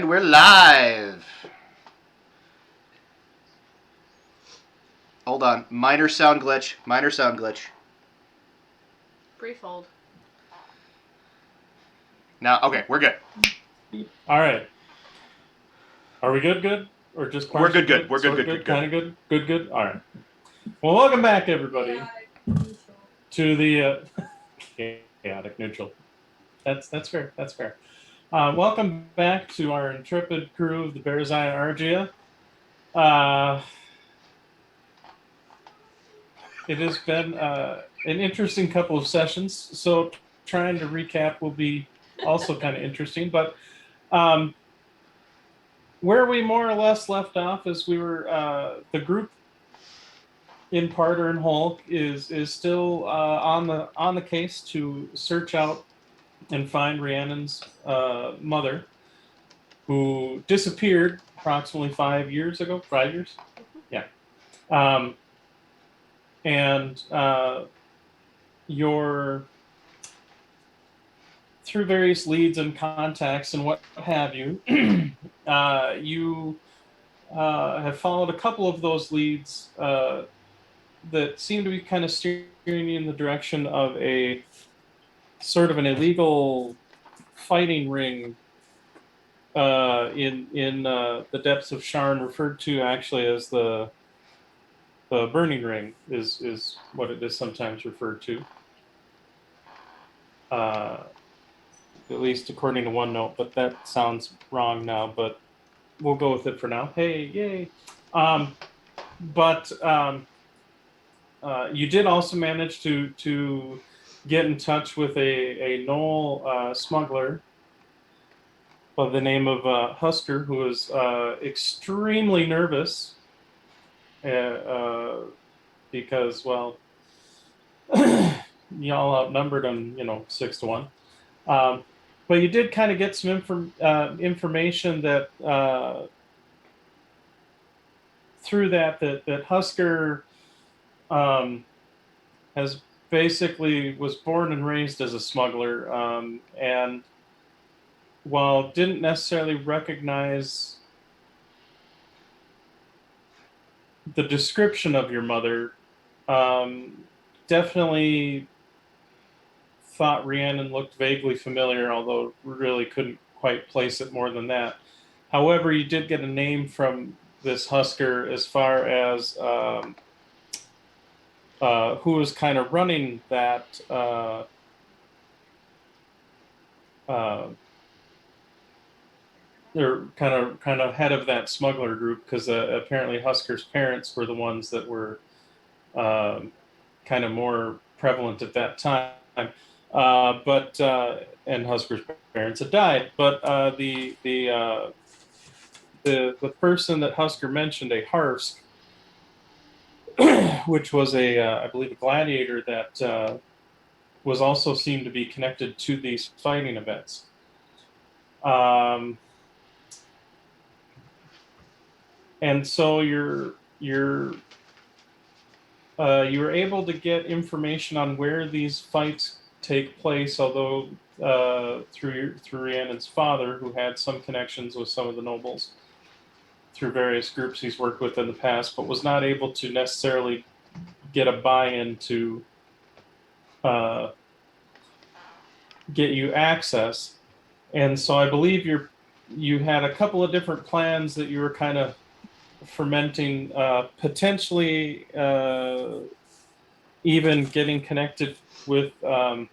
And we're live. Hold on. Minor sound glitch. Brief hold. Now, okay, we're good. All right. Are we good? Or just We're partially good. We're sort good. of kind of good? Good? All right. Well, welcome back, everybody, to the chaotic neutral. That's fair. Welcome back to our intrepid crew of the Berezaya Argia. It has been an interesting couple of sessions, so trying to recap will be also kind of interesting. But where we more or less left off is we were the group in part or in whole is still on the case to search out and find Rhiannon's mother, who disappeared approximately 5 years ago. 5 years, yeah. And your through various leads and contacts and what have you, you have followed a couple of those leads that seem to be kind of steering you in the direction of a sort of an illegal fighting ring in the depths of Sharn, referred to actually as the Burning Ring, is what it is sometimes referred to. At least according to OneNote, but that sounds wrong now. But we'll go with it for now. Hey, yay! But you did also manage to get in touch with a Knoll smuggler by the name of Husker, who was extremely nervous because, well, y'all outnumbered him, 6-1. But you did kind of get some information that through that Husker has basically was born and raised as a smuggler, and while didn't necessarily recognize the description of your mother, definitely thought Rhiannon looked vaguely familiar, although really couldn't quite place it more than that. However, you did get a name from this Husker as far as who was kind of running that they're kind of head of that smuggler group, because apparently Husker's parents were the ones that were kind of more prevalent at that time. But and Husker's parents had died. But the person that Husker mentioned, a Harsk, which was I believe a gladiator that was also seemed to be connected to these fighting events. And so you were able to get information on where these fights take place, although through Rhiannon's father, who had some connections with some of the nobles through various groups he's worked with in the past, but was not able to necessarily get a buy-in to get you access. And so I believe you had a couple of different plans that you were kind of fermenting, potentially even getting connected with a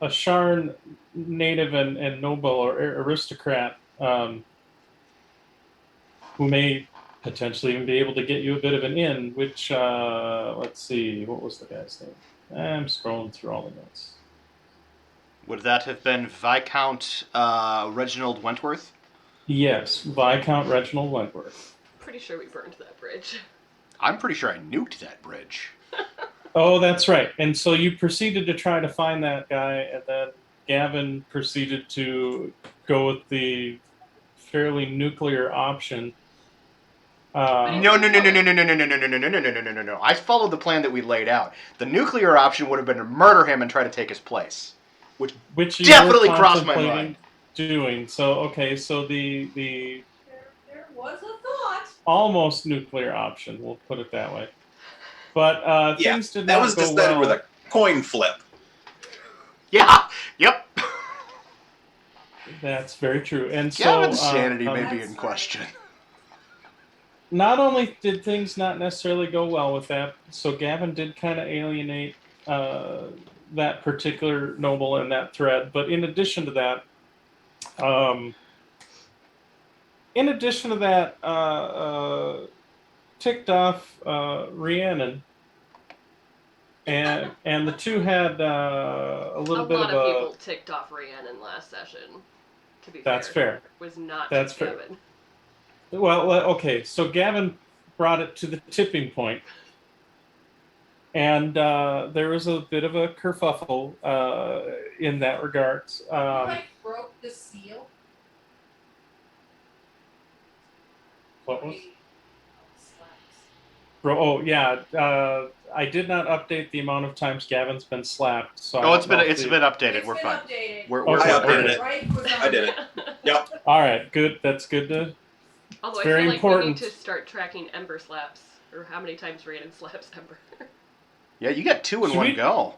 Sharn native and noble or aristocrat who may potentially even be able to get you a bit of an in, which, let's see, what was the guy's name? I'm scrolling through all the notes. Would that have been Viscount Reginald Wentworth? Yes, Viscount Reginald Wentworth. Pretty sure we burned that bridge. I'm pretty sure I nuked that bridge. Oh, that's right. And so you proceeded to try to find that guy, and then Gavin proceeded to go with the fairly nuclear option. No. I followed the plan that we laid out. The nuclear option would have been to murder him and try to take his place. which you definitely were crossed my contemplating mind. doing. So okay, so the There was a thought. almost nuclear option, we'll put it that way. But Yeah, things did that not was go decided well. with a coin flip. Yeah. Yep. That's very true. And Gavin's so sanity may be That's in right. question. not only did things not necessarily go well with that, so Gavin did kind of alienate that particular noble in that thread. But um, in addition to that, ticked off Rhiannon, and the two had a A little bit lot of of a. people ticked off Rhiannon last session. To be That's fair. was not That's just fair. Gavin. Well, okay, so Gavin brought it to the tipping point, and there was a bit of a kerfuffle in that regard. You broke the seal. What was? Slaps. Bro, oh yeah, I did not update the amount of times Gavin's been slapped. So Oh, I it's don't know been if it's the- been updated. It's We're been fine. updated. We're Okay, I updated it. Right was on I did it. Yep. All right, good. That's good to. Although It's I very feel like important. we need to start tracking Ember slaps, or how many times Rhiannon slaps Ember. Yeah, you got two in Should one we- go.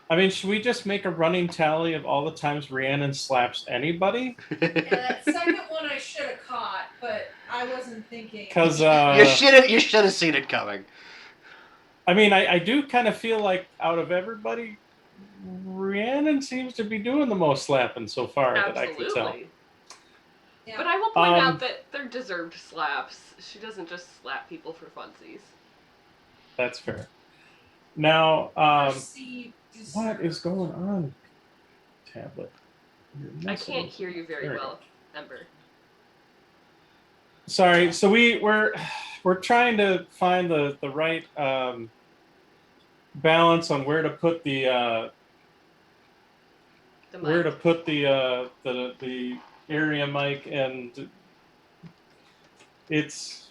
I mean, should we just make a running tally of all the times Rhiannon slaps anybody? Yeah, that second one I should have caught, but I wasn't thinking. Because you should have seen it coming. I mean, I do kind of feel like out of everybody, Rhiannon seems to be doing the most slapping so far that I can tell. Absolutely. Yeah. But I will point out that they're deserved slaps. She doesn't just slap people for funsies. That's fair. Now, Perceived what is deserved. going on, tablet? I can't hear you very There we well, Ember. Sorry. So we're trying to find the right balance on where to put the The where to mic. put the area mic, and it's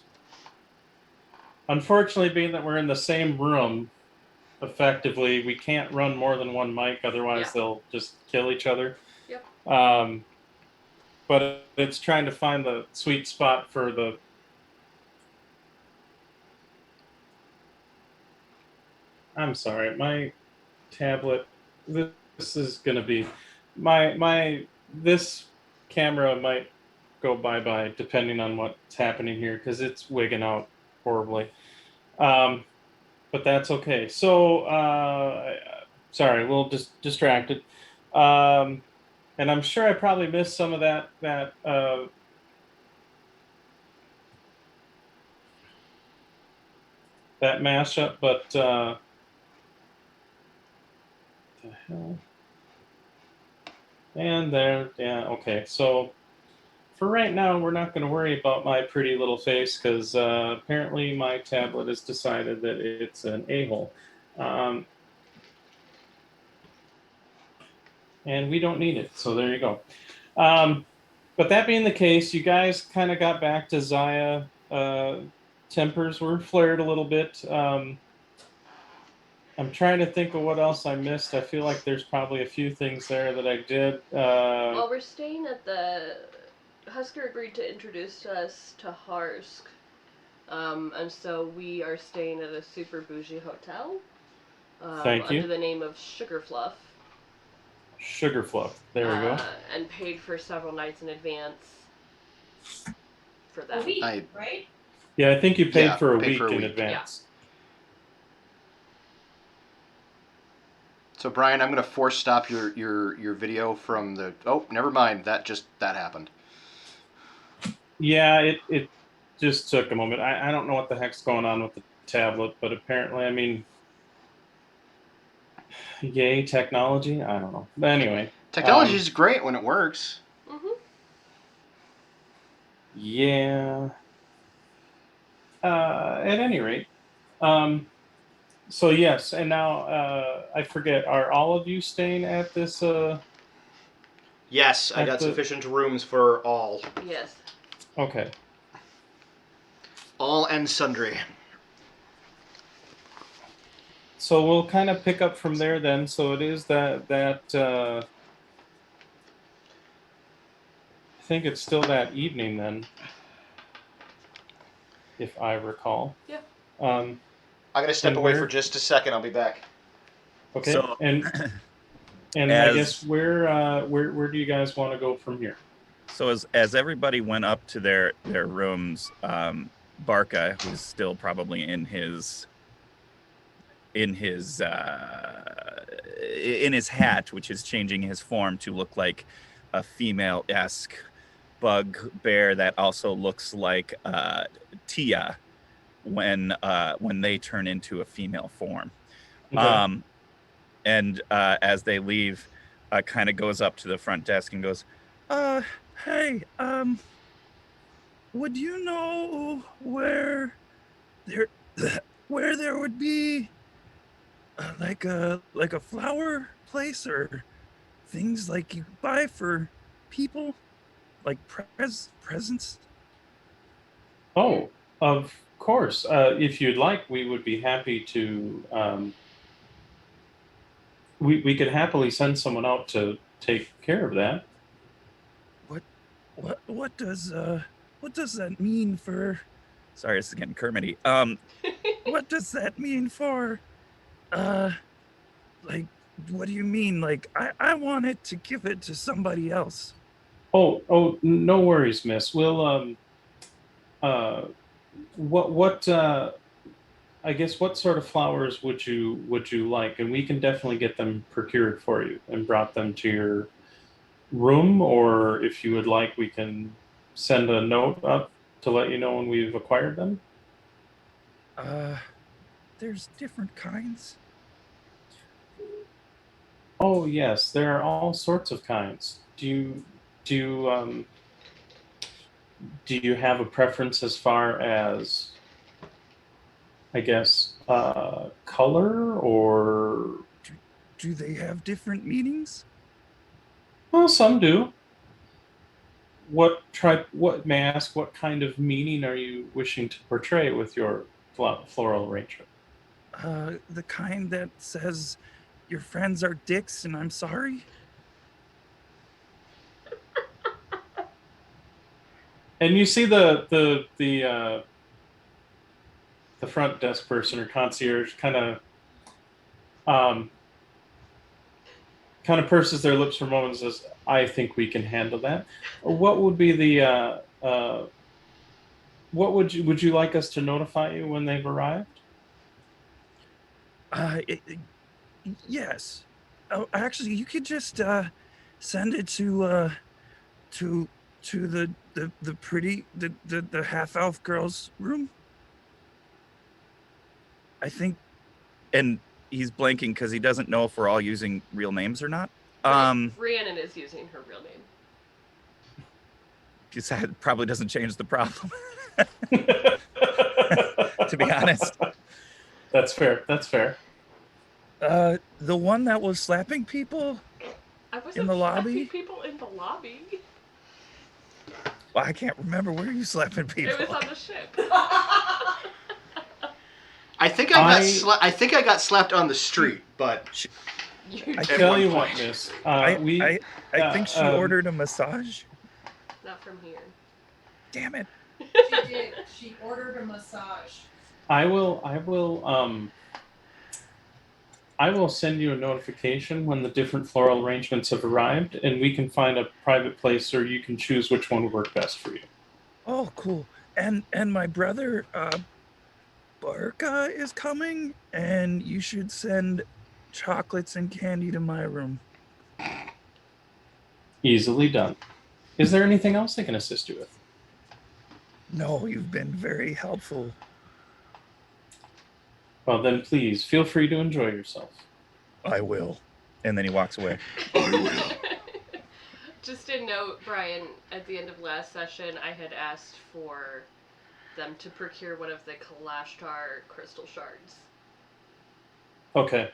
unfortunately being that we're in the same room. Effectively, we can't run more than one mic, otherwise they'll just kill each other. Yep. But it's trying to find the sweet spot for the. I'm sorry, my tablet. This is gonna be my this camera might go bye depending on what's happening here because it's wigging out horribly. But that's okay. So sorry, a little distracted. And I'm sure I probably missed some of that that mashup, but the hell. And there, yeah, okay. So for right now, we're not going to worry about my pretty little face because apparently my tablet has decided that it's an a-hole. And we don't need it, so there you go. But that being the case, you guys kind of got back to Zaya. Tempers were flared a little bit. I'm trying to think of what else I missed. I feel like there's probably a few things there that I did. While we're staying at the... Husker agreed to introduce us to Harsk. And so we are staying at a super bougie hotel. Thank you. Under the name of Sugar Fluff. Sugar Fluff. There we go. And paid for several nights in advance for A that. week, right? Yeah, I think you paid Yeah, for a paid week for a in week. advance. So Brian, I'm gonna force stop your video from the. Oh, never mind. That happened. Yeah, it just took a moment. I don't know what the heck's going on with the tablet, but apparently, I mean, yay, technology. I don't know. But anyway. Technology is great when it works. Mm-hmm. Yeah. At any rate. So yes, and now I forget, are all of you staying at this Yes, I got sufficient rooms for all. Yes. okay. All and sundry. So we'll kind of pick up from there then. So it is that think it's still that evening then, if I recall. Yeah. I'm gonna step And away for where? just a second. I'll be back. Okay. So, And I guess as where do you guys want to go from here? so as everybody went up to their rooms, Barca, who's still probably in his hat, which is changing his form to look like a female-esque bugbear that also looks like Tia when they turn into a female form. Okay. And as they leave, kind of goes up to the front desk and goes, hey, would you know there where there would be like a flower place or things like you buy for people, like presents? Oh, of course. If you'd like, we would be happy to. We could happily send someone out to take care of that. What what does that mean for? Sorry, this is getting Kermity. What does that mean for? Uh, like, what do you mean? Like, I wanted to give it to somebody else. Oh, no worries, miss. We'll uh, what I guess what sort of flowers would you like, and we can definitely get them procured for you and brought them to your room, or if you would like, we can send a note up to let you know when we've acquired them. Uh, there's different kinds. Oh yes, there are all sorts of kinds. Do you do you have a preference as far as, I guess, color or? Do they have different meanings? Well, some do. What may I ask? What kind of meaning are you wishing to portray with your floral arrangement? The kind that says your friends are dicks and I'm sorry. And you see the front desk person or concierge um, kind of purses their lips for a moment and says, "I think we can handle that." What would be the what would you like us to notify you when they've arrived? Uh, it, it- yes. Oh, actually, you could just send it to the pretty the half elf girl's room. I think, and he's blanking because he doesn't know if we're all using real names or not. Rhiannon is using her real name. Because that probably doesn't change the problem. To be honest, That's fair. That's fair. the one that was slapping people I wasn't in the slapping lobby. people in the lobby. Well, I can't remember where you slapping people. It was on the ship. I think I think I got slapped on the street, but You I I At tell one you point. what, miss. I uh, think she ordered a massage. not from here. Damn it. She did. She ordered a massage. I will send you a notification when the different floral arrangements have arrived, and we can find a private place, or you can choose which one would work best for you. Oh, cool. And my brother Barca is coming, and you should send chocolates and candy to my room. Easily done. Is there anything else I can assist you with? No, you've been very helpful. Well, then please feel free to enjoy yourself. I will. And then he walks away. Just a note, Brian, at the end of last session, I had asked for them to procure one of the Kalashtar crystal shards. Okay.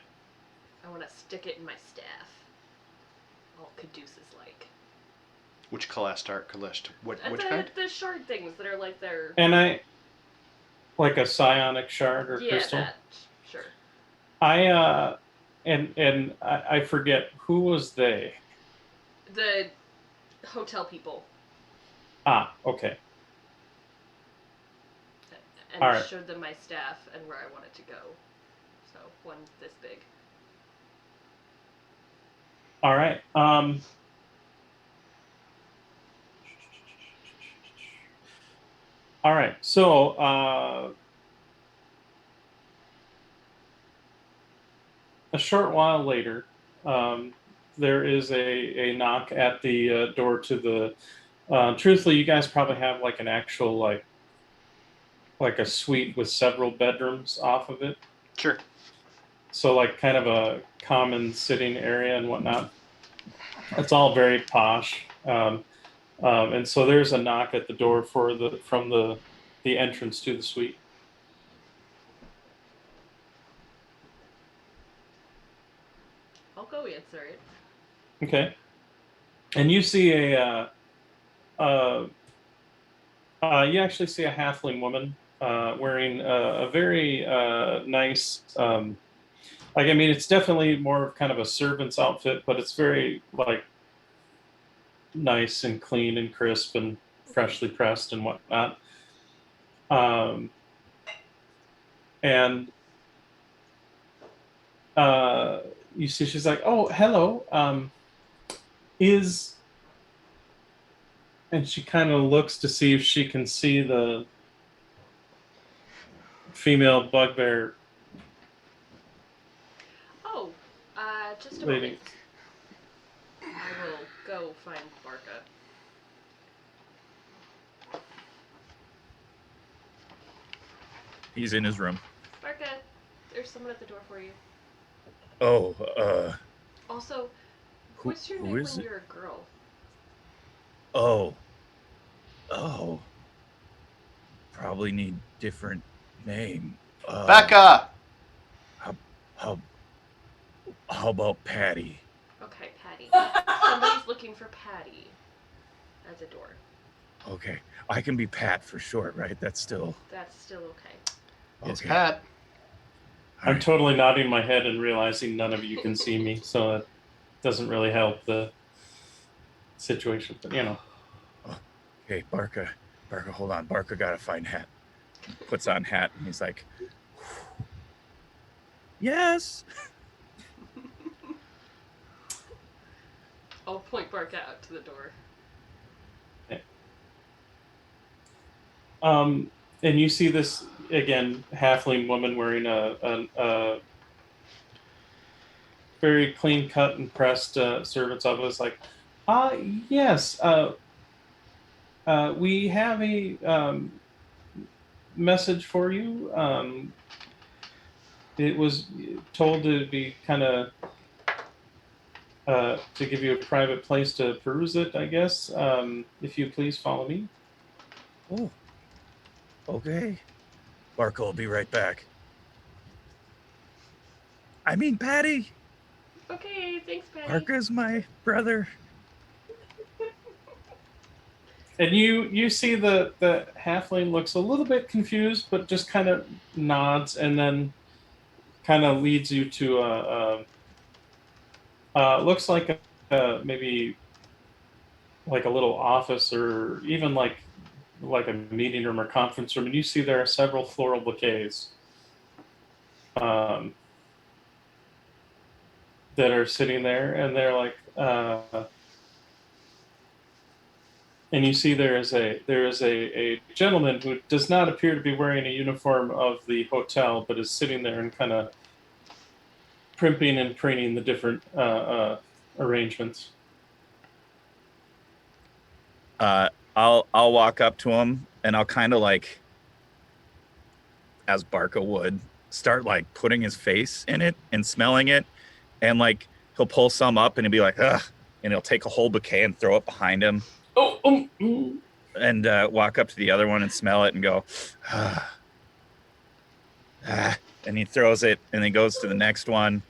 I want to stick it in my staff. All Caduceus like. which Kalashtar? Which The, kind? the shard things that are like their... And like a psionic shard or crystal. that. Sure. I forget who was they. The hotel people. Okay. And All right. showed them my staff and where I wanted to go. So one this big. All right. All right. So a short while later, there is a knock at the door to the. Truthfully, you guys probably have like an actual like a suite with several bedrooms off of it. Sure. So like kind of a common sitting area and whatnot. It's all very posh. And so there's a knock at the door from the entrance to the suite. I'll go answer it. Okay. And you see you actually see a halfling woman wearing a very nice, like, I mean, it's definitely more of kind of a servant's outfit, but it's very like nice and clean and crisp and freshly pressed and whatnot. Um, and you see, she's like, "Oh, hello. Is," and she kind of looks to see if she can see the female bugbear Oh, just a lady. moment. I will go find Barca. He's in his room. Barca, there's someone at the door for you. Oh, Also, Who- what's your who name is when it? you're a girl? oh. Probably need different name. Becca! How about Patty? Okay, Patty. Somebody's looking for Patty at the door. Okay, I can be Pat for short, right? That's still That's still okay. It's okay. Pat. All I'm right. totally nodding my head and realizing none of you can see me, so it doesn't really help the situation. But Okay, Barca, hold on. Barca gotta find hat. Puts on hat and he's like, yes. I'll point Barca out to the door. And you see this again, halfling woman wearing a very clean cut and pressed servant's office. Like, yes, we have a message for you. It was told to be kind of to give you a private place to peruse it, I guess. If you please follow me. Oh, okay. Barca will be right back. I mean, Patty. Okay, thanks, Patty. Barca's my brother. And you see the halfling looks a little bit confused, but just kind of nods and then kind of leads you to looks like maybe like a little office or even like a meeting room or conference room. And you see there are several floral bouquets that are sitting there, and they're like. And you see there is a gentleman who does not appear to be wearing a uniform of the hotel, but is sitting there and kind of primping and preening the different arrangements. I'll walk up to him and I'll kind of like, as Barca would, start like putting his face in it and smelling it, and like he'll pull some up and he'll be like, ugh, and he'll take a whole bouquet and throw it behind him. And walk up to the other one and smell it and go, and he throws it and then goes to the next one.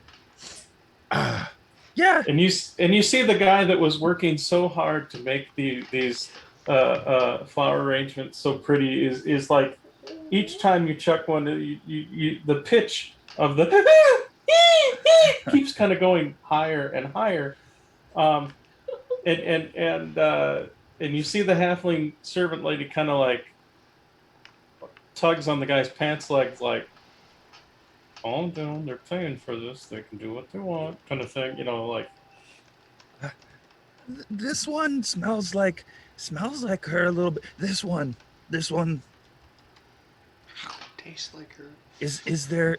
Yeah. And you see the guy that was working so hard to make these flower arrangements so pretty is like each time you chuck one, you the pitch of the keeps kind of going higher and higher, and and you see the halfling servant lady kind of like tugs on the guy's pants legs, like, calm down, they're paying for this, they can do what they want, kind of thing, like. This one smells like her a little bit. This one Tastes like her. is there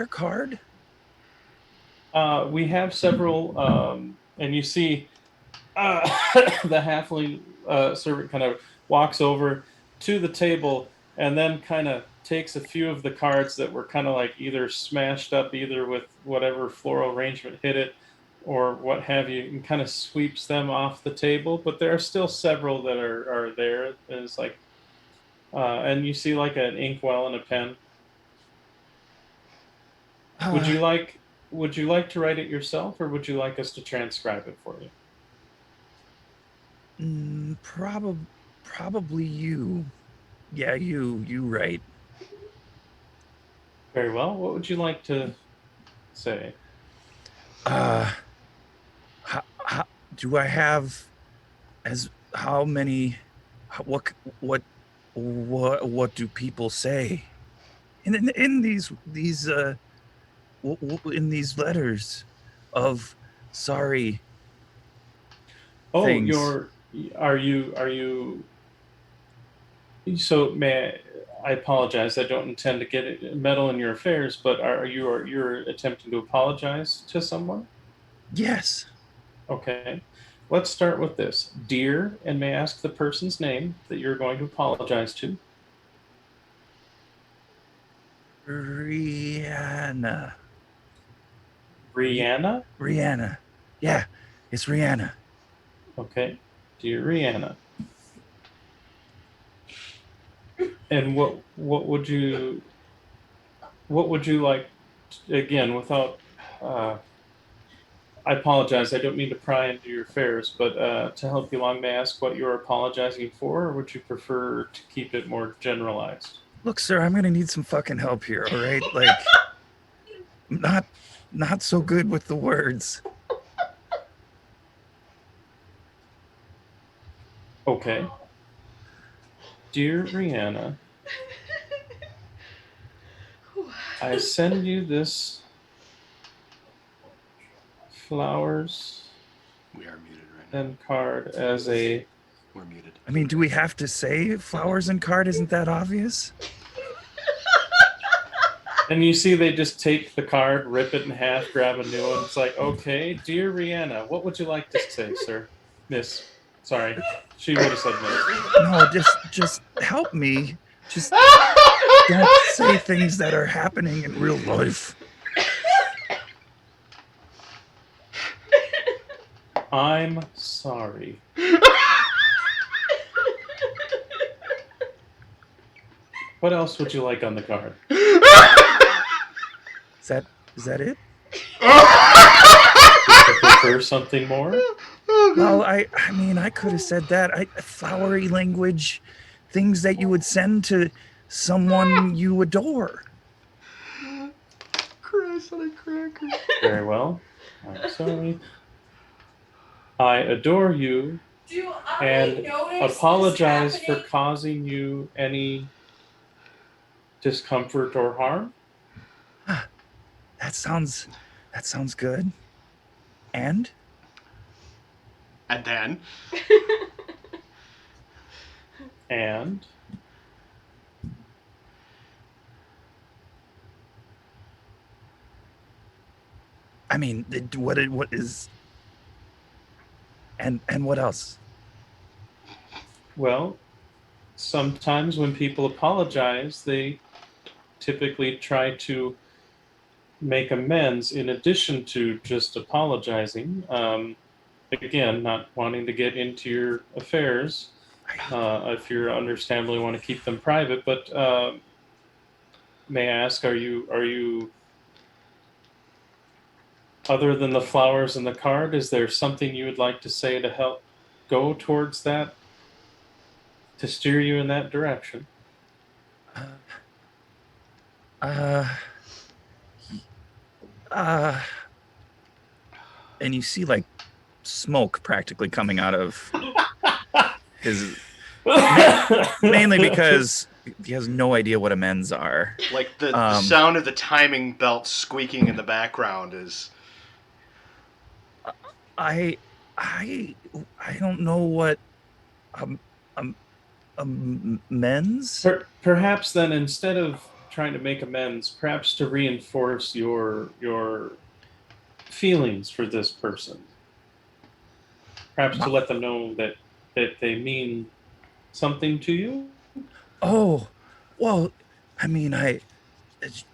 card? We have several, and you see the halfling servant kind of walks over to the table and then kind of takes a few of the cards that were kind of like either smashed up, either with whatever floral arrangement hit it or what have you, and kind of sweeps them off the table. But there are still several that are there. It's like, and you see like an inkwell and a pen. Would you like to write it yourself, or would you like us to transcribe it for you? Probably you. Yeah, you right. Very well. What would you like to say? How do I have how many? What do people say in these in these letters of sorry? Oh, things? are you? So, I apologize. I don't intend to meddle in your affairs, but you're attempting to apologize to someone? Yes. Okay. Let's start with this. Dear, and may I ask the person's name that you're going to apologize to? Rihanna. Rihanna? Rihanna. Yeah, it's Rihanna. Okay. Dear Rihanna. And what would you like, again, without I apologize, I don't mean to pry into your affairs, but to help you along, may I ask what you're apologizing for, or would you prefer to keep it more generalized? Look, sir, I'm gonna need some fucking help here, all right? Like, not so good with the words. Okay. Dear Rihanna, I send you this flowers We are muted right now. and card as a... We're muted. I mean, do we have to say flowers and card? Isn't that obvious? And you see they just take the card, rip it in half, grab a new one. It's like, okay, dear Rihanna, what would you like to say, sir? Miss. Sorry. She would have said miss. No, just help me. Just don't say things that are happening in real life. I'm sorry. What else would you like on the card? Is that it? Would you prefer something more? Well, I mean, I could have said that. Flowery language, things that you would send to someone you adore. Christ on a cracker. Very well. I'm sorry. I adore you Do I and notice apologize this for happening? causing you any discomfort or harm. That sounds good. And then And I mean, what is and what else? well, sometimes when people apologize, they typically try to make amends in addition to just apologizing. Again, not wanting to get into your affairs, if you understandably want to keep them private. But may I ask, are you other than the flowers and the card, is there something you would like to say to help go towards that, to steer you in that direction? And you see like smoke practically coming out of his mainly because he has no idea what amends are. Like the sound of the timing belt squeaking in the background is. I don't know what amends. Perhaps then, instead of trying to make amends, perhaps to reinforce your feelings for this person. Perhaps to let them know that they mean something to you. Oh, well, I mean,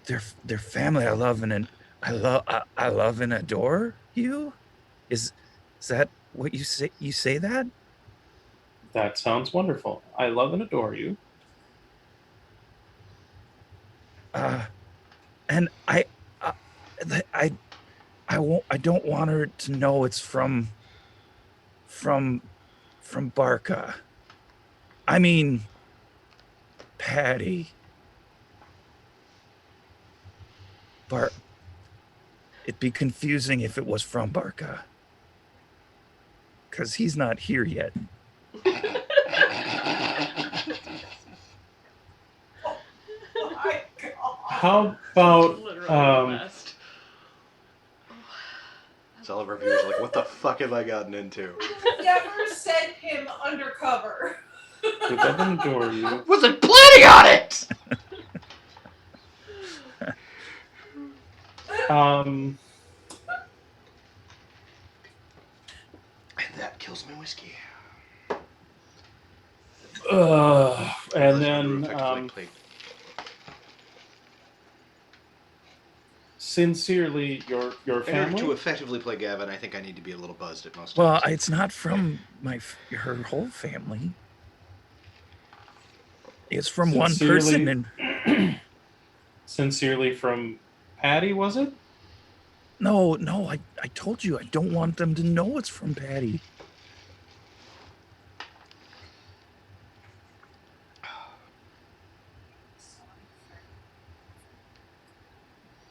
their family. I love and adore you. Is that what you say? You say that? That sounds wonderful. I love and adore you. And uh, I I won't. I don't want her to know it's from Barca. I mean, Patty. It'd be confusing if it was from Barca. Because he's not here yet. How about Literally the best. All of our viewers are like, what the fuck have I gotten into? Never send him undercover. to love and adore you? Wasn't planning on it! Um, And that kills my whiskey. and then sincerely, your In order family. to effectively play Gavin, I think I need to be a little buzzed at most Well, times. it's not from her whole family. It's from one person. And sincerely from Patty, was it? no, I told you I don't want them to know it's from Patty.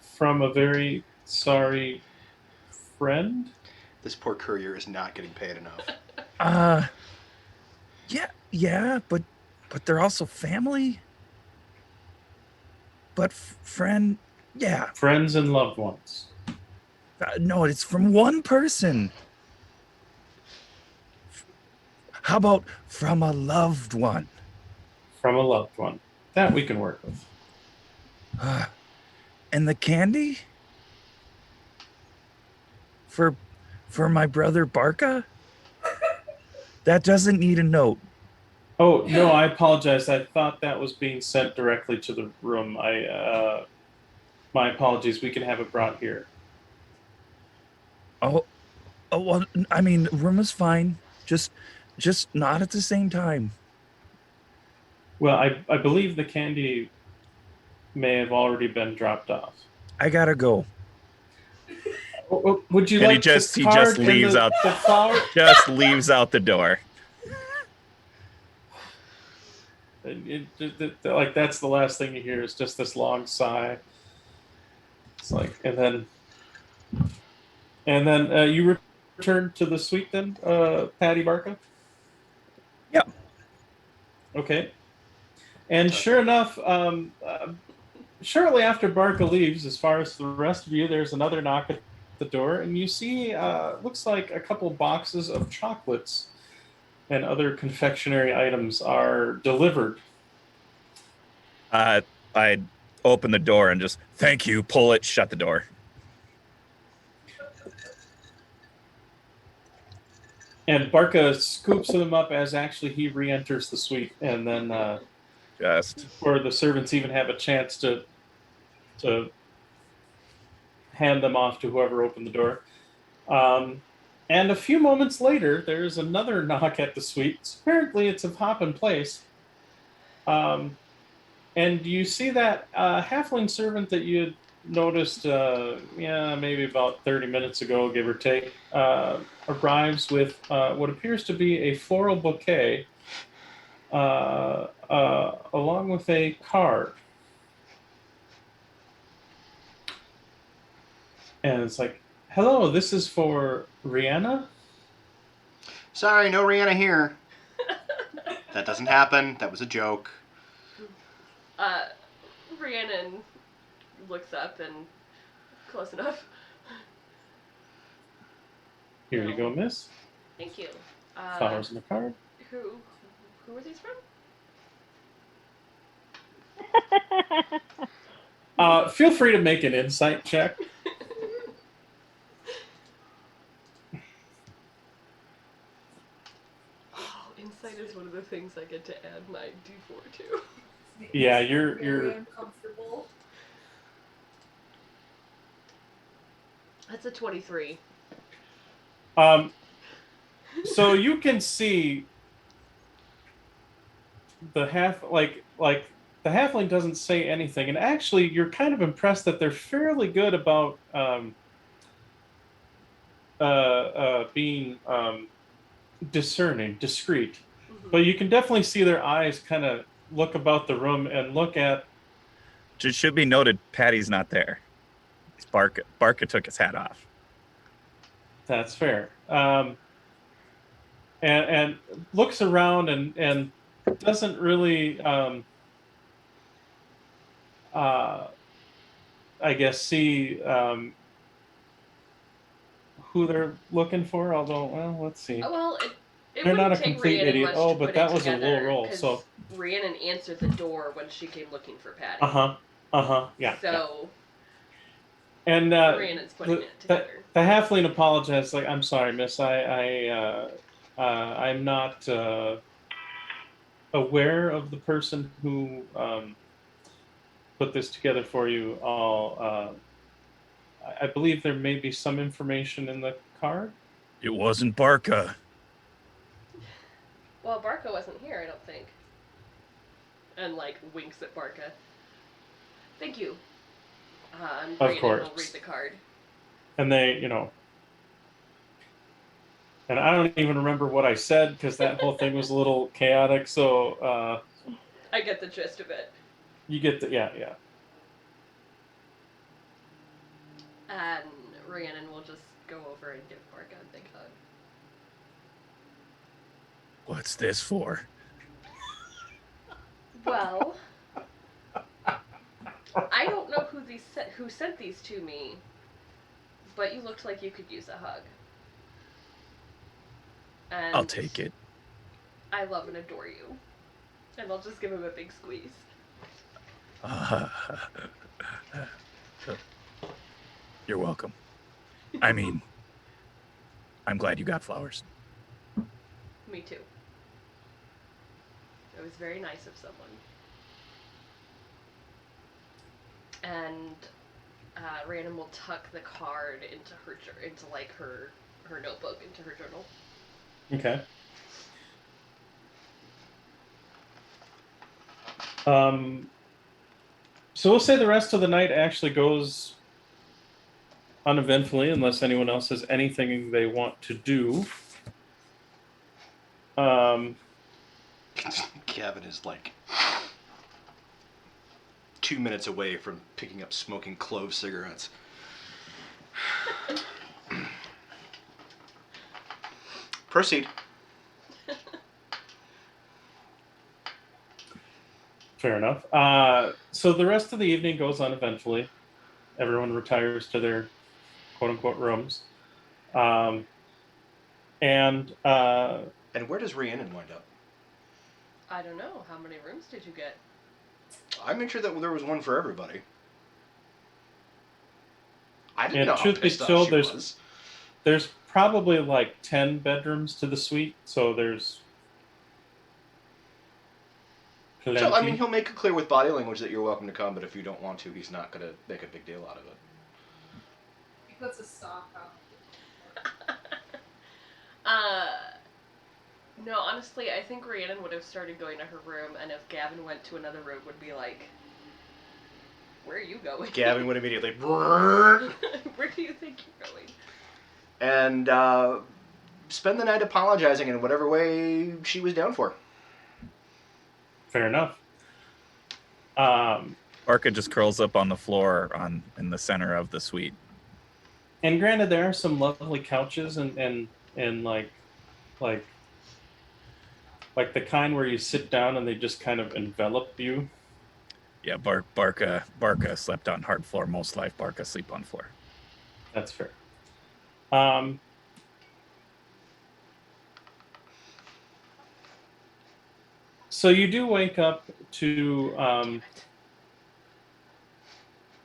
From a very sorry friend. This poor courier is not getting paid enough. Yeah, but they're also family. But friend, yeah. Friends and loved ones. No, it's from one person. How about from a loved one? From a loved one. That we can work with. And the candy? For my brother Barca? That doesn't need a note. Oh, no, I apologize. I thought that was being sent directly to the room. My apologies. We can have it brought here. Oh, well, I mean, room is fine. Just not at the same time. Well, I believe the candy may have already been dropped off. I gotta go. Would you And like he just leaves out the flower? Just leaves out the door. Like that's the last thing you hear is just this long sigh. It's like, and then you return to the suite then, Patty Barca? Yep. Okay. And sure enough, shortly after Barca leaves, as far as the rest of you, there's another knock at the door, and you see, looks like a couple boxes of chocolates and other confectionery items are delivered. I open the door and just, thank you, pull it, shut the door. And Barca scoops them up as actually he re-enters the suite, and then where the servants even have a chance to hand them off to whoever opened the door. And a few moments later, there's another knock at the suite. Apparently, it's of Hop and Place. And you see that halfling servant that you had noticed, maybe about 30 minutes ago, give or take, arrives with what appears to be a floral bouquet along with a card. And it's like, hello, this is for Rihanna? Sorry, no Rihanna here. That doesn't happen. That was a joke. Rhiannon looks up and close enough. Here you go, miss. Thank you. Flowers in the card. Who are these from? Feel free to make an insight check. Oh, insight is one of the things I get to add my D4 to. Yeah, Very you're uncomfortable. That's a 23. So you can see the the halfling doesn't say anything, and actually you're kind of impressed that they're fairly good about being discerning, discreet. Mm-hmm. But you can definitely see their eyes kind of look about the room and look at. It should be noted, Patty's not there. It's Barca. Barca took his hat off. That's fair. And looks around and doesn't really, I guess, see who they're looking for. Although, well, let's see. Well, it They're not wouldn't a take complete Rhiannon idiot. much Oh, to but put that it was a low together, roll. 'cause So, Rhiannon answered the door when she came looking for Patty. yeah. So And Rhiannon's putting it together. the halfling apologized. Like, I'm sorry, miss. I'm not aware of the person who put this together for you all. I believe there may be some information in the card. It wasn't Barca. Well, Barca wasn't here, I don't think. And winks at Barca. Thank you. And Of Rhiannon will course. read the card. And they, and I don't even remember what I said because that whole thing was a little chaotic. So I get the gist of it. you get the, yeah. And Rhiannon will just go over and give Barca a big hug. What's this for? Well, I don't know who sent these to me, but you looked like you could use a hug. And I'll take it. I love and adore you. And I'll just give him a big squeeze. You're welcome. I mean, I'm glad you got flowers. Me too. It was very nice of someone. And Rhiannon will tuck the card into her notebook, into her journal. Okay. So we'll say the rest of the night actually goes uneventfully, unless anyone else has anything they want to do. Gavin is 2 minutes away from picking up smoking clove cigarettes. Proceed. Fair enough. So the rest of the evening goes uneventfully. Everyone retires to their quote-unquote rooms. And where does Rhiannon wind up? I don't know. How many rooms did you get? I made sure that there was one for everybody. I didn't Yeah, know how truth be pissed off told, she was. there's probably 10 bedrooms to the suite, so there's plenty. So, I mean, he'll make it clear with body language that you're welcome to come, but if you don't want to, he's not going to make a big deal out of it. He puts a sock on. No, honestly, I think Rhiannon would have started going to her room, and if Gavin went to another room, would be like, where are you going? Gavin would immediately... Where do you think you're going? And spend the night apologizing in whatever way she was down for. Fair enough. Barca just curls up on the floor in the center of the suite. And granted, there are some lovely couches and like the kind where you sit down and they just kind of envelop you. Yeah, Barca slept on hard floor most life. Barca sleep on floor. That's fair. Um, so you do wake up to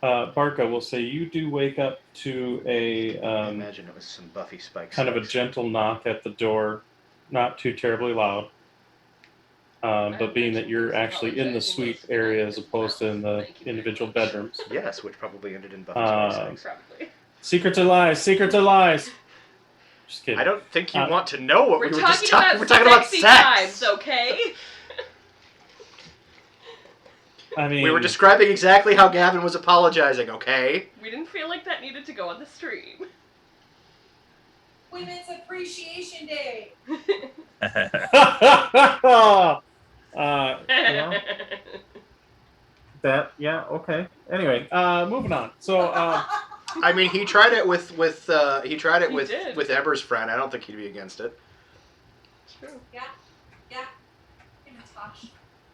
Barca will say you do wake up to a I imagine it was some Buffy Spike kind of a spikes. gentle knock at the door, not too terribly loud. But being that you're actually in the suite area as opposed to in the individual bedrooms. Yes, which probably ended in Buffy Spike spikes. Probably. Secrets are lies. Secrets are lies. Just kidding. I don't think you want to know what we We're were just talking talking. about We're talking about sexy sex. times, okay? I mean, We were describing exactly how Gavin was apologizing. Okay. We didn't feel like that needed to go on the stream. Women's Appreciation Day. well, that yeah okay. Anyway, moving on. So I mean, he tried it with he tried it He with did. Eber's friend. I don't think he'd be against it. True. Yeah. And Tosh.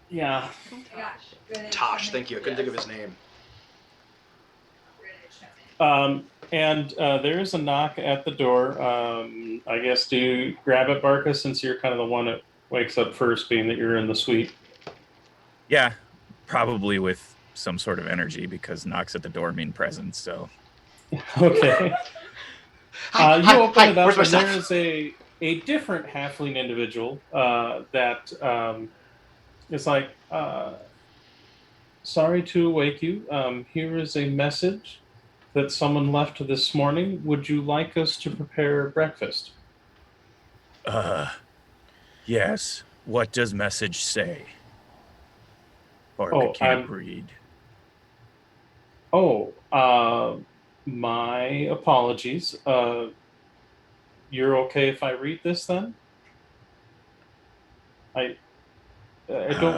yeah. Yeah. British, Tosh, thank you. I couldn't think of Yes. his name. British, And there is a knock at the door. I guess do you grab it, Barca, since you're kind of the one that wakes up first, being that you're in the suite. Yeah, probably with some sort of energy because knocks at the door mean presence. So Okay. Hi, You hi, open hi, it up, where's my and stuff? there is a different halfling individual that is like, sorry to awake you. Here is a message that someone left this morning. Would you like us to prepare breakfast? yes. What does message say? Barca can't read. My apologies. You're okay if I read this then? I don't.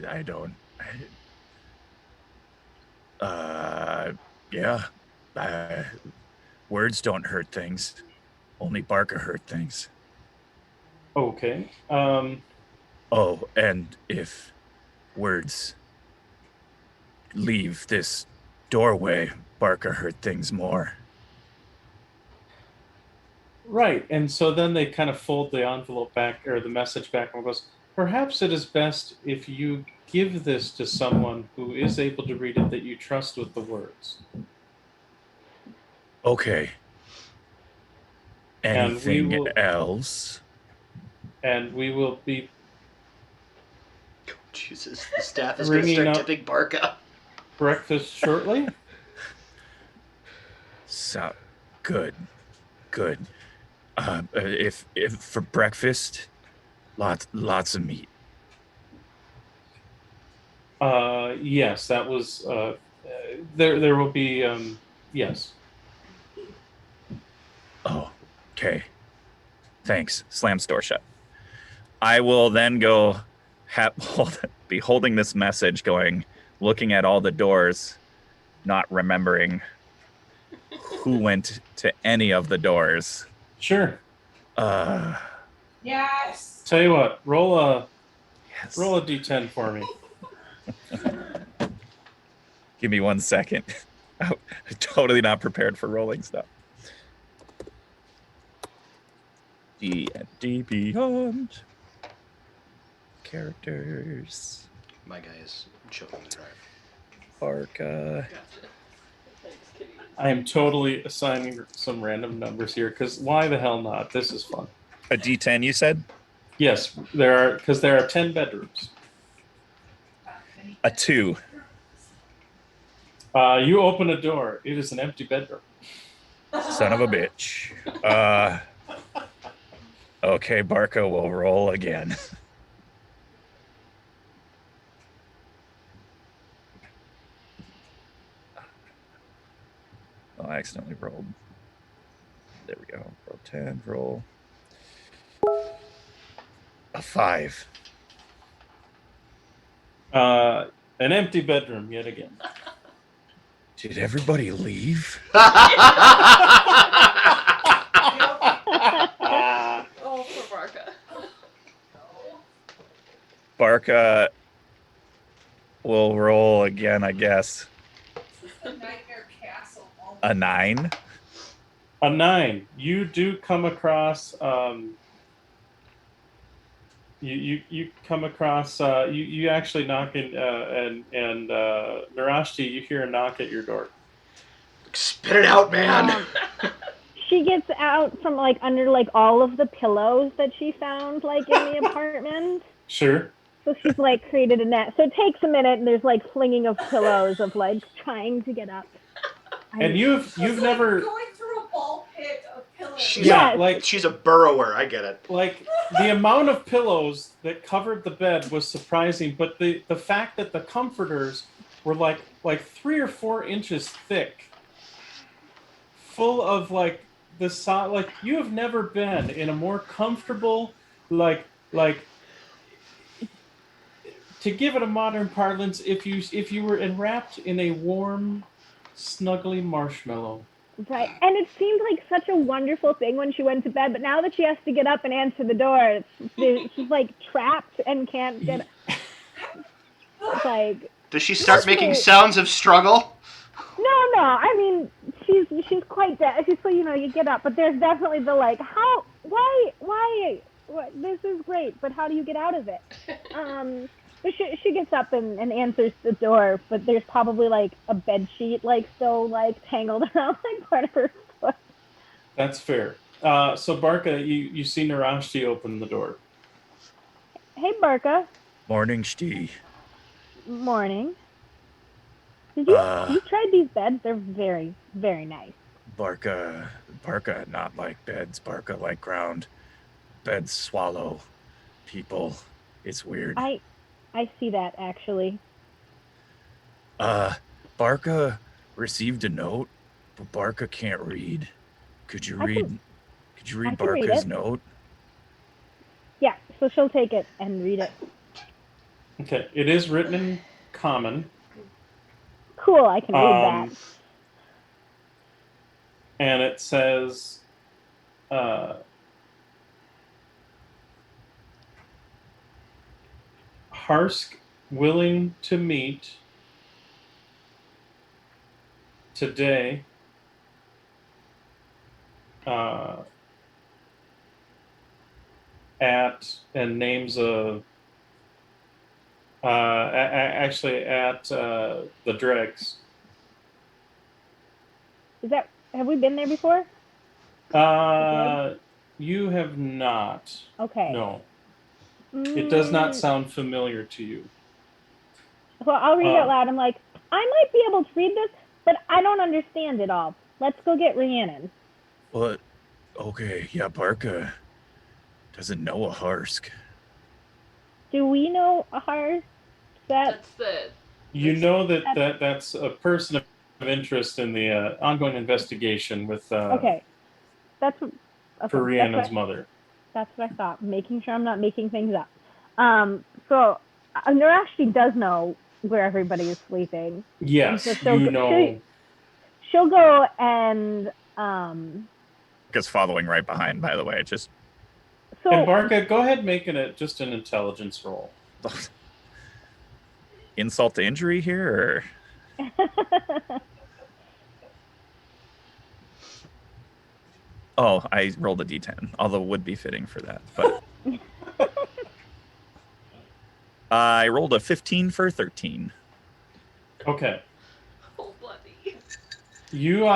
I don't. Yeah. Words don't hurt things. Only Barca hurt things. Okay. Oh, and if words leave this doorway, Barca hurt things more. Right. And so then they kind of fold the envelope back or the message back and goes, perhaps it is best if you give this to someone who is able to read it that you trust with the words. Okay. Anything will- else? And we will be Oh, Jesus, the staff is going to Ringing start up- tipping Barca. breakfast shortly. So good. If for breakfast, lots of meat. Yes, that was there will be yes. Oh, okay. Thanks. Slams door shut. I will then go be holding this message, looking at all the doors, not remembering who went to any of the doors. Sure. Yes. Tell you what, roll a Yes. d10 for me. Give me 1 second. I'm totally not prepared for rolling stuff. D&D Beyond. Characters. My guy is choking to drive. Barca. Gotcha. Thanks, Kitty. I am totally assigning some random numbers here because why the hell not? This is fun. A D10, you said? Yes, there are 10 bedrooms. A 2. You open a door. It is an empty bedroom. Son of a bitch. Okay, Barca will roll again. Oh, I accidentally rolled. There we go. Roll 10, roll. A 5. An empty bedroom yet again. Did everybody leave? Oh, poor Barca. Barca will roll again, I guess. This is the Nightmare Castle. A 9. A 9. You do come across. You come across. You actually knock in, and Narashti, you hear a knock at your door. Spit it out, man. She gets out from like under like all of the pillows that she found like in the apartment. Sure. So she's like created a net. So it takes a minute, and there's like flinging of pillows of like trying to get up. And you've It's like never going through a ball pit of pillows. She's a burrower. I get it. like the amount of pillows that covered the bed was surprising, but the fact that the comforters were like 3 or 4 inches thick, full of like like you have never been in a more comfortable like to give it a modern parlance, if you were enwrapped in a warm, snuggly marshmallow. Right. And it seemed like such a wonderful thing when she went to bed, but now that she has to get up and answer the door, she's like trapped and can't get it's like. Does she start making sounds of struggle? No. I mean, she's quite dead. So you get up, but there's definitely the like, how, why, what? This is great, but how do you get out of it? But she gets up and answers the door, but there's probably like a bed sheet like still like tangled around like part of her foot. That's fair. So Barca, you see Narashti open the door. Hey, Barca. Morning, Shti. Morning. Did you tried these beds? They're very, very nice. Barca not like beds. Barca like ground. Beds swallow people. It's weird. I see that actually. Barca received a note, but Barca can't read. Could you read Barca's note? Yeah, so she'll take it and read it. Okay, it is written in common. Cool, I can read that. And it says, Harsk willing to meet today at, and names of actually at the dregs. Have we been there before? You have not. Okay. No. It does not sound familiar to you. Well, I'll read it out loud. I'm like, I might be able to read this, but I don't understand it all. Let's go get Rhiannon. What? Okay, yeah, Barca doesn't know a Harsk. Do we know a Harsk? That's the... You know that's a person of interest in the ongoing investigation with okay. for Rhiannon's mother. That's what I thought. Making sure I'm not making things up. So Narashti does know where everybody is sleeping. Yes, so you know. She'll go and Barca's following right behind, by the way. Just and Barca, go ahead, making it just an intelligence roll. Insult to injury here, or? Oh, I rolled a d10, although would be fitting for that. But I rolled a 15 for 13. Okay. Oh, bloody. You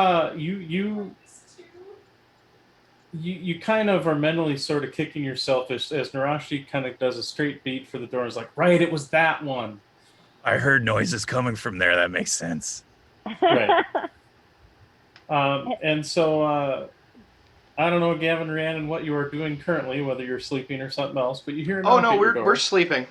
kind of are mentally sort of kicking yourself as Narashti kind of does a straight beat for the door. It's like, right, it was that one. I heard noises coming from there. That makes sense. Right. And so I don't know, Gavin, Rhiannon, what you are doing currently, whether you're sleeping or something else, but you hear a knock at your door. We're sleeping.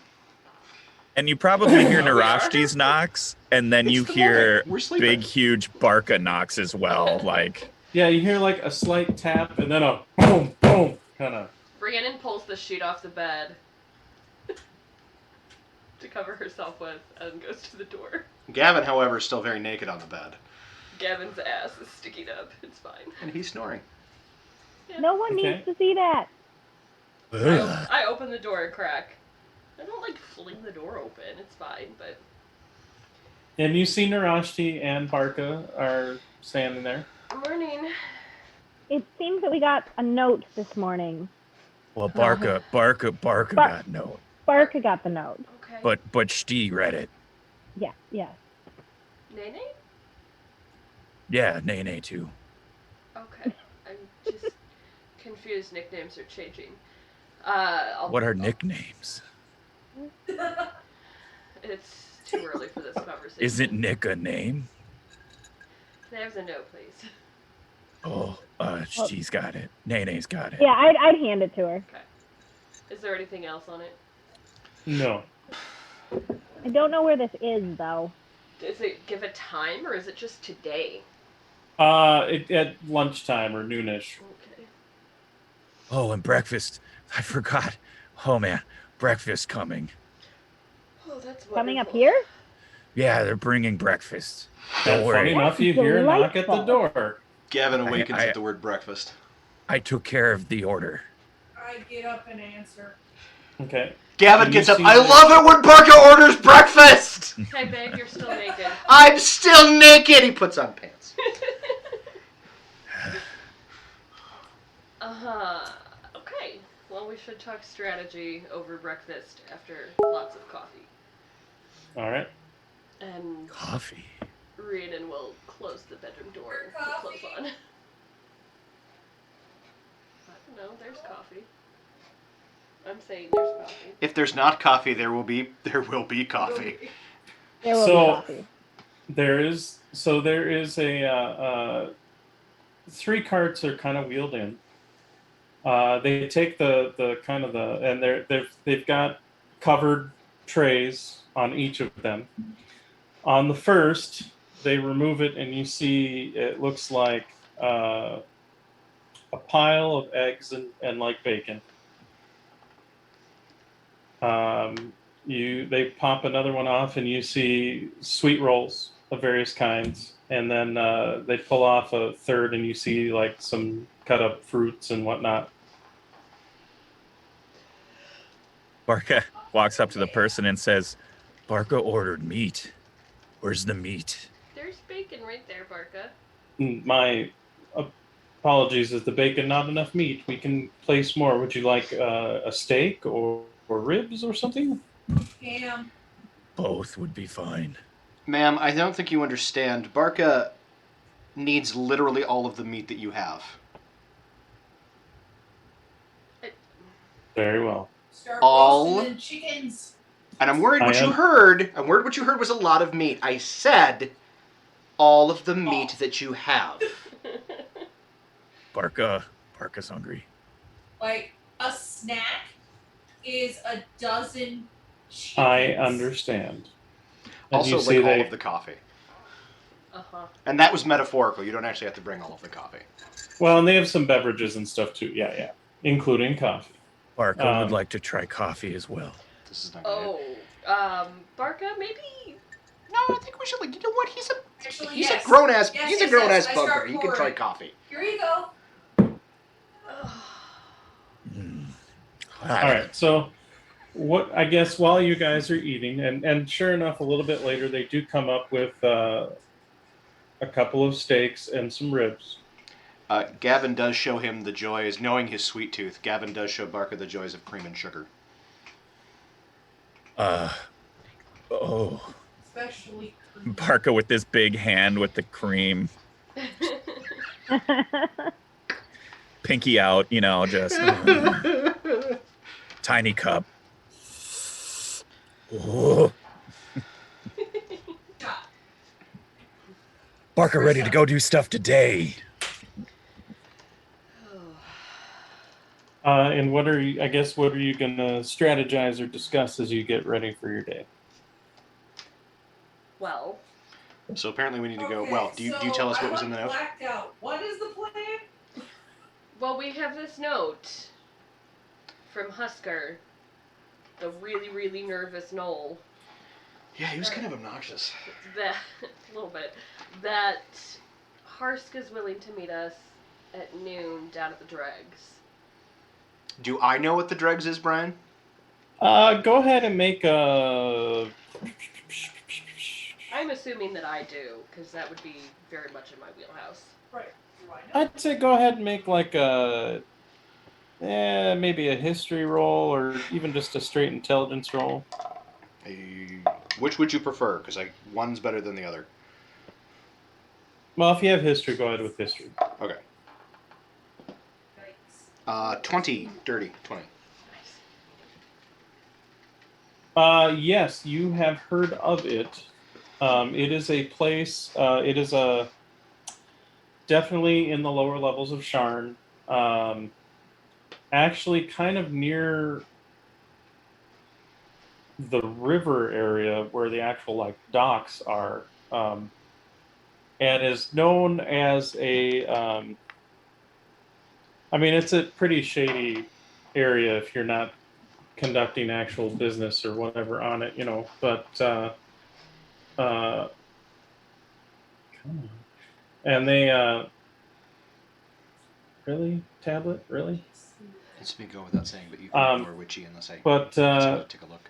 And you probably hear Narashti's knocks, and then you hear big, huge Barca knocks as well. Like, yeah, you hear like a slight tap, and then a boom, boom, kind of. Rhiannon pulls the sheet off the bed to cover herself with and goes to the door. Gavin, however, is still very naked on the bed. Gavin's ass is sticking up. It's fine. And he's snoring. Yeah. No one needs to see that. I open the door a crack. I don't like fling the door open. It's fine, but And you see Narashti and Barka are standing there. morning. It seems that we got a note this morning. Well, Barka Bar- got no. Barka got the note. Okay. But Shti read it. Yes. Nene? Yeah, Nene too. Okay. I'm just confused. Nicknames are changing. What are nicknames? It's too early for this conversation. Isn't Nick a name? Can I have the note, please? Oh, Shti's got it. Nene's got it. Yeah, I'd hand it to her. Okay. Is there anything else on it? No. I don't know where this is, though. Does it give a time, or is it just today? At lunchtime or noonish. Okay. Oh, and breakfast. I forgot. Oh man, breakfast coming. Oh, that's Coming up wonderful. here? Yeah, they're bringing breakfast. Don't And worry. funny enough, you hear a knock at the Delightful. door. Gavin awakens I- at the word breakfast. I took care of the order. I get up and answer. Okay. Gavin And gets you up. see I that- love it when Barker orders breakfast! Hey, babe, you're still naked. I'm still naked! He puts on pants. Okay. Well, we should talk strategy over breakfast after lots of coffee. All right. And Coffee. Rhiannon will close the bedroom door and put clothes on. I don't know. There's coffee. I'm saying there's coffee. If there's not coffee, there will be coffee. There will be So- coffee. There is a 3 carts are kind of wheeled in. They take and they've got covered trays on each of them. On the first, they remove it and you see it looks like a pile of eggs and like bacon. They pop another one off and you see sweet rolls of various kinds, and then they pull off a third and you see like some cut up fruits and whatnot. Barka walks up to the person and says, Barka ordered meat. Where's the meat? There's bacon right there, Barka. My apologies, is the bacon not enough meat? We can place more. Would you like a steak or ribs or something? Ham. Both would be fine. Ma'am, I don't think you understand. Barca needs literally all of the meat that you have. Very well. Start All- roasting them chickens. And I'm worried what I you am- heard. I'm worried what you heard was a lot of meat. I said all of the meat that you have. Barka's hungry. Like a snack is a dozen chickens. I understand. And Also, you see like all they- of the coffee. Uh-huh. And that was metaphorical. You don't actually have to bring all of the coffee. Well, and they have some beverages and stuff too. Yeah, including coffee. Barka would like to try coffee as well. This is not good. Oh, Barka, maybe... No, I think we should. Like, you know what? He's Actually, a yes. grown ass. Yes, he's yes, a grown yes. ass I bugger. start He can try pouring. coffee. Here you go. All right. So, what I guess while you guys are eating, and sure enough, a little bit later, they do come up with a couple of steaks and some ribs. Gavin does show him the joys, knowing his sweet tooth. Gavin does show Barker the joys of cream and sugar. Oh. Especially. Barka with this big hand with the cream. Pinky out, just tiny cup. Oh. Barka ready to go do stuff today. And what are you? I guess what are you gonna strategize or discuss as you get ready for your day? Well, So apparently we need to go. Okay, Well, do you so tell us what I was in the note? blacked out. What is the plan? well, we have this note from Husker, the really, really nervous Knoll, Yeah, he was kind of obnoxious. that, a little bit, that Harsk is willing to meet us at noon down at the Dregs. Do I know what the dregs is, Brian? Go ahead and make a. I'm assuming that I do, because that would be very much in my wheelhouse. Right. Do I know? I'd say go ahead and make like a. Maybe a history roll or even just a straight intelligence roll. Which would you prefer? Because one's better than the other. Well, if you have history, go ahead with history. Okay. Yikes. 20. Dirty. 20. Yes, you have heard of it. It is a place. It is a definitely in the lower levels of Sharn. Actually, kind of near the river area where the actual like docks are, and is known as a. I mean, it's a pretty shady area if you're not conducting actual business or whatever on it, you know. But come on, and they really tablet really. It's me go without saying, but you can ignore Witchy unless I But ask you to take a look.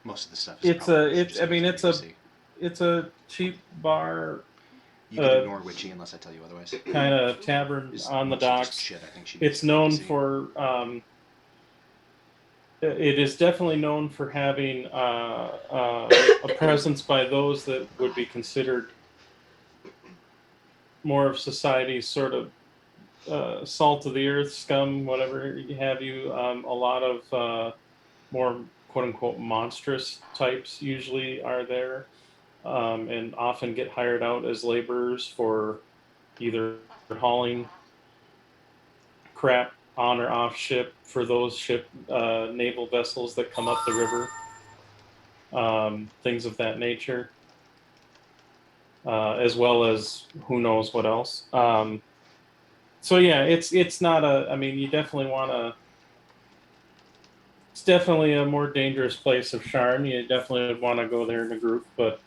Most of the stuff is probably just idiocy. it's a cheap bar. You can ignore Witchy unless I tell you otherwise. Kind of tavern on the Most of docks. just shit. I think she It's needs known idiocy. for. It is definitely known for having a presence by those that would be considered more of society's sort of salt of the earth, scum, whatever have you. A lot of more quote unquote monstrous types usually are there, and often get hired out as laborers for either hauling crap on or off ship for those naval vessels that come up the river, things of that nature, as well as who knows what else. So yeah, it's not a. I mean, you definitely want to. It's definitely a more dangerous place of Sharn. You definitely would want to go there in a group, but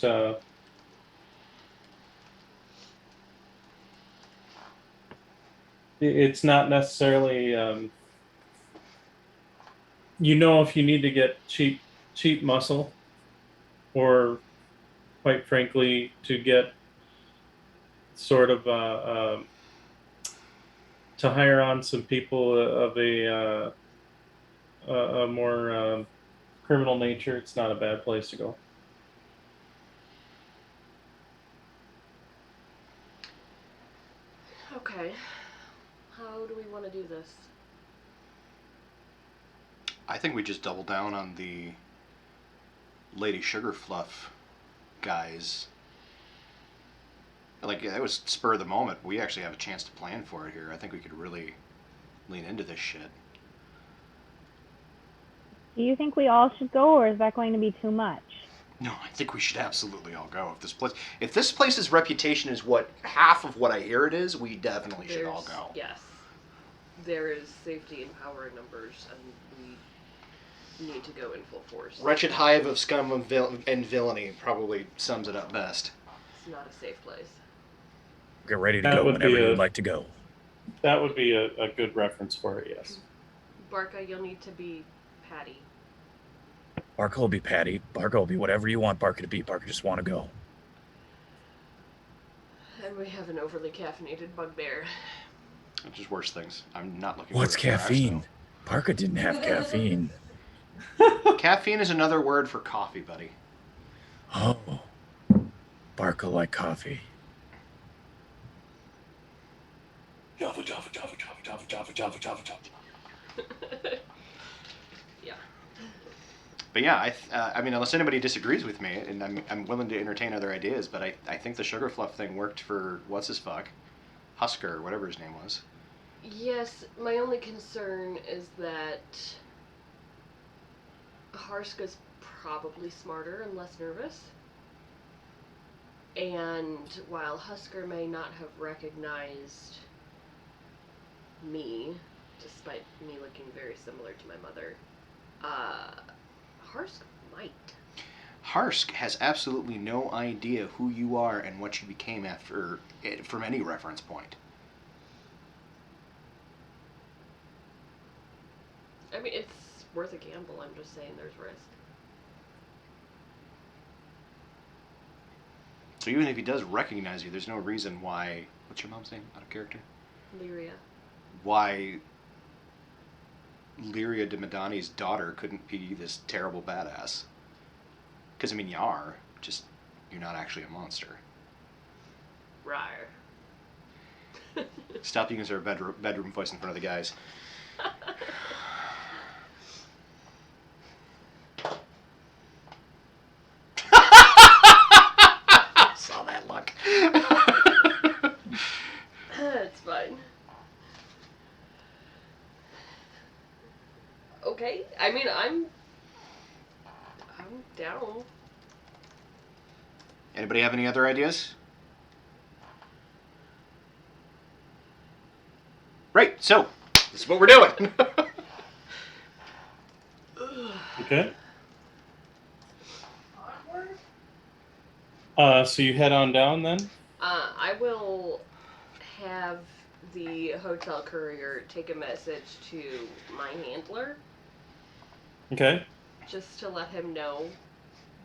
it's not necessarily. You know, if you need to get cheap muscle, or quite frankly, to get sort of to hire on some people of a more criminal nature, it's not a bad place to go. Okay. How do we want to do this? I think we just double down on the Lady Sugarfluff guys. Like, it was spur of the moment. We actually have a chance to plan for it here. I think we could really lean into this shit. Do you think we all should go, or is that going to be too much? No, I think we should absolutely all go. If this place's reputation is what half of what I hear it is, we definitely should all go. Yes. There is safety and power in numbers, and we need to go in full force. Wretched hive of scum and villainy probably sums it up best. It's not a safe place. Get ready to That go would whenever be you'd like to go. That would be a good reference for it, yes. Barca, you'll need to be Patty. Barca will be Patty. Barca will be whatever you want Barca to be. Barca just want to go. And we have an overly caffeinated bugbear. Which is worse things. I'm not looking What's for a crash, caffeine? Barca didn't have caffeine. though. Caffeine is another word for coffee, buddy. Oh. Barca like coffee. Java, Java, Java, Java, Java, Java, Java, Java, Java. Yeah. But yeah, I mean, unless anybody disagrees with me, and I'm willing to entertain other ideas, but I think the Sugarfluff thing worked for what's his fuck, Husker, or whatever his name was. Yes, my only concern is that Harska's probably smarter and less nervous. And while Husker may not have recognized me, despite me looking very similar to my mother, Harsk might. Harsk has absolutely no idea who you are and what you became after from any reference point. I mean, it's worth a gamble. I'm just saying there's risk. So even if he does recognize you, there's no reason why. What's your mom's name? Out of character. Lyria. Why Lyria de Madani's daughter couldn't be this terrible badass? Because I mean, you are. Just you're not actually a monster. Rawr. Stop using our bedroom voice in front of the guys. Saw that look. It's fine. Okay, I mean, I'm down. Anybody have any other ideas? Right, so this is what we're doing. Okay. Onward? So you head on down then? I will have the hotel courier take a message to my handler, Okay. just to let him know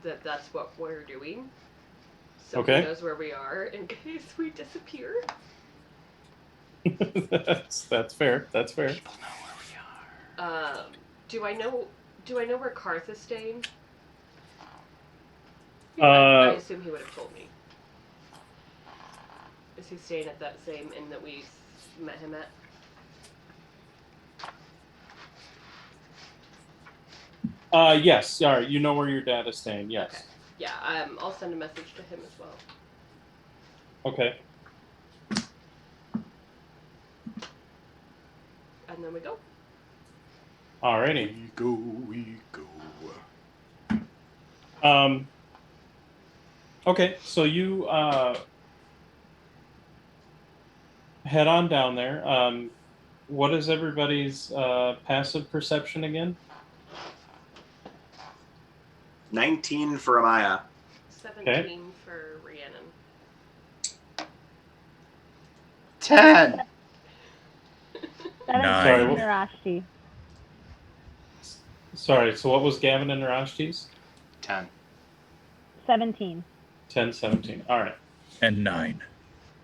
that that's what we're doing. So Okay. he knows where we are in case we disappear. that's fair. That's fair. People know where we are. Do I know where Karth is staying? Uh, I assume he would have told me. Is he staying at that same inn that we met him at? Yes. All right. You know where your dad is staying. Yes. Okay. Yeah. I'll send a message to him as well. Okay. And then we go. Alrighty. We go. Okay. So you head on down there. What is everybody's passive perception again? 19 for Amaya. 17 for Rhiannon. 10. 17 Nine. for Narashi. Sorry. So what was Gavin and Narashti's? 10. 17. 10, 17. All right. And 9.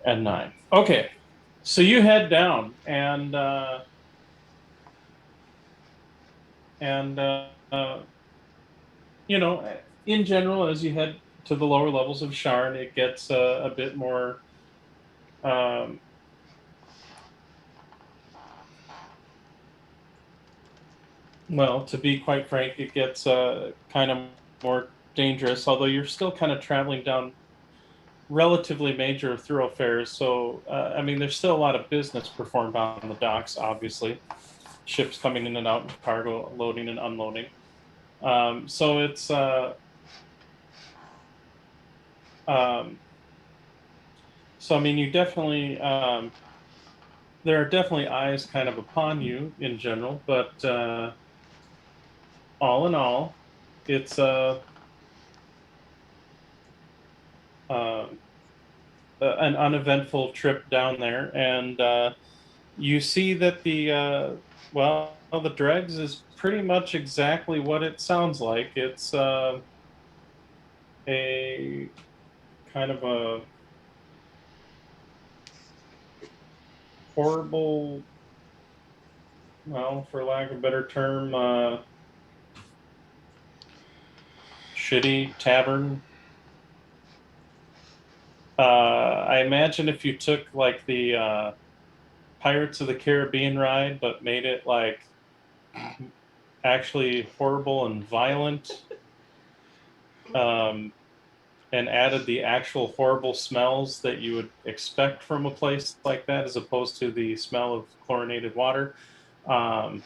And 9. Okay. So you head down and you know, in general, as you head to the lower levels of Sharn, it gets a bit more well, to be quite frank, it gets kind of more dangerous, although you're still kind of traveling down relatively major thoroughfares. So, I mean, there's still a lot of business performed on the docks, obviously. Ships coming in and out, cargo loading and unloading. So it's so I mean, you definitely there are definitely eyes kind of upon you in general, but all in all, it's an uneventful trip down there, and you see that the dregs is pretty much exactly what it sounds like. It's a kind of a horrible, well, for lack of a better term, shitty tavern. I imagine if you took like the Pirates of the Caribbean ride, but made it like actually horrible and violent, and added the actual horrible smells that you would expect from a place like that, as opposed to the smell of chlorinated water. And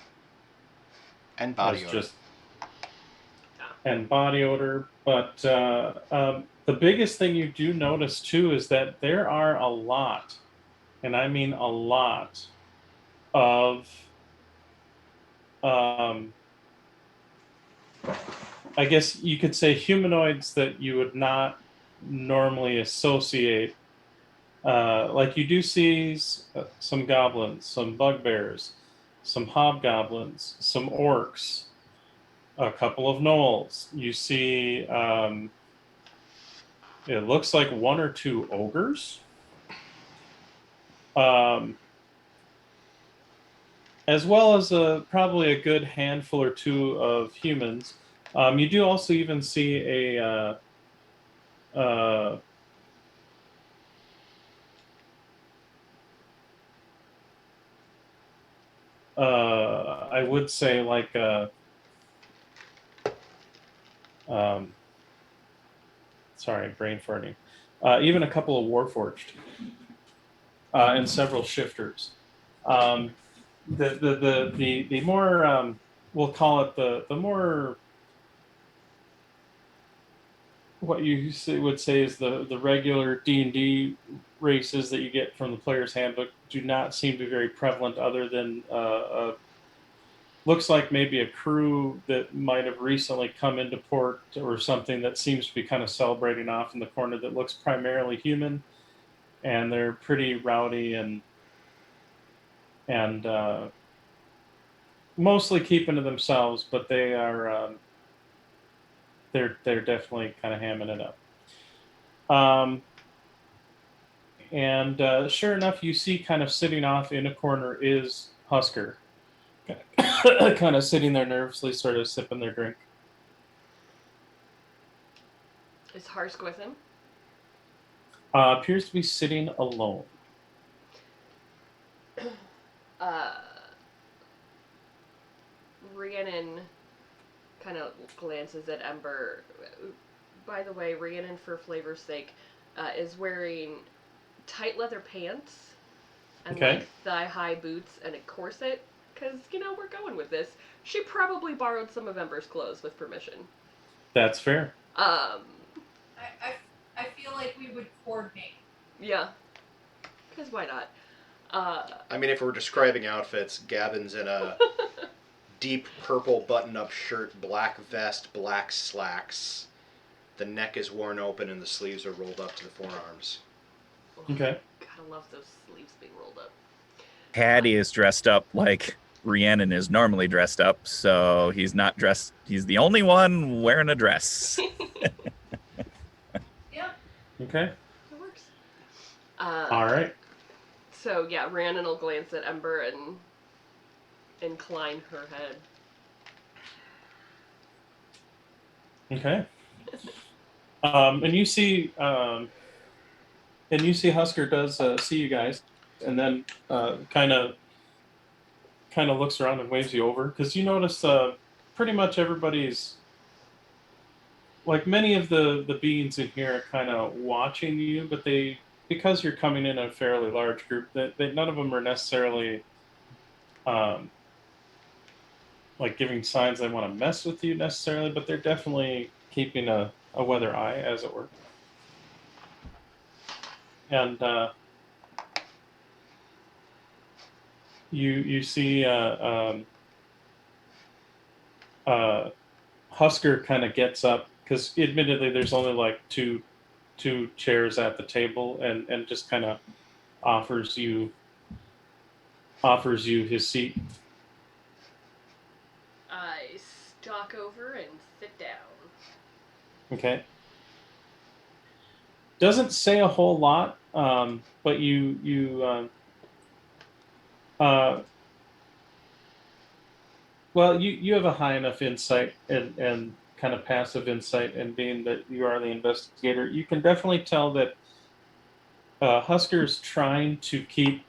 body odor. And body odor. But the biggest thing you do notice too is that there are a lot, and I mean a lot, of I guess you could say humanoids that you would not normally associate. Like you do see some goblins, some bugbears, some hobgoblins, some orcs, a couple of gnolls. You see, it looks like one or two ogres. As well as probably a good handful or two of humans. You do also even see uh, I would say like um, sorry, brain farting. Even a couple of Warforged and several shifters. Um, the more we'll call it the more what you would say is the regular D&D races that you get from the player's handbook do not seem to be very prevalent, other than looks like maybe a crew that might have recently come into port or something that seems to be kind of celebrating off in the corner, that looks primarily human, and they're pretty rowdy and mostly keeping to themselves, but they are they're definitely kind of hamming it up. And sure enough, you see kind of sitting off in a corner is Husker, kind of sitting there nervously, sort of sipping their drink. Is Harsk with him? Appears to be sitting alone. Rhiannon kind of glances at Ember. By the way, Rhiannon, for flavor's sake, is wearing tight leather pants and Okay. like thigh-high boots and a corset, because, we're going with this. She probably borrowed some of Ember's clothes with permission. That's fair. I feel like we would coordinate. Yeah. Because why not? I mean, if we're describing outfits, Gavin's in a deep purple button-up shirt, black vest, black slacks. The neck is worn open and the sleeves are rolled up to the forearms. Okay. Gotta love those sleeves being rolled up. Patty is dressed up like Rhiannon is normally dressed up, so he's not dressed. He's the only one wearing a dress. Yep. Okay. It works. All right. So, yeah, Rhiannon will glance at Ember and incline her head. Okay. And you see Husker does see you guys, and then kind of looks around and waves you over, because you notice pretty much everybody's, like, many of the beings in here are kind of watching you, but because you're coming in a fairly large group, that none of them are necessarily like giving signs they want to mess with you necessarily, but they're definitely keeping a weather eye, as it were. And you see Husker kind of gets up, because admittedly there's only like two chairs at the table, and just kind of offers you his seat. I stalk over and sit down. Okay. Doesn't say a whole lot, but you have a high enough insight and kind of passive insight, and being that you are the investigator, you can definitely tell that Husker's trying to keep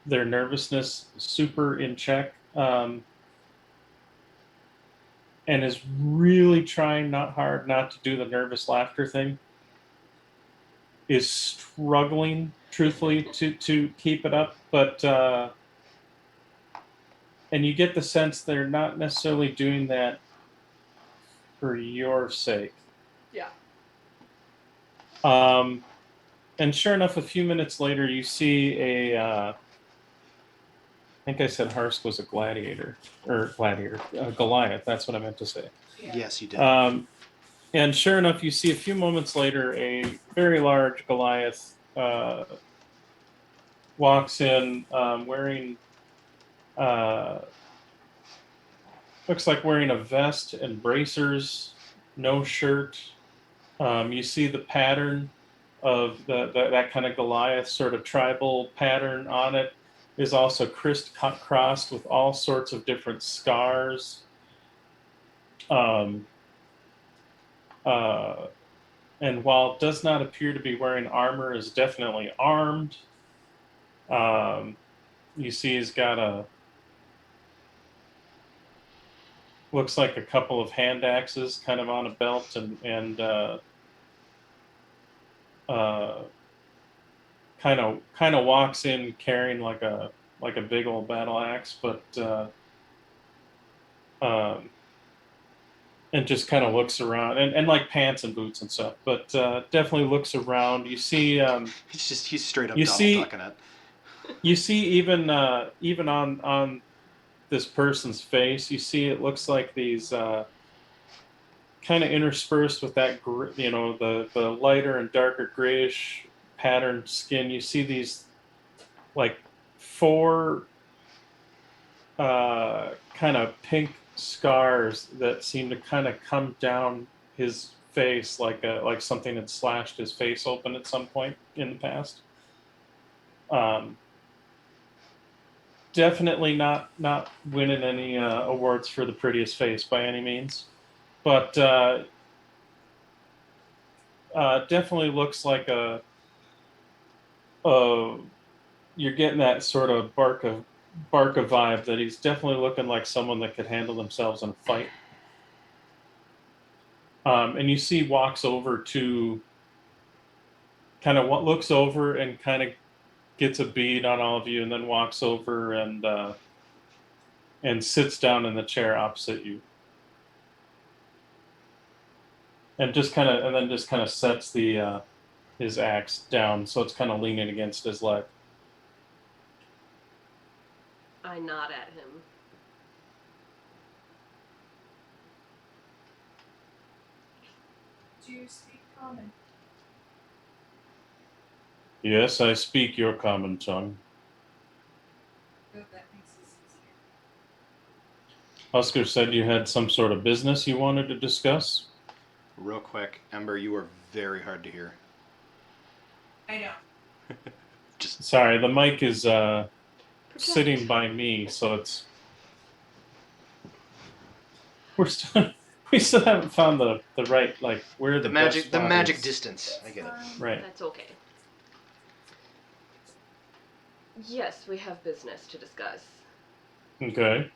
their nervousness super in check, and is really trying not to do the nervous laughter thing. Is struggling, truthfully, to keep it up, but and you get the sense they're not necessarily doing that for your sake. Yeah. And sure enough, a few minutes later, you see I think I said Harsk was a Goliath. That's what I meant to say. Yeah. Yes, you did. And sure enough, you see a few moments later a very large Goliath walks in, wearing looks like wearing a vest and bracers, no shirt. You see the pattern of that kind of Goliath sort of tribal pattern on it is also crisscrossed with all sorts of different scars. Um, uh, and while does not appear to be wearing armor, is definitely armed. Um, you see he's got looks like a couple of hand axes kind of on a belt, and uh, kind of walks in carrying like a big old battle axe, but um, and just kind of looks around and like pants and boots and stuff, but definitely looks around. You see, He's straight up you Donald see, Ducking it. you see even on this person's face, you see it looks like these kind of interspersed with that the lighter and darker grayish patterned skin. You see these like four kind of pink scars that seem to kind of come down his face like something had slashed his face open at some point in the past. Um, Definitely not winning any awards for the prettiest face by any means, but definitely looks like a you're getting that sort of Barca vibe that he's definitely looking like someone that could handle themselves in a fight. And you see walks over to kind of what looks over and kind of gets a bead on all of you, and then walks over and sits down in the chair opposite you, and just kind of sets the his axe down so it's kind of leaning against his leg. I nod at him. Do you speak common? Yes, I speak your common tongue. Good, that makes this easier. Husker said you had some sort of business you wanted to discuss. Real quick, Ember, you are very hard to hear. I know. Just Sorry, the mic is Protect. sitting by me, so it's we still haven't found the right like where the best magic spot is. distance. I get it. Right. That's okay. Yes, we have business to discuss. Okay.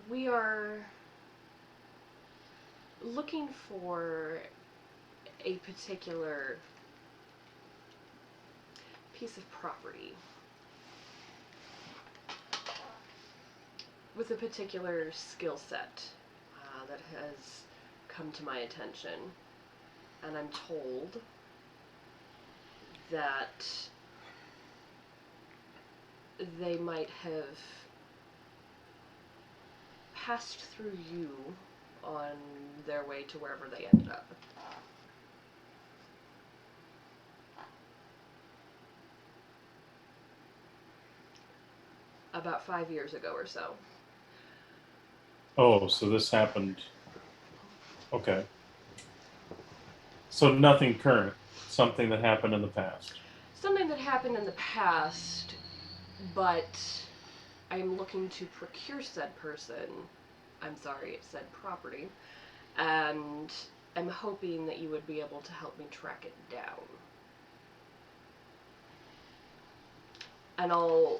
We are looking for a particular piece of property with a particular skill set that has come to my attention, and I'm told that they might have passed through you on their way to wherever they ended up. About 5 years ago or so. Oh, so this happened. Okay. So nothing current. Something that happened in the past. Something that happened in the past, but I'm looking to procure said person. I'm sorry, it said property. And I'm hoping that you would be able to help me track it down. And I'll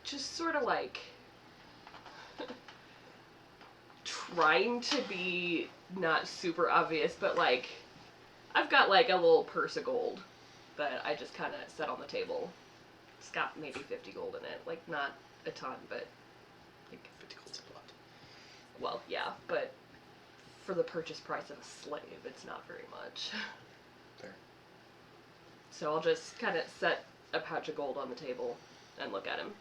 just sort of like trying to be not super obvious, but like I've got like a little purse of gold that I just kind of set on the table. It's got maybe 50 gold in it, like not a ton, but like 50 gold's a lot. Well, yeah, but for the purchase price of a slave, it's not very much. Fair. So I'll just kind of set a pouch of gold on the table and look at him.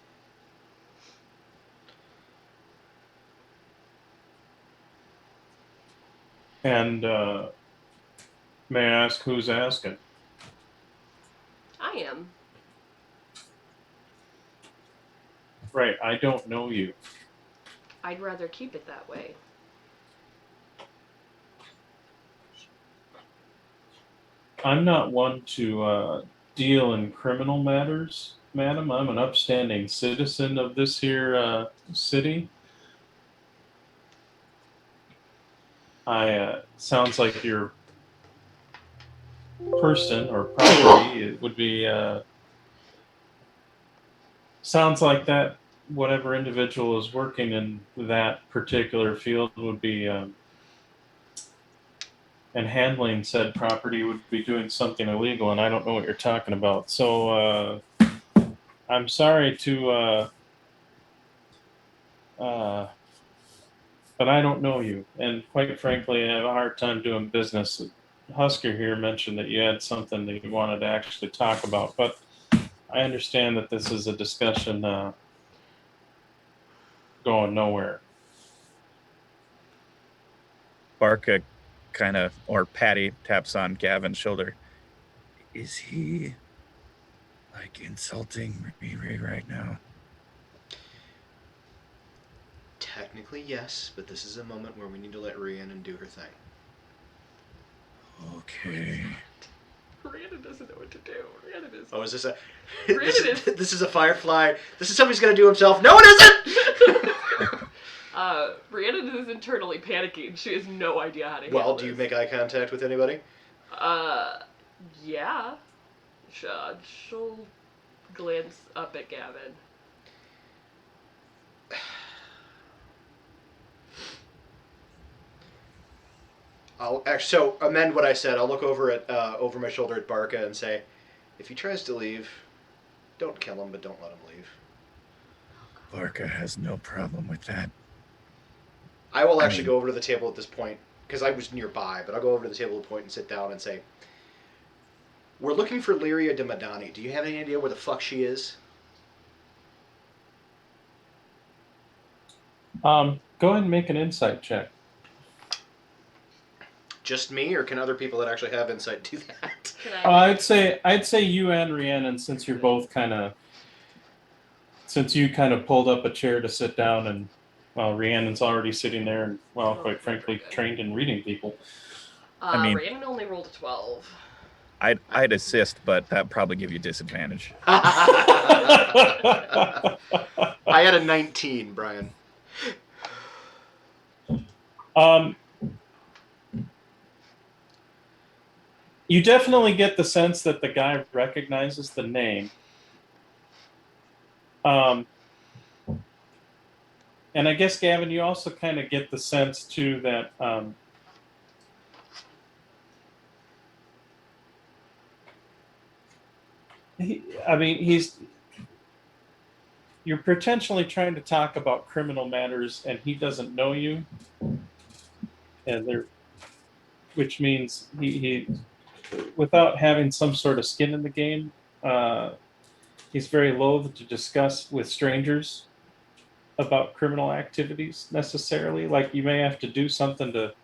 And may I ask who's asking? I am. Right, I don't know you. I'd rather keep it that way. I'm not one to deal in criminal matters, madam. I'm an upstanding citizen of this here city. Sounds like your person or property it would be, sounds like that whatever individual is working in that particular field would be, and handling said property would be doing something illegal, and I don't know what you're talking about. So, I'm sorry but I don't know you, and quite frankly, I have a hard time doing business. Husker here mentioned that you had something that you wanted to actually talk about, but I understand that this is a discussion going nowhere. Barca kind of, or Patty taps on Gavin's shoulder. Is he like insulting me right now? Technically, yes, but this is a moment where we need to let Rhiannon do her thing. Okay. Rhiannon doesn't know what to do. Rhiannon is... Oh, is this a... Rhiannon this is a Firefly. This is something he's going to do himself. No, it isn't! Rhiannon is internally panicking. She has no idea how to handle Well, do you make eye contact with anybody? Yeah. She'll glance up at Gavin. So amend what I said. I'll look over my shoulder at Barca and say, if he tries to leave, don't kill him, but don't let him leave. Barca has no problem with that. I will actually go over to the table at this point, because I was nearby, but I'll go over to the table at the point and sit down and say, we're looking for Lyria de Madani. Do you have any idea where the fuck she is? Go ahead and make an insight check. Just me, or can other people that actually have insight do that? I'd say you and Rhiannon, since you're both since you kind of pulled up a chair to sit down, and well, Rhiannon's already sitting there, and well, quite frankly, trained in reading people. I mean, Rhiannon only rolled a 12. I'd assist, but that'd probably give you disadvantage. I had a 19, Brian. You definitely get the sense that the guy recognizes the name. And I guess, Gavin, you also kind of get the sense, too, that you're potentially trying to talk about criminal matters, and he doesn't know you, and which means he without having some sort of skin in the game, he's very loath to discuss with strangers about criminal activities necessarily. Like, you may have to do something to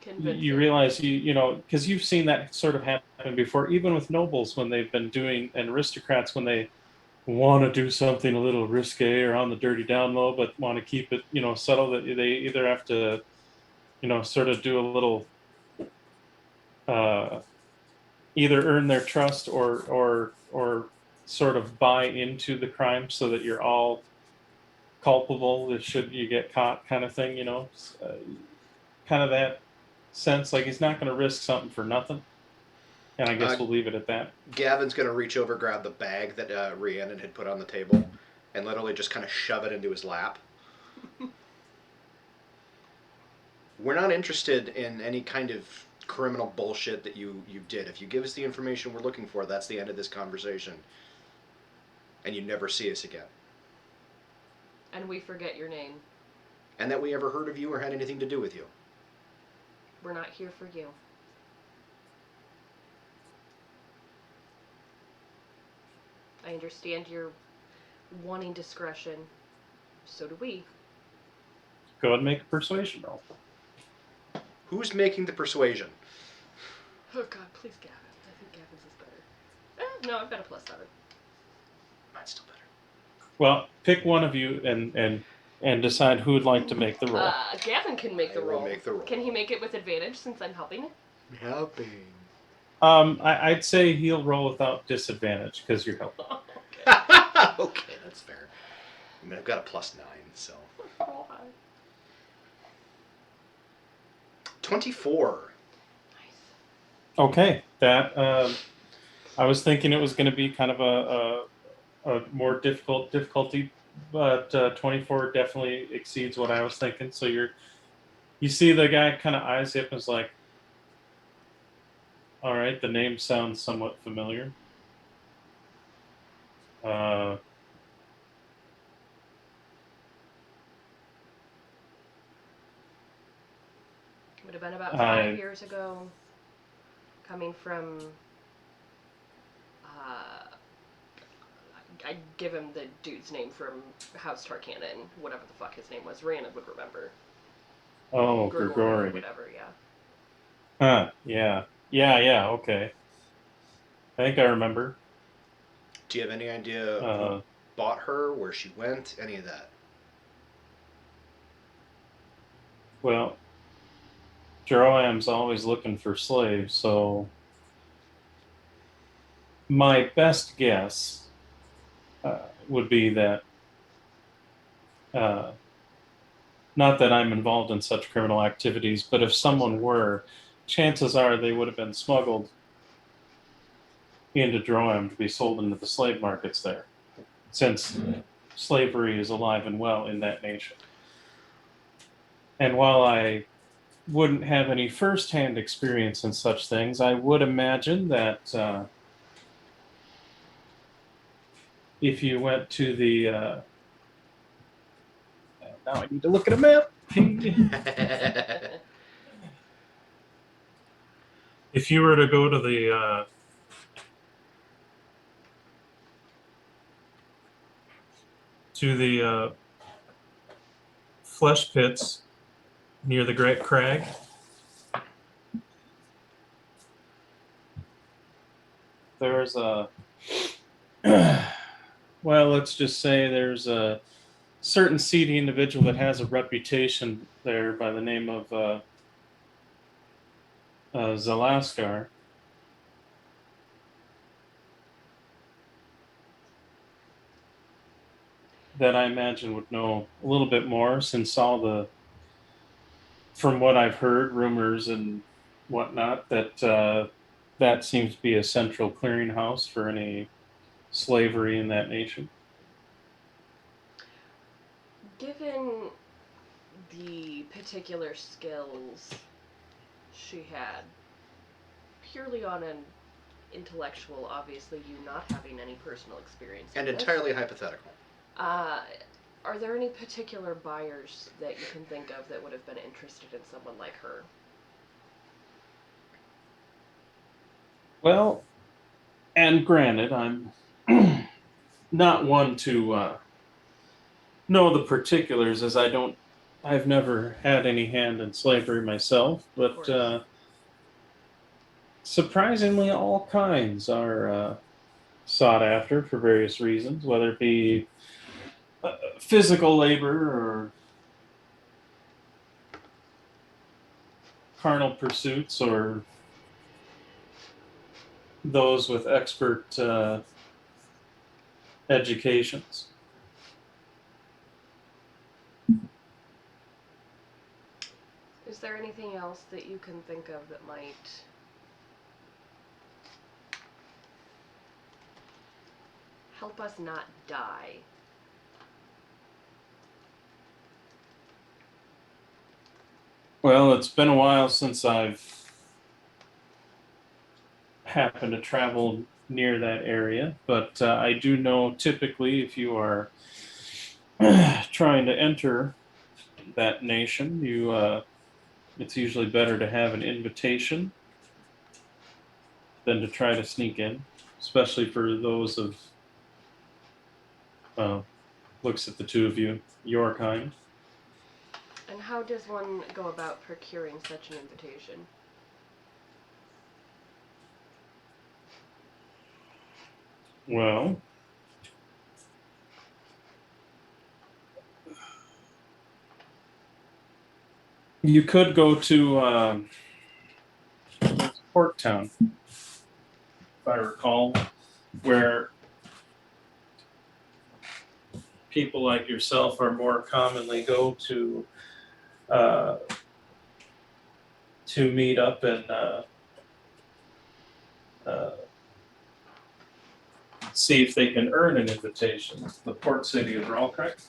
Convince you him. realize you know, because you've seen that sort of happen before, even with nobles when they've been doing, and aristocrats when they want to do something a little risque or on the dirty down low, but want to keep it, you know, subtle, that they either have to, you know, sort of do a little either earn their trust or sort of buy into the crime so that you're all culpable should you get caught, kind of thing, you know. Kind of that sense, like he's not going to risk something for nothing. And I guess we'll leave it at that. Gavin's going to reach over, grab the bag that Rhiannon had put on the table, and literally just kind of shove it into his lap. We're not interested in any kind of criminal bullshit that you did. If you give us the information we're looking for, that's the end of this conversation. And you never see us again. And we forget your name. And that we ever heard of you or had anything to do with you. We're not here for you. I understand you're wanting discretion. So do we. Go ahead and make a persuasion roll. Who's making the persuasion? Oh God, please, Gavin. I think Gavin's is better. No, I've got a +7. Mine's still better. Well, pick one of you and decide who would like to make the roll. Gavin can make I the will roll. make the roll. Can he make it with advantage since I'm helping? Helping. I'd say he'll roll without disadvantage because you're helping. Okay, that's fair. I mean, I've got a +9, so. Roll high. 24. Nice. Okay, that I was thinking it was going to be kind of a more difficulty, but 24 definitely exceeds what I was thinking. So you see the guy kind of eyes you up and is like, all right, the name sounds somewhat familiar. Would have been about 5 years ago. Coming from, I'd give him the dude's name from House Tarkanan, whatever the fuck his name was. Rhiannon would remember. Oh, Grigori. Grigori. Whatever, yeah. Huh, yeah, okay. I think I remember. Do you have any idea who bought her, where she went, any of that? Well, Jeroam's always looking for slaves, so my best guess would be that, not that I'm involved in such criminal activities, but if someone were, chances are they would have been smuggled into Jeroam to be sold into the slave markets there, since slavery is alive and well in that nation. And while I wouldn't have any firsthand experience in such things, I would imagine that if you went to the now I need to look at a map. If you were to go to the flesh pits near the Great Crag, there's a well, let's just say there's a certain seedy individual that has a reputation there by the name of Zalaskar. That I imagine would know a little bit more, since from what I've heard, rumors and whatnot, that that seems to be a central clearinghouse for any slavery in that nation. Given the particular skills she had, purely on an intellectual, obviously you not having any personal experience And with this, entirely hypothetical. are there any particular buyers that you can think of that would have been interested in someone like her? Well, and granted, I'm not one to know the particulars, as I've never had any hand in slavery myself, but surprisingly, all kinds are sought after for various reasons, whether it be physical labor or carnal pursuits, or those with expert educations. Is there anything else that you can think of that might help us not die? Well, it's been a while since I've happened to travel near that area, but I do know typically if you are trying to enter that nation, it's usually better to have an invitation than to try to sneak in, especially for those of looks at the two of you, your kind. And how does one go about procuring such an invitation? Well, You could go to Porktown, if I recall, where people like yourself are more commonly go to meet up and see if they can earn an invitation. The port city of all correct.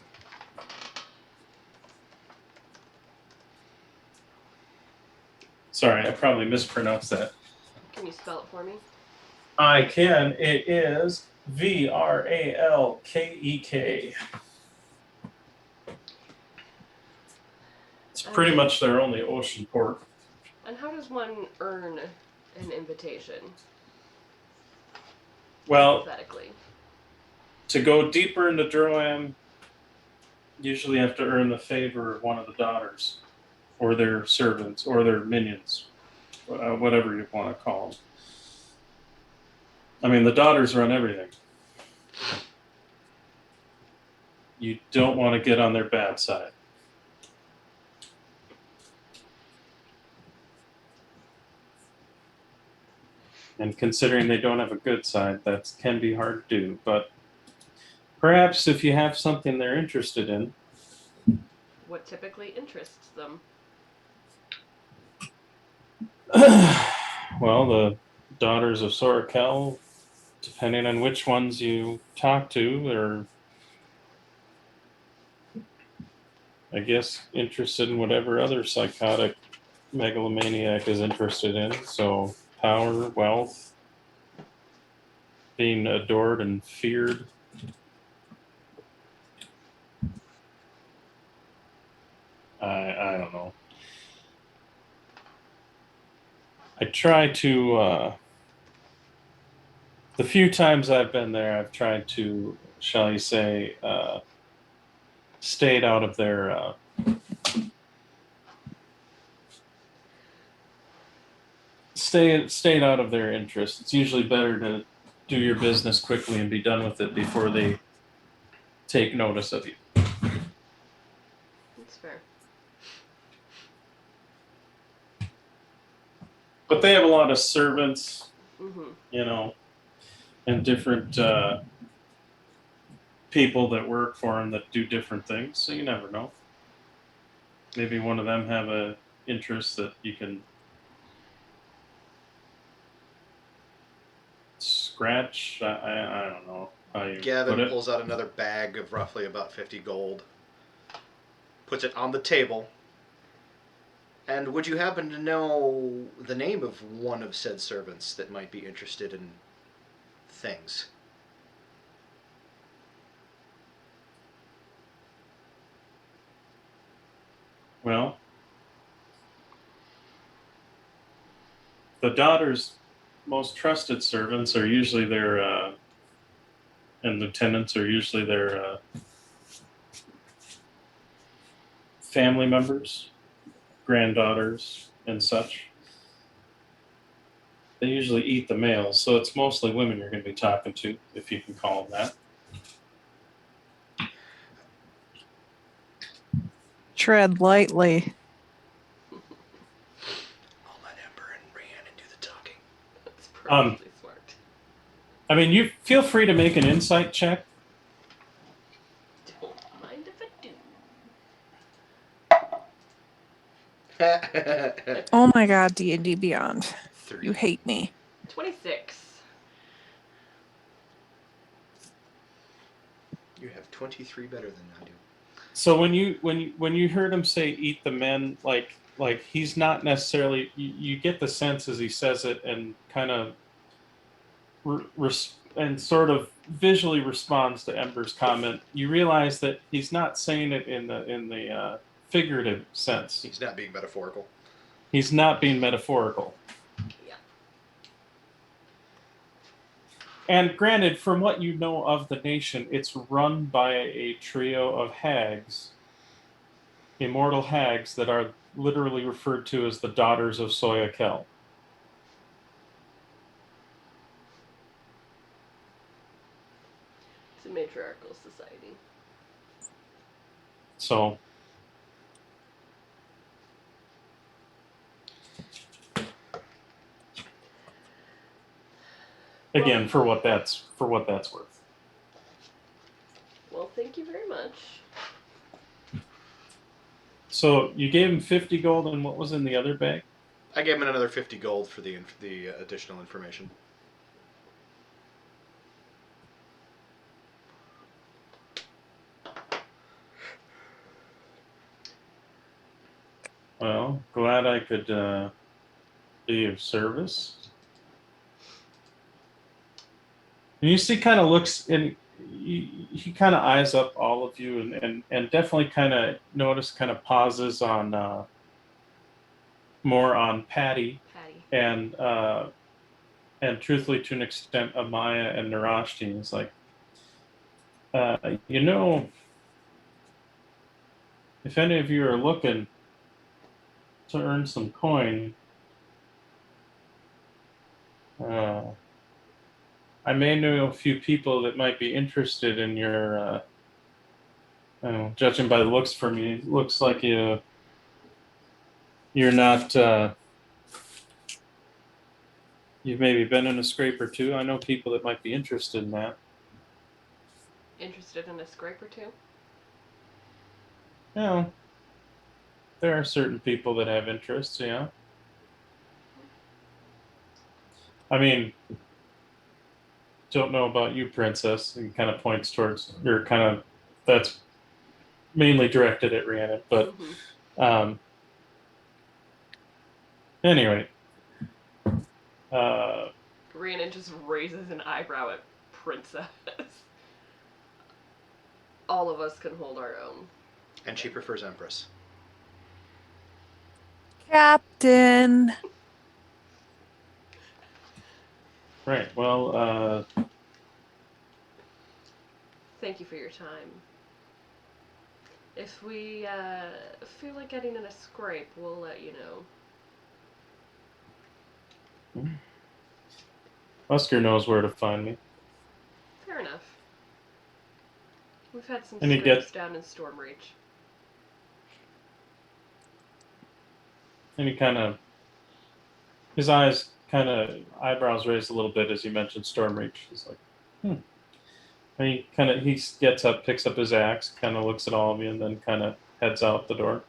Sorry, I probably mispronounced that. Can you spell it for me? I can. It is Vralkek. It's pretty much their only ocean port. And how does one earn an invitation? Well, Hypothetically. to go deeper into Droam, usually have to earn the favor of one of the daughters, or their servants, or their minions, whatever you want to call them. I mean, the daughters run everything. You don't want to get on their bad side. And considering they don't have a good side, that can be hard to do. But perhaps if you have something they're interested in. What typically interests them? Well, the daughters of Sorakel, depending on which ones you talk to, they're, I guess, interested in whatever other psychotic megalomaniac is interested in. So power, wealth, being adored and feared. I don't know. I try to, the few times I've been there, I've tried to, shall you say, stayed out of their, stayed out of their interest. It's usually better to do your business quickly and be done with it before they take notice of you. That's fair. But they have a lot of servants, Mm-hmm. you know, and different people that work for them that do different things. So you never know. Maybe one of them have a interest that you can scratch. I don't know how you Gavin put it. pulls out another bag of roughly about 50 gold, puts it on the table. And would you happen to know the name of one of said servants that might be interested in things? Well, the daughter's most trusted servants are usually their, and lieutenants are usually their family members, granddaughters, and such. They usually eat the males, so it's mostly women you're going to be talking to, if you can call them that. Tread lightly. I'll let Ember and Rhiannon do the talking. That's perfectly smart. I mean, you feel free to make an insight check. Don't mind if I do. Oh my god, D&D Beyond. 3. You hate me. 26. You have 23 better than I do. So when you heard him say "eat the men," like he's not necessarily. You get the sense as he says it, and kind of and sort of visually responds to Ember's comment. You realize that he's not saying it in the figurative sense. He's not being metaphorical. He's not being metaphorical. Yeah. And granted, from what you know of the nation, it's run by a trio of hags, immortal hags that are literally referred to as the daughters of Soyakel. It's a matriarchal society. So Again, for what that's worth. Well, thank you very much. So you gave him 50 gold, and what was in the other bag? I gave him another 50 gold for the additional information. Well, glad I could be of service. And you see, kind of looks, and he kind of eyes up all of you, and definitely kind of notice, kind of pauses on more on Patty, and truthfully, to an extent, Amaya and Narashti. It's like, you know, if any of you are looking to earn some coin, I may know a few people that might be interested in your. Judging by the looks from you, it looks like you're not. You've maybe been in a scrape or two. I know people that might be interested in that. Interested in a scrape or two? Yeah, there are certain people that have interests. Yeah. I mean, don't know about you, Princess. He kind of points towards, or kind of, that's mainly directed at Rhiannon. But anyway, Rhiannon just raises an eyebrow at Princess. All of us can hold our own. And she prefers Empress. Captain. Right. Well, thank you for your time. If we feel like getting in a scrape, we'll let you know. Husker knows where to find me. Fair enough. We've had some And he scrapes down in Stormreach. And he kind of, his eyes kind of, eyebrows raised a little bit as you mentioned Stormreach. He's like, And he gets up, picks up his axe, kind of looks at all of you, and then kind of heads out the door.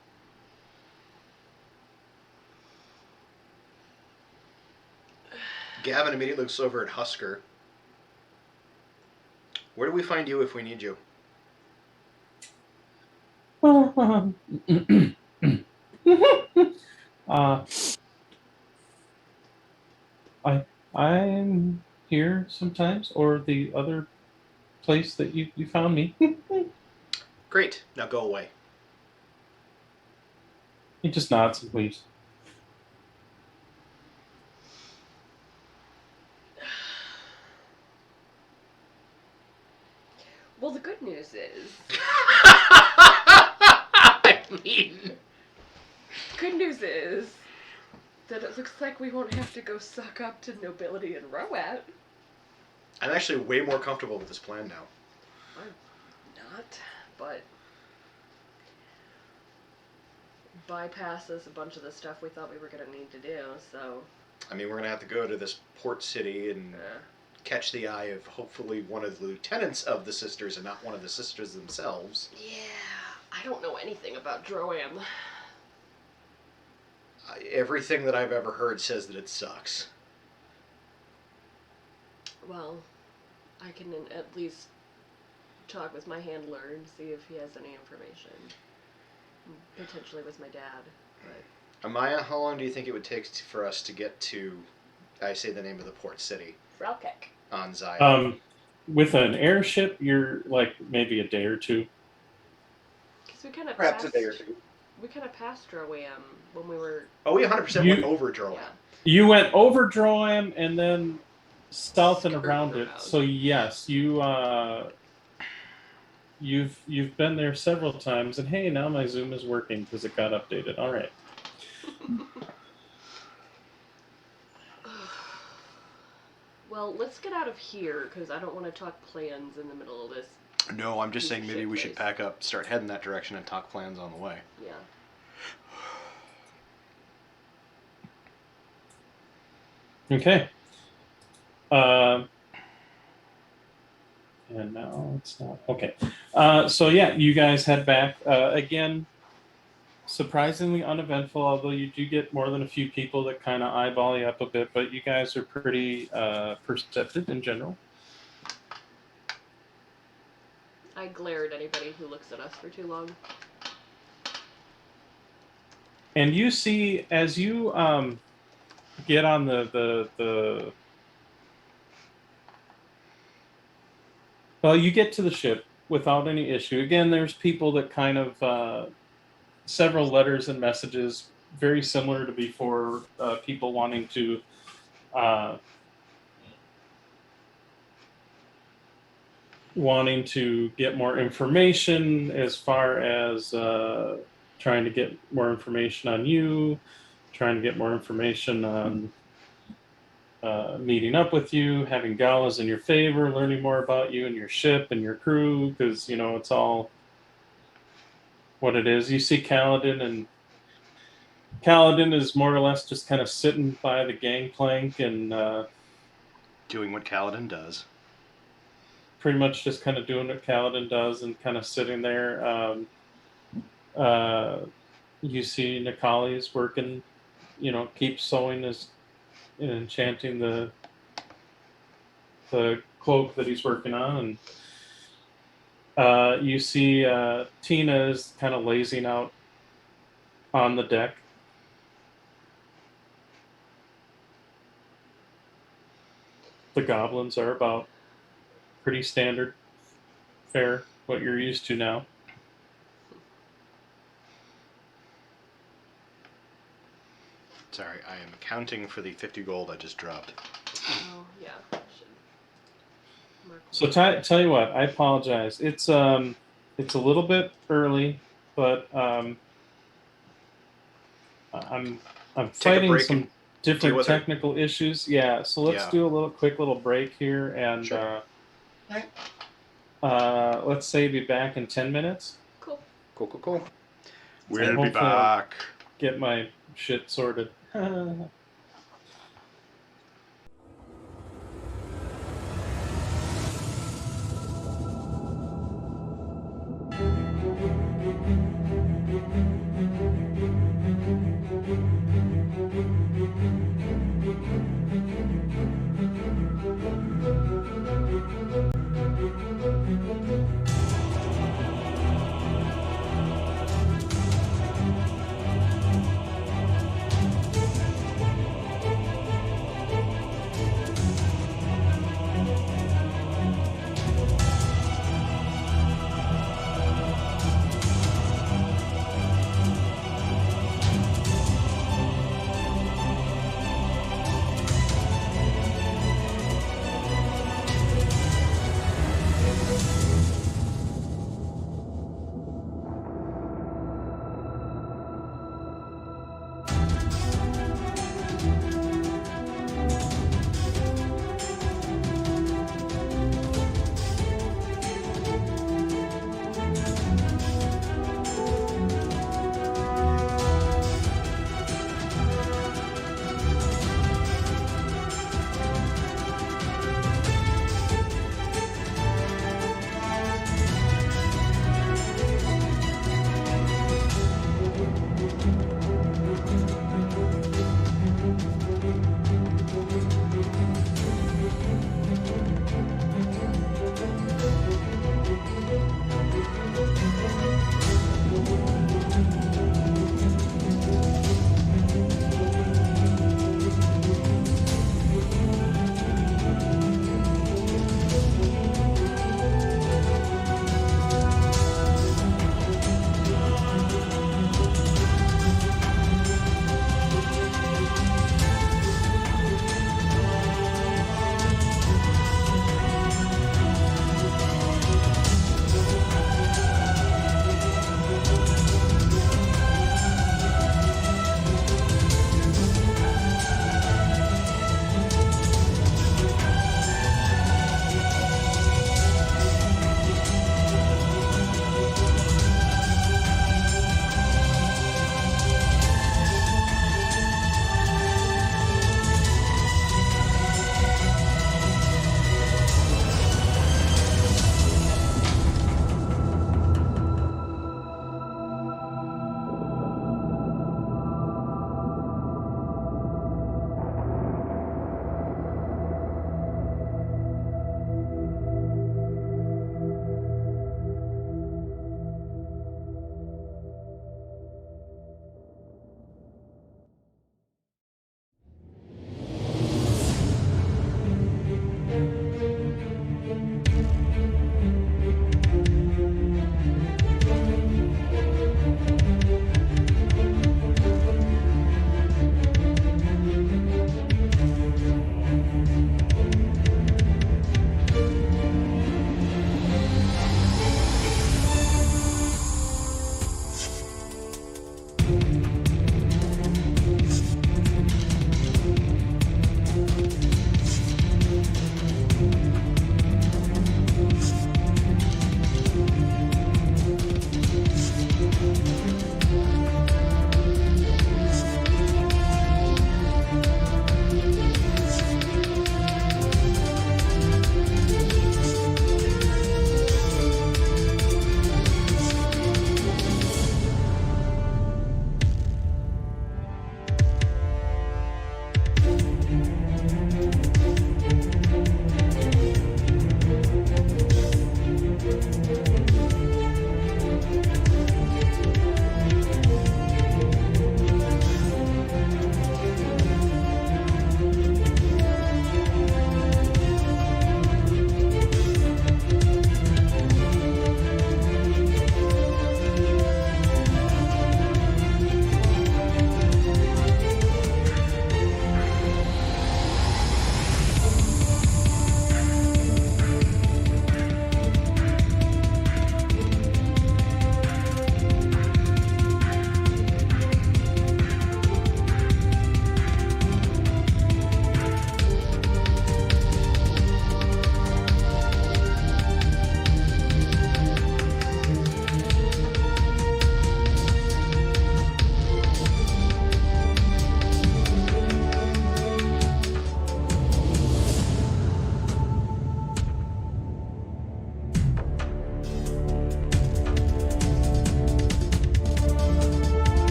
Gavin immediately looks over at Husker. Where do we find you if we need you? I'm here sometimes, or the other place that you found me. Great. Now go away. He just nods and leaves. Well, the good news is... I mean... Good news is that it looks like we won't have to go suck up to nobility and Rowat. I'm actually way more comfortable with this plan now. I'm not, but... bypasses a bunch of the stuff we thought we were going to need to do, so... I mean, we're going to have to go to this port city and catch the eye of hopefully one of the lieutenants of the sisters and not one of the sisters themselves. Yeah, I don't know anything about Droam. Everything that I've ever heard says that it sucks. Well, I can at least talk with my handler and see if he has any information. Potentially with my dad, but... Amaya, how long do you think it would take for us to get to, I say the name of the port city? Frelkek. On Zion. With an airship, you're like maybe a day or two. Because we kind of Perhaps a day or two. We kind of passed Droam when we were... Oh, we 100% went over Droam. Yeah. You went over Droam and then south and around it. Around. So yes, you've been there several times. And hey, now my Zoom is working because it got updated. All right. Well, let's get out of here because I don't want to talk plans in the middle of this. No, I'm just saying maybe we should place. pack up, start heading that direction, and talk plans on the way. Yeah. Okay. And now it's not. Okay. So yeah, you guys head back. Again, surprisingly uneventful, although you do get more than a few people that kind of eyeball you up a bit, but you guys are pretty perceptive in general. I glare at anybody who looks at us for too long. And you see, as you get on the well, you get to the ship without any issue. Again, there's people that kind of several letters and messages, very similar to before, people wanting to get more information as far as trying to get more information on you, trying to get more information on meeting up with you, having galas in your favor, learning more about you and your ship and your crew, because, it's all what it is. You see Kaladin, and Kaladin is more or less just kind of sitting by the gangplank and Doing what Kaladin does. pretty much just kind of doing what Kaladin does and kind of sitting there. You see Nikali is working, keeps sewing and enchanting the cloak that he's working on. And you see Tina is kind of lazing out on the deck. The goblins are about pretty standard fare, what you're used to now. Sorry, I am accounting for the 50 gold I just dropped. Oh, yeah. So tell you what, I apologize. It's a little bit early, but I'm fighting some different technical issues. Yeah, so let's do a quick little break here, and sure. Let's say be back in 10 minutes. Cool. We'll be back. Get my shit sorted.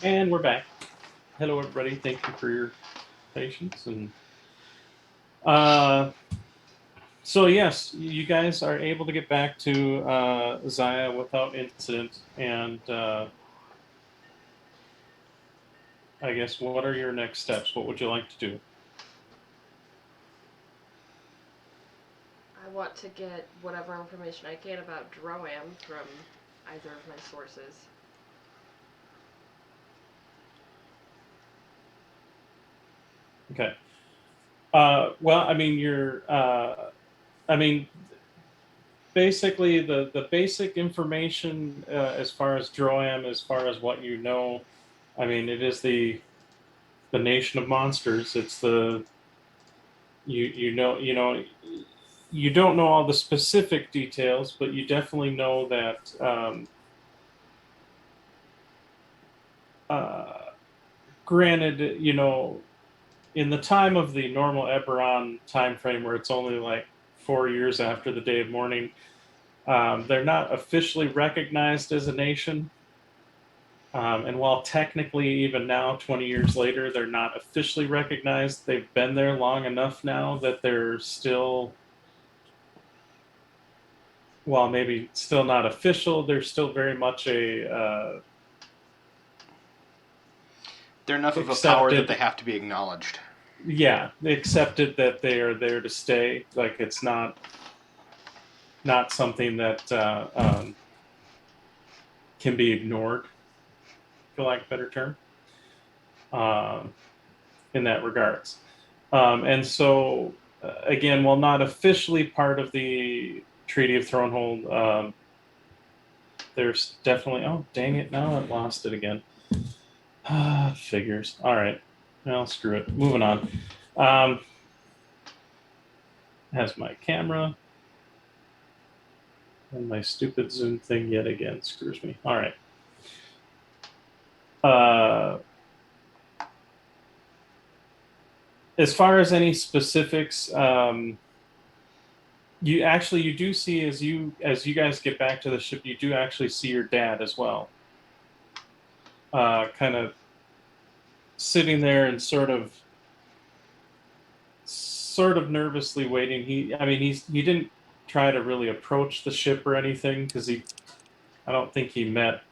And we're back. Hello, everybody. Thank you for your patience. And so, yes, you guys are able to get back to Zaya without incident. And I guess, what are your next steps? What would you like to do? I want to get whatever information I can about Droam from either of my sources. Okay. Well, I mean, basically the basic information as far as Droam, as far as what you know, I mean, it is the nation of monsters. It's the you know you don't know all the specific details, but you definitely know that granted, in the time of the normal Eberron time frame, where it's only like 4 years after the Day of Mourning, they're not officially recognized as a nation. And while technically, even now, 20 years later, they're not officially recognized, they've been there long enough now that they're still, while maybe still not official, they're still very much They're enough of a power that they have to be acknowledged. Yeah, they accepted that they are there to stay. Like, it's not something that can be ignored, for lack of a better term, in that regards. And so, again, while not officially part of the Treaty of Thronehold, there's definitely. Oh, dang it! Now I lost it again. Figures. All right. Well, screw it. Moving on. Has my camera. And my stupid Zoom thing yet again screws me. All right. As far as any specifics, you do see, as you guys get back to the ship, you do actually see your dad as well, kind of sitting there and sort of nervously waiting. He didn't try to really approach the ship or anything, because I don't think he met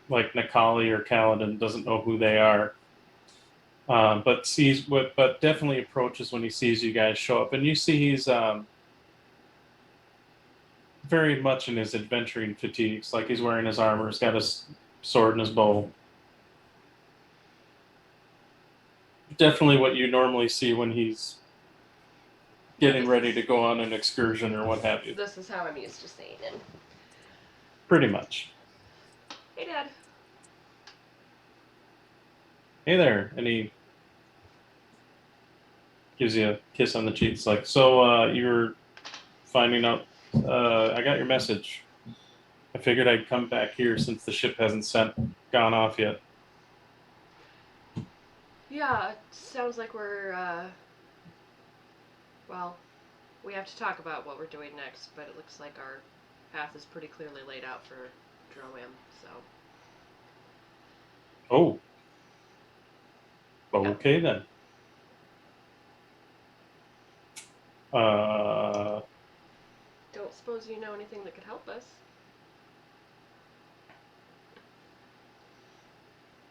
like Nakali or Kaladin, doesn't know who they are. But definitely approaches when he sees you guys show up, and you see he's very much in his adventuring fatigues. Like, he's wearing his armor, he's got his sword and his bow. Definitely what you normally see when he's getting ready to go on an excursion or what have you. This is how I'm used to seeing him. Pretty much. Hey, Dad. Hey there. And he gives you a kiss on the cheek. It's like, so you're finding out, I got your message. I figured I'd come back here since the ship hasn't gone off yet. Yeah, it sounds like we're, well, we have to talk about what we're doing next, but it looks like our path is pretty clearly laid out for Droam, so. Oh. Okay, then. Don't suppose you know anything that could help us?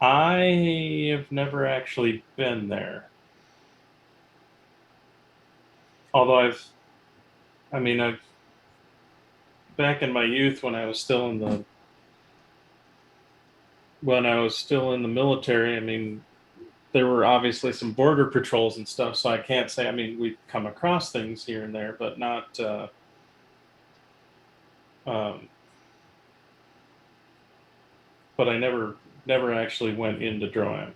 I have never actually been there. Although I've back in my youth, when I was still in the military, I mean, there were obviously some border patrols and stuff, so I can't say, I mean, we've come across things here and there, but not but I never actually went into Droam.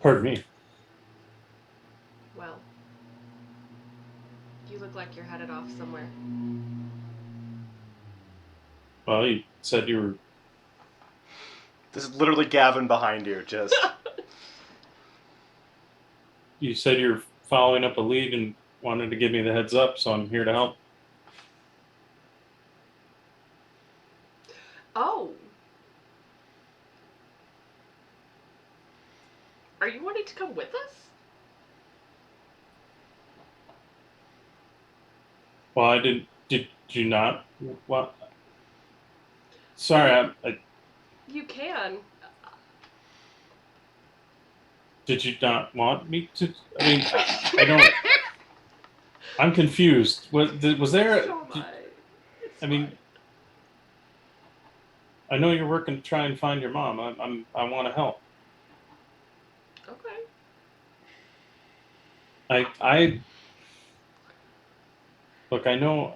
Pardon me. Well, you look like you're headed off somewhere. Well, you said you were... This is literally Gavin behind you, just... You said you're following up a lead in wanted to give me the heads up, so I'm here to help. Oh. Are you wanting to come with us? Well, I did. Did you not? What? Sorry, I You can. did you not want me to? I mean, I don't. I'm confused. Was there? So am I. It's I mean, fine. I know you're working to try and find your mom. I want to help. Okay. I look. I know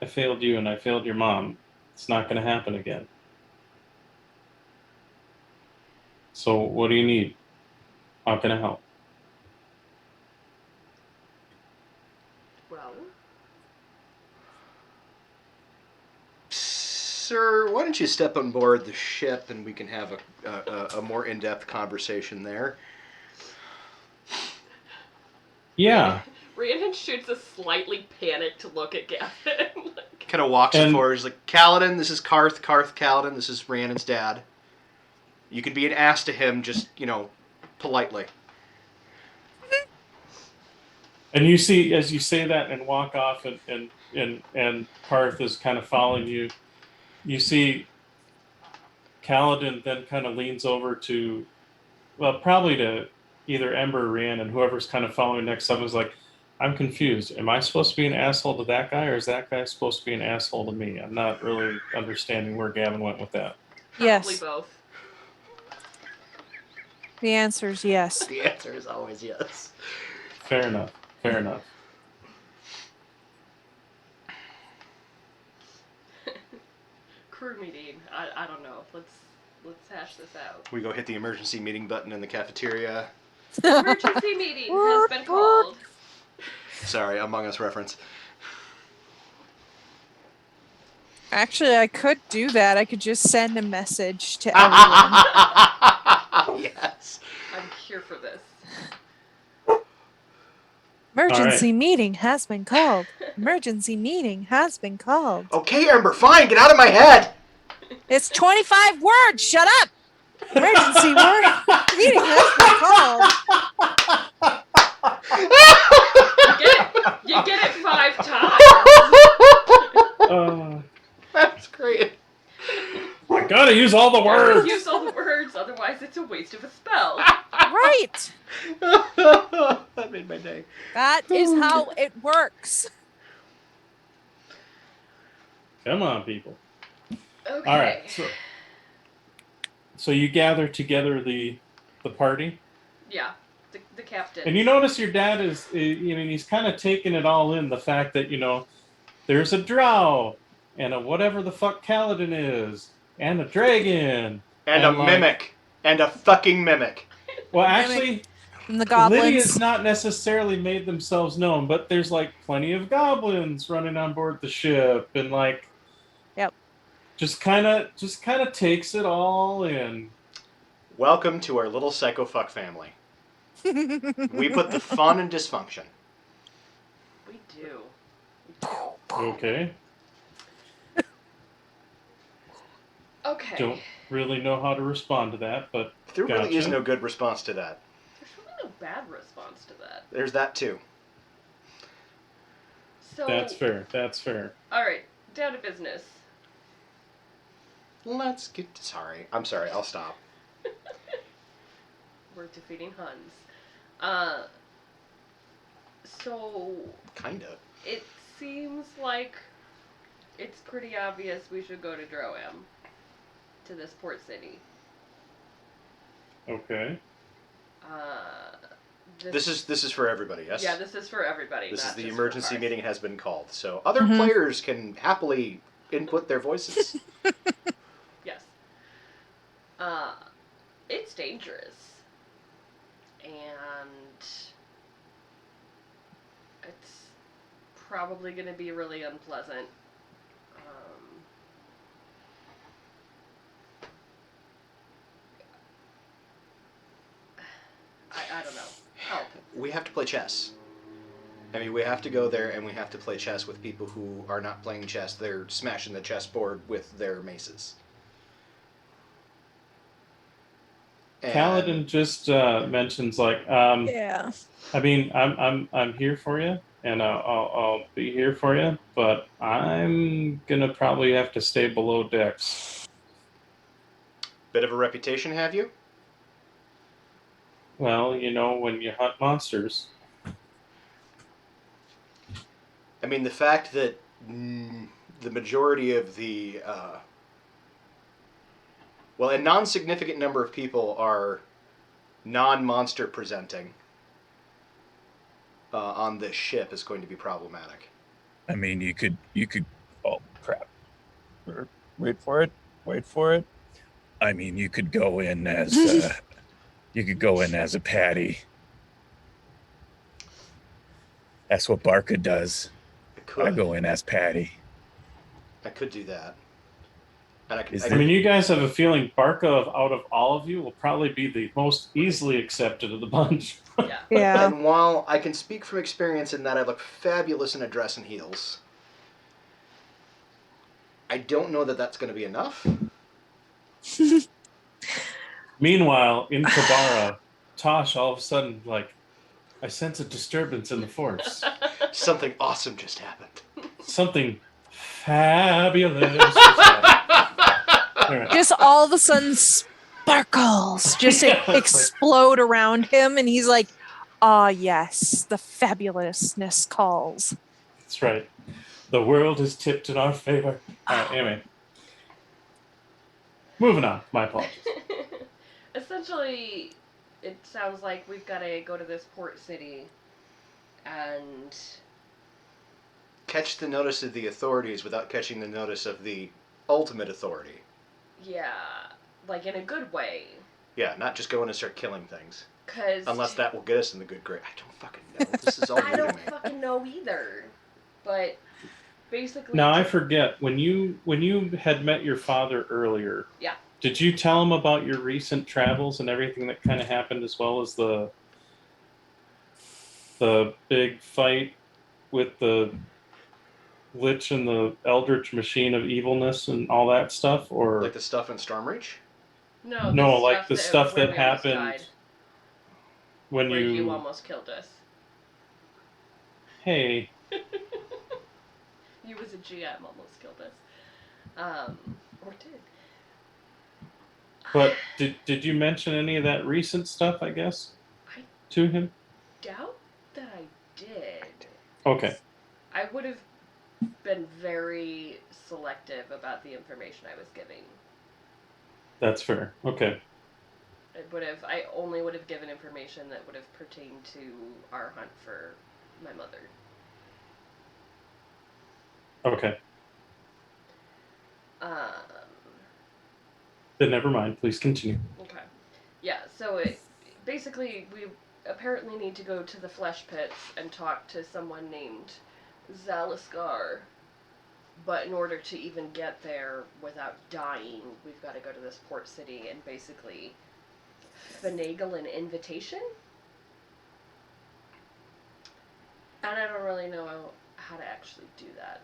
I failed you and I failed your mom. It's not going to happen again. So what do you need? How can I help? Well, Sir, why don't you step on board the ship and we can have a more in-depth conversation there. Yeah. Rhiannon shoots a slightly panicked look at Gavin. Like, Kind of walks forward. He's like, Kaladin, this is Karth Kaladin. This is Rhiannon's dad. You can be an ass to him, just, politely. And you see, as you say that and walk off, and Karth is kind of following you. You see, Kaladin then kind of leans over to, well, probably to either Ember or Rhiannon, whoever's kind of following next up, is like, I'm confused. Am I supposed to be an asshole to that guy, or is that guy supposed to be an asshole to me? I'm not really understanding where Gavin went with that. probably Yes. both. The answer is yes. The answer is always yes. Fair enough. Fair enough. Crew meeting. I don't know. Let's hash this out. We go hit the emergency meeting button in the cafeteria. Emergency meeting has been called. Sorry, Among Us reference. Actually, I could do that. I could just send a message to everyone. Yes. I'm here for this. Emergency meeting has been called. Emergency meeting has been called. Okay, Ember, fine, get out of my head. It's 25 words. Shut up. Emergency meeting has been called. You get it 5 times. That's great. I gotta use all the words. Use all the words, otherwise it's a waste of a spell. Right. That made my day. That is how it works. Come on, people. Okay. All right. So you gather together the party. Yeah, the captain. And you notice your dad is, he's kind of taking it all in. The fact that, there's a drow and a whatever the fuck Kaladin is and a dragon. And a mimic. And a fucking mimic. Well, actually, and the goblins. Lydia's not necessarily made themselves known, but there's plenty of goblins running on board the ship and Yep. Just kind of takes it all in. Welcome to our little psycho-fuck family. We put the fun in dysfunction. We do. Okay. Okay. Don't really know how to respond to that, but There really is no good response to that. There's really no bad response to that. There's that too. So That's fair. That's fair. Alright, down to business. Let's get to... Sorry. I'm sorry. I'll stop. We're defeating Huns. So... Kinda. It seems like it's pretty obvious we should go to Droam. To this port city. Okay. This is for everybody, yes? Yeah, this is for everybody. This is not the just emergency for meeting has been called. So other players can happily input their voices. Yes. It's dangerous. And it's probably going to be really unpleasant. I don't know. Help. We have to play chess. I mean, we have to go there and we have to play chess with people who are not playing chess. They're smashing the chessboard with their maces. And Kaladin just mentions like, Yeah. I mean, I'm here for you, and I'll be here for you, but I'm gonna probably have to stay below decks. bit of a reputation, have you? Well, you know, when you hunt monsters. I mean, the fact that the majority of well, a non-significant number of people are non-monster presenting on this ship is going to be problematic. I mean, you could. Oh crap! Wait for it. Wait for it. I mean, you could go in as a patty. That's what Barca does. I go in as patty. I could do that. And I mean, you guys have a feeling Barca, out of all of you, will probably be the most easily accepted of the bunch. Yeah. Yeah. And while I can speak from experience in that I look fabulous in a dress and heels, I don't know that that's going to be enough. Meanwhile, in Kabara, Tosh all of a sudden, like, I sense a disturbance in the force. Something awesome just happened. Something fabulous just happened. All right. Just all of a sudden, sparkles just explode around him, and he's like, "Ah, yes, the fabulousness calls." That's right. The world is tipped in our favor. Anyway. Moving on. My apologies. Essentially, it sounds like we've got to go to this port city and Catch the notice of the authorities without catching the notice of the ultimate authority. yeah, like in a good way. Yeah, not just go in and start killing things. 'Cause Unless that will get us in the good grade. I don't fucking know. This is all I new to don't me. fucking know either. But basically, Now I forget, when you had met your father earlier, yeah, did you tell him about your recent travels and everything that kind of happened, as well as the big fight with the Lich and the Eldritch machine of evilness and all that stuff? Or Like the stuff in Stormreach? no, like the stuff where that we almost happened died, when where you you almost killed us. Hey, You as a GM almost killed us. Or did. but did you mention any of that recent stuff, I guess, I to him? doubt that I did. Okay. I would have been very selective about the information I was giving. That's fair. Okay. I only would have given information that would have pertained to our hunt for my mother. Okay. Um, Then never mind. Please continue. okay. Yeah, so basically we apparently need to go to the flesh pits and talk to someone named Zaliskar. But in order to even get there without dying, we've got to go to this port city and basically finagle an invitation? And I don't really know how to actually do that.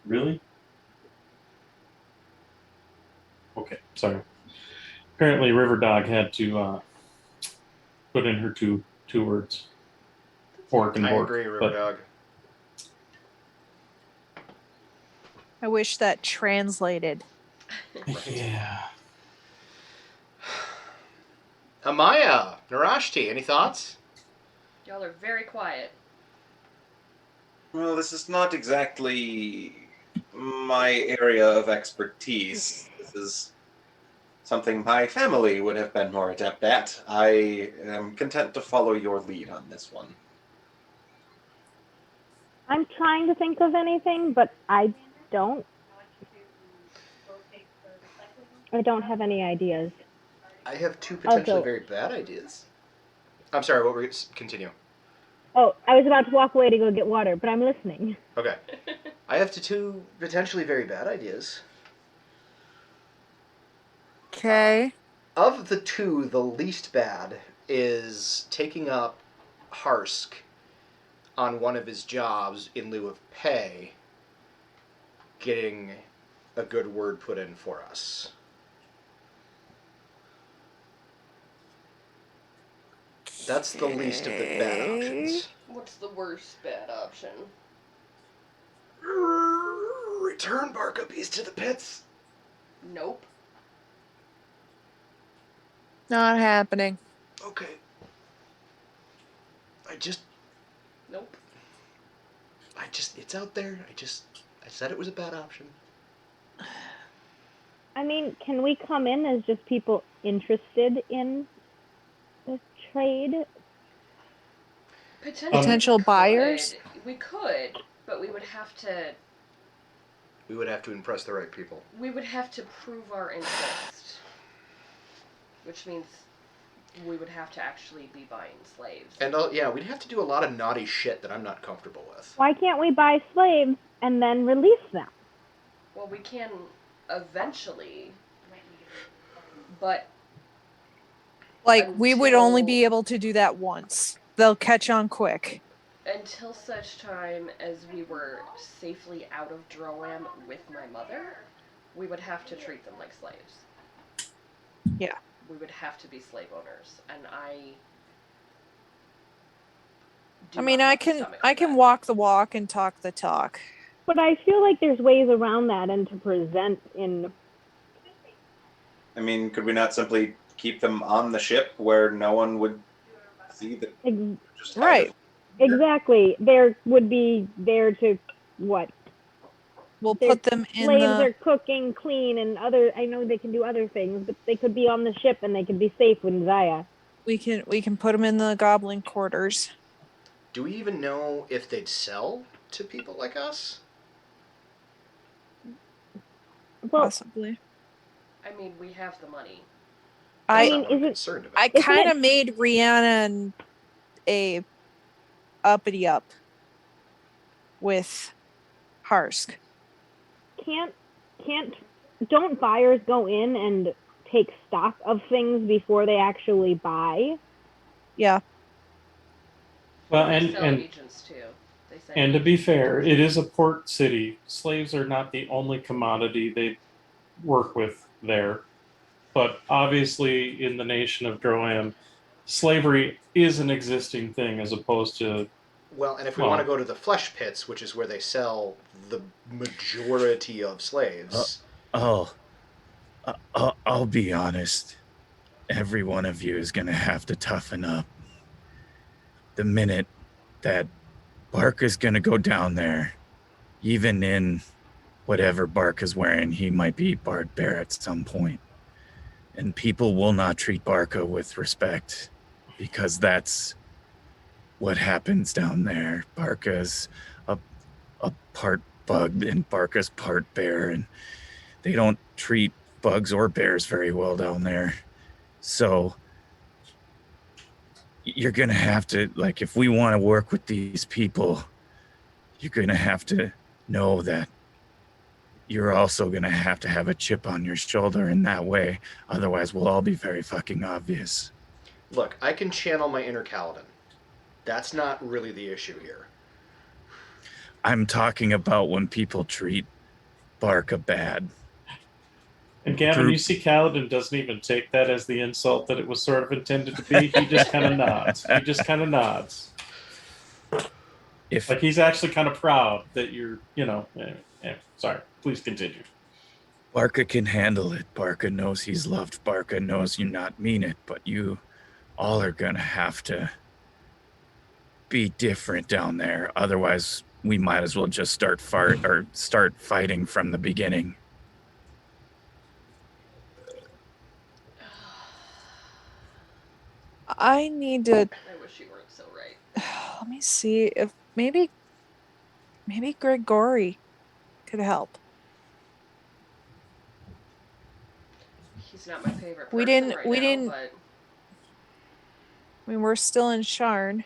Really? Okay, sorry. Apparently, River Dog had to put in her two words. Orc and I Bork. agree, River but Dog. I wish that translated. Yeah. Amaya, Narashti, any thoughts? Y'all are very quiet. Well, this is not exactly my area of expertise. This is something my family would have been more adept at. I am content to follow your lead on this one. I'm trying to think of anything, but I don't have any ideas. I have two potentially Also- very bad ideas. I'm sorry, what were you... Continue. Oh, I was about to walk away to go get water, but I'm listening. Okay. I have two potentially very bad ideas. Okay. Of the two, the least bad is taking up Harsk on one of his jobs in lieu of pay, getting a good word put in for us. That's the least of the bad options. What's the worst bad option? Return Barkabees to the pits. Nope. Not happening. Okay. Nope. It's out there. I said it was a bad option. I mean, can we come in as just people interested in the trade? Potential buyers? We could, but we would have to impress the right people. we would have to prove our interest. Which means we would have to actually be buying slaves. And yeah, we'd have to do a lot of naughty shit that I'm not comfortable with. Why can't we buy slaves and then release them? Well, we can eventually, but Like, we would only be able to do that once. They'll catch on quick. until such time as we were safely out of Droam with my mother, we would have to treat them like slaves. Yeah. We would have to be slave owners, and I I can walk the walk and talk the talk. But I feel like there's ways around that and to present in. I mean, could we not simply keep them on the ship where no one would see that? Right. Exactly. There would be there to what? We'll put them in slaves the... are cooking, clean, and other. I know they can do other things, but they could be on the ship and they could be safe with Zaya. We can put them in the goblin quarters. Do we even know if they'd sell to people like us? Well, possibly. I mean, we have the money. I kind of made Rhiannon a uppity up with Harsk. Don't buyers go in and take stock of things before they actually buy? Yeah. Well, They sell agents too. And to be fair, it is a port city. Slaves are not the only commodity they work with there. But obviously, in the nation of Droam, slavery is an existing thing as opposed to... Well, and if we want to go to the flesh pits, which is where they sell the majority of slaves... I'll be honest. Every one of you is going to have to toughen up. The minute that Bark is going to go down there, even in whatever Bark is wearing, he might be Bard Bear at some point. And people will not treat Barca with respect because that's what happens down there. Barca's a part bug and Barca's part bear, and they don't treat bugs or bears very well down there. So you're going to have to, like, if we want to work with these people, you're going to have to know that you're also going to have a chip on your shoulder in that way. Otherwise, we'll all be very fucking obvious. Look, I can channel my inner Kaladin. That's not really the issue here. I'm talking about when people treat Barca bad. And Gavin, you see Kaladin doesn't even take that as the insult that it was sort of intended to be. He just kind of nods. He just kind of nods. Like he's actually kind of proud that you're, sorry, please continue. Barca can handle it. Barca knows he's loved. Barca knows you not mean it, but you all are going to have to be different down there. Otherwise, we might as well just start fighting from the beginning. I need to... I wish you weren't so right. Let me see if maybe Gregory could help. He's not my favorite person We didn't. But... I mean, we're still in Sharn.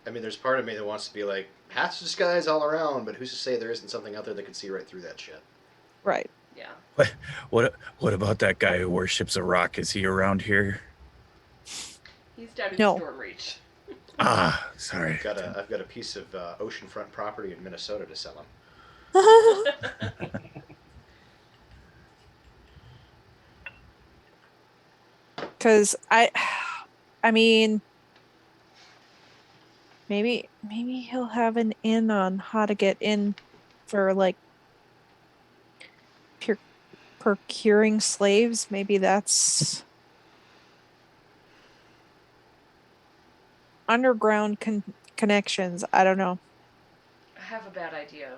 I mean, there's part of me that wants to be like, half disguise all around, but who's to say there isn't something out there that can see right through that shit? Right. Yeah. What about that guy who worships a rock? Is he around here? He's down in No. Stormreach. Ah, sorry. I've got a piece of oceanfront property in Minnesota to sell him. Because I mean, maybe he'll have an in on how to get in for like pure procuring slaves. Maybe that's underground connections. I don't know. I have a bad idea.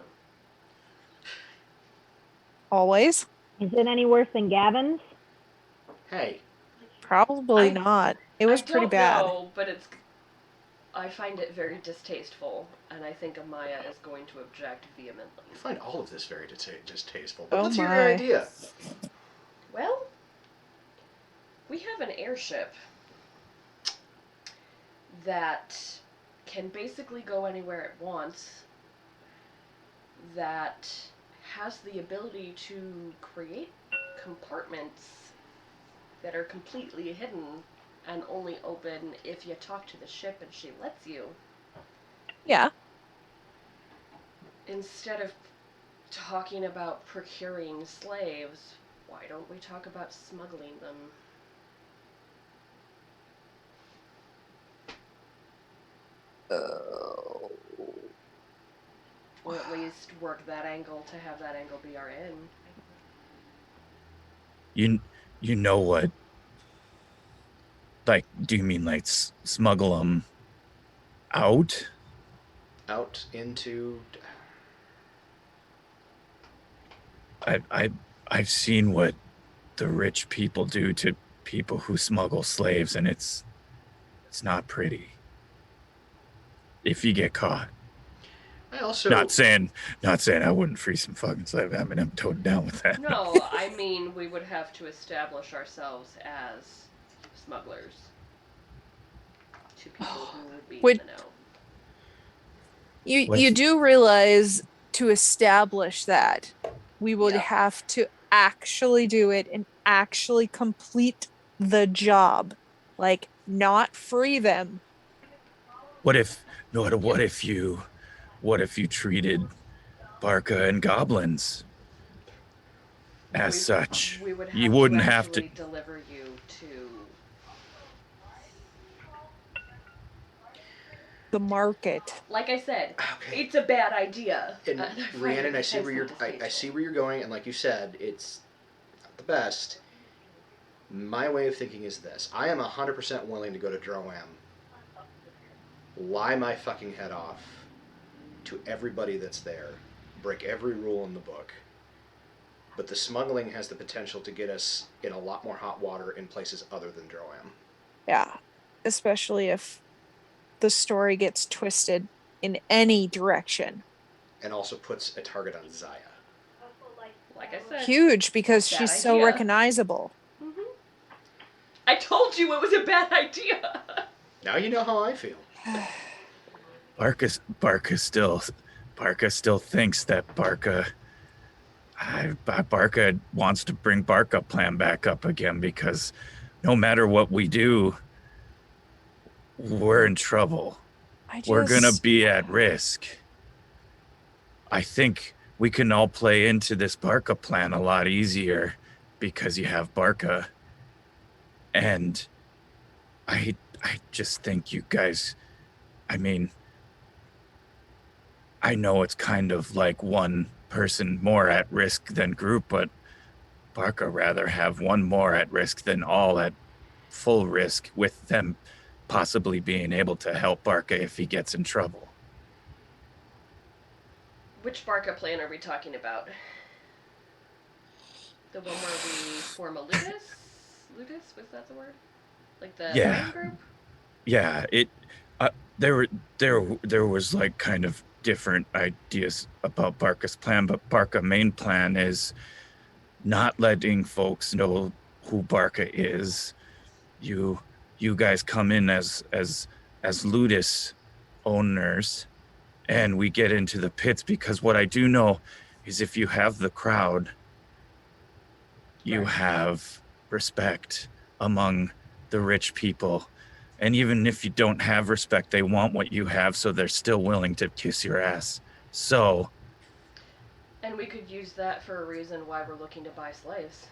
Always? Is it any worse than Gavin's? Hey, Probably I- not. It was I pretty don't bad. know, but I find it very distasteful, and I think Amaya is going to object vehemently. I find all of this very distasteful. But Oh let's hear my. your idea. Well, we have an airship that can basically go anywhere it wants, that has the ability to create compartments that are completely hidden and only open if you talk to the ship and she lets you. Yeah. Instead of talking about procuring slaves, why don't we talk about smuggling them? Or at least work that angle to have that angle be our end. You know what? Like, do you mean like smuggle them out? Out into. I've seen what the rich people do to people who smuggle slaves, and it's not pretty. If you get caught. I also. Not saying I wouldn't free some fucking slave. I mean, I'm totally down with that. No, I mean we would have to establish ourselves as smugglers to people who would be Would- in the know. You do realize to establish that we would Yeah. have to actually do it and actually complete the job. Like not free them. What if you treated Barca and goblins as such? We would have You wouldn't to have actually to. deliver you to The market. like I said, Okay. it's a bad idea. And I find Rhiannon, it I see where you're. intensely I see where you're going, and like you said, it's not the best. My way of thinking is this: I am 100% willing to go to Droam, lie my fucking head off to everybody that's there, break every rule in the book. But the smuggling has the potential to get us in a lot more hot water in places other than Droam. Yeah. Especially if the story gets twisted in any direction. And also puts a target on Zaya. Like I said, Huge because bad she's so idea. recognizable. Mhm. I told you it was a bad idea. Now you know how I feel. Barca still thinks that Barca wants to bring Barca plan back up again because no matter what we do, we're in trouble. We're gonna be at risk. I think we can all play into this Barca plan a lot easier because you have Barca. And I just think you guys, I mean, I know it's kind of like one person more at risk than group, but Barca rather have one more at risk than all at full risk, with them possibly being able to help Barca if he gets in trouble. Which Barca plan are we talking about? The one where we form a ludus? Ludus? Was that the word? Like the Yeah. lion group? Yeah, there was like kind of different ideas about Barca's plan, but Barca main plan is not letting folks know who Barca is. You guys come in as ludus owners, and we get into the pits, because what I do know is if you have the crowd you Right. have respect among the rich people. And even if you don't have respect, they want what you have, so they're still willing to kiss your ass. So, And we could use that for a reason why we're looking to buy slaves.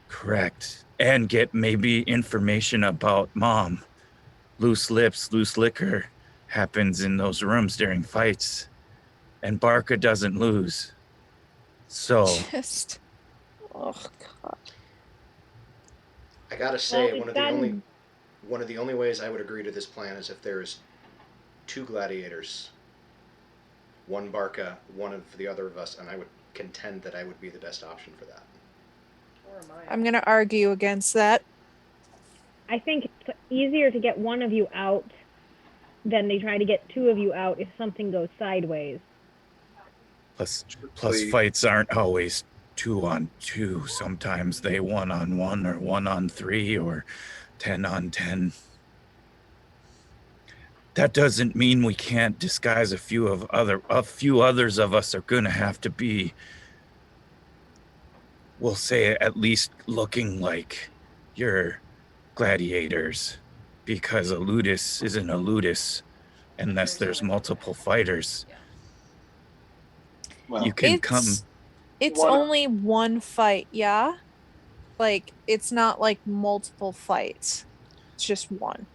correct. And get maybe information about Mom. Loose lips, loose liquor happens in those rooms during fights. And Barca doesn't lose. So, Just. Oh God. I gotta say, we've one of the only ways I would agree to this plan is if there's 2 gladiators, one Barca, one of the other of us, and I would contend that I would be the best option for that. Or am I? I'm gonna argue against that. I think it's easier to get one of you out than they try to get 2 of you out if something goes sideways. plus Truthfully, fights aren't always 2-on-2. Sometimes they 1-on-1 or 1-on-3 or 10-on-10. That doesn't mean we can't disguise a few others of us are gonna have to be, we'll say, at least looking like you're gladiators, because a ludus isn't a ludus unless there's multiple fighters. Yeah. well, You can come. It's One- only one fight, yeah? Like, it's not like multiple fights. It's just one.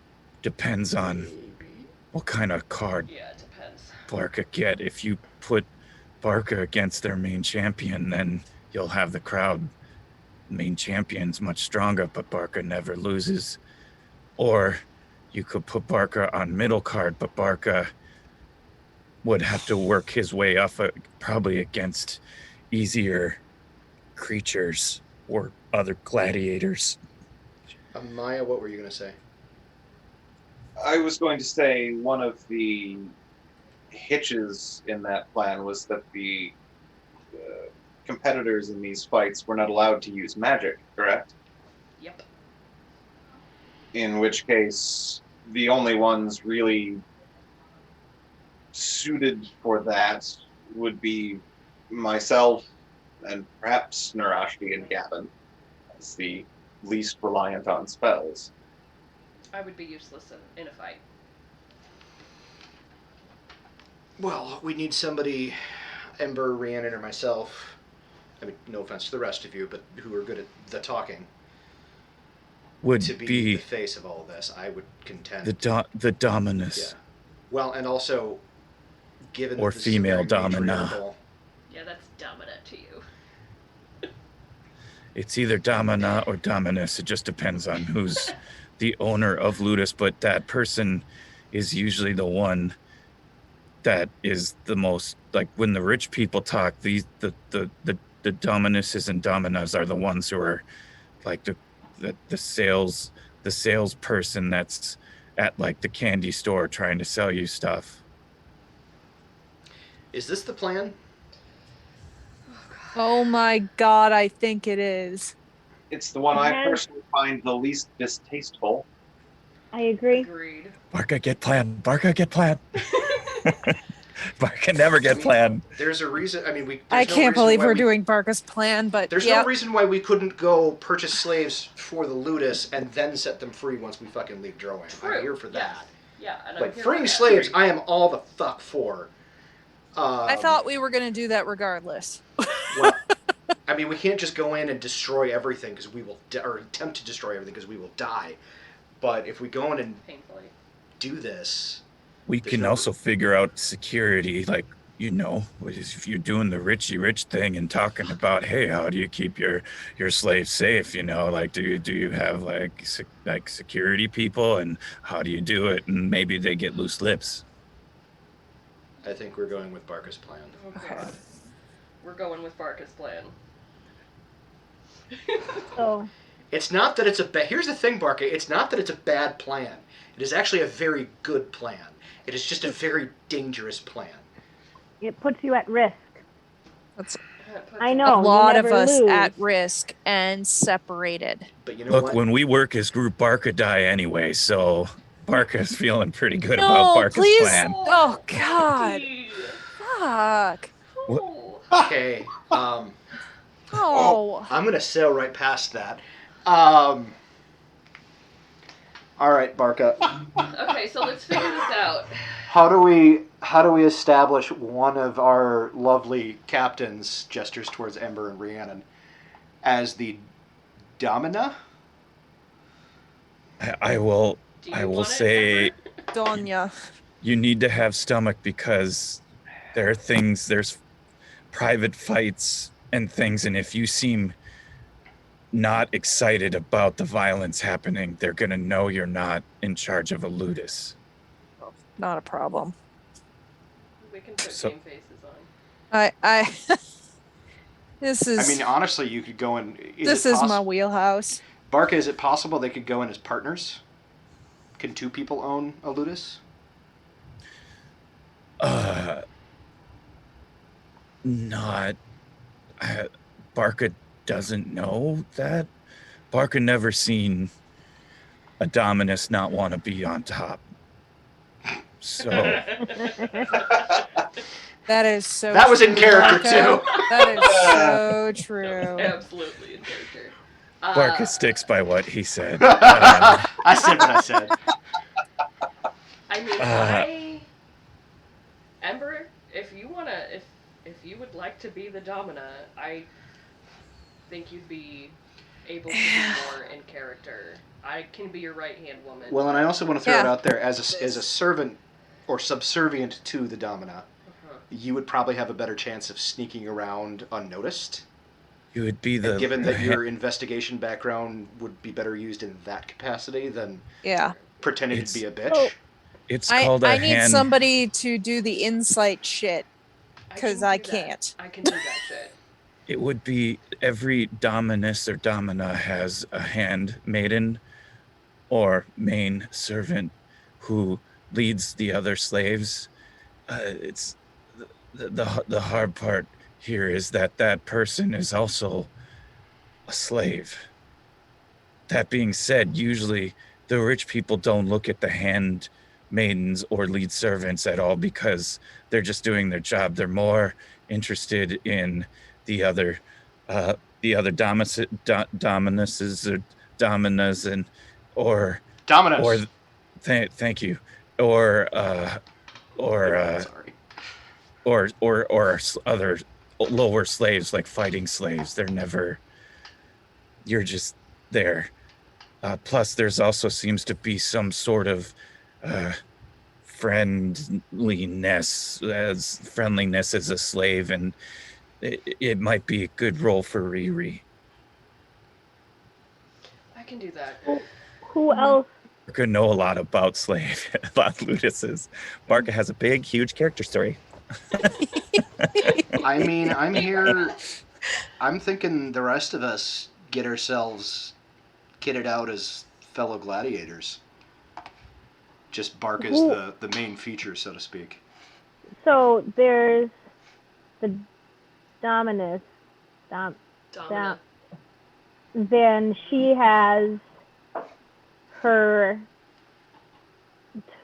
Depends on Maybe. what kind of card Yeah, it depends. Barca get. If you put Barca against their main champion, then you'll have the crowd. Main champion's much stronger, but Barca never loses. Or you could put Barca on middle card, but Barca would have to work his way up, probably against easier creatures or other gladiators. Maya, what were you gonna say? I was going to say one of the hitches in that plan was that the competitors in these fights were not allowed to use magic, correct? Yep. In which case, the only ones really suited for that would be myself and perhaps Narashi and Gavin as the least reliant on spells. I would be useless in a fight. Well, we need somebody, Ember, Rhiannon, or myself. I mean, no offense to the rest of you, but who are good at the talking, Would to be be the face of all this. I would contend. the Dominus. Yeah. Well, and also, given Or that this is a female very domina. matriarchal- Yeah, that's dominant to you. It's either Domina or Dominus. It just depends on who's the owner of Ludus, but that person is usually the one that is the most, like, when the rich people talk, the Dominuses and Dominas are the ones who are like the salesperson that's at like the candy store trying to sell you stuff. Is this the plan? Oh my God, I think it is. It's the one I Yes. personally find the least distasteful. I agree. Agreed. Barca get plan. Barca get plan. Barca never I get mean, plan. There's a reason. I mean, I there's no can't reason believe why we're we- doing Barca's plan, but There's yeah. no reason why we couldn't go purchase slaves for the Ludus and then set them free once we fucking leave Drowan. True. I'm here for that. Yeah, and Like, I'm here freeing for that. slaves, I am all the fuck for. I thought we were gonna do that regardless. Well, I mean, we can't just go in and destroy everything because we will, or attempt to destroy everything because we will die. But if we go in and Painfully. do this, We There's can no- also figure out security, like, you know, if you're doing the richy rich thing and talking about, hey, how do you keep your slaves safe? You know, like, do you have like security people, and how do you do it? And maybe they get loose lips. I think we're going with Barca's plan. Oh God. We're going with Barca's plan. So It's not that it's a bad. Here's the thing, Barca. It's not that it's a bad plan. It is actually a very good plan. It is just a very dangerous plan. it puts you at risk. That's I a know. lot you of never us lose. at risk and separated. But you know Look, what? when we work as group, Barca die anyway, so Barca's feeling pretty good about No, Barca's please. plan. Oh God. Becky. Fuck. Oh. Okay. Oh. I'm gonna sail right past that. All right, Barca. Okay, so let's figure this out. How do we establish one of our lovely captains, gestures towards Ember and Rhiannon, as the Domina? I will Do you I will want say it, Donya. you need to have stomach because there's private fights and things, and if you seem not excited about the violence happening, they're gonna know you're not in charge of a ludus. Not a problem. We can put So- game faces on. I this is I mean, honestly, you could go in. this is my wheelhouse. Barca, is it possible they could go in as partners? Can two people own a Ludus? Not. Barca doesn't know that. Barca never seen a Dominus not want to be on top. So That is so That was in true, character, Barca. too. That is so true. Absolutely in character. Barca sticks by what he said. I said what I said. I mean, Ember, if you wanna, if you would like to be the Domina, I think you'd be able to be more in character. I can be your right-hand woman. Well, and I also want to throw it Yeah. out there as a servant or subservient to the Domina, you would probably have a better chance of sneaking around unnoticed. You would be And given that the your investigation background would be better used in that capacity than Yeah. pretending It's- to be a bitch. Oh. It's called a I need hand. somebody to do the insight shit because I can do that. can't. I can do that shit. It would be every Dominus or Domina has a handmaiden or main servant who leads the other slaves. It's the hard part here is that person is also a slave. That being said, usually the rich people don't look at the handmaidens or lead servants at all because they're just doing their job. They're more interested in the other dominuses or dominas and or Dominus. thank you or Sorry. or other lower slaves like fighting slaves. They're never. You're just there. Plus, there's also seems to be some sort of friendliness as a slave, and it might be a good role for Riri. I can do that. Who else? Barca know a lot about Luduses. Barca has a big, huge character story. I mean, I'm here. I'm thinking the rest of us get ourselves kitted out as fellow gladiators. Just Barca's Who- the main feature, so to speak. So there's the Dominus. Domina. Then she has her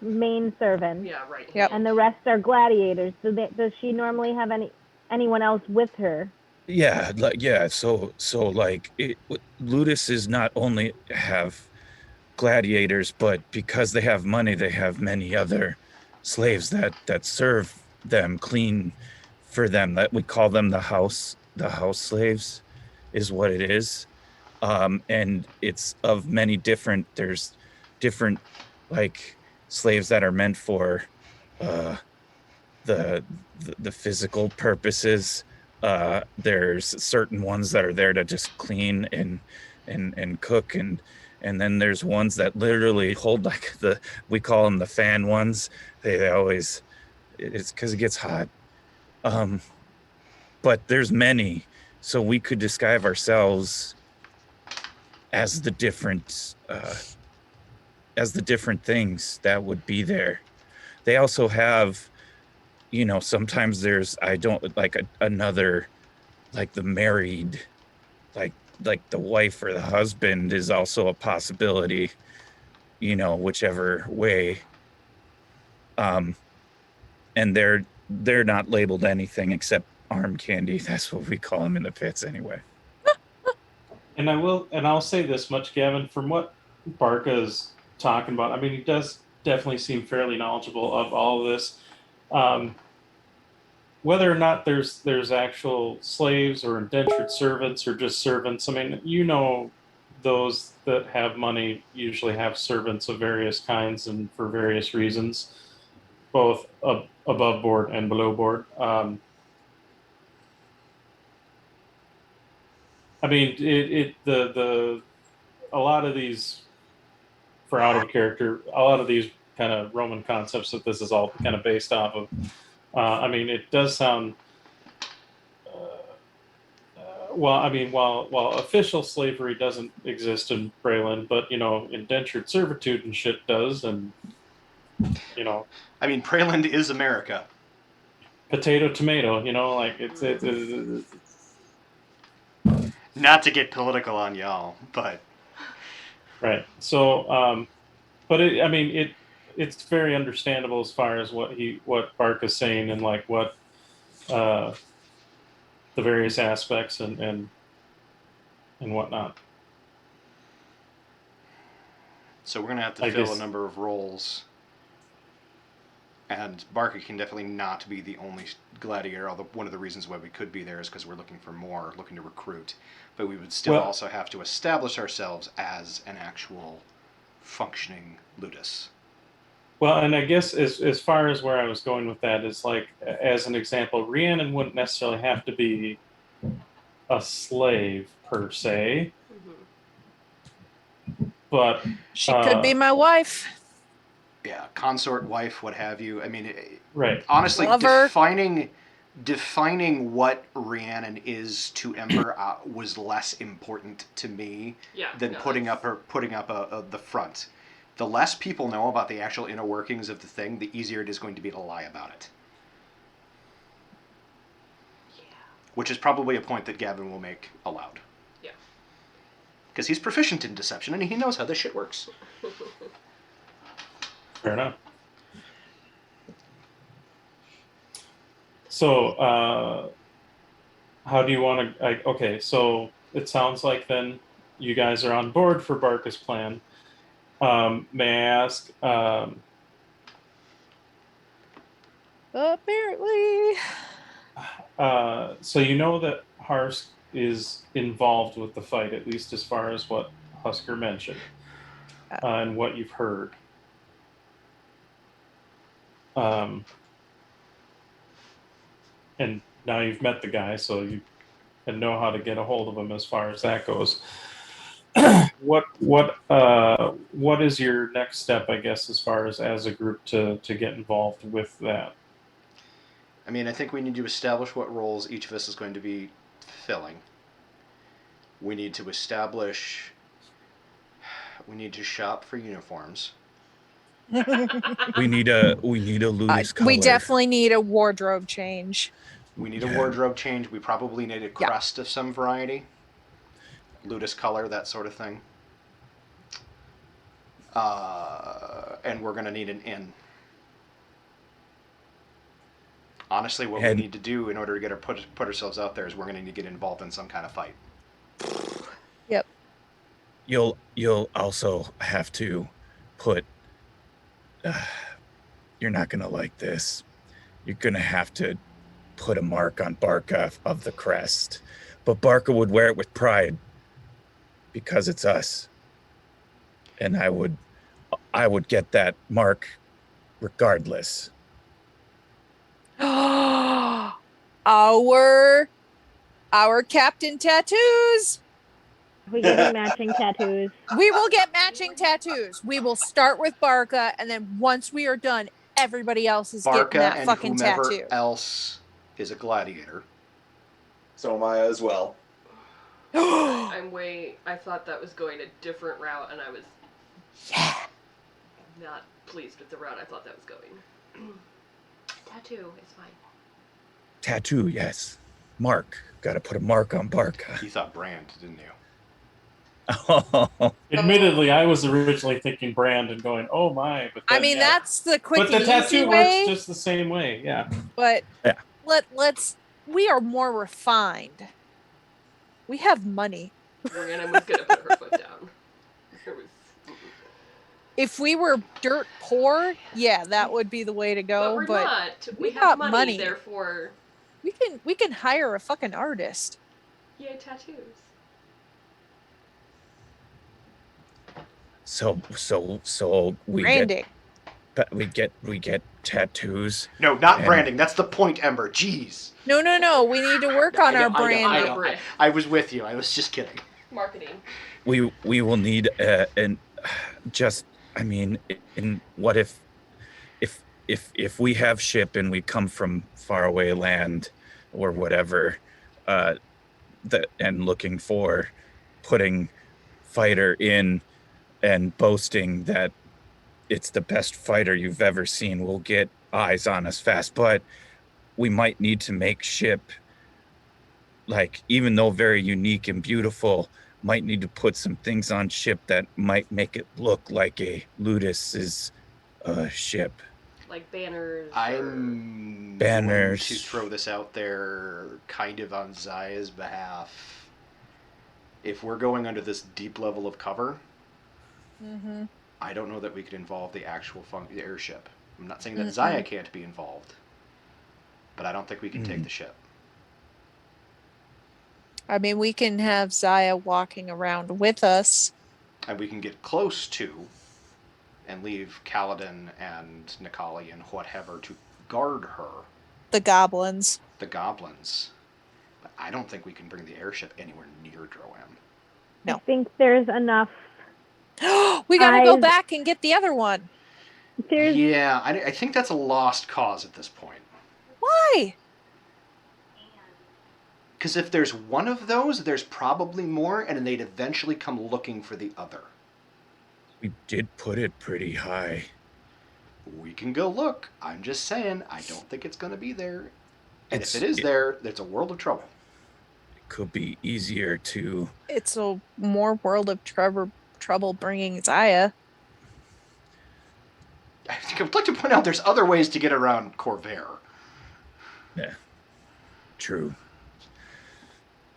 main servant, Yeah, right. Yep. and the rest are gladiators. Does she normally have anyone else with her? Yeah, So Ludus is not only have gladiators, but because they have money, they have many other slaves that serve them, clean for them. That we call them the house slaves, is what it is. And it's of many different. There's different like slaves that are meant for the physical purposes. There's certain ones that are there to just clean and cook, and then there's ones that literally hold like we call them the fan ones. They always, it's because it gets hot. But there's many, so we could describe ourselves as the different things that would be there. They also have, sometimes there's another, like the married, like the wife or the husband is also a possibility, whichever way. And they're not labeled anything except arm candy. That's what we call them in the pits anyway. And I'll say this much, Gavin, from what Barca's talking about, I mean, he does definitely seem fairly knowledgeable of all of this. Whether or not there's actual slaves or indentured servants or just servants, I mean, those that have money usually have servants of various kinds and for various reasons, both above board and below board. I mean, the a lot of these, for out of character, a lot of these kind of Roman concepts that this is all kind of based off of. I mean, it does sound. Well, I mean, while official slavery doesn't exist in Braylon, but indentured servitude and shit does, and I mean, Preland is America. potato tomato, like it's Not to get political on y'all, but right. So, but I mean, it's very understandable as far as what Bark is saying and like what the various aspects and whatnot. So we're gonna have to fill a number of roles, and Barker can definitely not be the only gladiator. Although one of the reasons why we could be there is because we're looking for more, looking to recruit. But we would still also have to establish ourselves as an actual functioning ludus. Well, and I guess as far as where I was going with that is like, as an example, Rhiannon wouldn't necessarily have to be a slave per se, but she could be my wife. Yeah, consort, wife, what have you. I mean, right. Honestly, Lover. defining what Rhiannon is to Ember was less important to me than putting up the front. The less people know about the actual inner workings of the thing, the easier it is going to be to lie about it. Yeah. Which is probably a point that Gavin will make aloud. Yeah. Because he's proficient in deception and he knows how this shit works. Fair enough. So, how do you want to? Okay, so it sounds like then you guys are on board for Barca's plan. May I ask? Apparently. So you know that Harsk is involved with the fight, at least as far as what Husker mentioned, and what you've heard. And now you've met the guy, so you know how to get a hold of him as far as that goes. What is your next step, I guess, as far as a group to get involved with that? I mean, I think we need to establish what roles each of us is going to be filling. We need to shop for uniforms. we need a loose color. We definitely need a wardrobe change. We need a wardrobe change. We probably need a crest of some variety. Ludus color, that sort of thing. And we're going to need an inn. Honestly, what we need to do in order to put ourselves out there is we're going to need to get involved in some kind of fight. Yep. You'll also have to put... you're not going to like this. You're going to have to put a mark on Barca of the crest. But Barca would wear it with pride because it's us. And I would get that mark regardless. Our captain tattoos. We give you matching tattoos. We will get matching tattoos. We will start with Barca, and then once we are done, everybody else is Barca getting that fucking whomever tattoo. Else is a gladiator. So am I as well. I thought that was going a different route, and I was not pleased with the route I thought that was going. Tattoo is fine. Tattoo, yes. Mark. Got to put a mark on Barca. You thought brand, didn't you? Admittedly, I was originally thinking brand and going, "Oh my!" But then, I mean, that's the quick but the and tattoo easy works way. just the same way, yeah. But let's. We are more refined. We have money. Rhiannon was gonna put her foot down. There was, If we were dirt poor, yeah, that would be the way to but go. we're But not. We we have got money, money. therefore, we can hire a fucking artist. yay tattoos. So Branding. we get tattoos. No, not And- branding. That's the point, Ember. Jeez. No. We need to work on our branding. I was with you. I was just kidding. Marketing. We will need an just. I mean, in what if we have ship and we come from faraway land or whatever, and looking for putting fighter in and boasting that it's the best fighter you've ever seen, we'll get eyes on us fast. But we might need to make ship, like, even though very unique and beautiful, might need to put some things on ship that might make it look like a Ludus's ship. Like banners. I'm Banners. going to throw this out there kind of on Zaya's behalf. If we're going under this deep level of cover, I don't know that we could involve the actual the airship. I'm not saying that Zaya can't be involved, but I don't think we can take the ship. I mean, we can have Zaya walking around with us. And we can get close to and leave Kaladin and Nikali and whatever to guard her. The goblins. The goblins. But I don't think we can bring the airship anywhere near Droam. No. I think there's enough. We gotta go back and get the other one. Yeah, I think that's a lost cause at this point. Why? Because if there's one of those, there's probably more, and they'd eventually come looking for the other. We did put it pretty high. We can go look. I'm just saying, I don't think it's going to be there. And if it is there, there's a world of trouble. It could be easier to... It's a more world of trouble bringing Zaya. I think I would like to point out there's other ways to get around Corvair. Yeah, true.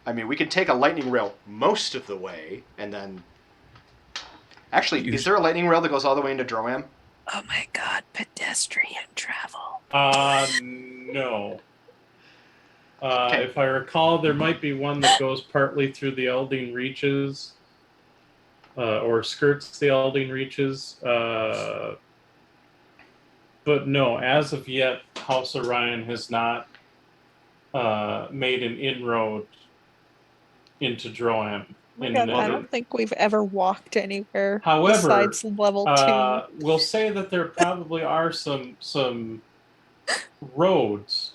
I mean, we could take a lightning rail most of the way, and then... Actually, is there a lightning rail that goes all the way into Droam? Oh my god, pedestrian travel. No. If I recall, there might be one that goes partly through the Elding Reaches, or skirts the Elding Reaches. But no, as of yet, House Orion has not made an inroad into Droam. I don't think we've ever walked anywhere besides level 2. We'll say that there probably are some roads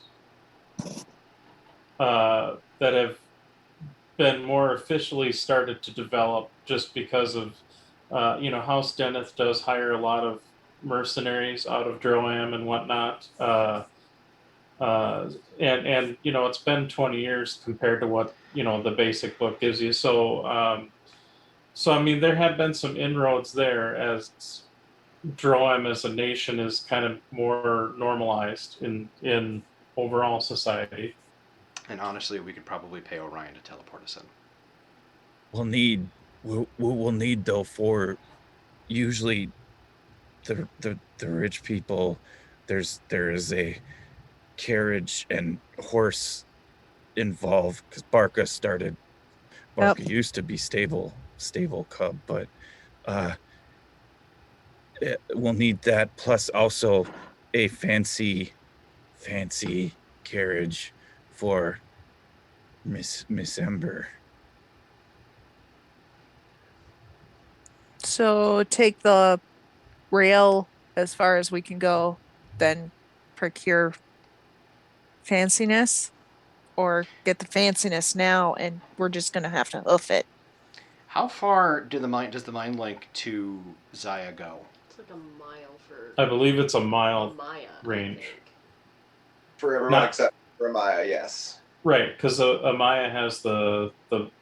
that have been more officially started to develop just because of, House Deneth does hire a lot of mercenaries out of Droam and whatnot. And it's been 20 years compared to what the basic book gives you. So I mean, there have been some inroads there as Droam as a nation is kind of more normalized in overall society. And honestly, we could probably pay Orion to teleport us in. We'll need though, for usually the rich people, there is a carriage and horse involved, because Barca used to be stable cub, but we'll need that, plus also a fancy carriage for Miss Ember. So take the rail as far as we can go, then procure fanciness, or get the fanciness now and we're just gonna have to hoof it. How far does the mind link to Zaya go? It's like a mile for... I believe it's a mile Maya, range. For everyone except for Maya, yes. Right, because Amaya has the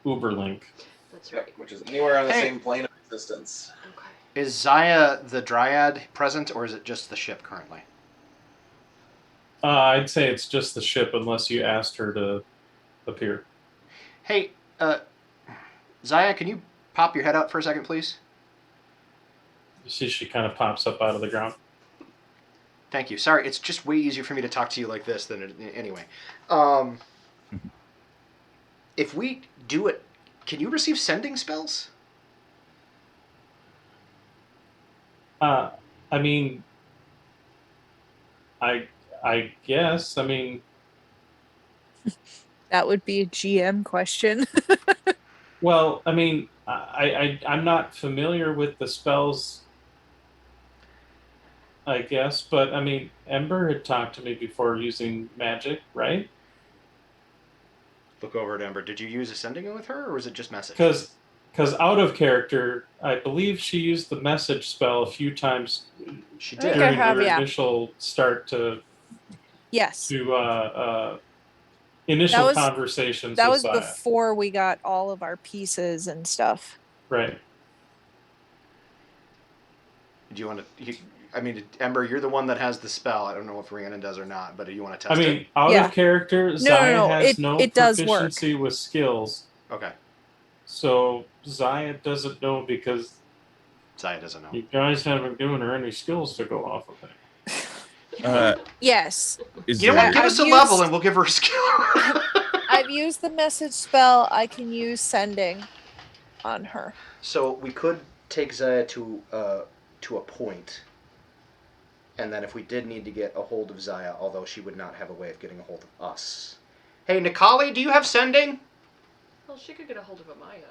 Uber link. That's right. Which is anywhere on the same plane of existence. Okay. Is Zaya the Dryad present, or is it just the ship currently? I'd say it's just the ship, unless you asked her to appear. Hey, Zaya, can you pop your head up for a second, please? You see, she kind of pops up out of the ground. Thank you. Sorry, it's just way easier for me to talk to you like this than anyway. If we do it, can you receive sending spells? I mean, I guess. I mean, That would be a GM question. well, I mean, I'm not familiar with the spells, I guess, but I mean, Ember had talked to me before using magic, right? Look over at Ember. Did you use ascending with her, or was it just message? Because out of character, I believe she used the message spell a few times She I think did. I during have, her yeah. initial start to Yes. initial That was- conversations That with was Zaya. before we got all of our pieces and stuff. Right. Do you want to? I mean, Ember, you're the one that has the spell. I don't know if Rhiannon does or not, but do you want to I test mean, out Yeah. of character, Zaya no, has it does work. proficiency with skills. it? Okay. So Zaya doesn't know because Zaya doesn't know. you guys haven't given her any skills to go off of it. Yes. Is You know what? there- Give I've us a level used- and we'll give her a skill. I've used the message spell. I can use sending on her. So we could take Zaya to a point, and then if we did need to get a hold of Zaya, although she would not have a way of getting a hold of us. Hey, Nikali, do you have sending? Well, she could get a hold of Amaya.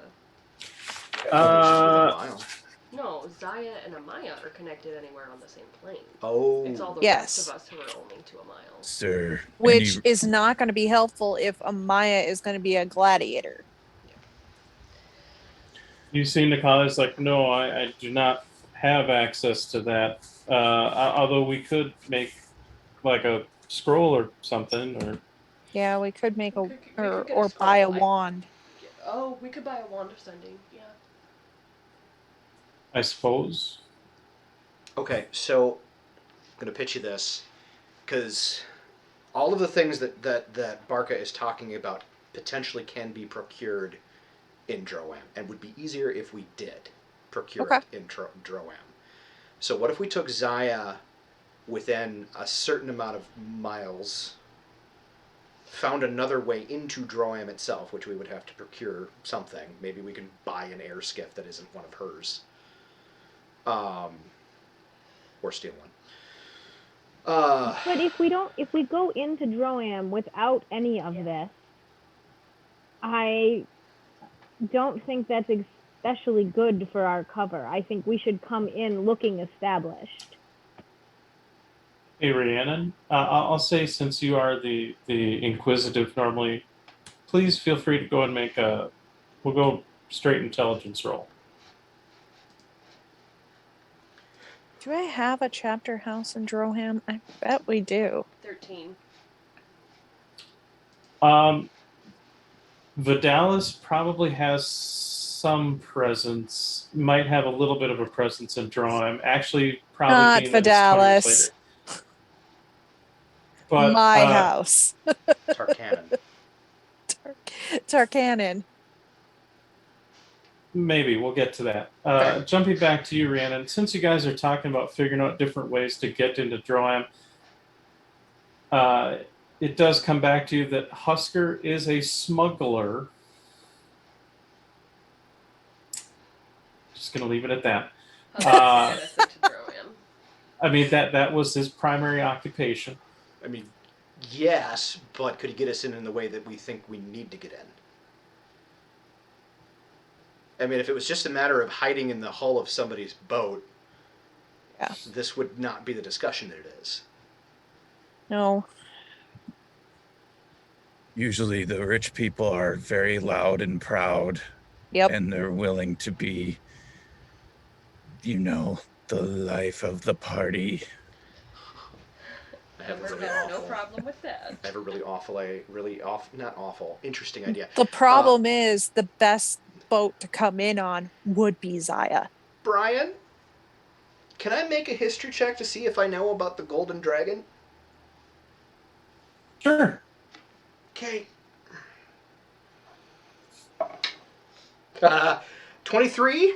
No, Zaya and Amaya are connected anywhere on the same plane. Oh. It's all the Yes. rest of us who are only to a mile. Sir, Which is not going to be helpful if Amaya is going to be a gladiator. You see, Nikali's like, no, I do not have access to that. Although we could make like a scroll or something, or Yeah, we could make We could get a or buy a scroll. wand. Oh, we could buy a wand of sending. Yeah. I suppose. Okay, so I'm going to pitch you this, because all of the things that Barca is talking about potentially can be procured in Droam, and would be easier if we did procure it in Droam. So what if we took Zaya within a certain amount of miles, found another way into Droam itself, which we would have to procure something. Maybe we can buy an air skiff that isn't one of hers. Or steal one. But if we go into Droam without any of this, I don't think that's especially good for our cover. I think we should come in looking established. Hey, Rhiannon, I'll say, since you are the inquisitive normally, please feel free to go and make we'll go straight intelligence roll. Do I have a chapter house in Droham? I bet we do. 13. Vidalis probably has some presence, might have a little bit of a presence in Droham. Actually, probably Not being that it's 20 years Vidalis. later. But My house. Tarkanan. Tarkanan. Maybe we'll get to that. Jumping back to you, Rhiannon, since you guys are talking about figuring out different ways to get into Droham, it does come back to you that Husker is a smuggler. Just going to leave it at that. I mean, that was his primary occupation. I mean, yes, but could he get us in the way that we think we need to get in? I mean, if it was just a matter of hiding in the hull of somebody's boat, this would not be the discussion that it is. No. Usually the rich people are very loud and proud. Yep. And they're willing to be, the life of the party. I have no problem with that. I have a not awful, interesting idea. The problem is the best boat to come in on would be Zaya. Brian, can I make a history check to see if I know about the Golden Dragon? Sure. Okay. 23?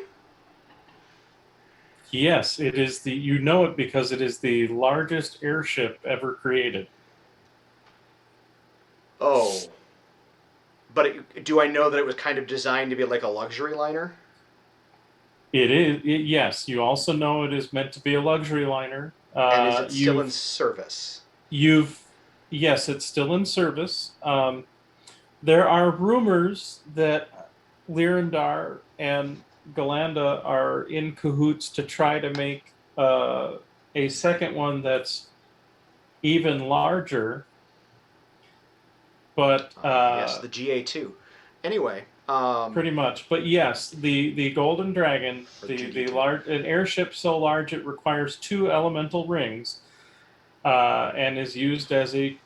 Yes, it is the. You know it because it is the largest airship ever created. Oh. But do I know that it was kind of designed to be like a luxury liner? It is. Yes, you also know it is meant to be a luxury liner. And is it still in service? You've. Yes, it's still in service. There are rumors that Lirandar and Galanda are in cahoots to try to make a second one that's even larger. But Yes, the GA2. Anyway, pretty much. But yes, the Golden Dragon, Or the GD2. large an airship so large it requires 2 elemental rings, and is used as a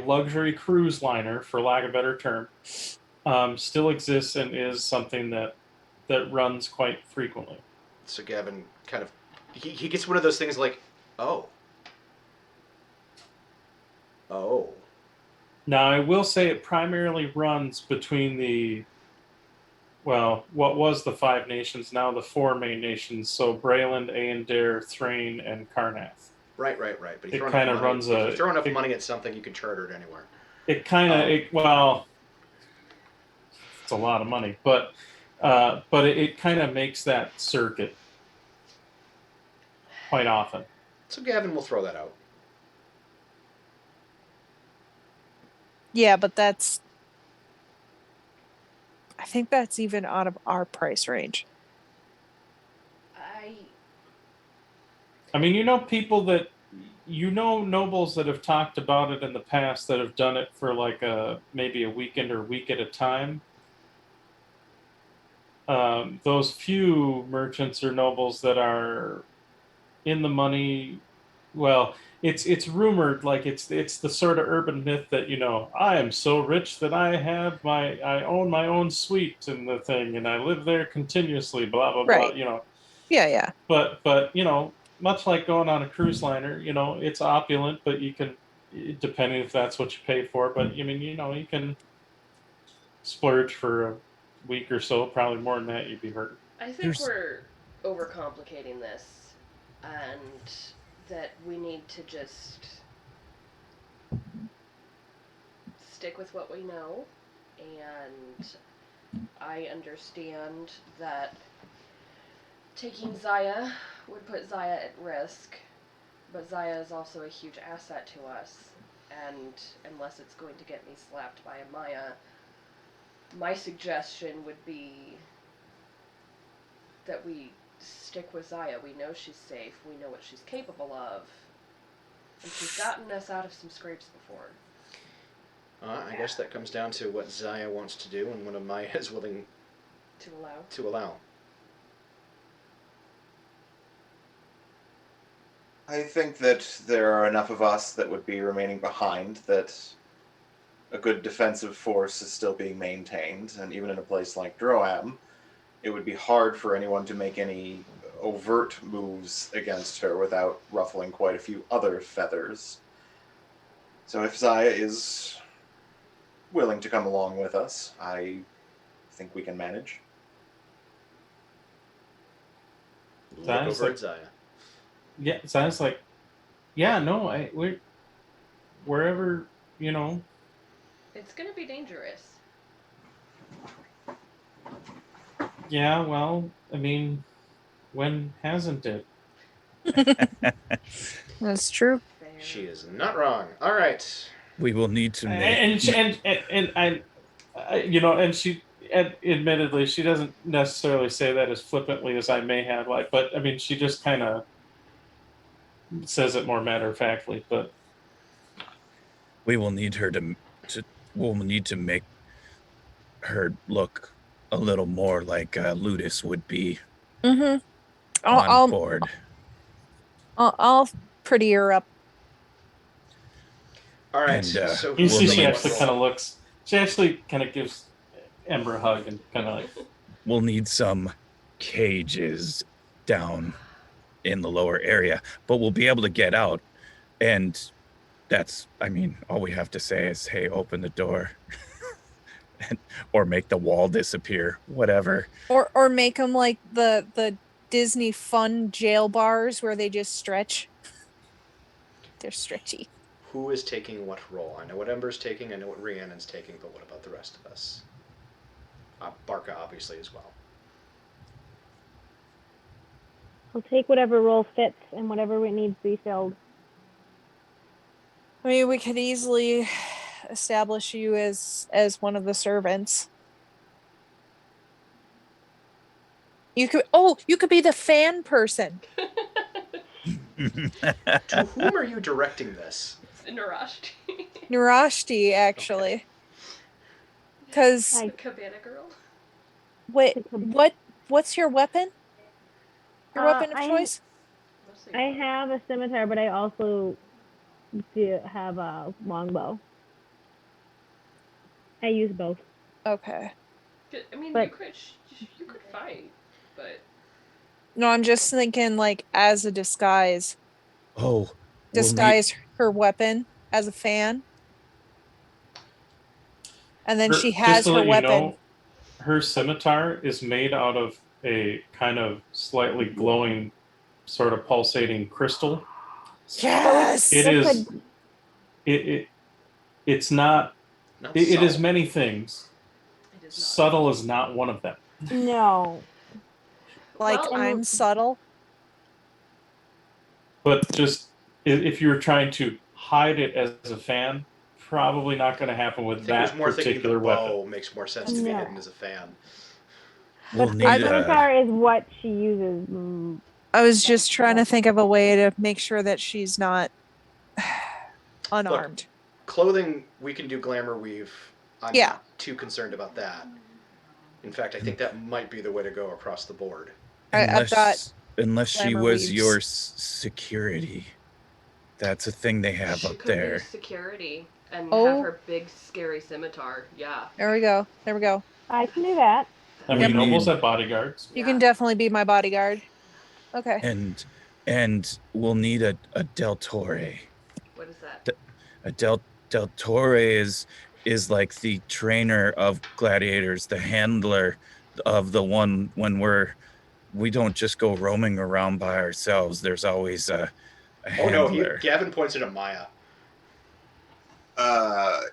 luxury cruise liner, for lack of a better term. Still exists and is something that runs quite frequently. so Gavin kind of he gets one of those things like, oh. Oh. Now, I will say it primarily runs between what was the 5 nations, now the 4 main nations. So Breland, Aendair, Thrain, and Karnath. Right. But It kind of runs if you throw enough money at something, you can charter it anywhere. It kind of it's a lot of money, but it kind of makes that circuit quite often. So Gavin will throw that out. Yeah, but I think that's even out of our price range. I mean, nobles that have talked about it in the past that have done it for like maybe a weekend or week at a time. Those few merchants or nobles that are in the money, well, it's rumored, like it's the sort of urban myth that, I am so rich that I own my own suite in the thing and I live there continuously, blah blah Right. blah. Yeah. But much like going on a cruise liner, it's opulent, but you can, depending if that's what you pay for. But I mean, you can splurge for a week or so. Probably more than that, you'd be hurting. I think we're overcomplicating this, and that we need to just stick with what we know. And I understand that taking Zaya would put Zaya at risk, but Zaya is also a huge asset to us, and unless it's going to get me slapped by a Maya, my suggestion would be that we stick with Zaya. We know she's safe, we know what she's capable of, and she's gotten us out of some scrapes before. I guess that comes down to what Zaya wants to do and what Maya is willing to allow. I think that there are enough of us that would be remaining behind, that a good defensive force is still being maintained, and even in a place like Droam, it would be hard for anyone to make any overt moves against her without ruffling quite a few other feathers. So if Zaya is willing to come along with us, I think we can manage. Look over at Zaya. Yeah, sounds like, yeah, no, we're wherever, It's gonna be dangerous. Yeah, well, I mean, when hasn't it? That's true. Fair. She is not wrong. All right. We will need to make. And she, admittedly, she doesn't necessarily say that as flippantly as I may have, but I mean, she just kind of says it more matter of factly. But we will need her we'll need to make her look a little more like Ludus would be on board. I'll pretty her up. All right. And, so you see, she actually kind of looks. She actually kind of gives Ember a hug and kind of like. We'll need some cages down in the lower area, but we'll be able to get out. And that's, I mean, all we have to say is, hey, open the door. or make the wall disappear, whatever. Or make them like the Disney fun jail bars where they just stretch. They're stretchy. Who is taking what role? I know what Ember's taking, I know what Rhiannon's taking, but what about the rest of us? Barca, obviously, as well. I'll take whatever role fits and whatever it needs to be filled. I mean, we could easily establish you as one of the servants. You could be the fan person. To whom are you directing this? Narashti. Narashti, actually. Because Like, Cabana girl. wait, what's your weapon? Your weapon of choice? I have a scimitar, but I also do have a longbow. I use both. Okay. I mean, But- you could fight, but No, I'm just thinking like as a disguise. Oh, Disguise her weapon as a fan. And then she has just to her let weapon. You know, her scimitar is made out of a kind of slightly glowing, sort of pulsating crystal. Yes. It is. It's not. It is many things. it is not. Subtle is not one of them. No. Like Well, I'm subtle. But just if you're trying to hide it as a fan, probably not going to happen I with think I was that more thinking the particular weapon. bow makes more sense to be No. hidden as a fan. We'll But need the scimitar is what she uses. I was just trying to think of a way to make sure that she's not unarmed. Clothing, we can do glamour weave. I'm Yeah. not too concerned about that. In fact, I think that might be the way to go across the board. I've got unless she glamour was weaves. your security. That's a thing they have She up could there. be security and Oh. have her big scary scimitar. Yeah. There we go. There we go. I can do that. I We mean, nobles need- have bodyguards. You can definitely be my bodyguard. Okay. And we'll need a Del Torre. What is that? A Del Torre is like the trainer of gladiators, the handler of the one when we don't just go roaming around by ourselves. There's always a handler. Gavin points at Maya.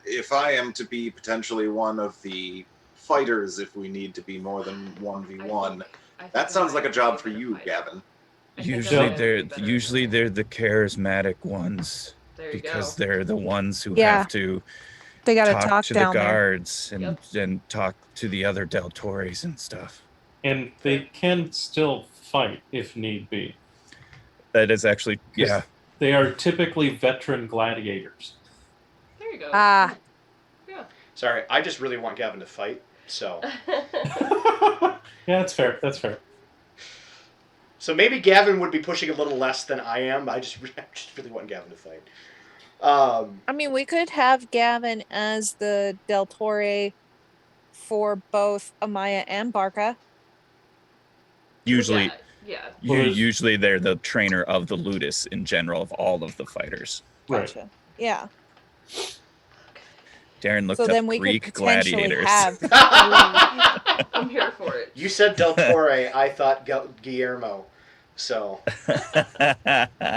If I am to be potentially one of the fighters, if we need to be more than 1v1, I think that sounds Amaya like a would job be for better you, fighter. Gavin. I think Usually Amaya would they're be better usually fighter. they're the charismatic ones There you because go. they're the ones who Yeah. have to They got to talk talk to the down there. guards and talk to the other Del Torres and stuff. And they can still fight if need be. That is actually 'Cause they are typically veteran gladiators. There you go. Ah. Yeah. Sorry, I just really want Gavin to fight, so... Yeah, that's fair. That's fair. So maybe Gavin would be pushing a little less than I am. I just really want Gavin to fight. I mean, we could have Gavin as the Del Torre for both Amaya and Barca. Usually, Yeah. usually they're the trainer of the ludus in general of all of the fighters. Gotcha. Yeah. Darren looked So up then we Greek could potentially gladiators. have. I'm here for it. You said Del Torre, I thought Guillermo. So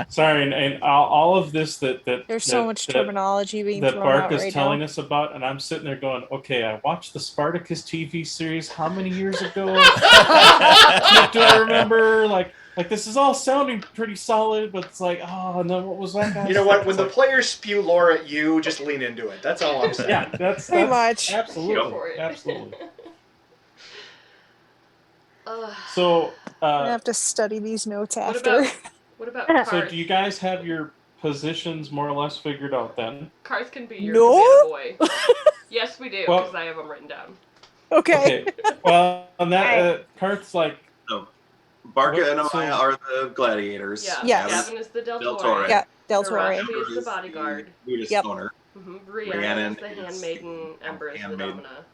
Sorry, and all of this that There's so much terminology being that thrown out Bark is right telling now. us about, and I'm sitting there going, okay, I watched the Spartacus TV series how many years ago? Do I remember? Like this is all sounding pretty solid, but it's like, oh, and then what was that guy? you know what? When the players spew lore at you, just lean into it. That's all I'm saying. Yeah, that's Pretty much. Go Absolutely, for it. absolutely. Uh, So, I'm gonna have to study these notes what after. about what about so Karth? do you guys have your positions more or less figured out then? Karth can be your No? cabana boy. Yes, we do, Well- because I have them written down. Okay. Okay. Well, on that, Karth's like, Barca and So- Amaya are the gladiators. Yeah. Yes. Gavin is the Del Del Torre. Torre. Yeah, Del Torre. Narashti is the bodyguard. Ludus Yep. owner. Rhiannon Rhiannon is the is handmaiden. the Ember is the handmaiden. domina.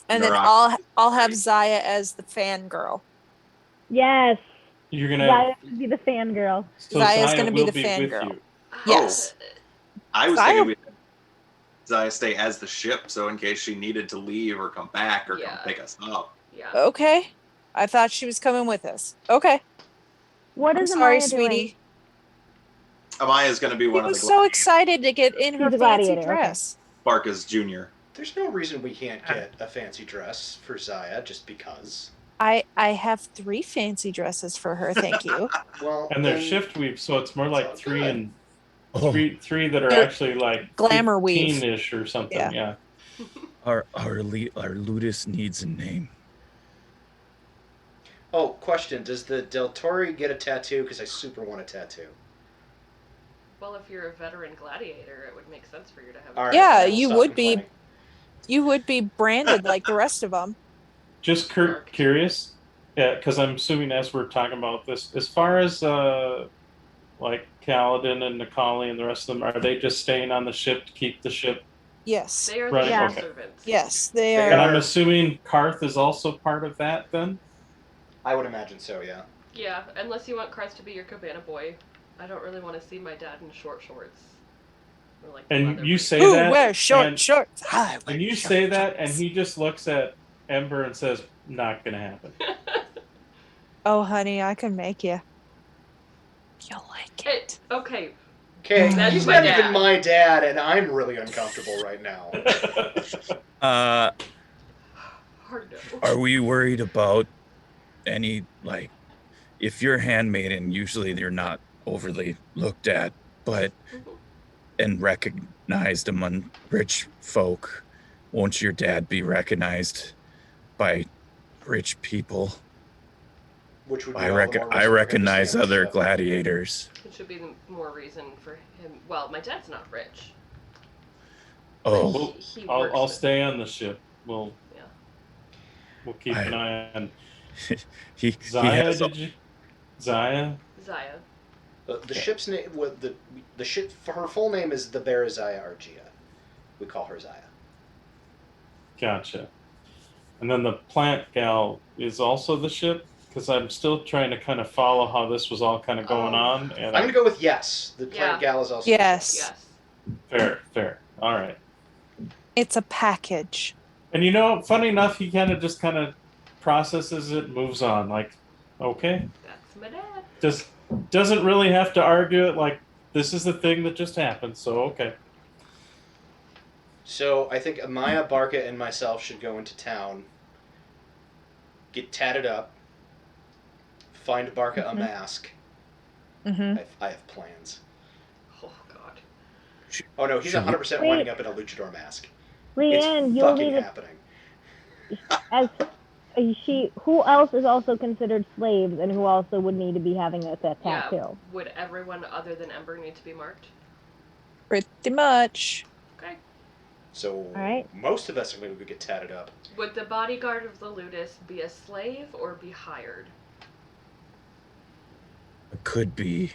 And then Naraki. I'll have Zaya as the fangirl. Yes. you're gonna. Zaya should be the fangirl. So Zaya's Zaya gonna be will the with fangirl. you. Yes. I was Zaya- thinking we had Berezaya stay as the ship, so in case she needed to leave or come back or come Yeah. pick us up. Yeah. Okay. I thought she was coming with us. Okay. What I'm is sorry, Amaya sweetie. doing? Amaya's going to be She one of was the so excited to get in She's her a fancy gladiator, okay. dress. Barca's junior. There's no reason we can't get a fancy dress for Zaya just because. I have 3 fancy dresses for her, thank you. Well, And they're then shift weave, so it's more like Sounds 3 good. and Oh, three that are They're actually like glamour weave. 15-ish or something. Yeah. Yeah. our Ludus needs a name. Oh, question: does the Del Torre get a tattoo? Because I super want a tattoo. Well, if you're a veteran gladiator, it would make sense for you to have. All right, Yeah, I will you stop would be complaining. you would be branded like the rest of them. Just Marked. curious, yeah, because I'm assuming as we're talking about this, as far as like Kaladin and Nikali and the rest of them, are they just staying on the ship to keep the ship? Yes. They are Right, the Yeah. ship servants. Yes, they They are. And I'm are- assuming Karth is also part of that then? I would imagine so. Yeah. Yeah, unless you want Christ to be your cabana boy. I don't really want to see my dad in short shorts. Or like And leather you briefs. say Who that, wears short and- shorts? I wear And you short say that, and shorts. he just looks at Ember and says, "Not gonna happen." Oh, honey, I can make you. You'll like it. Okay, Okay, That's he's my not dad. even my dad, and I'm really uncomfortable right now. hard no. Are we worried about any, like, if you're handmaiden, usually they're not overly looked at, but and recognized among rich folk, won't your dad be recognized by rich people? Which would be I all the more I reason for him to recognize stay on the other ship. gladiators. It should be more reason for him. Well, my dad's not rich. Oh, Well, He I'll works with- stay on the ship. We'll keep I- an eye on he Zaya. has. Did you Zaya? Zaya. The ship's name, the ship. Her full name is the Berezaya Argia. We call her Zaya. Gotcha. And then the plant gal is also the ship, because I'm still trying to kind of follow how this was all kind of going on. And I'm gonna go with yes. The plant Yeah. gal is also. Yes. Yes. fair. All right. It's a package. And you know, funny enough, he kind of processes it, moves on. Like, okay, That's my dad. just doesn't really have to argue it. Like, this is the thing that just happened. So okay. So I think Amaya, Barca, and myself should go into town, get tatted up, find Barca a mask. Mm-hmm. I have plans. Oh God. Oh no, he's Should we- 100% winding up in a luchador mask. Leanne, It's you'll fucking need it happening. as who else is also considered slaves and who also would need to be having a tattoo? Yeah. Would everyone other than Ember need to be marked? Pretty much. Okay. So right. most of us are going to get tatted up. Would the bodyguard of the Ludus be a slave or be hired? Could be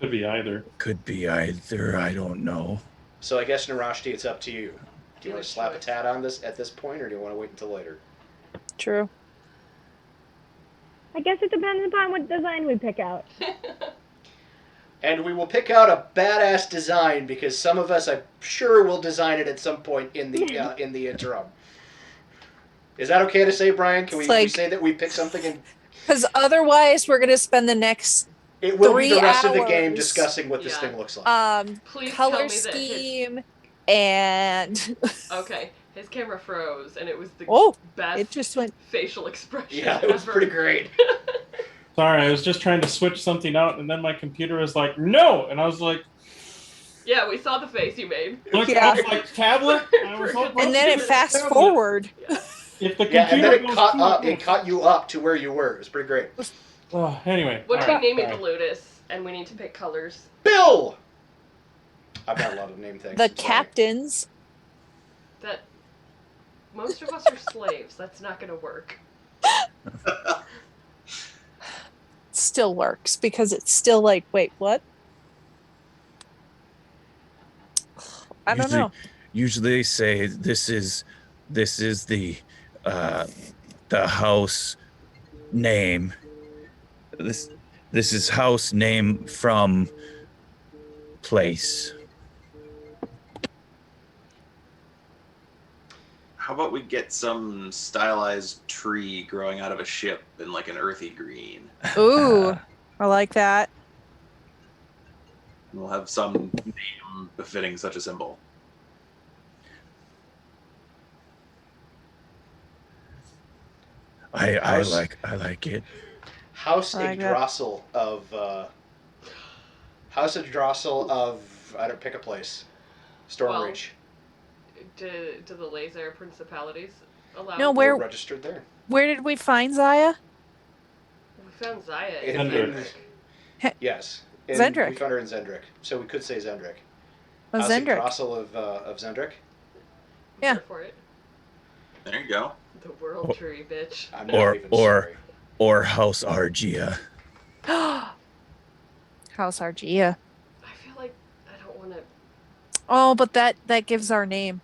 Could be either. either. I don't know. So I guess Narashti, it's up to you. Do you Your want to slap a choice. tat on this at this point, or do you want to wait until later? True. I guess it depends upon what design we pick out. And we will pick out a badass design because some of us, I'm sure, will design it at some point in the interim. Is that okay to say, Brian? Can we, It's like- we say that we pick something and Because otherwise, we're gonna spend the next it will be the 3 rest of the game hours. discussing what this Yeah. thing looks like? Please tell color me that his scheme and okay, his camera froze and it was the oh, best it just went. facial expression. Yeah, it was ever. pretty great. Sorry, I was just trying to switch something out, and then my computer was like, "No," and I was like, Yeah, we saw the face you made. "Look, Yeah. I was like tablet." I was like, And then it "What's fast tablet?" forward. If the Yeah, and then computer it goes caught too up. quick- It caught you up to where you were. It was pretty great. Oh, anyway, What all are right, we naming sorry. the Ludus? And we need to pick colors. Bill. I've got a lot of name things. The I'm sorry. captains. That most of us are slaves. That's not gonna work. Still works because it's still like, wait, what? I don't know. Usually they say this is the house name. This is house name from place. how about we get some stylized tree growing out of a ship in like an earthy green? Ooh, I like that. We'll have some name befitting such a symbol. I House- like it. House I like that. Yggdrasil of House Yggdrasil of I don't pick a place. Stormreach. Do the laser principalities allow? No, We're where registered there. where did we find Zaya? We found Zaya In- in in- Zendrick. Yes. Zendrick. We found her in Zendrick, so we could say Zendrick. Oh, House Zendrick. Yggdrasil of Zendrick. Yeah. Here for it. There you go. The world Oh. tree, bitch. I'm not Or- even or- sorry. Or House Argia. House Argia. I feel like I don't want to. Oh, but that gives our name.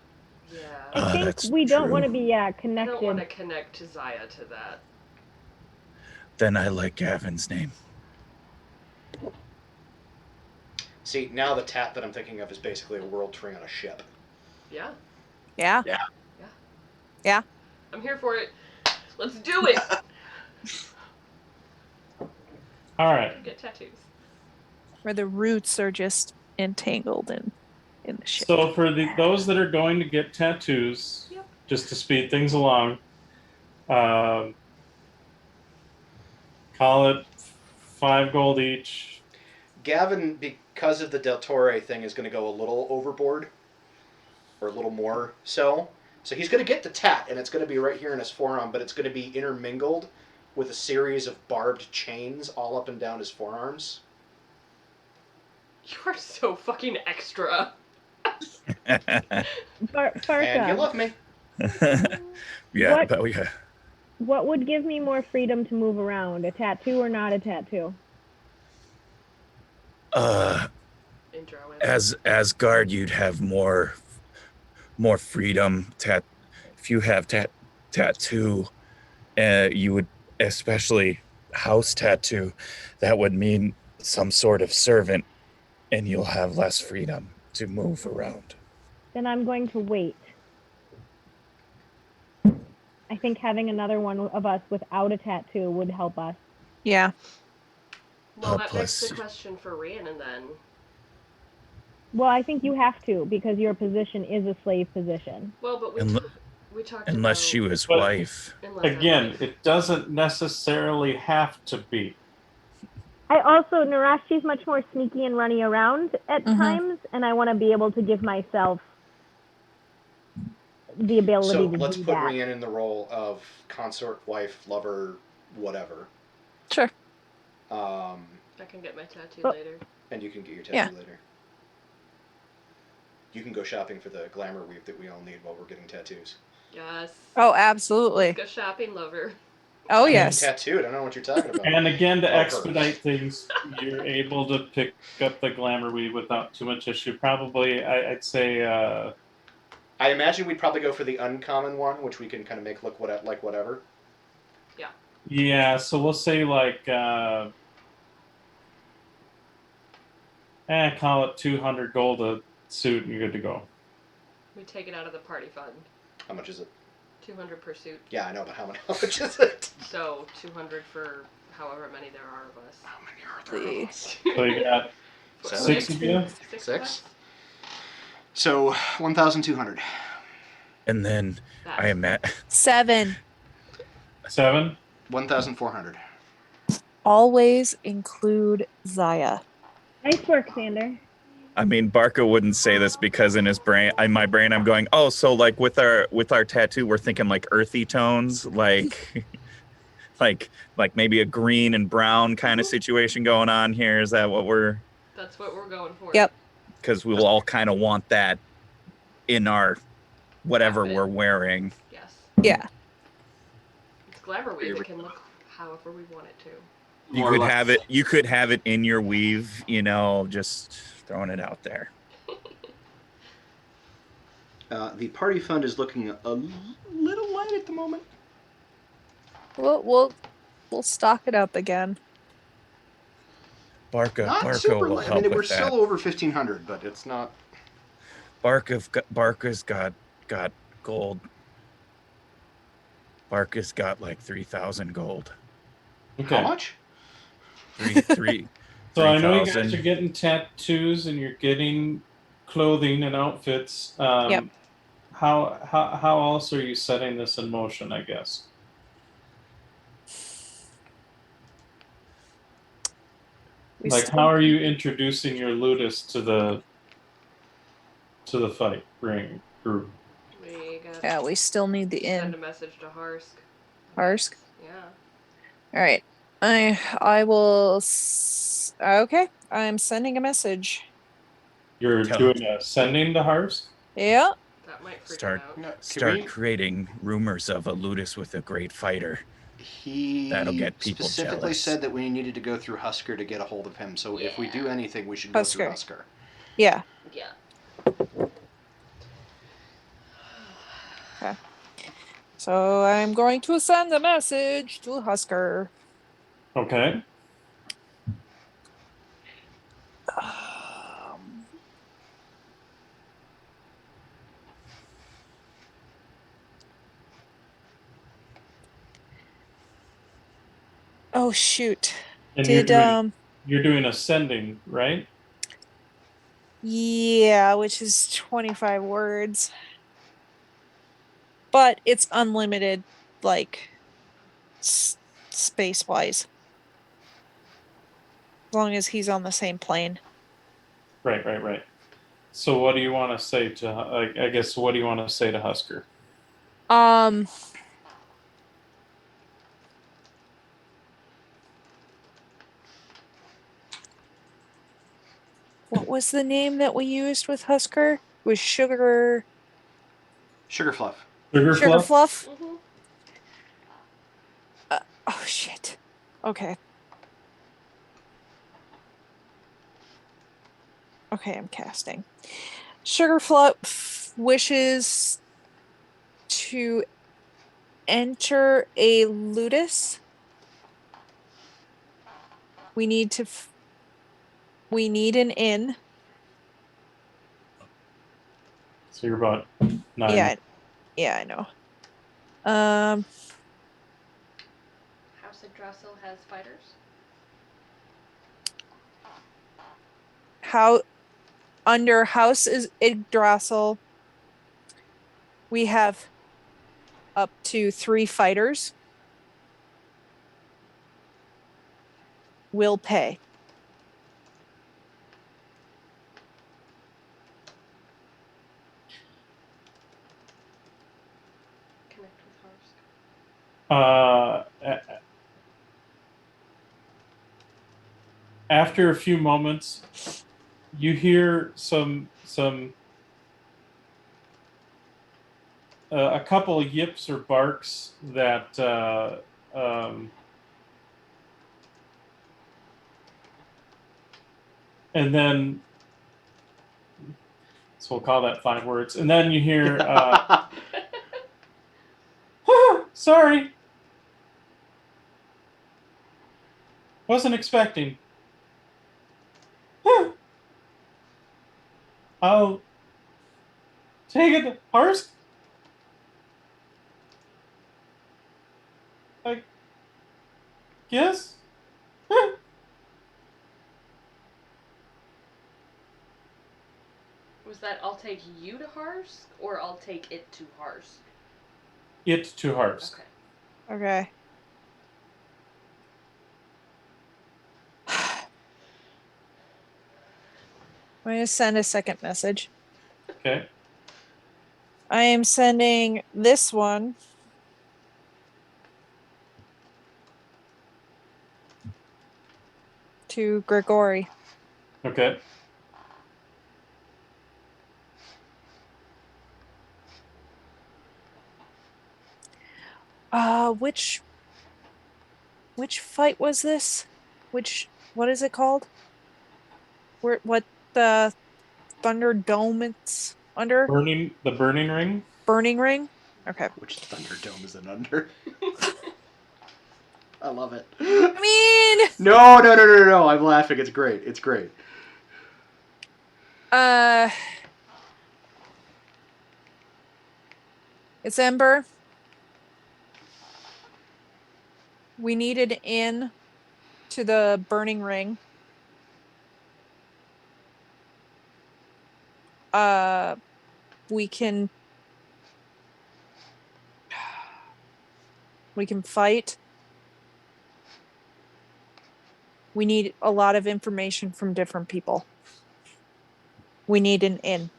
Yeah. I think that's we don't true. want to be I don't want to connected. connect to Zaya to that. Then I like Gavin's name. See, now the tat that I'm thinking of is basically a world tree on a ship. Yeah. Yeah. I'm here for it. Let's do it. All right. Get tattoos. Where the roots are just entangled in the ship. So for those that are going to get tattoos, Yep. just to speed things along, call it 5 gold each. Gavin, because of the Del Torre thing, is going to go a little overboard, or a little more so. So he's going to get the tat, and it's going to be right here in his forearm, but it's going to be intermingled with a series of barbed chains all up and down his forearms. You are so fucking extra. And you Farka, love me. Yeah, What- but yeah. what would give me more freedom to move around? A tattoo or not a tattoo? Intro. As guard, you'd have more freedom. If you have tattoo, you would, especially house tattoo, that would mean some sort of servant, and you'll have less freedom to move around. Then I'm going to wait. I think having another one of us without a tattoo would help us. Yeah. Well, that begs plus- the question for Rhiannon then. Well, I think you have to because your position is a slave position. Well, but Unle- we talked Unless about, she was But- wife. unless I'm Again, like- it doesn't necessarily have to be. I also, Narashi's much more sneaky and runny around at Mhm. times, and I want to be able to give myself the ability So to let's do put that. Rhiannon in the role of consort, wife, lover, whatever. Sure. I can get my tattoo But- later. And you can get your tattoo Yeah. later. You can go shopping for the glamour weave that we all need while we're getting tattoos. Yes. Oh, absolutely. Let's go shopping, lover. Oh, I'm yes. tattooed. I don't know what you're talking about. And again, to Oh, expedite things, you're able to pick up the glamour weave without too much issue. Probably, I'd say, I imagine we'd probably go for the uncommon one, which we can kind of make look like whatever. yeah. So we'll say like, call it 200 gold a suit, and you're good to go. We take it out of the party fund. How much is it? 200 per suit. Yeah, I know, but how much is it? So 200 for however many there are of us. How many are there? So you got So- 6 of you. Six of Six? us? So 1,200. And then That. I am at 7. 7. 1,400. Always include Zaya. Nice work, Sander. I mean, Barca wouldn't say this because in my brain, I'm going, oh, so like with our tattoo, we're thinking like earthy tones, like, like maybe a green and brown kind of situation going on here. Is that what we're? That's what we're going for. Yep. Because we'll all kind of want that in our whatever Outfit. we're wearing. Yes. Yeah. It's glamour weave. It can look however we want it to. You More or could less. have it. You could have it in your weave. Just throwing it out there. The party fund is looking a little light at the moment. We'll stock it up again. Barca Not super will light. I help mean, we're with that. still over 1,500, but it's not. Barca's got gold Barkus got like 3,000 gold. Okay. How much? Three. So I know you guys 3,000. are getting tattoos and you're getting clothing and outfits. Yep. How else are you setting this in motion, I guess? We Like, still- how are you introducing your ludus to the fight ring group? We got Yeah, we still need the send a inn. message to Harsk. Harsk? Yeah. All right. I will. Okay. I'm sending a message. You're Tell- doing a sending to Harsk? Yeah. That might freak Start- him out. No, can Start we? creating rumors of a Ludus with a great fighter. He That'll get people specifically jealous. said that we needed to go through Husker to get a hold of him. So if we do Yeah. anything, we should go through Husker. Husker. Yeah. Yeah. So I'm going to send a message to Husker. Okay. Oh shoot. And Did you're doing a sending, right? yeah, which is 25 words. But it's unlimited, like space wise. As long as he's on the same plane. Right. So what do you want to say to? I guess what do you want to say to Husker? What was the name that we used with Husker? It was Sugar Sugar Fluff. Sugar Fluff? Mm-hmm. Oh shit. Okay. Okay, I'm casting. Sugar Fluff wishes to enter a ludus. We need to we need an inn. So you're about 9. Yeah, I know. House Yggdrasil has fighters. How under House is Yggdrasil, we have up to 3 fighters. Will pay. Connect with Harsk. After a few moments, you hear a couple of yips or barks that and then so we'll call that 5 words, and then you hear sorry, wasn't expecting. I'll take it, Harsk. I guess. Was that I'll take you to Harsk or I'll take it to Harsk? It to Harsk. Okay. Okay. I'm going to send a second message. Okay. I am sending this one to Grigori. Okay. Which fight was this? What is it called? What the Thunder Dome it's under? The burning ring. Burning Ring? Okay. Which Thunderdome is it under? I love it. I mean, No. I'm laughing. It's great. It's great. it's Ember. We need an in to the burning ring. We can fight. We need a lot of information from different people. We need an in.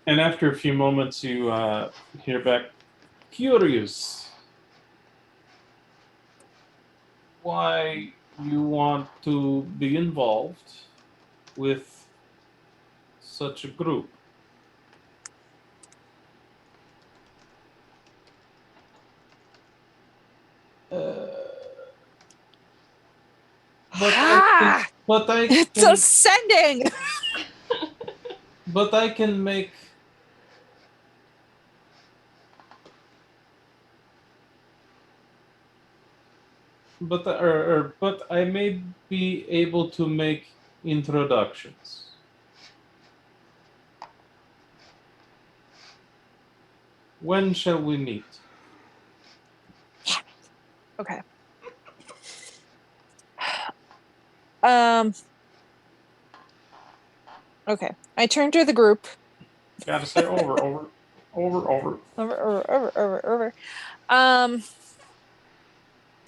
And after a few moments, you hear back, curious. Why you want to be involved with such a group? But I It's can, ascending. but I can make. But I may be able to make introductions. When shall we meet? Okay. Okay. I turn to the group. Gotta say over. Over.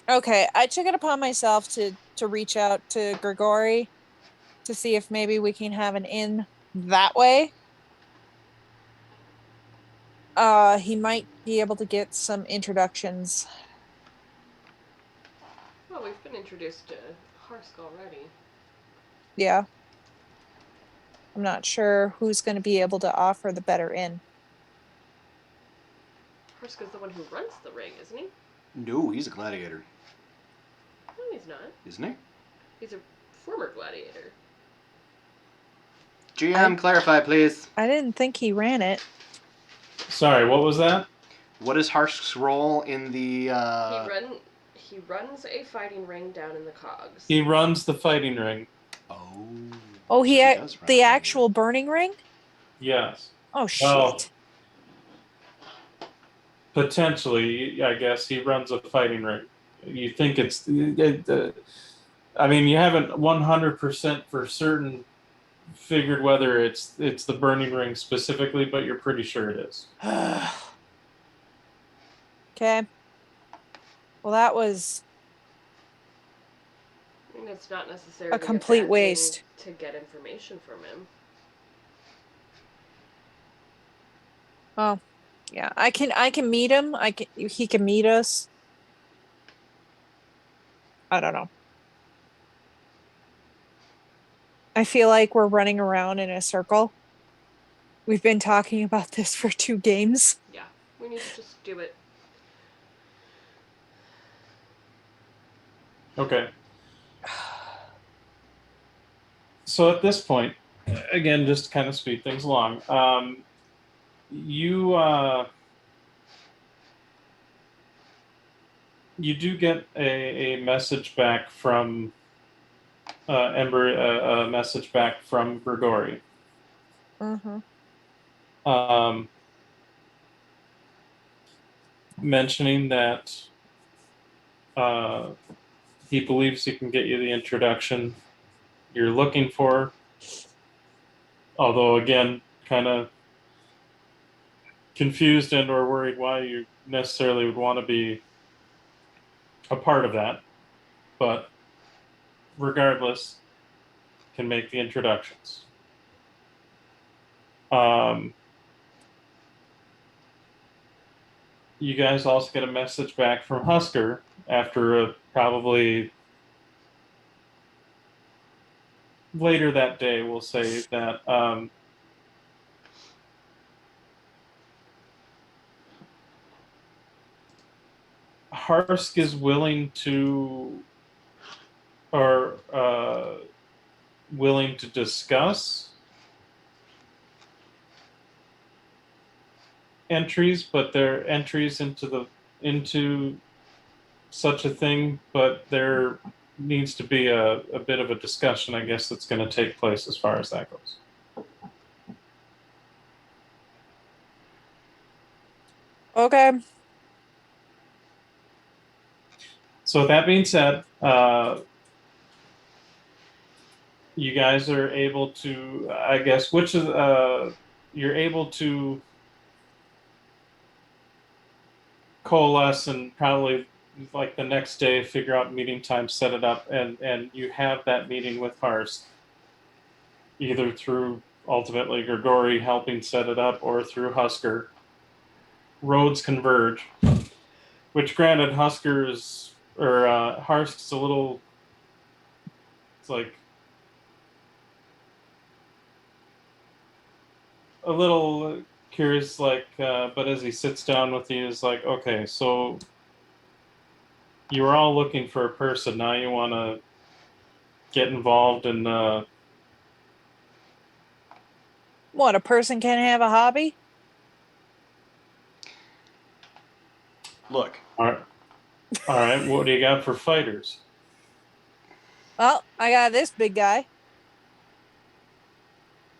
Okay. I took it upon myself to reach out to Grigori to see if maybe we can have an in that way. He might be able to get some introductions. Well, we've been introduced to Harsk already. Yeah. I'm not sure who's going to be able to offer the better in. Harsk is the one who runs the ring, isn't he? No, he's a gladiator. No, he's not. Isn't he? He's a former gladiator. GM, clarify, please. I didn't think he ran it. Sorry, what was that? What is Harsk's role in the... He runs a fighting ring down in the cogs. He runs the fighting ring. Oh. Oh, he does run the a actual burning ring? Yes. Oh, shit. Well, potentially, I guess he runs a fighting ring. You think it's... I mean, you haven't 100% for certain figured whether it's the burning ring specifically, but you're pretty sure it is. Okay. Well, that was I mean, it's not necessarily a complete bad waste thing to get information from him. Oh, yeah. I can meet him. He can meet us. I don't know. I feel like we're running around in a circle. We've been talking about this for 2 games. Yeah, we need to just do it. Okay. So at this point, again, just to kind of speed things along, you do get a message back from Ember, a message back from Grigori. Mm-hmm. Mentioning that he believes he can get you the introduction you're looking for. Although, again, kind of confused and or worried why you necessarily would want to be a part of that. But regardless, can make the introductions. You guys also get a message back from Husker after probably later that day, we'll say that Harsk is willing to discuss entries, but they're entries into such a thing, but they're needs to be a bit of a discussion, I guess, that's going to take place as far as that goes. Okay. So with that being said, you guys are able to, I guess, you're able to coalesce and probably like the next day figure out meeting time, set it up, and you have that meeting with Harst, either through ultimately Grigori helping set it up or through Husker. Roads converge, which granted Husker's or Harst's a little, it's like a little curious, like, but as he sits down with you, is like, okay, so you were all looking for a person. Now you want to get involved in. What, a person can't have a hobby? Look, All right. What do you got for fighters? Well, I got this big guy.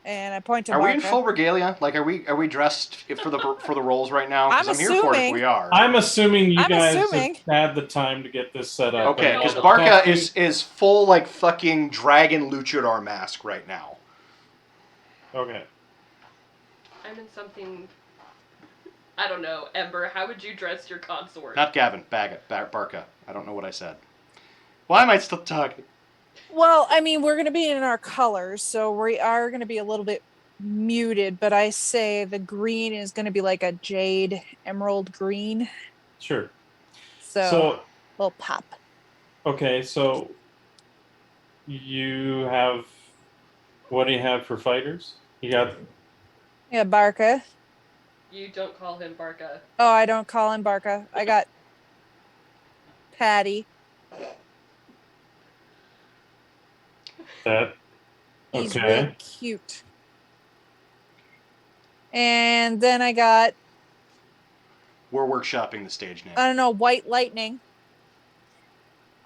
And I point to are we in Barca. full regalia? Like, are we dressed for the roles right now? Because I'm I'm here for it if assuming- we are. I'm assuming you I'm guys assuming. have had the time to get this set up. Okay, and because all the Barca talking- is full like fucking dragon luchador mask right now. Okay. I'm in something. I don't know, Ember. How would you dress your consort? Not Gavin, Barca. I don't know what I said. Why am I still talking? Well, I mean, we're going to be in our colors, so we are going to be a little bit muted, but I say the green is going to be like a jade emerald green. Sure. So little pop. Okay, so you have, what do you have for fighters? You got, Yeah, Barca. You don't call him Barca. Oh, I don't call him Barca. I got Patty. that. He's Okay. real cute. And then I got, We're workshopping the stage name. I don't know, White Lightning.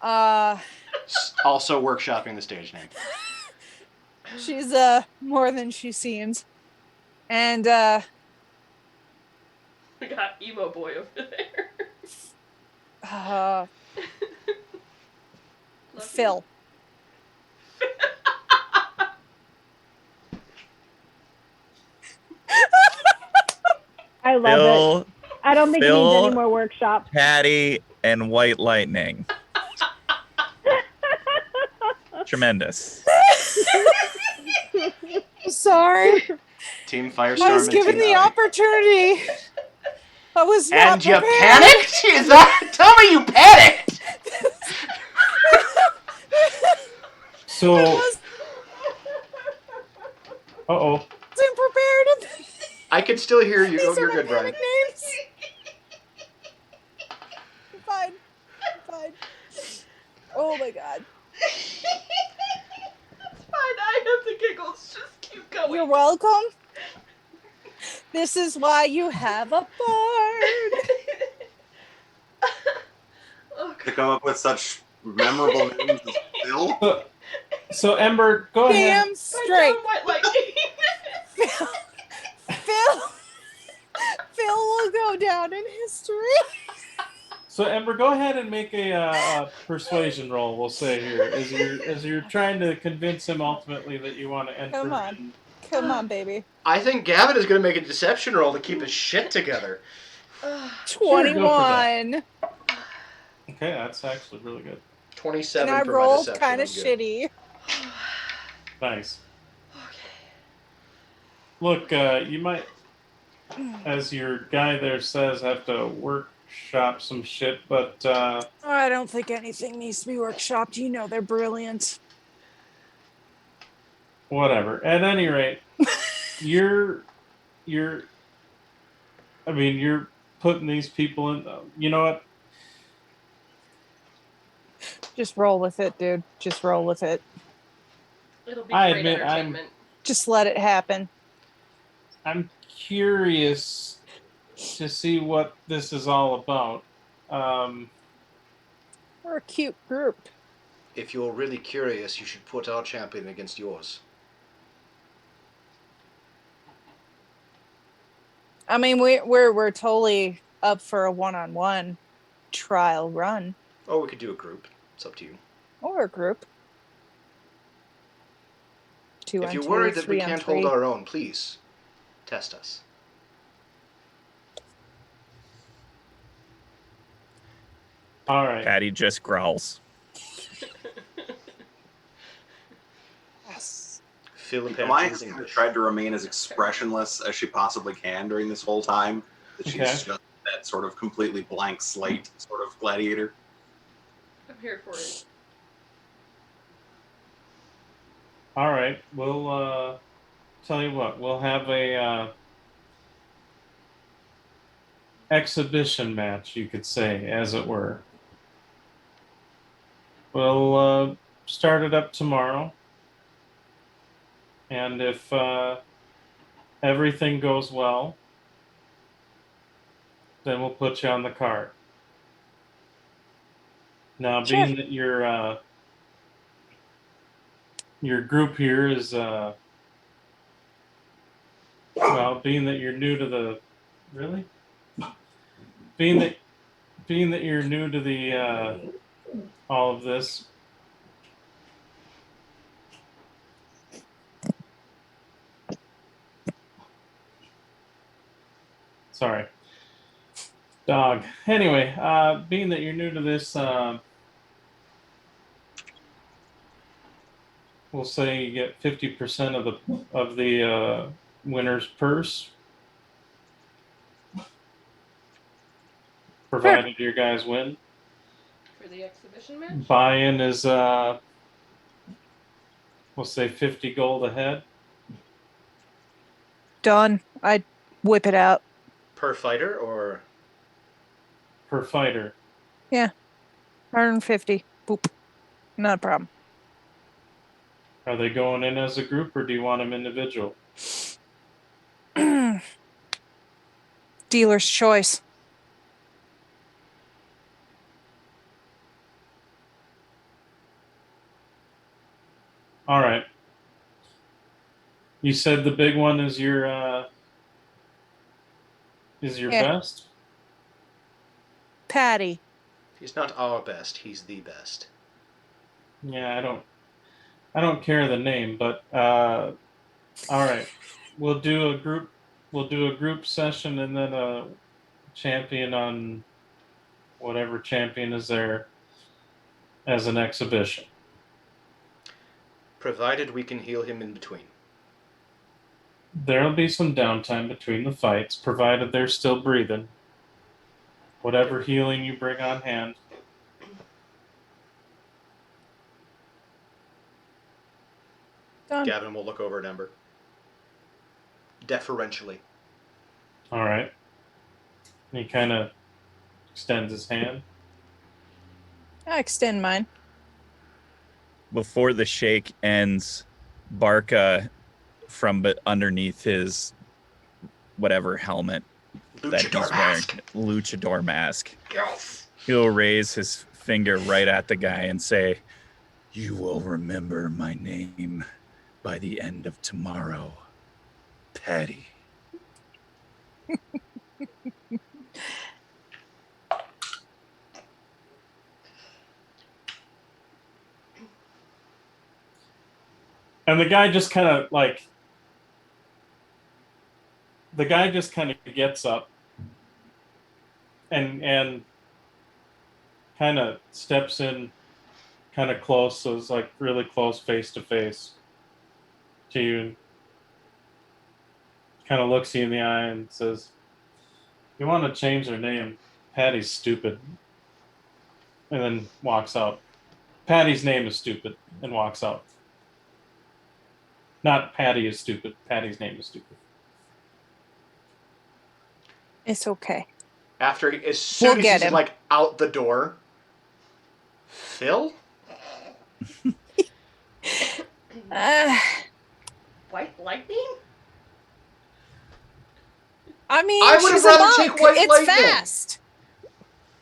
Also workshopping the stage name. She's more than she seems. And We got emo boy over there. Phil. I love Phil, it. I don't think it Phil- needs any more workshop. Patty, and White Lightning. Tremendous. Sorry. Team Firestorm I was and given Team the Ally. opportunity. I was not And you prepared. panicked? Is that? Tell me you panicked. So. Uh-oh. Wasn't prepared. I can still hear you. These Oh, are you're my good, Brian. names. I'm fine. I'm fine. Oh my god. It's fine. I have the giggles. Just keep going. You're welcome. This is why you have a bard. Oh, To come up with such memorable names as Phil. So Ember, go ahead. Damn straight. Phil will go down in history. So Ember, go ahead and make a persuasion roll. We'll say here, as you're trying to convince him ultimately that you want to enter. Come on, baby. I think Gavin is going to make a deception roll to keep his shit together. 21. Okay, that's actually really good. 27 And I for my rolled deception. kind of I'm good. shitty. Nice. Look, you might, as your guy there says, have to workshop some shit, but I don't think anything needs to be workshopped. You know they're brilliant. whatever. At any rate, you're putting these people in. You know what? Just roll with it, dude. Just roll with it. It'll be I great admit entertainment. Just let it happen. I'm curious to see what this is all about. We're a cute group. if you're really curious, you should put our champion against yours. I mean, we're totally up for a one-on-one trial run Or we could do a group. It's up to you. or a group. Two If on you're two, worried that we three on can't three. hold our own, please test us. All right. Patty just growls. Yes. Philip Maya has Hampton's kind of English. tried to remain as expressionless as she possibly can during this whole time. That she's Okay. just that sort of completely blank slate sort of gladiator. I'm here for it. All right. We'll tell you what. We'll have a exhibition match, you could say, as it were. We'll start it up tomorrow, and if everything goes well, then we'll put you on the card. Now, Sure. being that your group here is well, being that you're new to the being that you're new to the all of this. Sorry, dog. Anyway, being that you're new to this, we'll say you get 50% of the winner's purse, provided your guys win. For the exhibition match? Buy-in is we'll say 50 gold a head. Done. I'd whip it out. Per fighter or Per fighter. 150. Boop. Not a problem. Are they going in as a group or do you want them individual? Dealer's choice. All right. You said the big one is your Yeah. best? Patty. he's not our best, he's the best. Yeah, I don't care the name, but all right. We'll do a group session and then a champion on whatever champion is there as an exhibition. Provided we can heal him in between. There'll be some downtime between the fights, provided they're still breathing. Whatever healing you bring on hand. Done. Gavin will look over at Ember. Deferentially. All right. And he kind of extends his hand. I extend mine. Before the shake ends, Barca from underneath his whatever helmet that he's Luchador wearing, mask. luchador mask, Yes. he'll raise his finger right at the guy and say, "You will remember my name by the end of tomorrow, Patty." And the guy just kind of gets up and kind of steps in kind of close, so it's like really close face to face to you. Kind of looks you in the eye and says, "You want to change their name? Patty's stupid." And then walks out. Patty's name is stupid and walks out. Not Patty is stupid. Patty's name is stupid. It's okay. After as soon We'll as get he's him. like out the door. Phil? White lightning? I mean, I would have she's a rather monk. take white It's lightning. fast.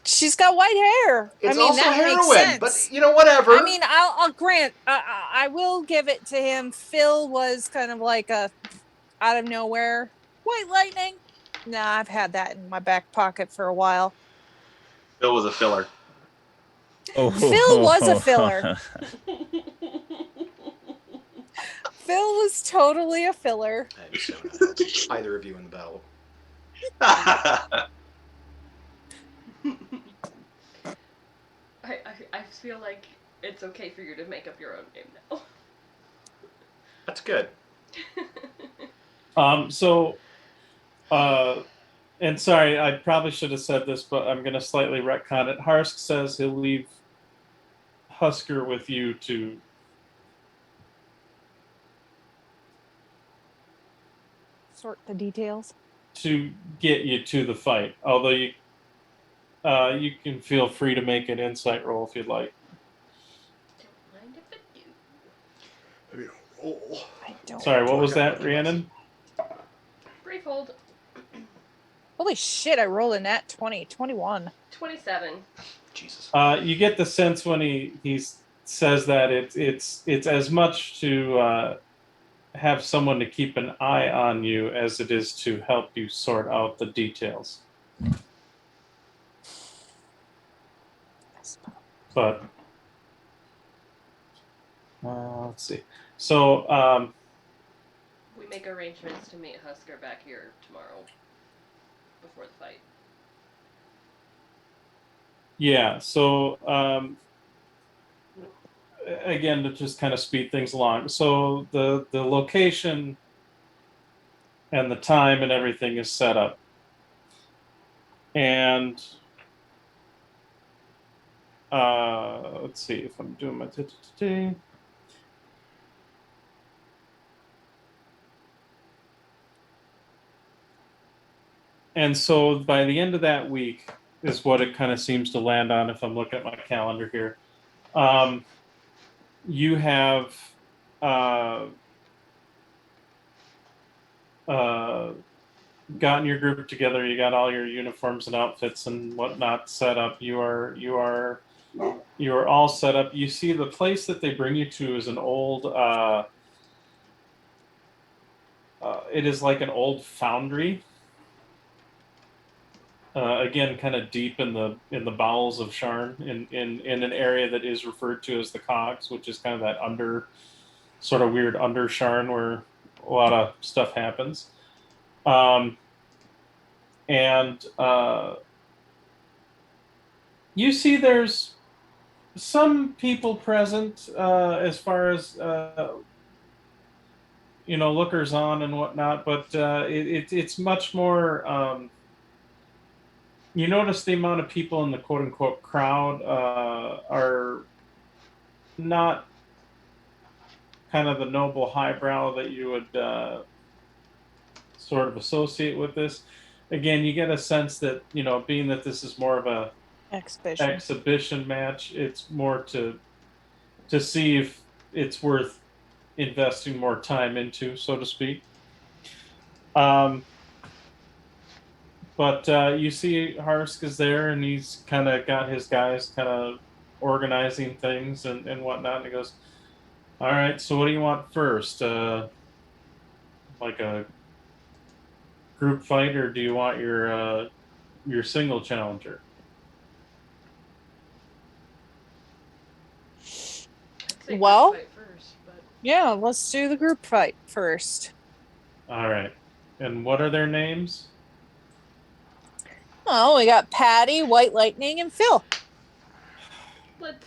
She's got white hair. It's I mean, also that heroin, makes sense. but you know, whatever. I mean, I'll grant. I will give it to him. Phil was kind of like a out of nowhere white lightning. Nah, I've had that in my back pocket for a while. Bill was a filler. Oh, Phil was a filler. Phil was totally a filler. I am so not helping either of you in the battle. I feel like it's okay for you to make up your own name now. That's good. And sorry, I probably should have said this, but I'm going to slightly retcon it. Harsk says he'll leave Husker with you to Sort the details. get you to the fight. Although you can feel free to make an insight roll if you'd like. Don't mind if I do. Maybe a roll. I don't. Sorry, what was that, Rhiannon? Brief hold. Holy shit! I rolled a nat 20, 21. 27. Jesus. You get the sense when he says that it's as much to have someone to keep an eye on you as it is to help you sort out the details. But let's see. So We make arrangements to meet Husker back here tomorrow before the fight. yeah. So again, to just kind of speed things along. So the location and the time and everything is set up, and let's see if I'm doing my and so by the end of that week is what it kind of seems to land on if I'm looking at my calendar here. You have gotten your group together. You got all your uniforms and outfits and whatnot set up. You are all set up. You see the place that they bring you to is an old. It is like an old foundry. Again, kind of deep in the bowels of Sharn, in an area that is referred to as the Cogs, which is kind of that sort of weird under Sharn where a lot of stuff happens. And you see there's some people present as far as lookers on and whatnot, but it's much more. You notice the amount of people in the quote unquote crowd are not kind of the noble highbrow that you would sort of associate with this. Again, you get a sense that, being that this is more of a exhibition match, it's more to see if it's worth investing more time into, so to speak. But you see Harsk is there, and he's kind of got his guys kind of organizing things and whatnot. And he goes, all right, so what do you want first? Like a group fight, or do you want your single challenger? Well, fight first, but... yeah, let's do the group fight first. All right. And what are their names? Oh, we got Patty, White Lightning, and Phil. What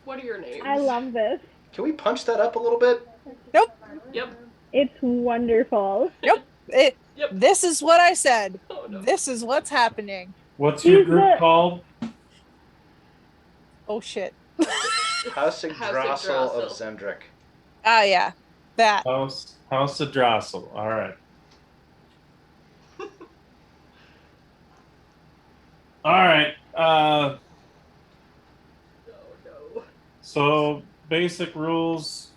are your names? I love this. Can we punch that up a little bit? Nope. Yep. It's wonderful. Nope. Yep. This is what I said. Oh, no. This is what's happening. What's your group called? Oh, shit. House Yggdrasil of Zemdrick. Ah, yeah. That. House Yggdrasil. All right. All right. No. So basic rules.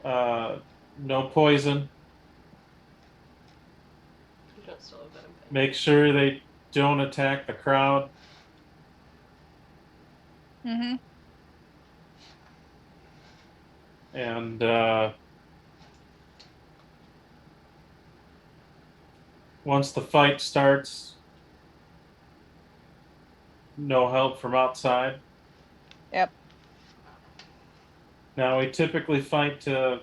No poison. You don't still have venom Make sure they don't attack the crowd. Mm-hmm. And once the fight starts, no help from outside. Yep. Now, we typically fight to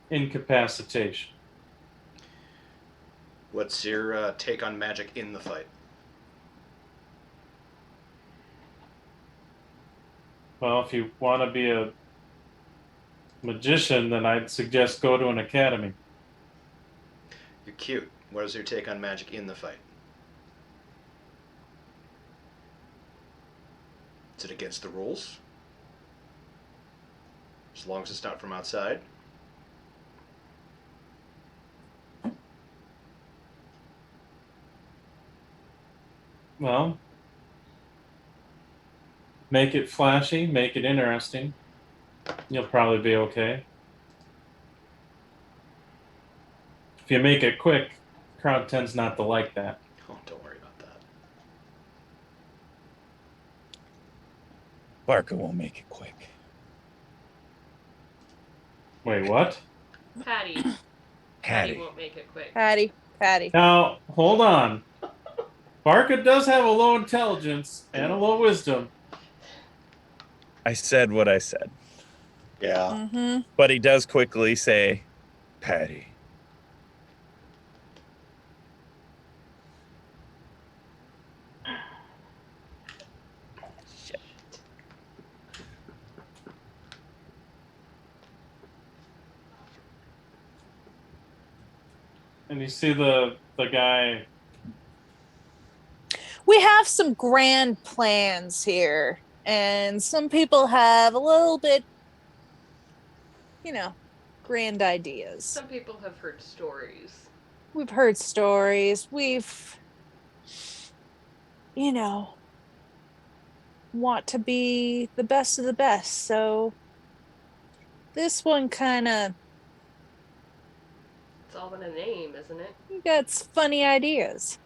incapacitation. What's your take on magic in the fight? Well, if you want to be a magician, then I'd suggest go to an academy. You're cute. What is your take on magic in the fight? Is it against the rules? As long as it's not from outside? Well, make it flashy, make it interesting. You'll probably be okay. If you make it quick, the crowd tends not to like that. Oh, don't worry about that. Barker won't make it quick. Wait, what? Patty. Patty won't make it quick. Patty. Now, hold on. Barker does have a low intelligence and a low wisdom. I said what I said. Yeah. Mm-hmm. But he does quickly say, Patty. Shit. And you see the guy. We have some grand plans here, and some people have a little bit, grand ideas. Some people have heard stories. We've heard stories. We've, want to be the best of the best. So this one kind of, It's all in a name, isn't it? you got funny ideas.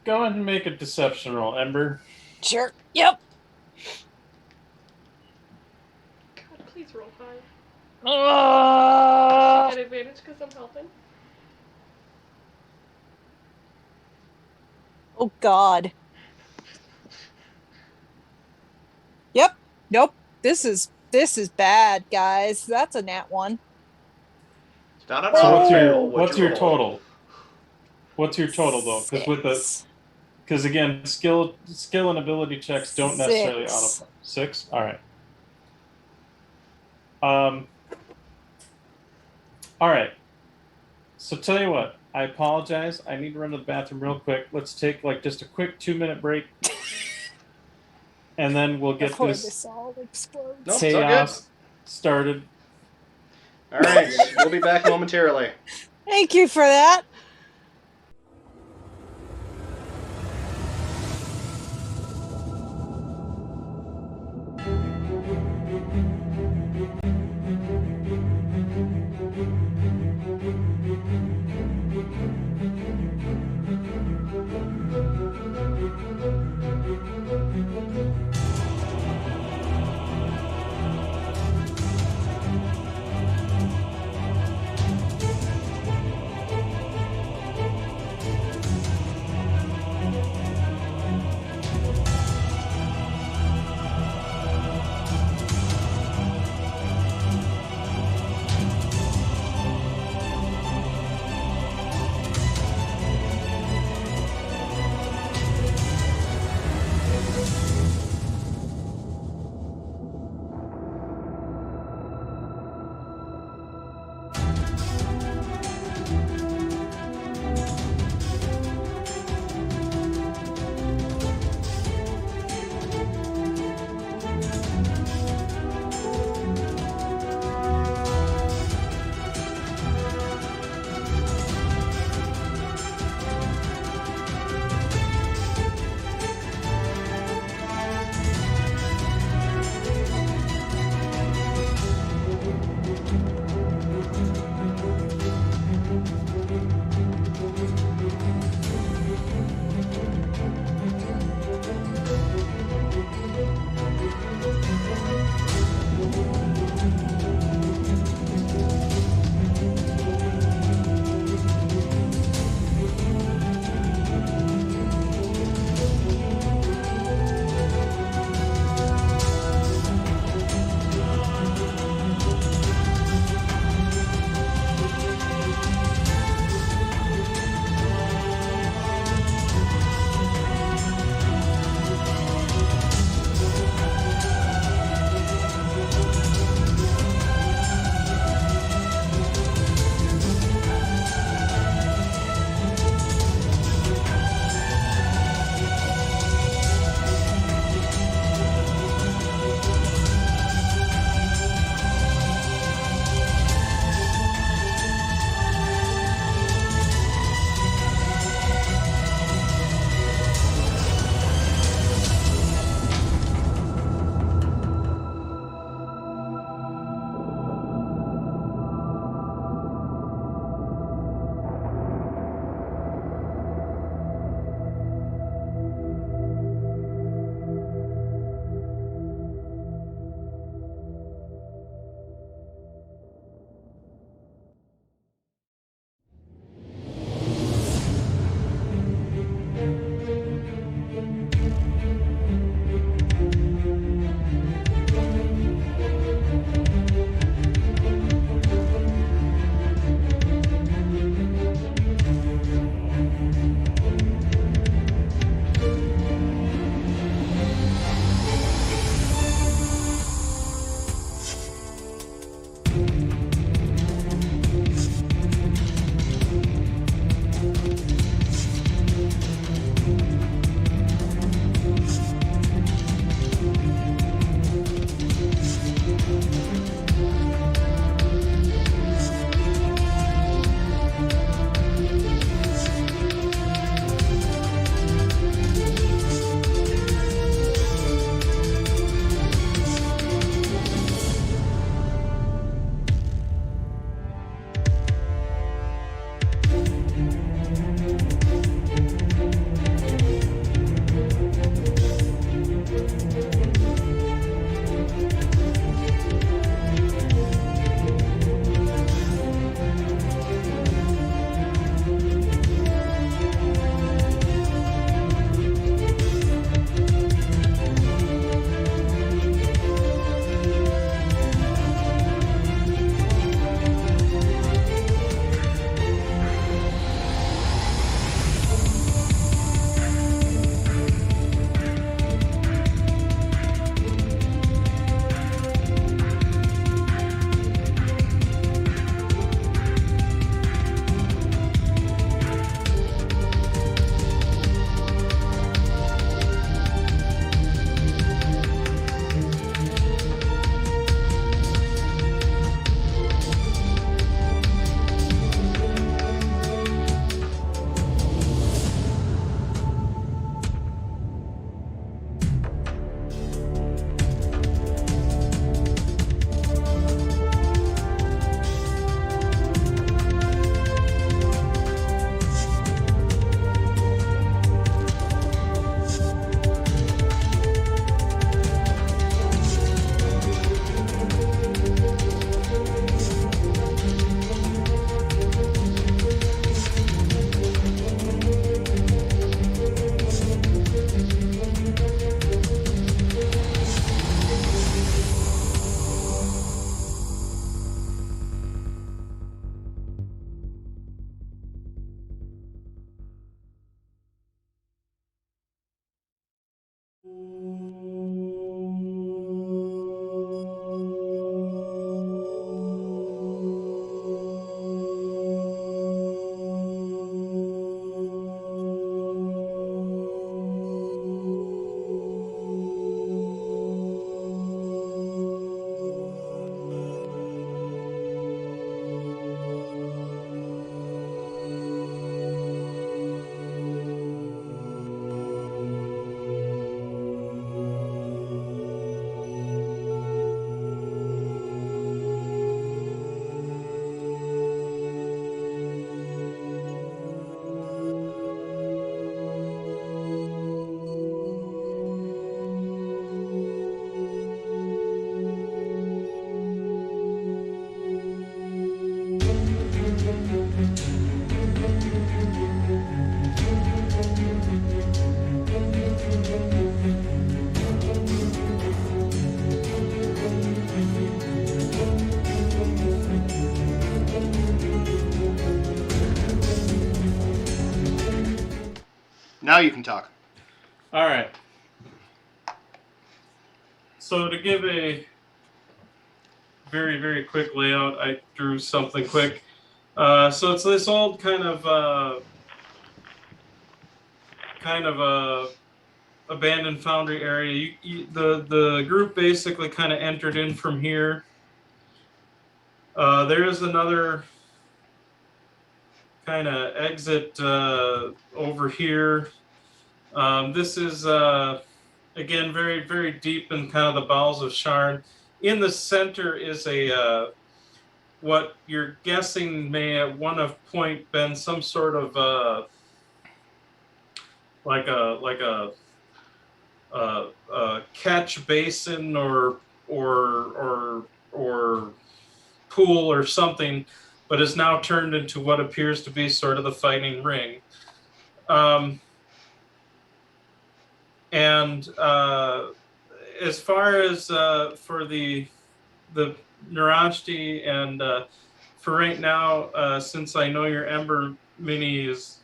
Go ahead and make a deception roll, Ember. Sure. Yep. God, please roll high. Oh, Get advantage because I'm helping. oh God. Yep. Nope. This is bad, guys. That's a nat 1. It's not on So top what's barrel. your total? What's your total though? Because again, skill and ability checks don't necessarily 6. auto 6. All right. All right. So tell you what, I apologize. I need to run to the bathroom real quick. Let's take just a quick 2-minute break, and then we'll get Before this this all explodes. Nope, it's all chaos started. All right, we'll be back momentarily. Thank you for that. you can talk. All right. So to give a very, very quick layout, I drew something quick. So it's this old kind of abandoned foundry area. The group basically kind of entered in from here. There is another kind of exit over here. This is again very, very deep in kind of the bowels of Sharn. In the center is a what you're guessing may at one point been some sort of like a catch basin or pool or something, but is now turned into what appears to be sort of the fighting ring. And as far as for the Narashti and for right now, since I know your Ember mini is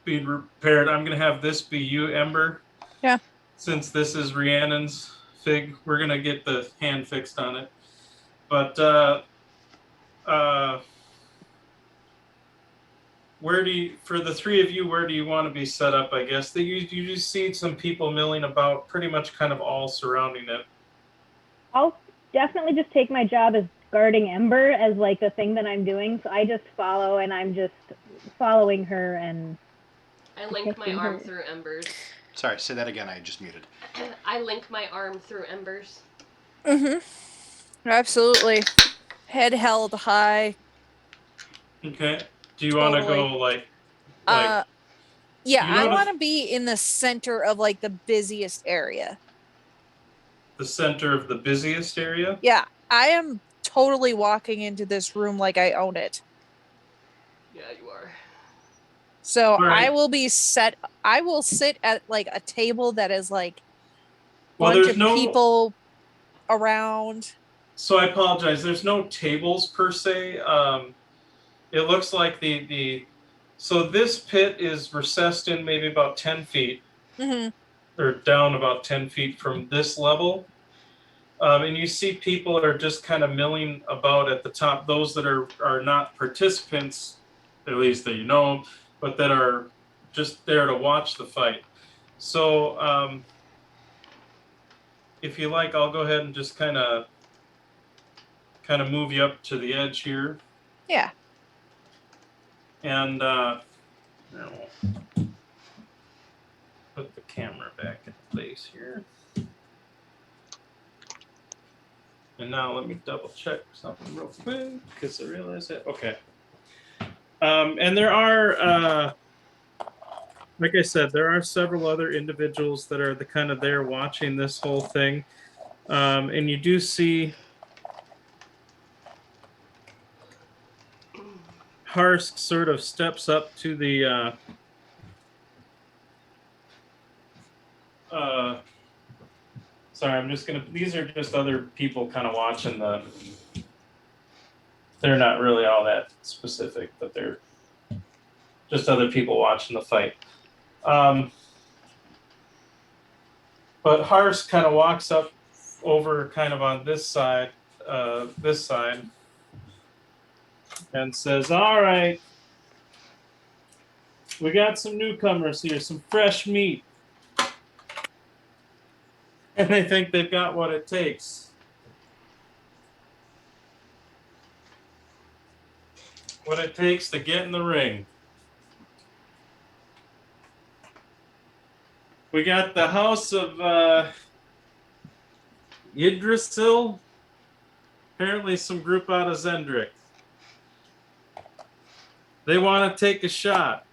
being repaired, I'm going to have this be you, Ember. Yeah. Since this is Rhiannon's fig, we're going to get the hand fixed on it. But for the three of you, where do you want to be set up, I guess? You just see some people milling about, pretty much kind of all surrounding it. I'll definitely just take my job as guarding Ember as like the thing that I'm doing. So I just follow, and I'm just following her, and I link my arm through Embers. Sorry, say that again. I just muted. I link my arm through Embers. Absolutely. Head held high. Okay. Do you want to go like yeah, I want to be in the center of like the busiest area. The center of the busiest area? Yeah, I am totally walking into this room like I own it. Yeah, you are. So right. I will sit at like a table that is like bunch of people around. So I apologize. There's no tables per se. It looks like so this pit is recessed in maybe about 10 feet. Or down about 10 feet from this level. And you see people are just kind of milling about at the top. Those that are not participants, at least that you know, but that are just there to watch the fight. So if you like, I'll go ahead and just kind of move you up to the edge here. Yeah. And put the camera back in place here. And now let me double check something real quick because I realized that. Okay. And there are, like I said, there are several other individuals that are kind of there watching this whole thing. And you do see Harsk sort of steps up to the sorry, these are just other people kind of watching they're not really all that specific, but they're just other people watching the fight. But Harsk kind of walks up over kind of on this side, and says, all right, we got some newcomers here, some fresh meat. And they think they've got what it takes. What it takes to get in the ring. We got the house of Yggdrasil. Apparently some group out of Zendrick. They want to take a shot.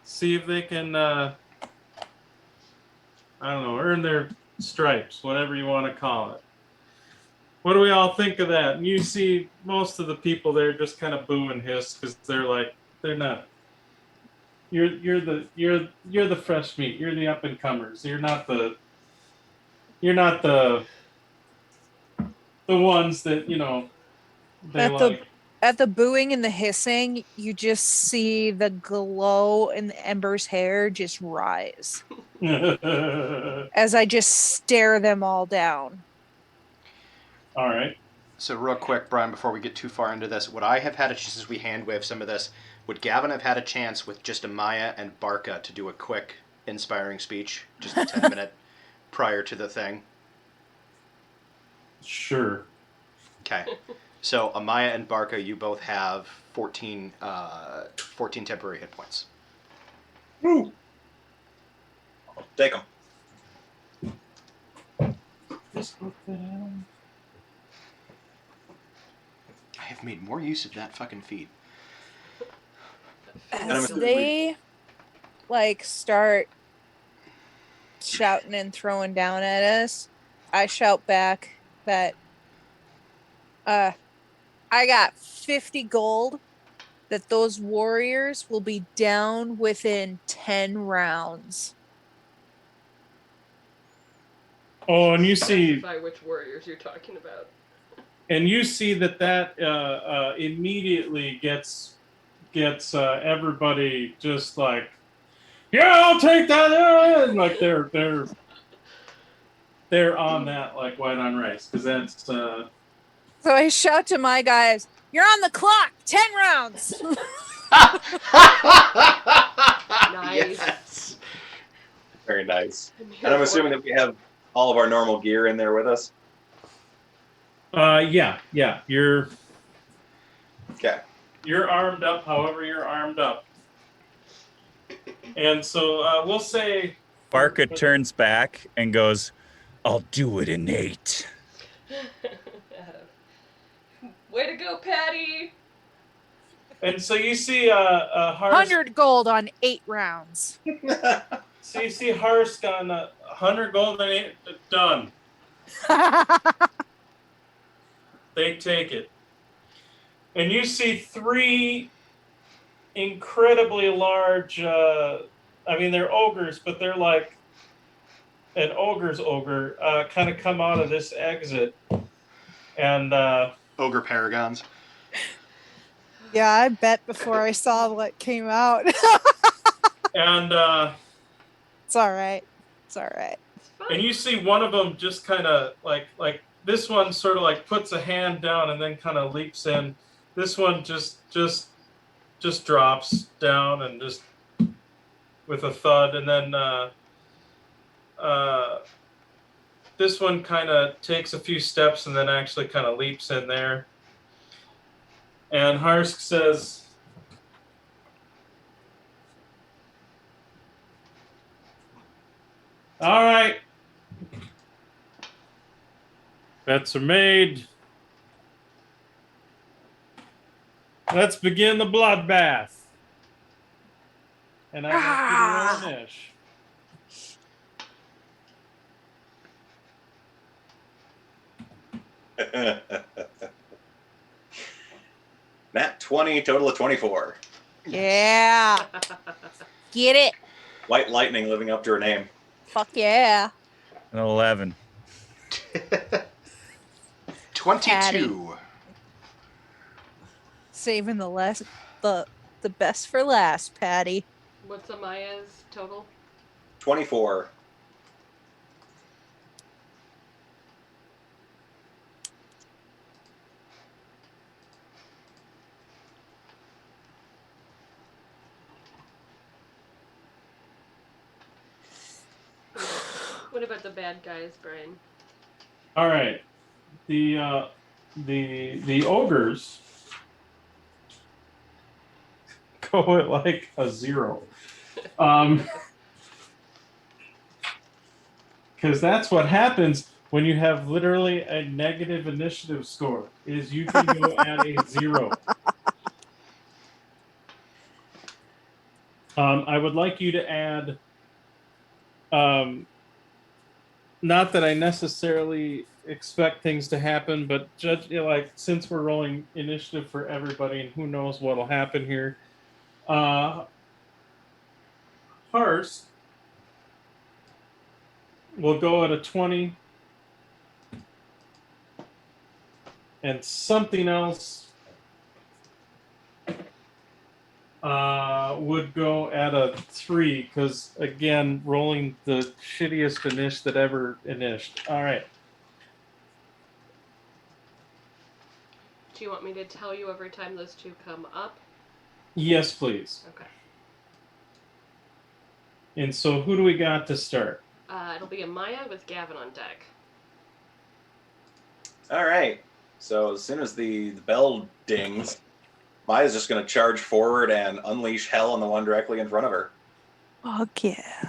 See if they can, I don't know, earn their stripes, whatever you want to call it. What do we all think of that? And you see most of the people there just kind of boo and hiss because they're not. You're the fresh meat. You're the up and comers. You're not the ones that they like. At the booing and the hissing, you just see the glow in the Ember's hair just rise All as I just stare them all down. right. So real quick, Brian, before we get too far into this, would I have had a chance as we hand wave some of this? Would Gavin have had a chance with just Amaya and Barca to do a quick, inspiring speech, just a 10-minute prior to the thing? Sure. Okay. So Amaya and Barca, you both have 14 temporary hit points. Woo! I'll take them. I have made more use of that fucking feat. As they like start shouting and throwing down at us, I shout back that I got 50 gold, that those warriors will be down within 10 rounds. Oh, and you see, Specify which warriors you're talking about. and you see that immediately gets everybody just like, yeah, I'll take that in. Like they're on that like white on rice because that's So I shout to my guys, "You're on the clock. 10 rounds." Nice. Yes. Very nice. I'm here And I'm for assuming it. that we have all of our normal gear in there with us. yeah. Okay. You're armed up. However, you're armed up. And so we'll say Barca turns back and goes, "I'll do it in 8." Way to go, Patty! And so you see Harsk. 100 gold on 8 rounds. So you see Harsk on 100 gold and 8 done. They take it. And you see 3 incredibly large, they're ogres, but they're like an ogre's ogre, kind of come out of this exit. And Ogre paragons. Yeah, I bet before I saw what came out. and It's all right. It's all right. It's fine. and you see one of them just kind of like this one sort of like puts a hand down and then kind of leaps in. This one just drops down and just with a thud, and then this one kind of takes a few steps and then actually kind of leaps in there. And Harsk says, "All right, bets are made. Let's begin the bloodbath." And I want you to roll an ish. Nat 20, total of 24. Yeah. Get it. White lightning living up to her name. Fuck yeah. An 11. 22. Saving the best for last, Patty. What's Amaya's total? 24. What about the bad guys, Brian? All right, the ogres go at like a 0, because that's what happens when you have literally a negative initiative score. Is you can go at a 0. I would like you to add. Not that I necessarily expect things to happen, but since we're rolling initiative for everybody, and who knows what'll happen here. Harsk will go at a 20, and something else would go at a 3 because again, rolling the shittiest inish that ever inished. All right. Do you want me to tell you every time those two come up? Yes, please. Okay. And so, who do we got to start? It'll be a Maya with Gavin on deck. All right. So as soon as the bell dings, Maya's just going to charge forward and unleash hell on the one directly in front of her. Fuck yeah.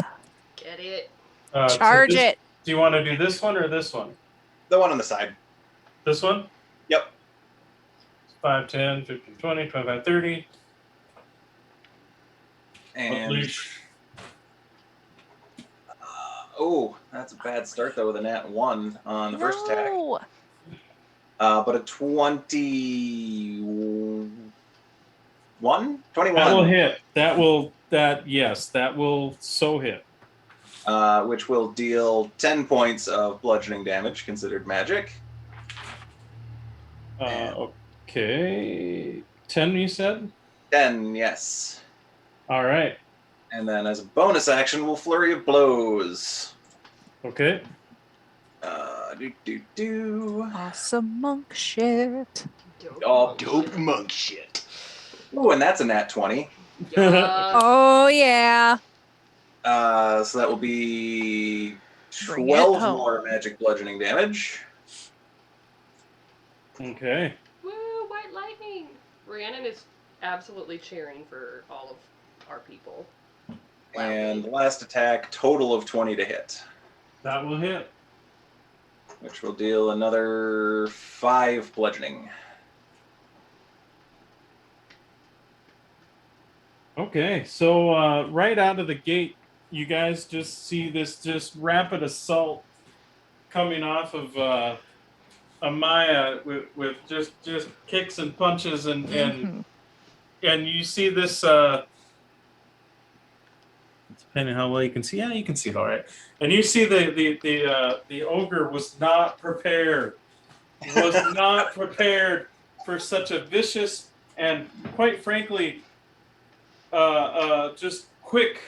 Get it? So Charge it. Do you want to do this one or this one? The one on the side. This one? Yep. 5, 10, 15, 20, 25, 30. And Unleash. oh, that's a bad start though with a nat 1 on the first attack. No. But a 21. 21. That will hit. That will so hit. Which will deal 10 points of bludgeoning damage, considered magic. Okay. 10, you said? 10, yes. All right. And then as a bonus action, we'll flurry of blows. Okay. Awesome monk shit. Dope monk shit. Ooh, and that's a nat 20. Oh yeah. So that will be Bring it 12 home. more magic bludgeoning damage. Okay. Woo, white lightning! Rhiannon is absolutely cheering for all of our people. And the last attack, total of 20 to hit. That will hit. Which will deal another 5 bludgeoning. Okay, so right out of the gate, you guys just see this just rapid assault coming off of Amaya with just kicks and punches and you see this. Depending on how well you can see, yeah, you can see it all right. And you see the ogre was not prepared. Was not prepared for such a vicious and, quite frankly, just quick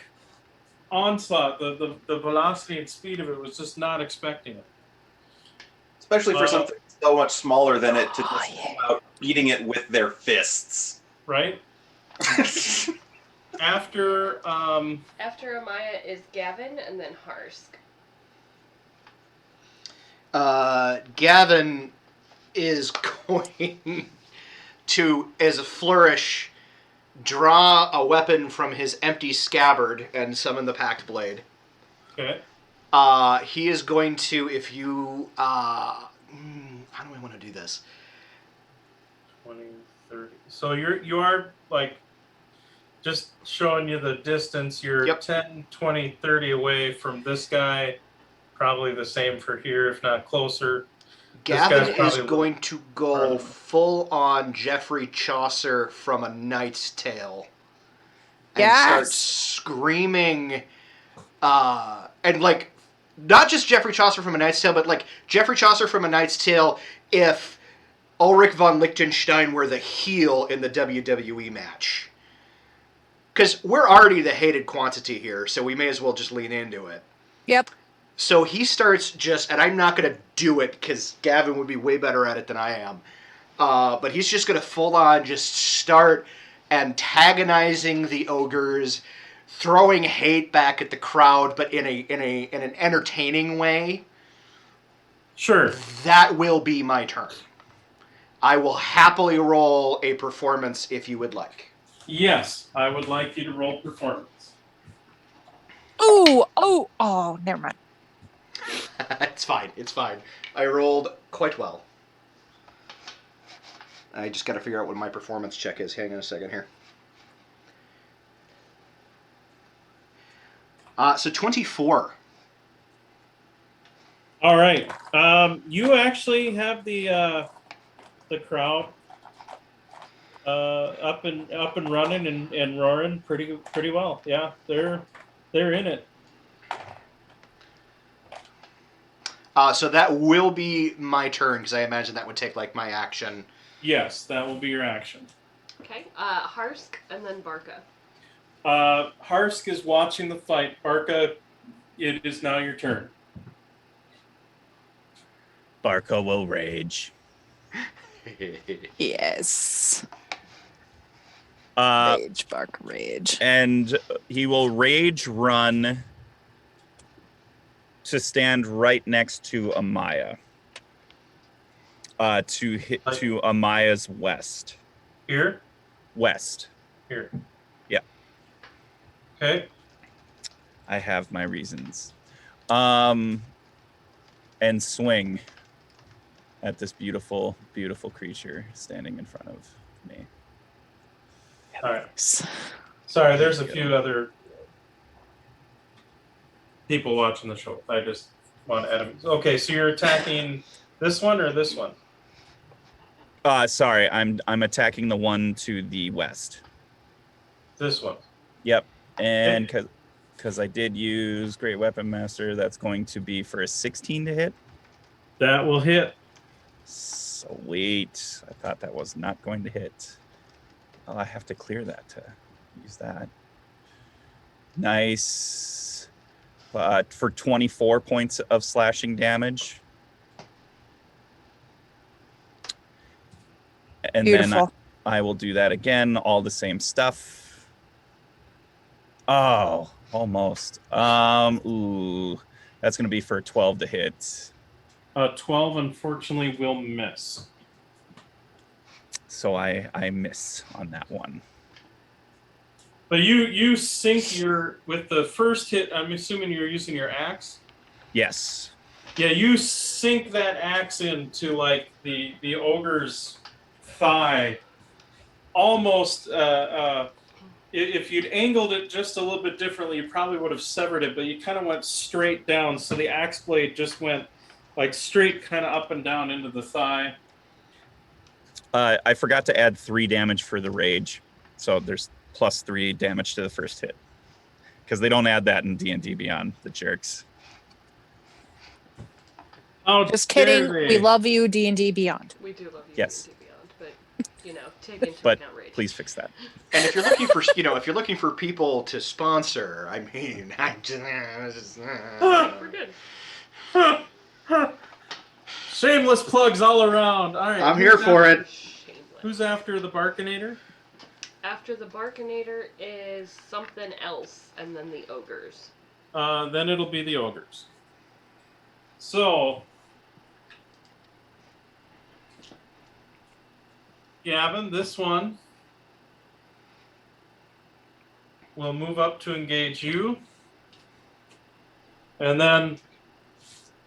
onslaught. The velocity and speed of it was just not expecting it. Especially for something so much smaller than it to just go out beating it with their fists. Right? After Amaya is Gavin and then Harsk. Gavin is going to, as a flourish, draw a weapon from his empty scabbard and summon the Pact Blade. Okay. He is going to, if you... how do I want to do this? 20, 30. So you are like just showing you the distance. You're 10, 20, 30 away from this guy. Probably the same for here, if not closer. Gavin is going to go full on Geoffrey Chaucer from A Knight's Tale. And start screaming. And like, not just Geoffrey Chaucer from A Knight's Tale, but like Geoffrey Chaucer from A Knight's Tale if Ulrich von Liechtenstein were the heel in the WWE match. Because we're already the hated quantity here, so we may as well just lean into it. Yep. So he starts just, and I'm not going to do it because Gavin would be way better at it than I am. But he's just going to full on just start antagonizing the ogres, throwing hate back at the crowd, but in an entertaining way. Sure. That will be my turn. I will happily roll a performance if you would like. Yes, I would like you to roll performance. Oh, never mind. It's fine. I rolled quite well. I just got to figure out what my performance check is. Hang on a second here. So 24. All right. You actually have the crowd up and running and roaring pretty well. Yeah, they're in it. So that will be my turn because I imagine that would take like my action. Yes, that will be your action. Okay. Harsk and then Barca. Harsk is watching the fight. Barca, it is now your turn. Barca will rage. Yes. Uh, Rage, Barca, rage. and he will rage run to stand right next to Amaya. To hit to Amaya's west. Here? West. Here. Yeah. Okay. I have my reasons. And swing at this beautiful, beautiful creature standing in front of me. All right. Sorry, there's a few other people watching the show. I just want to add them. Okay, so you're attacking this one or this one? Sorry, I'm attacking the one to the west. This one. Yep. And because I did use Great Weapon Master, that's going to be for a 16 to hit. That will hit. Sweet. I thought that was not going to hit. Well, I have to clear that to use that. Nice. For 24 points of slashing damage. And Beautiful. then I will do that again. All the same stuff. Oh, almost. Ooh. That's going to be for 12 to hit. 12, unfortunately, will miss. So I miss on that one. But you sink with the first hit, I'm assuming you're using your axe? Yes. Yeah, you sink that axe into like the ogre's thigh. Almost, if you'd angled it just a little bit differently, you probably would have severed it, but you kind of went straight down, so the axe blade just went like straight kind of up and down into the thigh. I forgot to add 3 damage for the rage, so there's plus 3 damage to the first hit. Because they don't add that in D&D Beyond, the jerks. Oh, just kidding. We love you, D&D Beyond. We do love you, yes. D&D Beyond, but take into account rage. Please fix that. And if you're looking for, if you're looking for people to sponsor, I mean, We're good. Shameless plugs all around. All right, I'm here for it. Shameless. Who's after the Barkinator? After the Barkinator is something else, and then the ogres. Then it'll be the ogres. So, Gavin, this one will move up to engage you. And then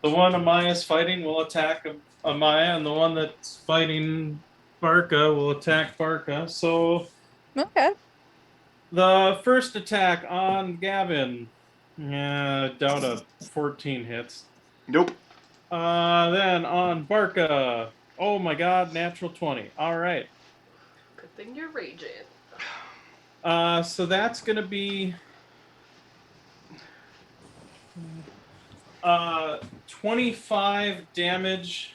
the one Amaya's fighting will attack Amaya, and the one that's fighting Barca will attack Barca. So, okay. The first attack on Gavin, doubt a 14 hits. Nope. Then on Barca, oh my god, natural 20. All right. Good thing you're raging. So that's going to be 25 damage,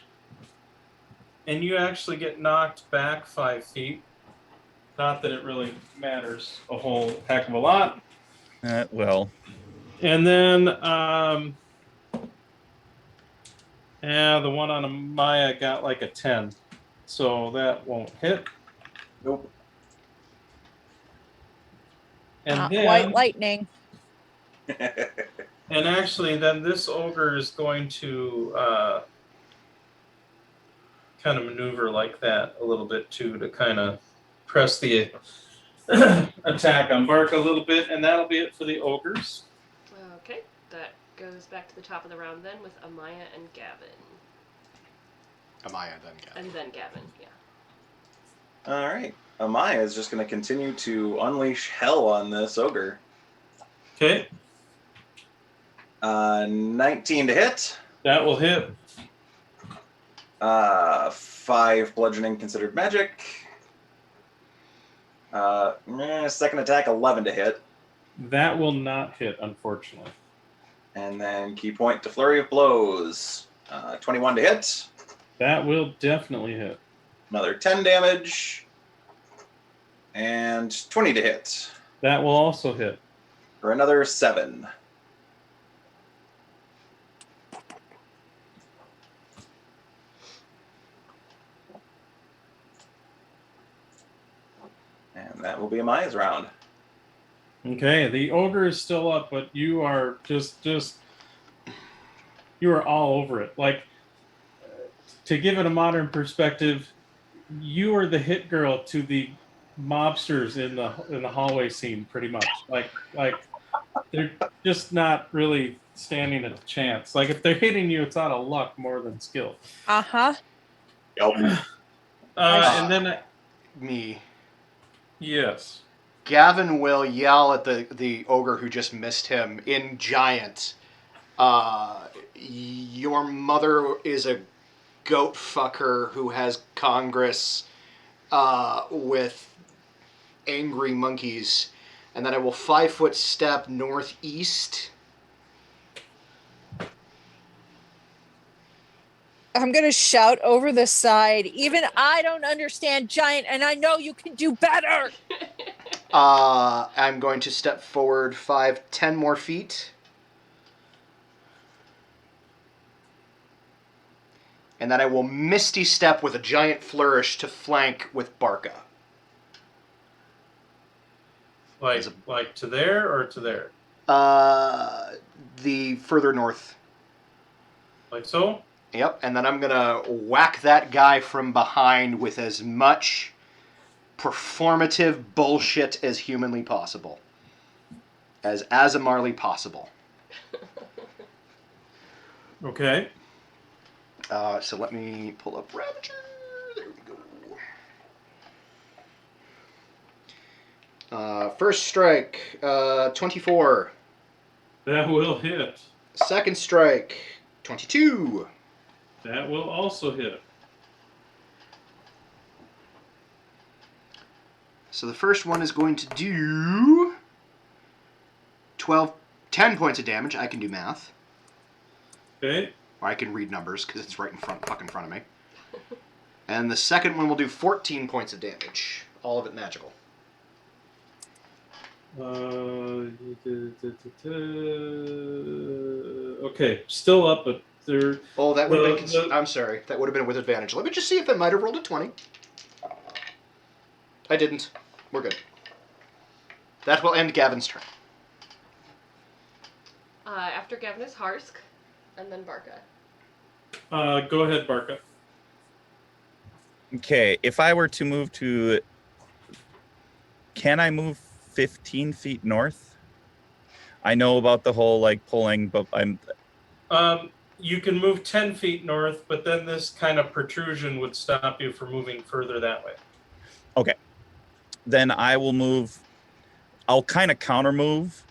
and you actually get knocked back 5 feet. Not that it really matters a whole heck of a lot. Well. And then, the one on Amaya got like a 10. So that won't hit. Nope. And then, white lightning. and actually, then this ogre is going to kind of maneuver like that a little bit too, to kind of press the attack on Bark a little bit, and that'll be it for the ogres. Okay, that goes back to the top of the round then with Amaya and Gavin. Amaya, then Gavin. And then Gavin, yeah. All right. Amaya is just going to continue to unleash hell on this ogre. Okay. 19 to hit. That will hit. 5 bludgeoning considered magic. Second attack, 11 to hit. That will not hit, unfortunately. And then key point to flurry of blows. 21 to hit. That will definitely hit. Another 10 damage. And 20 to hit. That will also hit. For another 7. And that will be Amaya's round. Okay, the ogre is still up, but you are just you are all over it. Like, to give it a modern perspective, you are the hit girl to the mobsters in the hallway scene, pretty much. Like they're just not really standing a chance. Like, if they're hitting you, it's out of luck more than skill. Uh-huh. Yep. And then Me. yes. Gavin will yell at the ogre who just missed him in giant. Your mother is a goat fucker who has Congress with angry monkeys. And then I will 5-foot step northeast. I'm going to shout over the side. Even I don't understand giant, and I know you can do better. I'm going to step forward 10 more feet. And then I will misty step with a giant flourish to flank with Barca. Like to there or to there? The further north. Like so? Yep, and then I'm going to whack that guy from behind with as much performative bullshit as humanly possible. As Azamarly possible. Okay. So let me pull up Ravager. There we go. First strike, 24. That will hit. Second strike, 22. That will also hit. So the first one is going to do 10 points of damage. I can do math. Okay. Or I can read numbers because it's right in front of me. And the second one will do 14 points of damage. All of it magical. Okay, still up, but there. Oh, that would have been. I'm sorry. That would have been with advantage. Let me just see if I might have rolled a 20. I didn't. We're good. That will end Gavin's turn. After Gavin is Harsk, and then Barca. Go ahead, Barca. Okay, if I were to move to... Can I move 15 feet north? I know about the whole, like, pulling, but I'm... You can move 10 feet north, but then this kind of protrusion would stop you from moving further that way. Okay. Then I will move... I'll kind of counter move.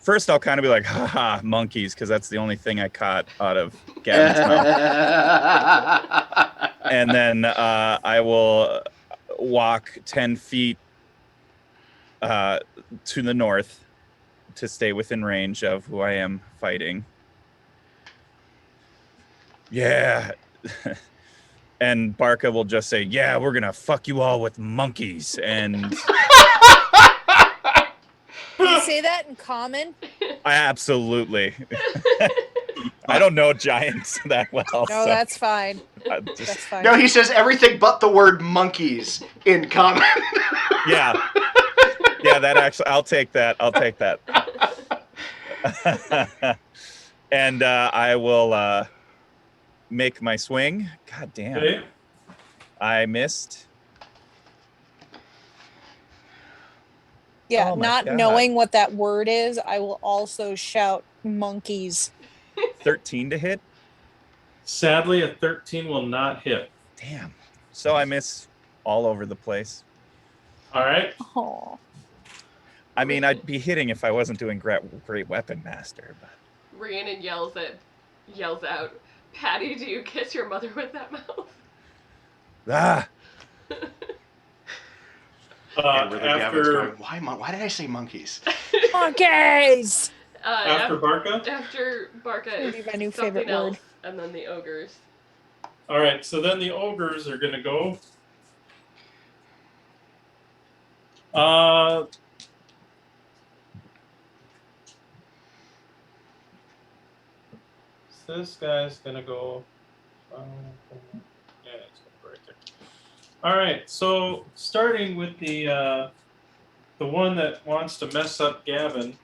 First, I'll kind of be like, haha, monkeys, because that's the only thing I caught out of Gavin's mouth. And then I will walk 10 feet to the north to stay within range of who I am fighting. Yeah. And Barca will just say, yeah, we're going to fuck you all with monkeys. And... Can you say that in common? Absolutely. I don't know giants that well. No, so that's fine. just, That's fine. No, he says everything but the word monkeys in common. yeah. Yeah, that actually, I'll take that. And I will make my swing. God damn. Okay. I missed. Yeah, Oh my not God. knowing what that word is, I will also shout monkeys. 13 to hit. Sadly, a 13 will not hit. Damn. So I miss all over the place. All right. Oh. I mean, I'd be hitting if I wasn't doing great weapon master. But Rhiannon yells out, Patty, do you kiss your mother with that mouth? ah, And really Gavin's After going, why did I say monkeys? Monkeys! after Barca. After Barca Gonna is be my new something favorite else, word. and then the ogres. All right, so then the ogres are gonna go. This guy's gonna go. Yeah, it's gonna go right there. All right, so starting with the one that wants to mess up Gavin.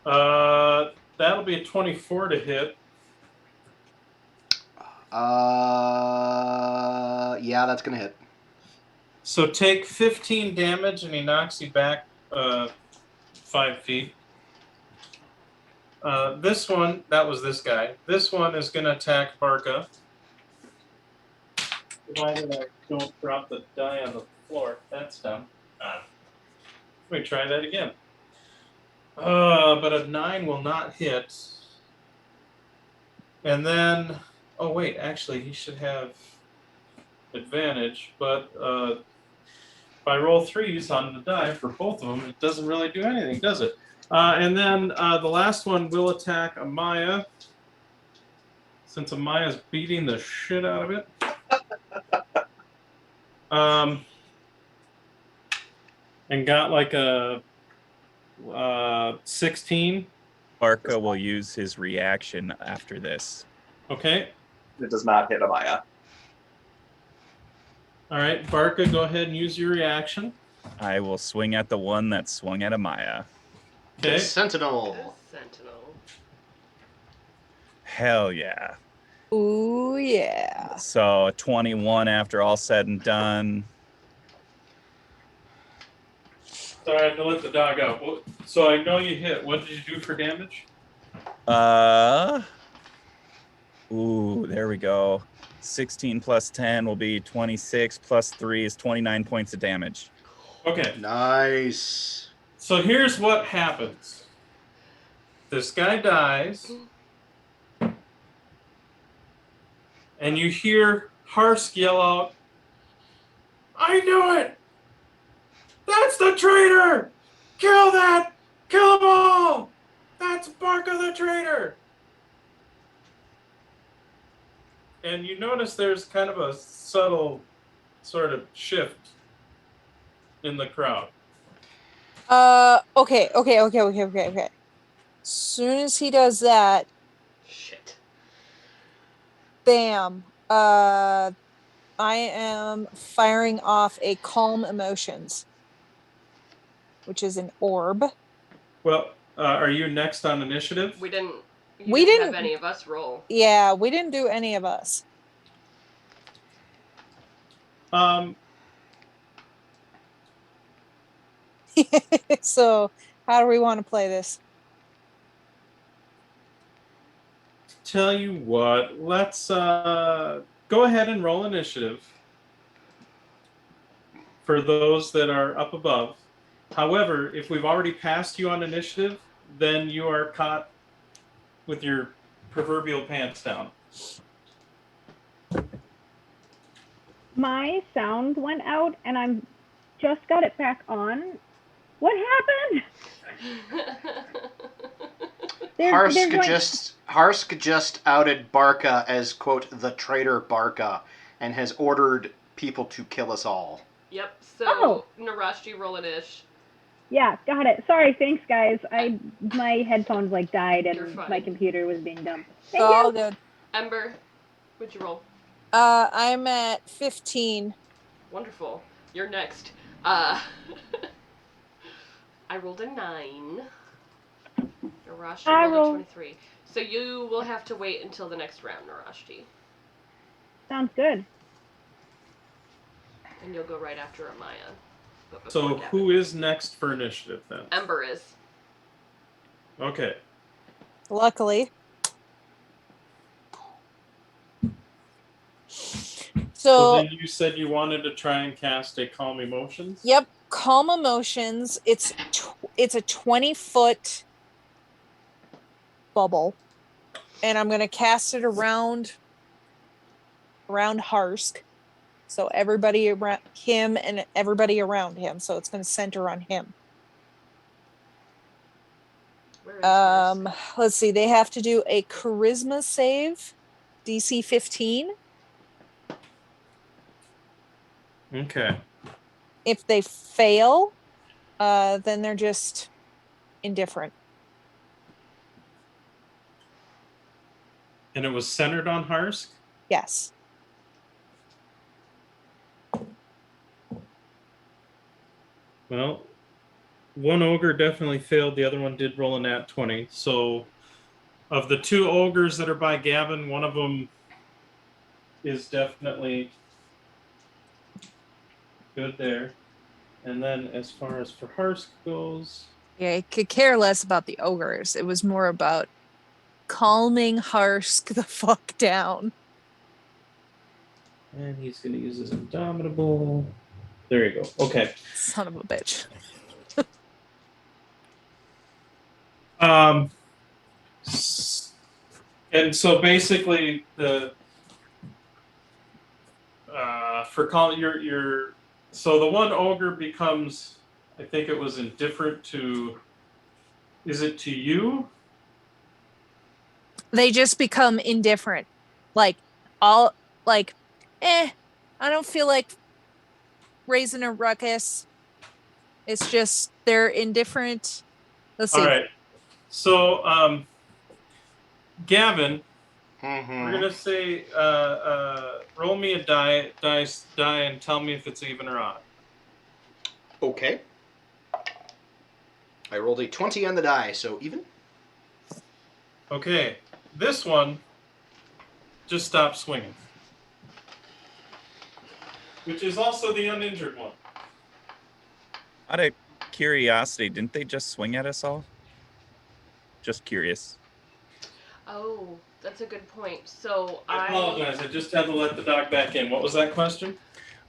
That'll be a 24 to hit. Yeah, that's gonna hit. So take 15 damage, and he knocks you back 5 feet. This one, that was this guy. This one is going to attack Barca. Provided I don't drop the die on the floor. That's dumb. Let me try that again. But a 9 will not hit. And then, oh wait, actually he should have advantage, but if I roll 3s on the die for both of them, it doesn't really do anything, does it? And then the last one will attack Amaya, since Amaya's beating the shit out of it. And got like a 16. Barca will use his reaction after this. Okay. It does not hit Amaya. All right, Barca, go ahead and use your reaction. I will swing at the one that swung at Amaya. Okay. Sentinel. Sentinel. Hell yeah. Ooh, yeah. So 21 after all said and done. Sorry, I have to let the dog out. So I know you hit. What did you do for damage? Ooh, there we go. 16 plus 10 will be 26, plus 3 is 29 points of damage. Okay. Nice. So here's what happens. This guy dies. And you hear Harsk yell out, "I knew it! That's the traitor! Kill that! Kill them all! That's Barca the traitor!" And you notice there's kind of a subtle sort of shift in the crowd. Okay. Soon as he does that, Shit. bam. I am firing off a calm emotions, which is an orb. Well, are you next on initiative? We didn't. We didn't have any of us roll. Yeah, we didn't do any of us. So, how do we want to play this? Tell you what, let's go ahead and roll initiative for those that are up above. However, if we've already passed you on initiative, then you are caught with your proverbial pants down. My sound went out and I'm just got it back on. What happened? Harsk just outed Barca as, quote, the traitor Barca, and has ordered people to kill us all. Yep, so Narashti, roll an ish. Yeah, got it. Sorry, thanks guys. My headphones died and my computer was being dumb. Thank all you. good. Ember, what'd you roll? I'm at 15. Wonderful. You're next. I rolled a 9. Narashti rolled a 23. So you will have to wait until the next round, Narashti. Sounds good. And you'll go right after Amaya. So who is next for initiative then? Ember is. Okay. Luckily. So then you said you wanted to try and cast a Calm Emotions? Yep, Calm Emotions. It's a 20-foot bubble. And I'm going to cast it around Harsk. So everybody around him and everybody around him. So it's going to center on him. Let's see. They have to do a charisma save, DC 15. Okay. If they fail, then they're just indifferent. And it was centered on Harsk? Yes. Well, one ogre definitely failed. The other one did roll a nat 20. So, of the two ogres that are by Gavin, one of them is definitely good there. And then as far as for Harsk goes, Yeah, I could care less about the ogres. It was more about calming Harsk the fuck down. and he's going to use his Indomitable. There you go. Okay. Son of a bitch. Um, and so basically, for calling your so the one ogre becomes, I think it was indifferent to. Is it to you? They just become indifferent. Like all like, I don't feel like raising a ruckus. It's just they're indifferent. Let's All see. right. So, Gavin, we're Mm-hmm. gonna say, roll me a die, and tell me if it's even or odd. Okay. I rolled a 20 on the die, so even. Okay, this one just stopped swinging, which is also the uninjured one. Out of curiosity, didn't they just swing at us all? Just curious. Oh, that's a good point. So I apologize. I just had to let the dog back in. What was that question?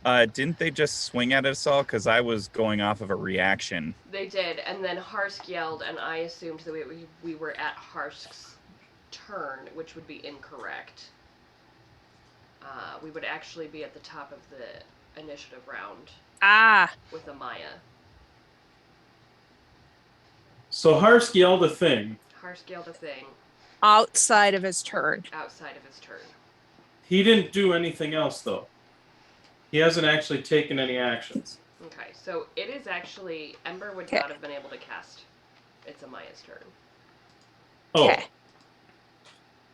Didn't they just swing at us all? Because I was going off of a reaction. They did, and then Harsk yelled, and I assumed that we were at Harsk's turn, which would be incorrect. We would actually be at the top of the initiative round with Amaya. So Harsk yelled a thing. Harsk yelled a thing Outside of his turn. outside of his turn. He didn't do anything else, though. He hasn't actually taken any actions. Okay, so it is actually Ember would Okay. not have been able to cast. It's Amaya's turn. Oh. Okay.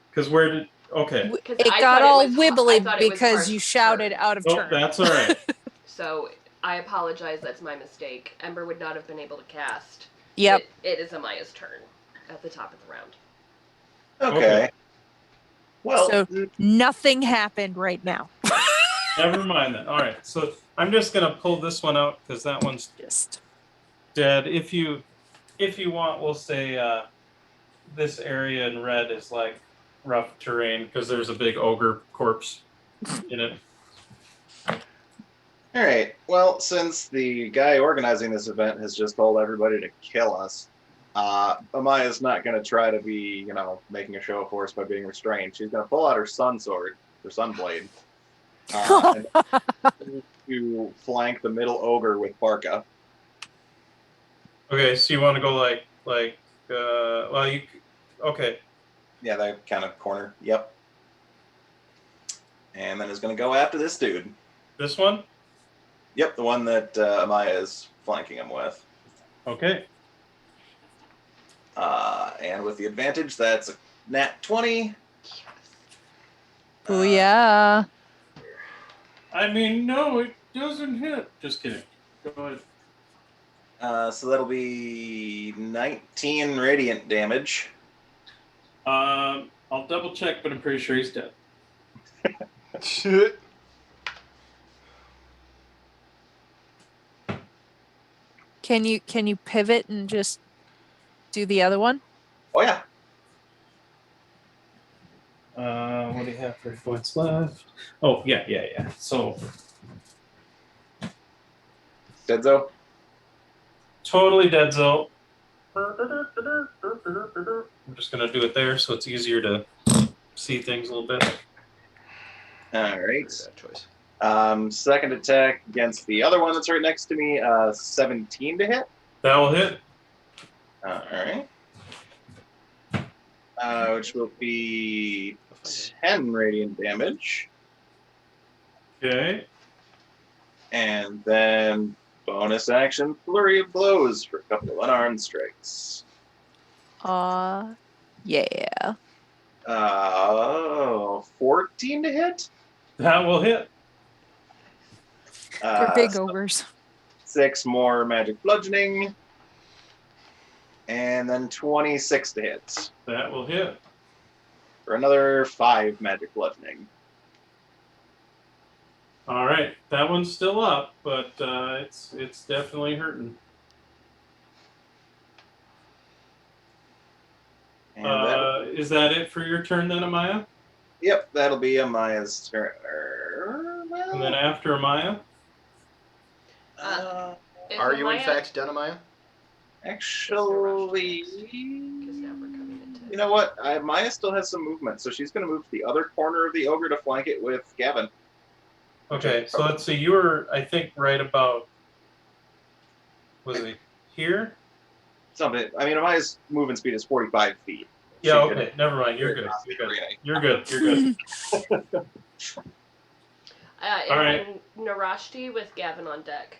Because where did... Okay. It got all wibbly because you Harsk's shouted turn. out of Oh, turn. that's all right. So I apologize. That's my mistake. Ember would not have been able to cast. Yep. It is Amaya's turn at the top of the round. Okay. Well, So nothing happened right now. Never mind that. All right. So I'm just going to pull this one out because that one's Just dead. If you want, we'll say this area in red is like rough terrain because there's a big ogre corpse in it. all right. Well, since the guy organizing this event has just told everybody to kill us, Amaya's not going to try to be, making a show for us by being restrained. She's going to pull out her sun sword, her sun blade, and to flank the middle ogre with Barca. Okay, so you want to go okay. Yeah, that kind of corner. Yep. And then is going to go after this dude. This one? Yep, the one that Amaya is flanking him with. Okay. And with the advantage, that's a nat 20. oh yeah. I mean, no, it doesn't hit. Just kidding. Go ahead. So that'll be 19 radiant damage. I'll double check, but I'm pretty sure he's dead. Can you pivot and just do the other one? Oh yeah. What do you have for points left? Oh, yeah. So Deadzo? totally dead zone. I'm just gonna do it there so it's easier to see things a little bit. All right. Bad choice. Second attack against the other one that's right next to me, 17 to hit. That will hit. All right. Which will be 10 radiant damage. Okay. And then bonus action, flurry of blows for a couple of unarmed strikes. Yeah. 14 to hit. That will hit. They're big So ogres. 6 more magic bludgeoning. And then 26 to hit. That will hit. For another 5 magic bludgeoning. All right, that one's still up, but it's definitely hurting. And Is that it for your turn then, Amaya? yep, that'll be Amaya's turn. And then after Amaya? Is Are you in Amaya- fact done, Amaya? Actually, Because now we're coming into. you know what? Maya still has some movement, so she's going to move to the other corner of the ogre to flank it with Gavin. Okay, so let's see. You were, I think, right about. Was it here? Something. I mean, Amaya's movement speed is 45 feet. Yeah. She Okay. Never mind. You're good. across the arena. You're good. You're good. And All right. then Narashti with Gavin on deck.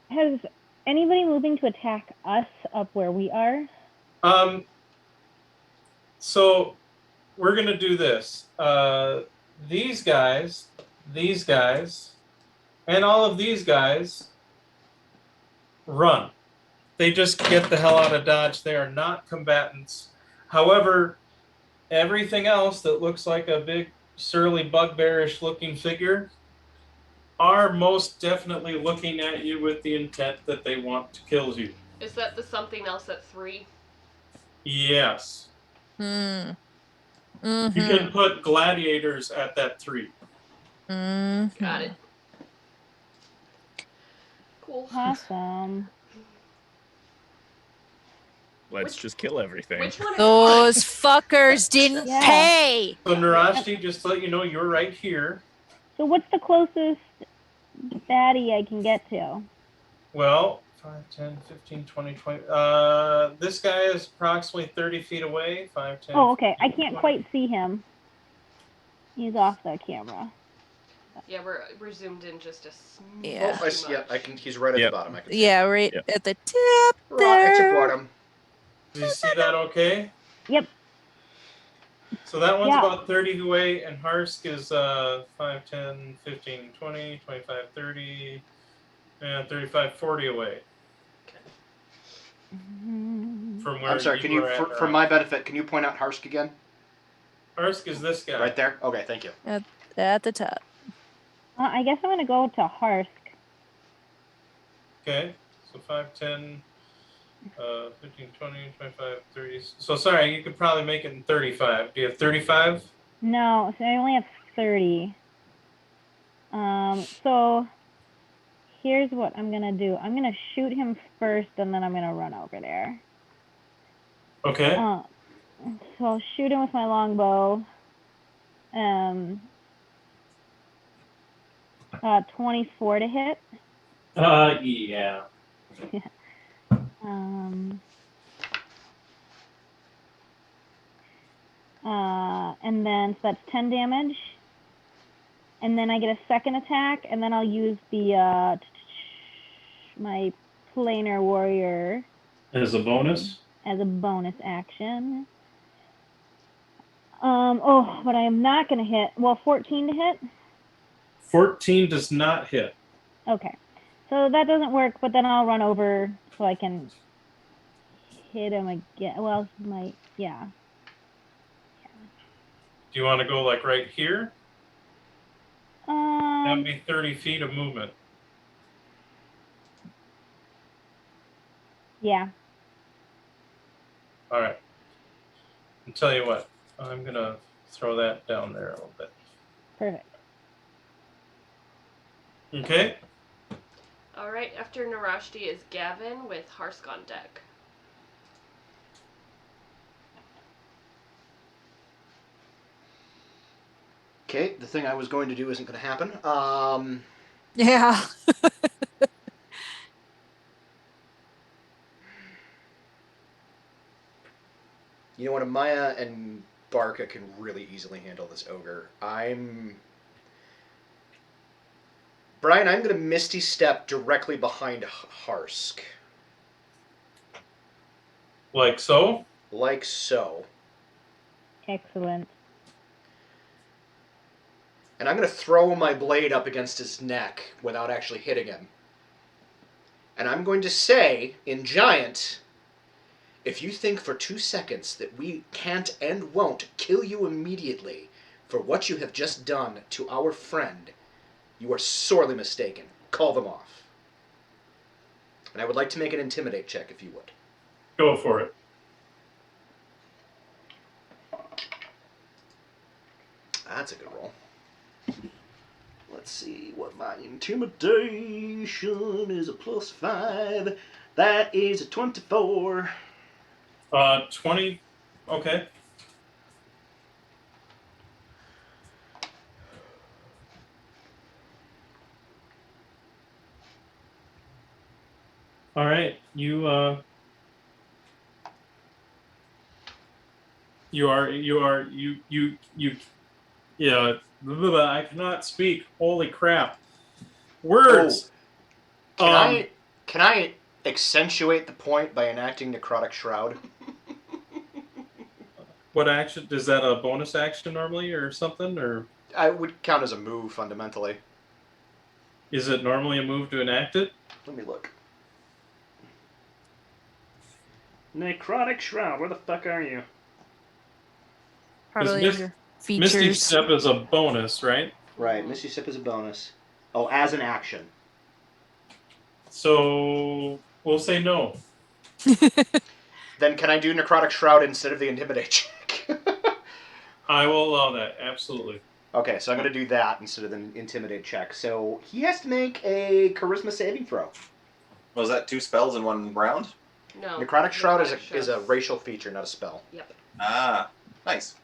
Has anybody moving to attack us up where we are? So we're gonna do this. These guys, and all of these guys run. They just get the hell out of Dodge. They are not combatants. However, everything else that looks like a big, surly, bugbearish looking figure are most definitely looking at you with the intent that they want to kill you. Is that the something else at 3? Yes. Mm. You Mm-hmm. can put gladiators at that 3. Mm-hmm. Got it. Cool. Awesome. Let's just kill everything. Which one? Those fuckers didn't Yeah. pay. So Narashti, just to let you know, you're right here. So what's the closest baddie I can get to? Well, 5, 10, 15, 20, 20. This guy is approximately 30 feet away. 5, 10. Oh, okay. I 15, can't 20. quite see him. He's off the camera. Yeah, we're zoomed in just a smidge Yeah. Oh, I see. Yeah, I can. He's right at Yep. the bottom. I can see. Yeah, right Yep. at the tip Right at the there. bottom. Do you see that okay? Yep. So that one's Yeah. about 30 away, and Harsk is 5, 10, 15, 20, 25, 30, and 35, 40 away from where I'm sorry. you Can you, were at. for my benefit, can you point out Harsk again? Harsk is this guy. Right there. Okay. Thank you. At the top. I guess I'm going to go to Harsk. Okay. So 5, 10, 15, 20, 25, 30. So sorry, you could probably make it in 35. Do you have 35? No, so I only have 30. So here's what I'm going to do. I'm going to shoot him first, and then I'm going to run over there. Okay. So I'll shoot him with my longbow. 24 to hit. Yeah. And then, so that's 10 damage. And then I get a second attack, and then I'll use the, my planar warrior As a bonus? as a bonus action. But I am not going to hit. Well, 14 to hit? 14 does not hit. Okay. So that doesn't work, but then I'll run over so I can hit him again. Well, yeah. Do you want to go like right here? That would be 30 feet of movement. Yeah. All right. I'll tell you what. I'm going to throw that down there a little bit. Perfect. Okay? All right. After Narashti is Gavin with Harsk on deck. Okay. The thing I was going to do isn't going to happen. Yeah. You know what? Amaya and Barca can really easily handle this ogre. Brian, I'm going to Misty Step directly behind Harsk. Like so? Like so. Excellent. And I'm going to throw my blade up against his neck without actually hitting him. And I'm going to say, in Giant, if you think for 2 seconds that we can't and won't kill you immediately for what you have just done to our friend, you are sorely mistaken. Call them off. And I would like to make an Intimidate check, if you would. Go for it. That's a good roll. Let's see what my Intimidation is. A +5. That is a 24. 20. Okay. All right. You are. Yeah. Blah, blah, blah, I cannot speak. Holy crap. Words. Can I accentuate the point by enacting Necrotic Shroud? What action? Is that a bonus action normally or something? Or I would count as a move, fundamentally. is it normally a move to enact it? Let me look. Necrotic Shroud, where the fuck are you? Probably under Misty features. Step is a bonus, right? Right, Misty Step is a bonus. Oh, as an action. So we'll say no. Then can I do Necrotic Shroud instead of the Intimidate check? I will allow that, absolutely. Okay, so I'm going to do that instead of the Intimidate check. So he has to make a Charisma saving throw. Was that 2 spells in 1 round? No. Necrotic Shroud Necrotic is a racial feature, not a spell. Yep. Ah, nice.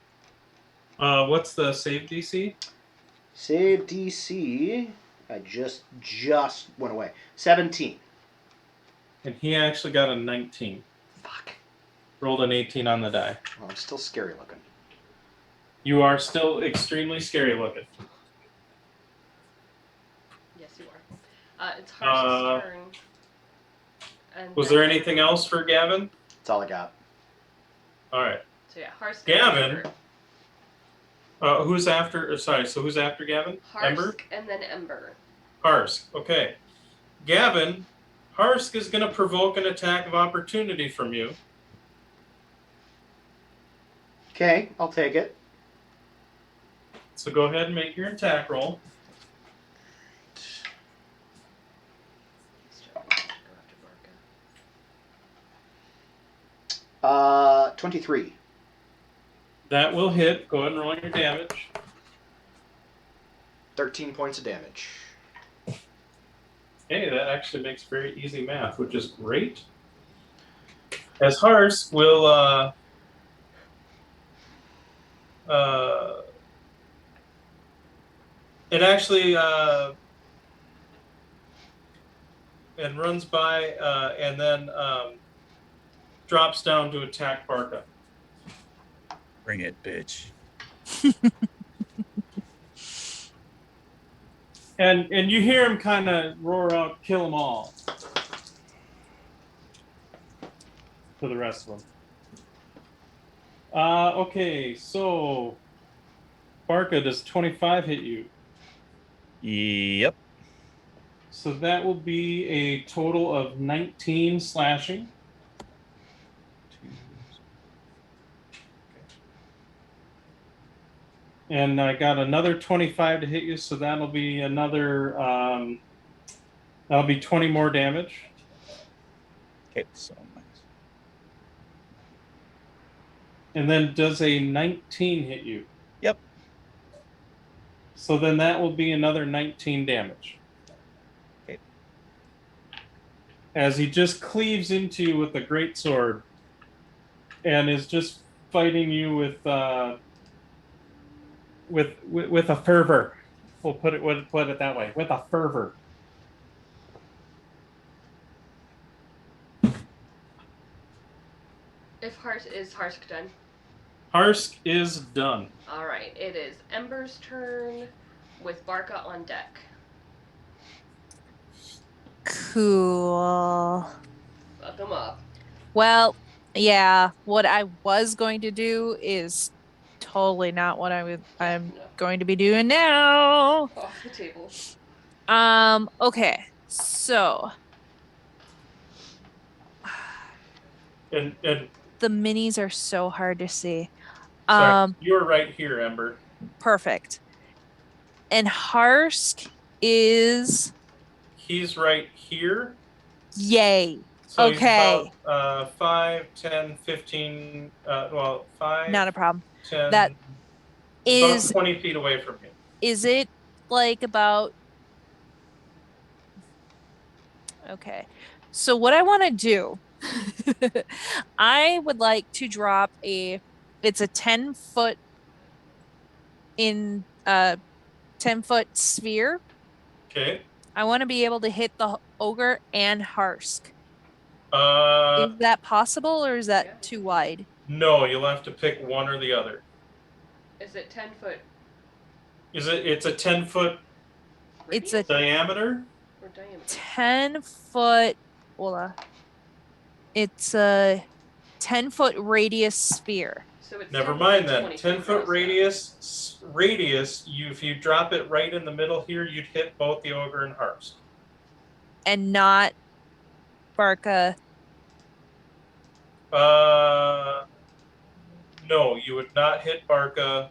What's the save DC? Save DC. I just went away. 17. And he actually got a 19. Fuck. Rolled an 18 on the die. Well, I'm still scary looking. You are still extremely scary looking. Yes, you are. It's Harsh's turn. And Was then- there anything else for Gavin? That's all I got. All right. So yeah, Harsk. Gavin. Who's after? So who's after Gavin? Ember. Harsk and then Ember. Harsk. Okay. Gavin, Harsk is going to provoke an attack of opportunity from you. Okay, I'll take it. So go ahead and make your attack roll. 23. That will hit. Go ahead and roll your damage. 13 points of damage. Hey, that actually makes very easy math, which is great. As Harsk will it actually and runs by and then drops down to attack Barca. Bring it, bitch. And you hear him kind of roar out, "Kill them all," to the rest of them. Okay, so Barca, does 25 hit you? Yep. So that will be a total of 19 slashing. And I got another 25 to hit you, so that'll be another, that'll be 20 more damage. Okay, so nice. And then does a 19 hit you? Yep. So then that will be another 19 damage. Okay. As he just cleaves into you with a great sword and is just fighting you with a fervor. We'll put it that way. With a fervor. Is Harsk done? Harsk is done. All right, it is Ember's turn with Barca on deck. Cool. Fuck them up. Well, yeah, what I was going to do is totally not what I'm No. going to be doing now. Off the table. Okay. So, And the minis are so hard to see. sorry, you're right here, Ember. Perfect. And Harsk is He's right here. yay. So Okay. he's about 5, 10, 15, well, 5, Not a problem. 10, That about is 20 feet away from you. is it like about okay. So what I want to do, I would like to drop it's a 10-foot in 10-foot sphere. Okay. I want to be able to hit the ogre and Harsk. Uh, Is that possible or is that Yeah. too wide? no, you'll have to pick one or the other. Is it 10 foot It's a 10-foot It's a diameter? or diameter? 10-foot. Hold on. It's a 10-foot radius sphere. So it's Never 10 mind feet, then. 20 feet 10-foot across radius, if you drop it right in the middle here, you'd hit both the ogre and Harst. And not Barca. No, you would not hit Barca.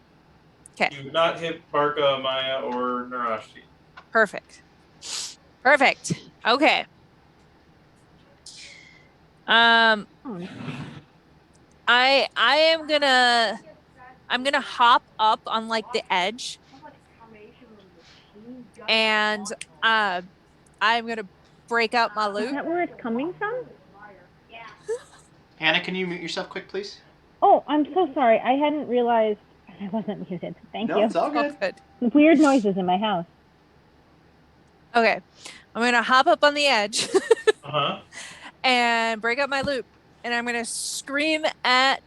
Okay. You would not hit Barca, Maya, or Narashi. Perfect. Perfect. Okay. I am I'm gonna hop up on like the edge. And I'm gonna break out my Is loot. that where it's coming from? Hannah, can you mute yourself quick, please? Oh, I'm so sorry. I hadn't realized I wasn't muted. Thank No, you. it's all good. Oh, good. Weird noises in my house. Okay. I'm gonna hop up on the edge Uh-huh. and break up my loot. And I'm gonna scream at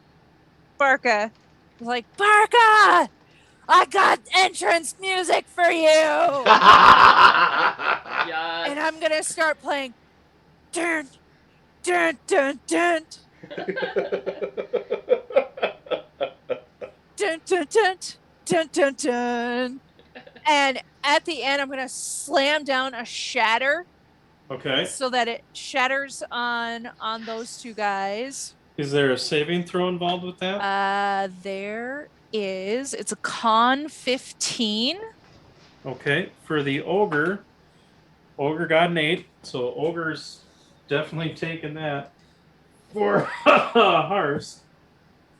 Barca. Like, Barca! I got entrance music for you! Yes. And I'm gonna start playing dun dun dun dun dun dun dun dun dun dun. And at the end, I'm gonna slam down a shatter Okay. so that it shatters on those two guys. Is there a saving throw involved with that? There is. It's a con 15. Okay. For the ogre got an 8, so ogre's definitely taking that. For Harst.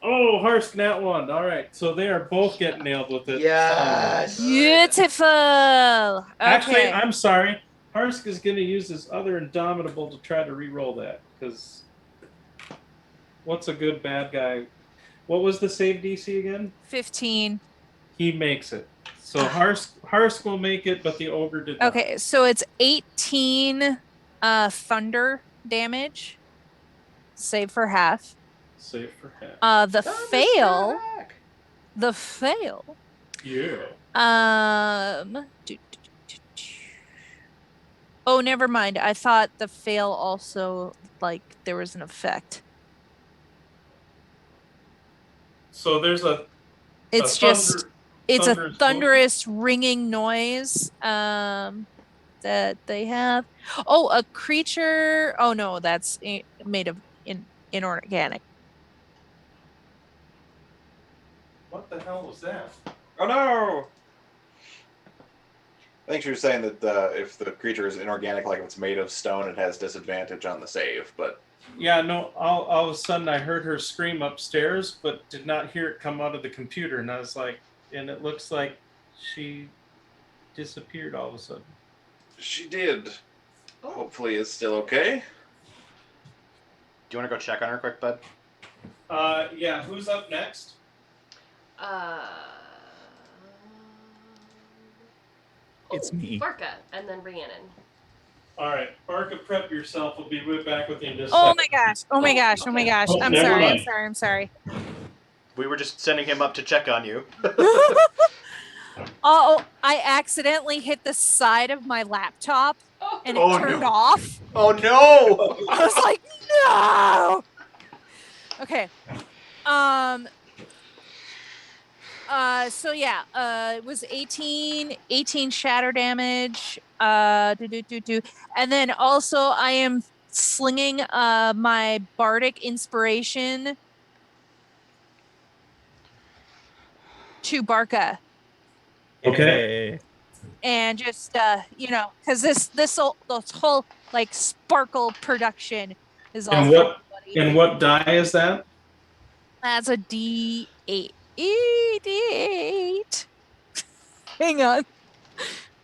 Oh, Harst nat 1. All right, so they are both getting nailed with it. Yes. Beautiful. Okay. Actually, I'm sorry. Harsk is going to use his other Indomitable to try to re-roll that, because what's a good bad guy? What was the save DC again? 15. He makes it. So Harsk will make it, but the ogre did not. Okay, so it's 18 thunder damage. Save for half. Save for half. The fail. Yeah. Oh, never mind. I thought the fail also, like, there was an effect. So there's It's a thunderous ringing noise that they have. Oh, a creature. Oh no, that's made of inorganic. What the hell was that? Oh no! I think she was saying that if the creature is inorganic, like if it's made of stone, it has disadvantage on the save, but... Yeah, no, all of a sudden I heard her scream upstairs, but did not hear it come out of the computer, and I was like, and it looks like she disappeared all of a sudden. She did. Hopefully it's still okay. Do you want to go check on her quick, bud? Yeah, who's up next? It's me. Barca, and then Rhiannon. All right, Barca, prep yourself. We'll be right back with you in just a Oh second. my gosh. Oh my gosh. Oh my gosh. Oh, I'm never sorry. mind. I'm sorry. We were just sending him up to check on you. Oh, I accidentally hit the side of my laptop. Oh. and it Oh, turned no. off. Oh no! I was like, no. Okay. So yeah, it was 18 shatter damage. And then also I am slinging my bardic inspiration to Barca, Okay. and just because this whole like sparkle production is all And for what everybody. and what die is that? That's a D8. D8. Hang on.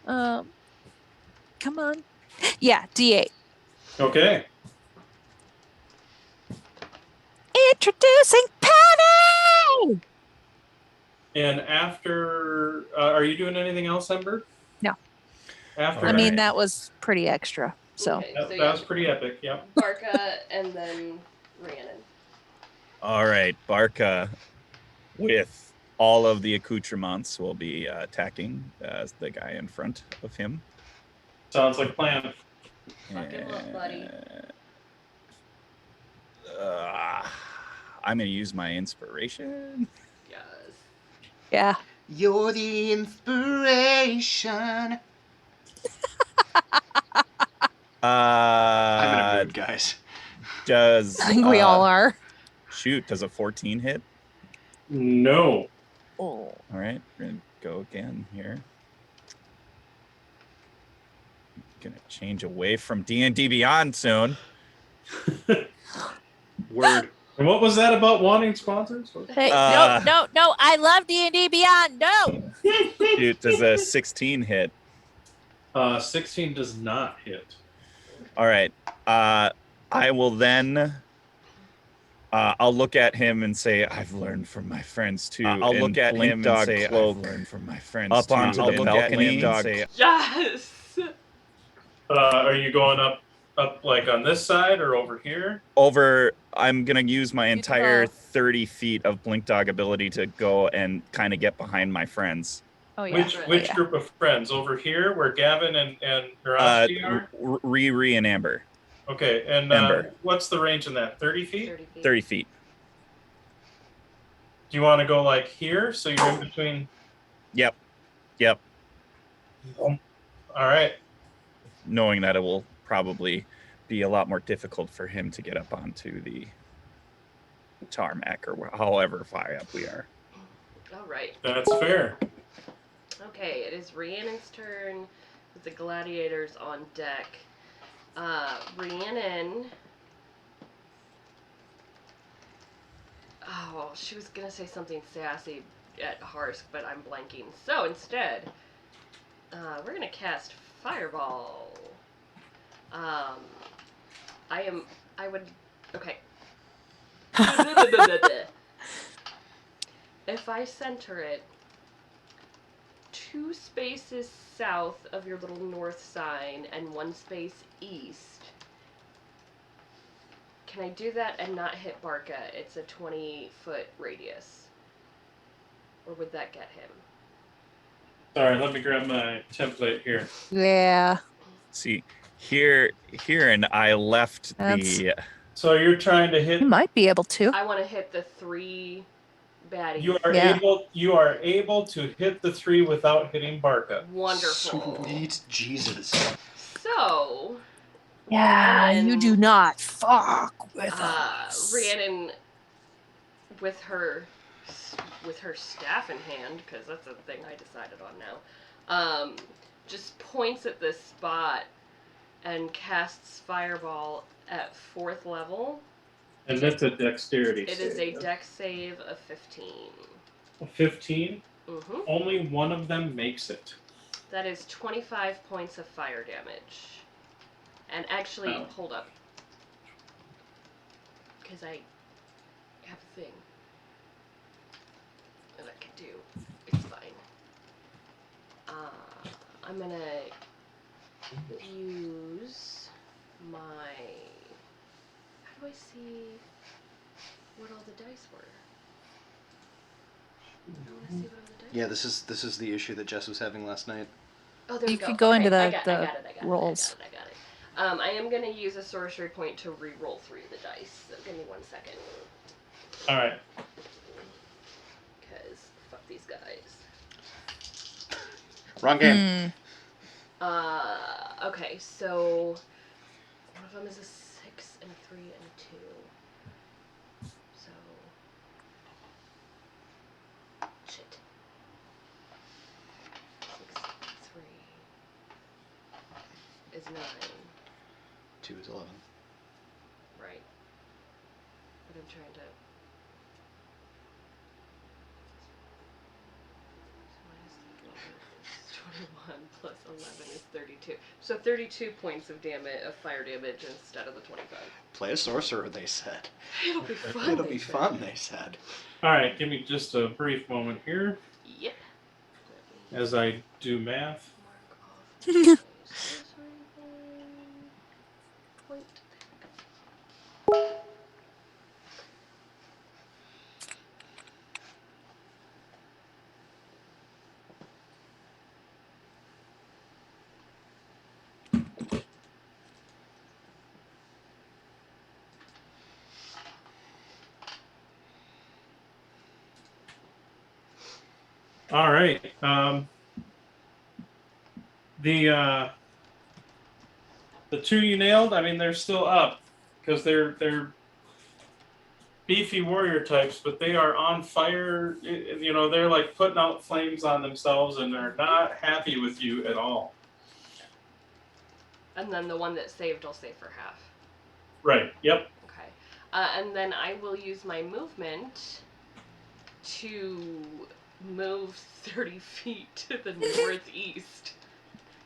Um, come on. Yeah, D8. Okay. Introducing Penny. And after, are you doing anything else, Ember? No. After I mean, Alright. that was pretty extra. So Okay, that, so that yeah, was pretty epic. Yep. Barca and then Rhiannon. All right, Barca, with all of the accoutrements, will be attacking the guy in front of him. Sounds like plan. Fuck him up, buddy. I'm going to use my inspiration. Yes. yeah. You're the inspiration. I'm in a mood, guys. Does I think we all are. shoot? Does a 14 hit? No. Oh. All right, we're gonna go again here. Gonna change away from D&D Beyond soon. Word. And what was that about wanting sponsors? Hey, Uh, no. I love D&D Beyond. No. Shoot, does a 16 hit? 16 does not hit. All right. I will then. I'll look at him and say, "I've learned from my friends too." I'll and look at Blink him and Dog say, Cloak "I've learned from my friends up too." onto I'll the look at balcony. him and say, Yes. Are you going up like on this side or over here? Over. I'm gonna use my You entire both. 30 feet of Blink Dog ability to go and kind of get behind my friends. Oh yeah. Which Yeah. group of friends? Over here where Gavin and Narashi are? Riri and Amber. Okay, and Ember. what's the range in that? 30 feet? 30 feet. 30 feet. Do you want to go like here so you're in between? Yep. All right. Knowing that it will probably be a lot more difficult for him to get up onto the tarmac or however far up we are. All right. That's fair. Okay, it is Rhiannon's turn with the gladiators on deck. Rhiannon. Oh, she was gonna say something sassy at Harsk, but I'm blanking. So instead, we're gonna cast Fireball. Okay. If I center it 2 spaces south of your little north sign and 1 space east, can I do that and not hit Barca? It's a 20-foot radius. Or would that get him? Sorry, let me grab my template here. Yeah. See, here and I left That's- the. So you're trying to hit. You might be able to. I want to hit the 3 baddies. You are able to hit the 3 without hitting Barca. Wonderful. Sweet Jesus. So, Yeah, Rhiannon, you do not fuck with us. Rhiannon, with her staff in hand, because that's a thing I decided on now, just points at this spot and casts Fireball at 4th level. And that's a dexterity It save. is a dex save of 15. 15? Mm-hmm. Only one of them makes it. That is 25 points of fire damage. And actually, hold up. Because I have a thing that I can do. It's fine. I'm gonna use my... How do I see what all the dice were? I want to see what all the dice Yeah, this is the issue that Jess was having last night. Oh, there You we go. could go into I the got it. rolls. I got it. I am going to use a sorcery point to re-roll 3 of the dice. So give me 1 second. All right. Because fuck these guys. Wrong game. Okay, so one of them is a 6 and a 3 and a 2. So shit. 6, 3 is 9. 2 is 11. Right. But I'm trying to. So minus 12 is 21 plus 11 is 32. So 32 points of damage, of fire damage instead of the 25. Play a sorcerer, they said. It'll be fun. It'll be fun, they said. All right. Give me just a brief moment here Yep. as I do math. Mark off my sorcery point. All right. The two you nailed, I mean, they're still up because they're beefy warrior types, but they are on fire. You know, they're like putting out flames on themselves, and they're not happy with you at all. And then the one that saved will save for half. Right. Yep. Okay. And then I will use my movement to move 30 feet to the northeast.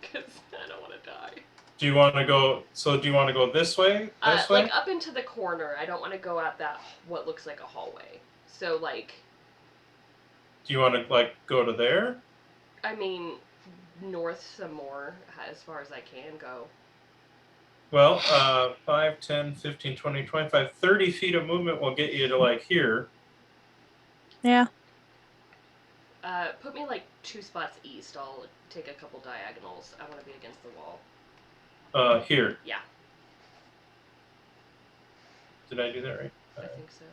Because I don't want to die. Do you want to go? So do you want to go this way? This way? Like up into the corner. I don't want to go out that what looks like a hallway. So like. Do you want to like go to there? I mean, north some more as far as I can go. Well, 5, 10, 15, 20, 25, 30 feet of movement will get you to like here. Yeah. Put me like 2 spots east. I'll take a couple diagonals. I want to be against the wall. Here. Yeah. Did I do that right? I think so.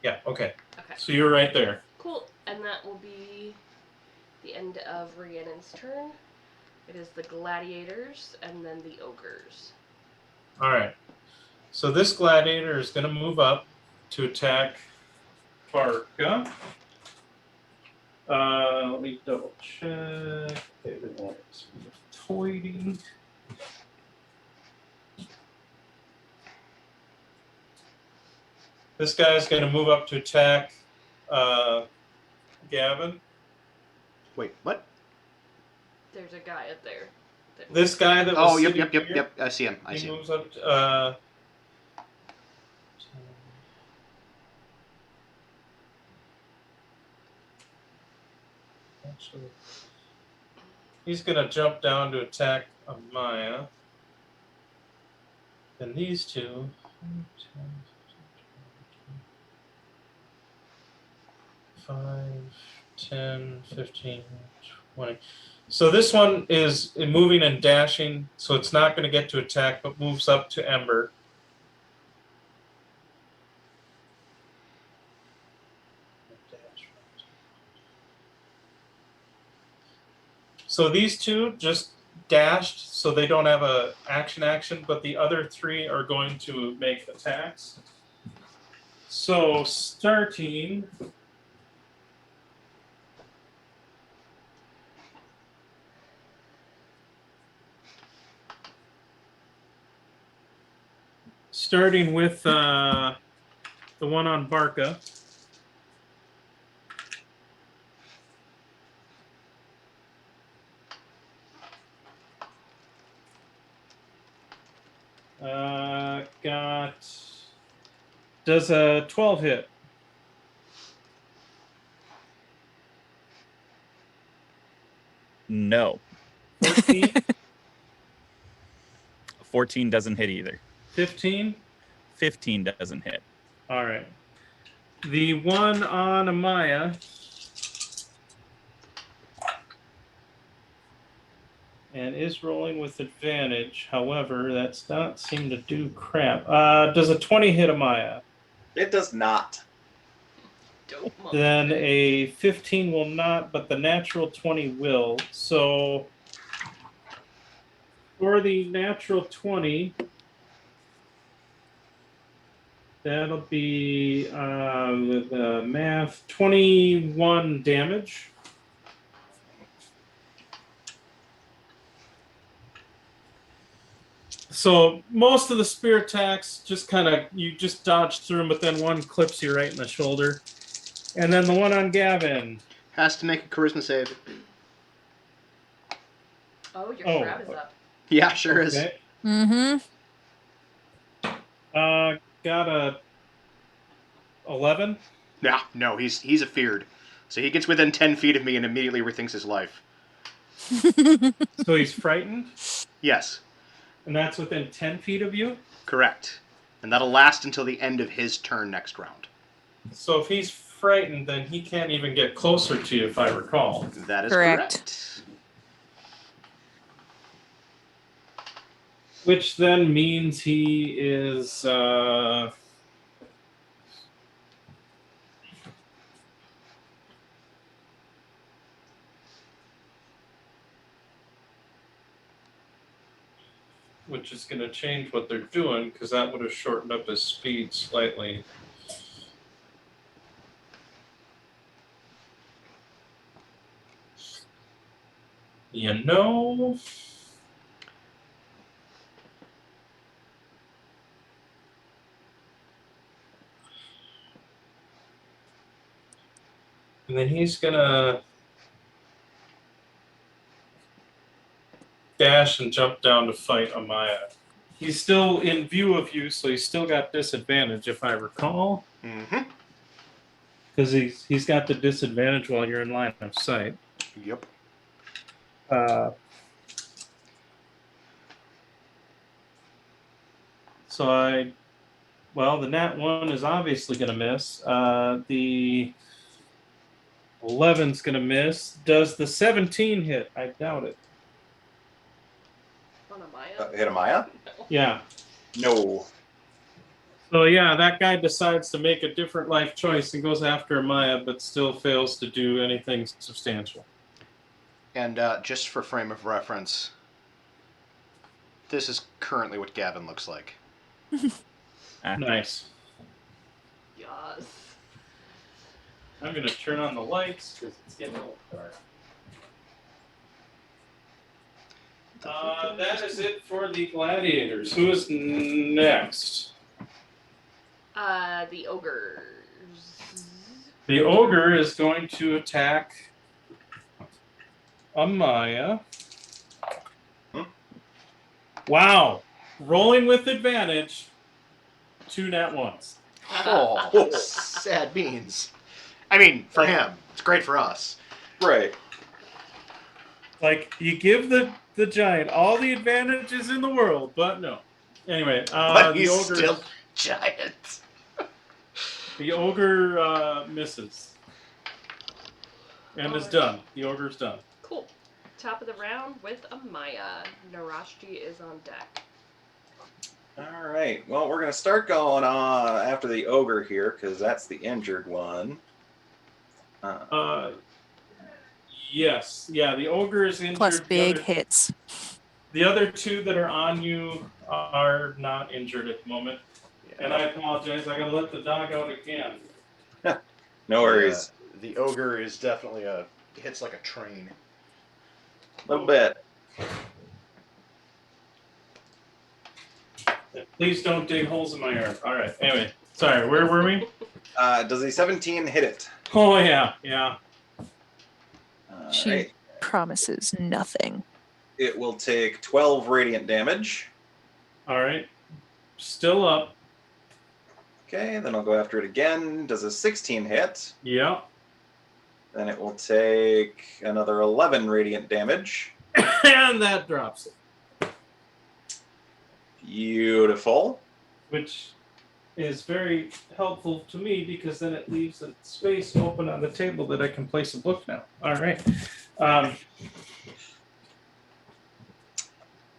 Yeah, okay. Okay. So you're right there. Cool. And that will be the end of Rhiannon's turn. It is the gladiators and then the ogres. All right. So this gladiator is going to move up to attack Barca. Let me double check. Toidy. This guy's going to move up to attack Gavin. Wait, what? There's a guy up there. This guy that was Yep. here, I see him. he moves up to, actually, he's going to jump down to attack Amaya. And these two, 5, 10, 15, 20. So this one is moving and dashing, so it's not going to get to attack, but moves up to Ember. So these two just dashed, so they don't have a action, but the other 3 are going to make attacks. So starting with the one on Barca. Does a 12 hit? No. 14? 14 doesn't hit either. 15? 15 doesn't hit. All right. The one on Amaya and is rolling with advantage. However, that's not seem to do crap. Does a 20 hit Amaya? It does not. Dope Then monster. a 15 will not, but the natural 20 will. So for the natural 20, that'll be with math 21 damage. So most of the spear attacks just you just dodge through them, but then one clips you right in the shoulder. And then the one on Gavin. Has to make a charisma save. Oh, your Oh. shroud is up. Yeah, sure is. Okay. Mm-hmm. Got a 11. No, he's afeared. So he gets within 10 feet of me and immediately rethinks his life. So he's frightened, Yes, and that's within 10 feet of you. correct. And that'll last until the end of his turn next round. So if he's frightened, then he can't even get closer to you, if I recall. That is Correct. correct. Which then means he is. Which is going to change what they're doing, because that would have shortened up his speed slightly. You know. And then he's going to dash and jump down to fight Amaya. He's still in view of you, so he's still got disadvantage, if I recall. Mm-hmm. Because he's got the disadvantage while you're in line of sight. Yep. So the nat 1 is obviously going to miss. The 11's going to miss. Does the 17 hit? I doubt it. On Amaya? Hit Amaya? No. Yeah. No. So yeah, that guy decides to make a different life choice and goes after Amaya, but still fails to do anything substantial. And just for frame of reference, this is currently what Gavin looks like. Nice. Yes. I'm going to turn on the lights because it's getting a little dark. That is it for the gladiators. Who is next? The ogres. The ogre is going to attack Amaya. Wow. Rolling with advantage. 2 nat 1s. Oh, sad beans. I mean, for him. It's great for us. Right. Like, you give the giant all the advantages in the world, but no. Anyway, But the he's ogre still giant. The ogre misses. And is done. The ogre's done. Cool. Top of the round with Amaya. Narashti is on deck. All right. Well, we're going to start going on after the ogre here because that's the injured one. Yes. Yeah, the ogre is injured. Plus big hits. The other 2 that are on you are not injured at the moment. And I apologize. I got to let the dog out again. No worries. The ogre is definitely hits like a train. A little bit. Please don't dig holes in my arm. All right. Anyway, sorry. Where were we? Does a 17 hit it? Oh, yeah. Yeah. She Right. promises nothing. It will take 12 radiant damage. All right. Still up. Okay, then I'll go after it again. Does a 16 hit? Yeah. Then it will take another 11 radiant damage. And that drops it. Beautiful. Which is very helpful to me because then it leaves a space open on the table that I can place a book now. All right.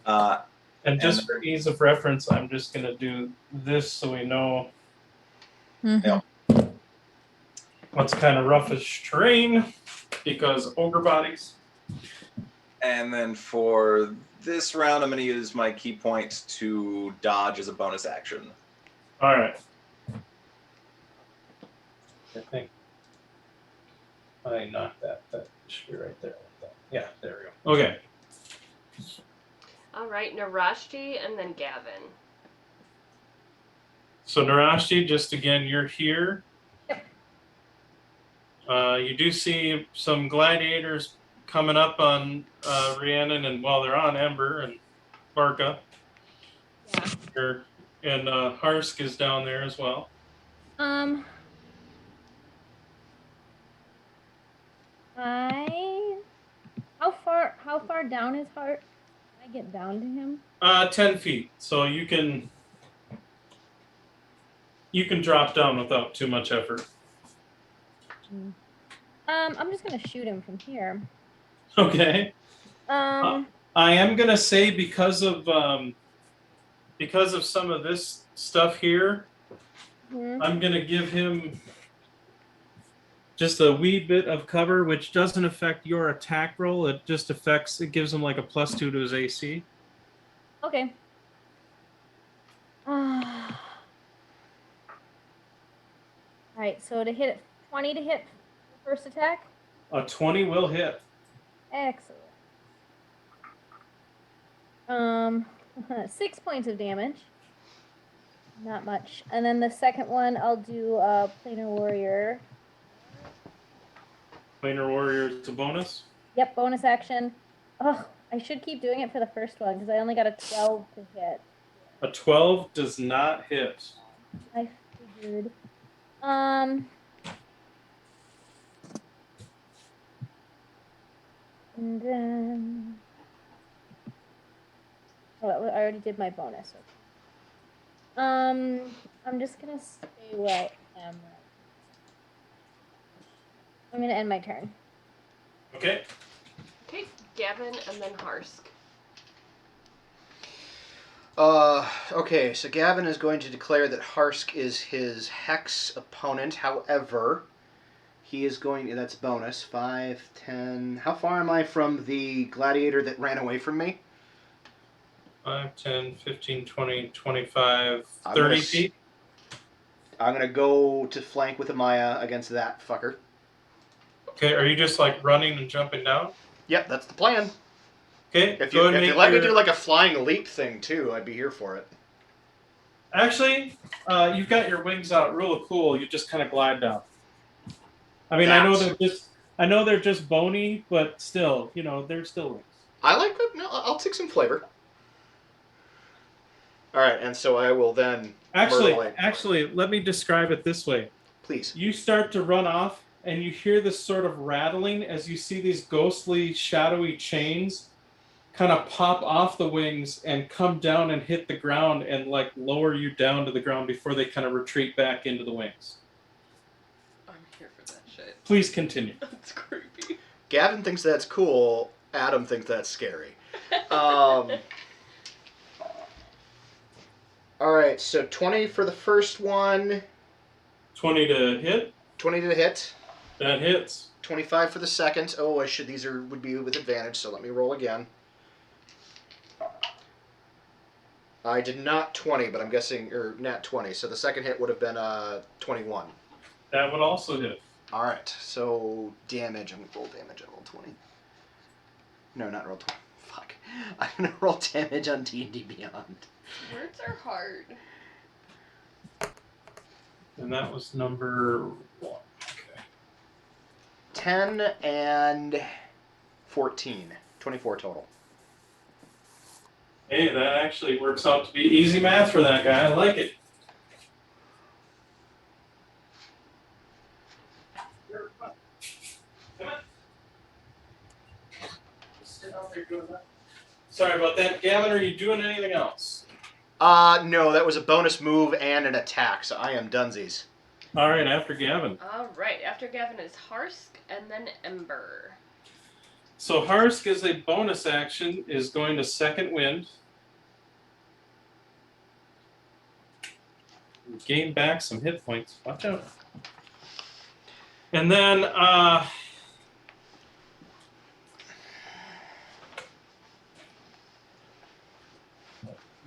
And just And- for ease of reference, I'm just going to do this so we know Mhm. what's kind of roughish terrain, because ogre bodies. And then for this round, I'm going to use my key point to dodge as a bonus action. All right. I think I knocked that. That should be right there. Yeah, there we go. Okay. All right, Narashti and then Gavin. So Narashi, just again, you're here. You do see some gladiators coming up on Rhiannon, and while they're on Ember and Barca. Yeah. And Harsk is down there as well. How far down is Heart? Can I get down to him? 10 feet. So you can drop down without too much effort. I'm just gonna shoot him from here. Okay. Um, I am gonna say because of some of this stuff here, I'm gonna give him just a wee bit of cover, which doesn't affect your attack roll. It just gives him like a +2 to his AC. okay. All right, so to hit 20 to hit the first attack. A 20 will hit. Excellent. 6 points of damage. Not much. And then the second one, I'll do Planar Warrior. Planar Warrior is a bonus. Yep, bonus action. Oh, I should keep doing it for the first one because I only got a 12 to hit. A 12 does not hit. I figured. And then, oh, I already did my bonus. Okay. I'm just gonna stay where I am. I'm gonna end my turn. Okay. Okay, Gavin and then Harsk. Okay, so Gavin is going to declare that Harsk is his Hex opponent. However, he is going... That's bonus. 5, 10... How far am I from the gladiator that ran away from me? 5, 10, 15, 20, 25, I'm 30 gonna feet. I'm going to go to flank with Amaya against that fucker. Okay, are you just like running and jumping down? Yep, that's the plan. Okay, If you let me do like a flying leap thing too, I'd be here for it. Actually, you've got your wings out real cool. You just kind of glide down. I mean, I know they're just bony, but still, they're still wings. I like them. No, I'll take some flavor. All right, and so I will then. Actually, let me describe it this way. Please. You start to run off, and you hear this sort of rattling as you see these ghostly, shadowy chains kind of pop off the wings and come down and hit the ground and like lower you down to the ground before they kind of retreat back into the wings. I'm here for that shit. Please continue. That's creepy. Gavin thinks that's cool. Adam thinks that's scary. All right, so 20 for the first one. 20 to hit. 20 to hit. That hits. 25 for the second. Oh, these would be with advantage, so let me roll again. I did not 20, but I'm guessing, or nat 20, so the second hit would have been 21. That would also hit. All right, so damage. I'm going to roll damage on roll 20. No, not roll 20. Fuck. I'm going to roll damage on D&D Beyond. Words are hard. And that was number 1. Okay. 10 and 14. 24 total. Hey, that actually works out to be easy math for that guy. I like it. Come on. Sit out there doing that. Sorry about that. Gavin, are you doing anything else? No, that was a bonus move and an attack, so I am dunsies. All right, after Gavin. All right, after Gavin is Harsk and then Ember. So Harsk, as a bonus action, is going to second wind. Gain back some hit points. Watch out. And then,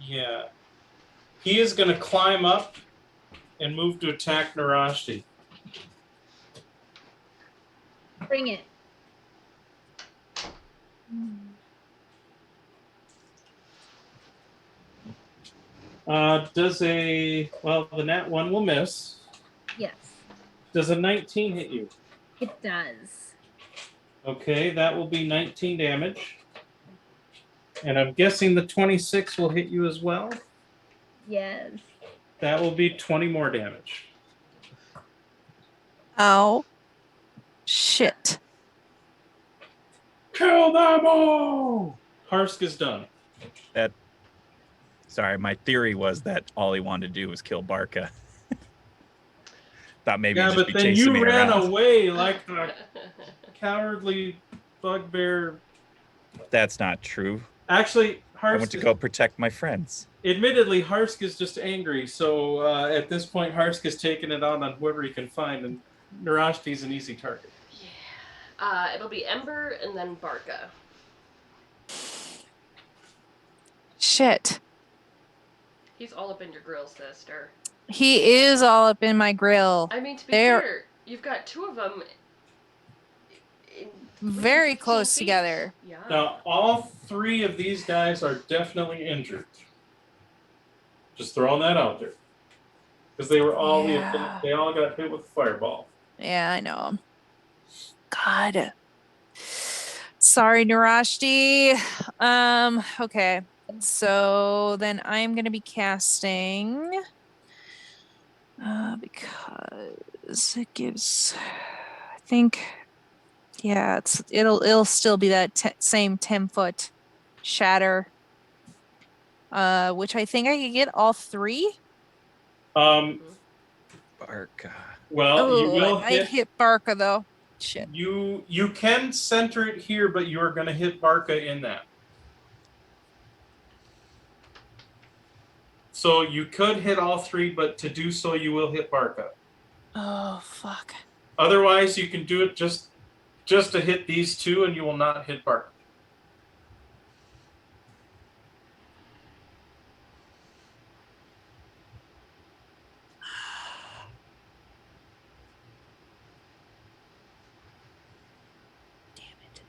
yeah, he is going to climb up and move to attack Narashti. Bring it. The nat 1 will miss. Yes, Does a 19 hit you? it does. Okay, that will be 19 damage. And I'm guessing the 26 will hit you as well. Yes. That will be 20 more damage. Ow. Shit. Kill them all! Harsk is done. Sorry, my theory was that all he wanted to do was kill Barca. Thought maybe he'd Yeah, just but be then chasing me you ran around. away like a cowardly bugbear. That's not true. Actually, I went Harsk to is, go protect my friends. admittedly, Harsk is just angry. So at this point, Harsk is taking it on whoever he can find, and Narashti's an easy target. Yeah. It'll be Ember and then Barca. Shit. He's all up in your grill, sister. He is all up in my grill. I mean, to be They're- fair, you've got two of them Very 15 close feet. together. Yeah. Now, all three of these guys are definitely injured. Just throwing that out there. Because they were all Yeah. they all got hit with a fireball. Yeah, I know. God. Sorry, Narashti. Okay. So then I'm gonna be casting because it gives, I think, yeah, it'll still be that same 10-foot shatter. Which I think I could get all three. Um, Barca. well, you will I'd hit Barca though. Shit. You can center it here, but you are going to hit Barca in that. So you could hit all three, but to do so, you will hit Barca. Oh fuck. Otherwise, you can do it just to hit these two, and you will not hit Barca. Damn it.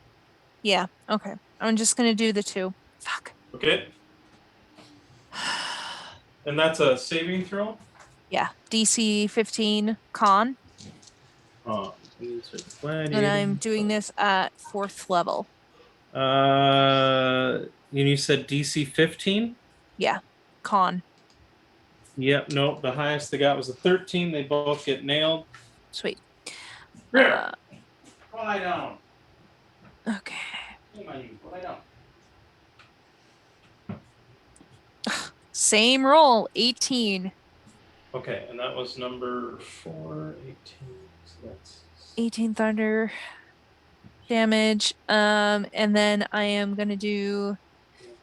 Yeah. Okay. I'm just gonna do the two. Fuck. Okay. And that's a saving throw? Yeah. DC 15 con. And I'm doing this at 4th level. And you said DC 15? Yeah. Con. Yep, no, the highest they got was a 13. They both get nailed. Sweet. Here. Lie down. Okay. Come on, you. Lie down. Same roll. 18. Okay, and that was number 4, 18. So that's 18 thunder damage. And then I am gonna do,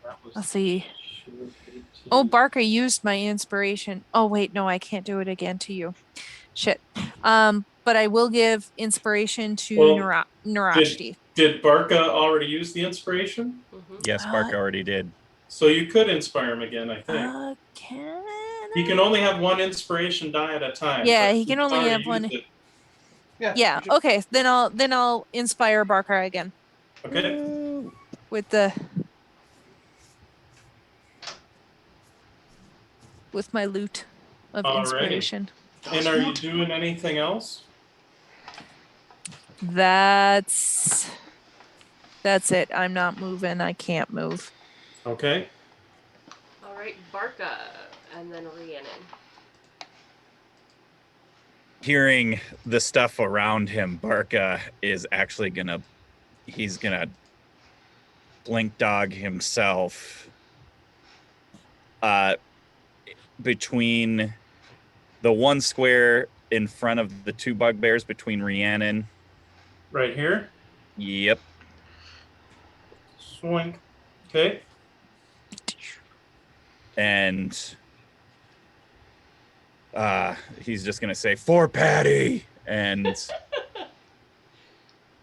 that was let's see. 18. Oh, Barca used my inspiration. Oh wait, no, I can't do it again to you. Shit. But I will give inspiration to Well, Narashti. Did Barca already use the inspiration? Yes, Barca already did. So you could inspire him again, I think. He can only have one inspiration die at a time. Yeah, but he can he's only already have one. used it. Yeah. Okay. Then I'll inspire Barca again. Okay. With my loot of Alrighty. inspiration. And are you doing anything else? That's it. I'm not moving. I can't move. Okay. All right, Barca, and then Rhiannon. Hearing the stuff around him, Barca is actually he's gonna blink dog himself between the one square in front of the two bugbears between Rhiannon. Right here? Yep. Swing. Okay. And he's just gonna say, "For Patty," and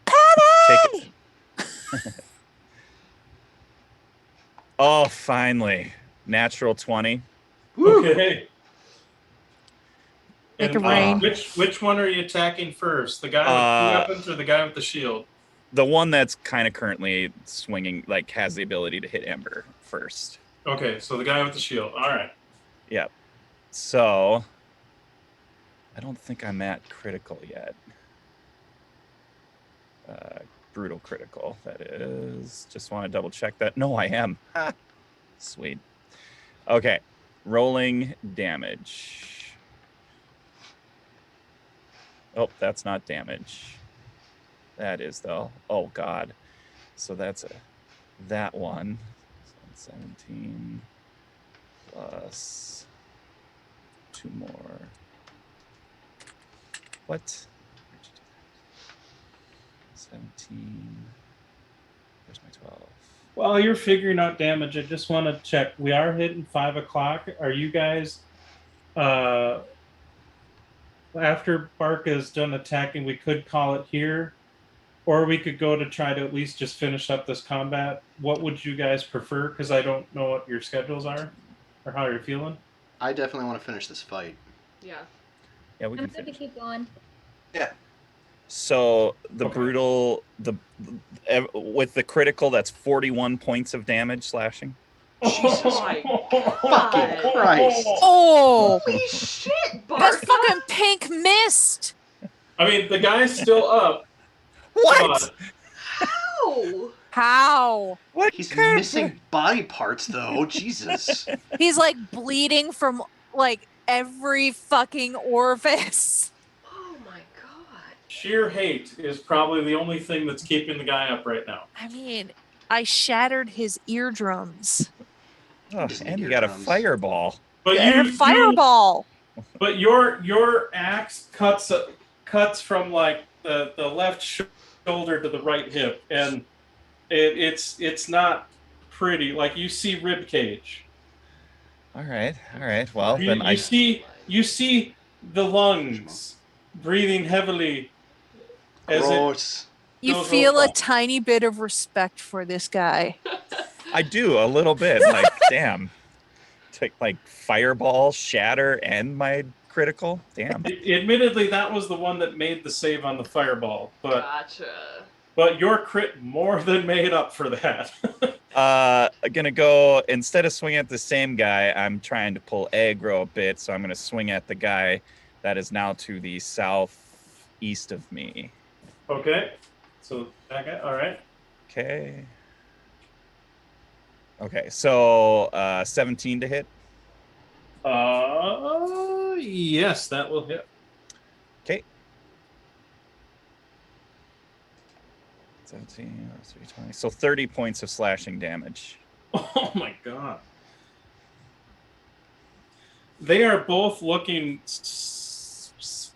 Patty! Oh, finally, natural 20. Okay. Make And it rain. which one are you attacking first? The guy with two weapons or the guy with the shield? The one that's kind of currently swinging, like has the ability to hit Ember first. Okay, so the guy with the shield. All right. Yep. So I don't think I'm at critical yet. Brutal critical, that is. Just want to double check that. No, I am. Sweet. Okay. Rolling damage. Oh, that's not damage. That is, though. Oh, God. So that's that one. 17 plus 2 more. What? 17. Where's my 12? While you're figuring out damage, I just want to check. We are hitting 5 o'clock. Are you guys, after Barca is done attacking, we could call it here, or we could go to try to at least just finish up this combat. What would you guys prefer? Because I don't know what your schedules are or how you're feeling. I definitely want to finish this fight. Yeah. Yeah, we I'm can good to finish. keep going. Yeah. So the Okay. brutal, with the critical, that's 41 points of damage slashing. Jesus my fucking Christ. Oh! Holy shit, Barca! That's fucking pink mist! I mean, the guy's still up. What? How? How? What? He's kind of- missing body parts, though. Jesus. He's like bleeding from like every fucking orifice. Oh my god. Sheer hate is probably the only thing that's keeping the guy up right now. I mean, I shattered his eardrums. Oh, Doesn't and need you got a eardrums. fireball. But And a fireball. But your axe cuts from like the left shoulder to the right hip, and it's not pretty. Like you see rib cage. All right. Well, You, then you see the lungs breathing heavily. As it, Gross. You Those feel are- a tiny bit of respect for this guy. I do a little bit. Like, damn. Take like fireball, shatter, and my critical. Damn. admittedly, that was the one that made the save on the fireball, Gotcha. but your crit more than made up for that. Gonna go, instead of swinging at the same guy, I'm trying to pull aggro a bit, so I'm gonna swing at the guy that is now to the southeast of me. Okay, so that guy. All right. Okay, so 17 to hit. Yes, that will hit. Okay. 17, 320. So 30 points of slashing damage. Oh my god. They are both looking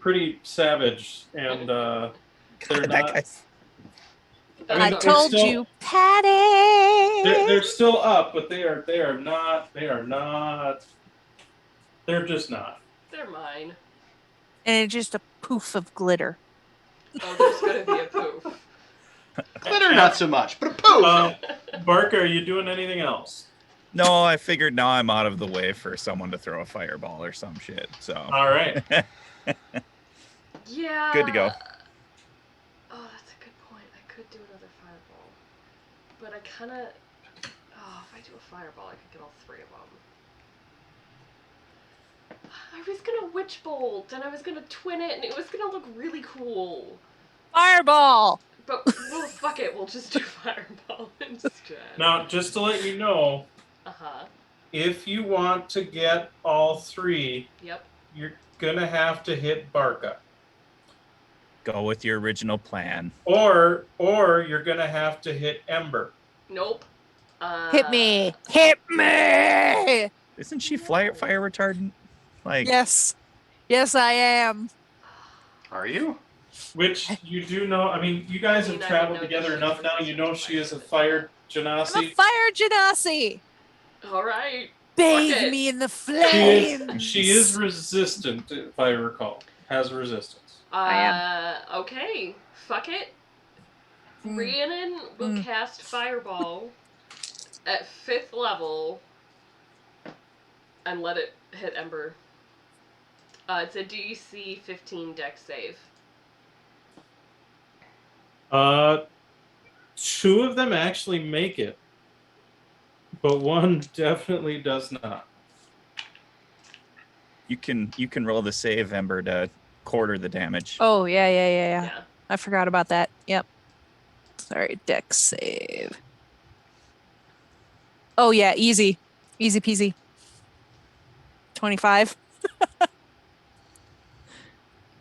pretty savage, and they're God, that not. guy's... I they're told still- you, Patty. They're still up, but they are not. They're just not. They're mine. And it's just a poof of glitter. Oh, there's gonna be a poof. Glitter, not so much, but a poof. Barker, are you doing anything else? No, I figured now I'm out of the way for someone to throw a fireball or some shit. So All right. Yeah. Good to go. Oh, that's a good point. I could do another fireball. But I kinda... Oh, if I do a fireball, I could get all 3 of them. I was gonna witch bolt, and I was gonna twin it, and it was gonna look really cool. Fireball. But, well, fuck it, we'll just do fireball instead. Now, just to let you know, Uh-huh. if you want to get all 3, Yep. you're gonna have to hit Barca, go with your original plan. or you're gonna have to hit Ember. Nope. Hit me. Hit me. Isn't she fire retardant? Like, Yes. Yes, I am. Are you? Which you do know. I mean, you guys have traveled together enough now. You know she is a fire I'm a genasi. fire genasi. All right. Bathe me in the flames. She is resistant, if I recall. Has resistance. I am. Okay. Fuck it. Mm. Rhiannon will cast Fireball at 5th level and let it hit Ember. It's a DC 15 dex save. 2 of them actually make it, but 1 definitely does not. You can roll the save, Ember, to quarter the damage. Oh, yeah. I forgot about that. Yep. Sorry, dex save. Oh, yeah, easy. Easy peasy. 25.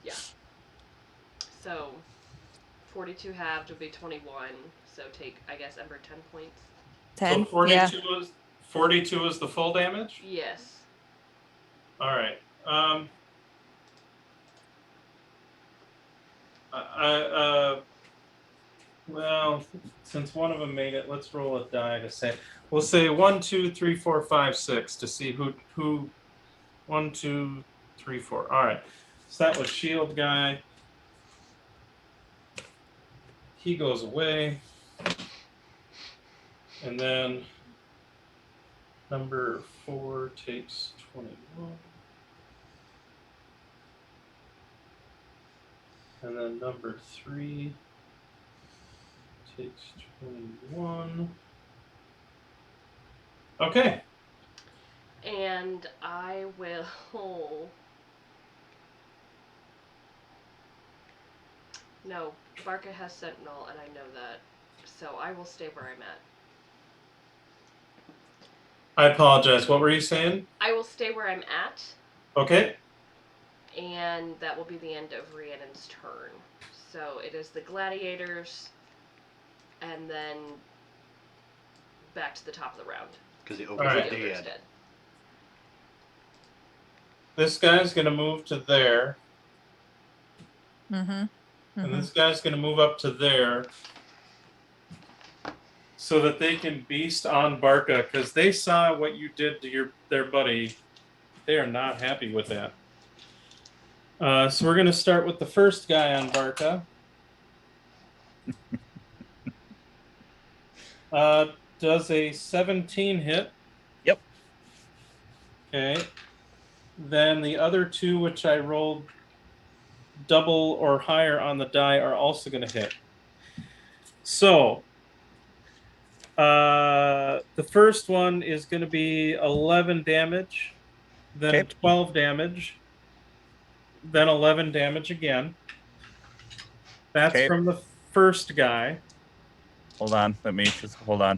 Yeah. So, 42 halved would be 21. So take, I guess, Ember 10 points. 10? So 42 Yeah. 42 is the full damage? Yes. All right. Well, since one of them made it, let's roll a die to say. We'll say 1, 2, 3, 4, 5, 6 to see who. 1, 2, 3, 4. All right. So that was shield guy. He goes away, and then number 4 takes 21, and then number 3 takes 21. Okay. And I will... No, Barca has Sentinel, and I know that. So I will stay where I'm at. I apologize. What were you saying? I will stay where I'm at. Okay. And that will be the end of Rhiannon's turn. So it is the gladiators, and then back to the top of the round. Because the All ogre's right. dead. This guy's going to move to there. Mm-hmm. And this guy's going to move up to there so that they can beast on Barca, because they saw what you did to their buddy. They are not happy with that. So we're going to start with the first guy on Barca. Does a 17 hit? Yep. Okay. Then the other 2, which I rolled double or higher on the die, are also going to hit. So the first one is going to be 11 damage, then 12 damage, then 11 damage again. That's from the first guy. Hold on. Let me just hold on.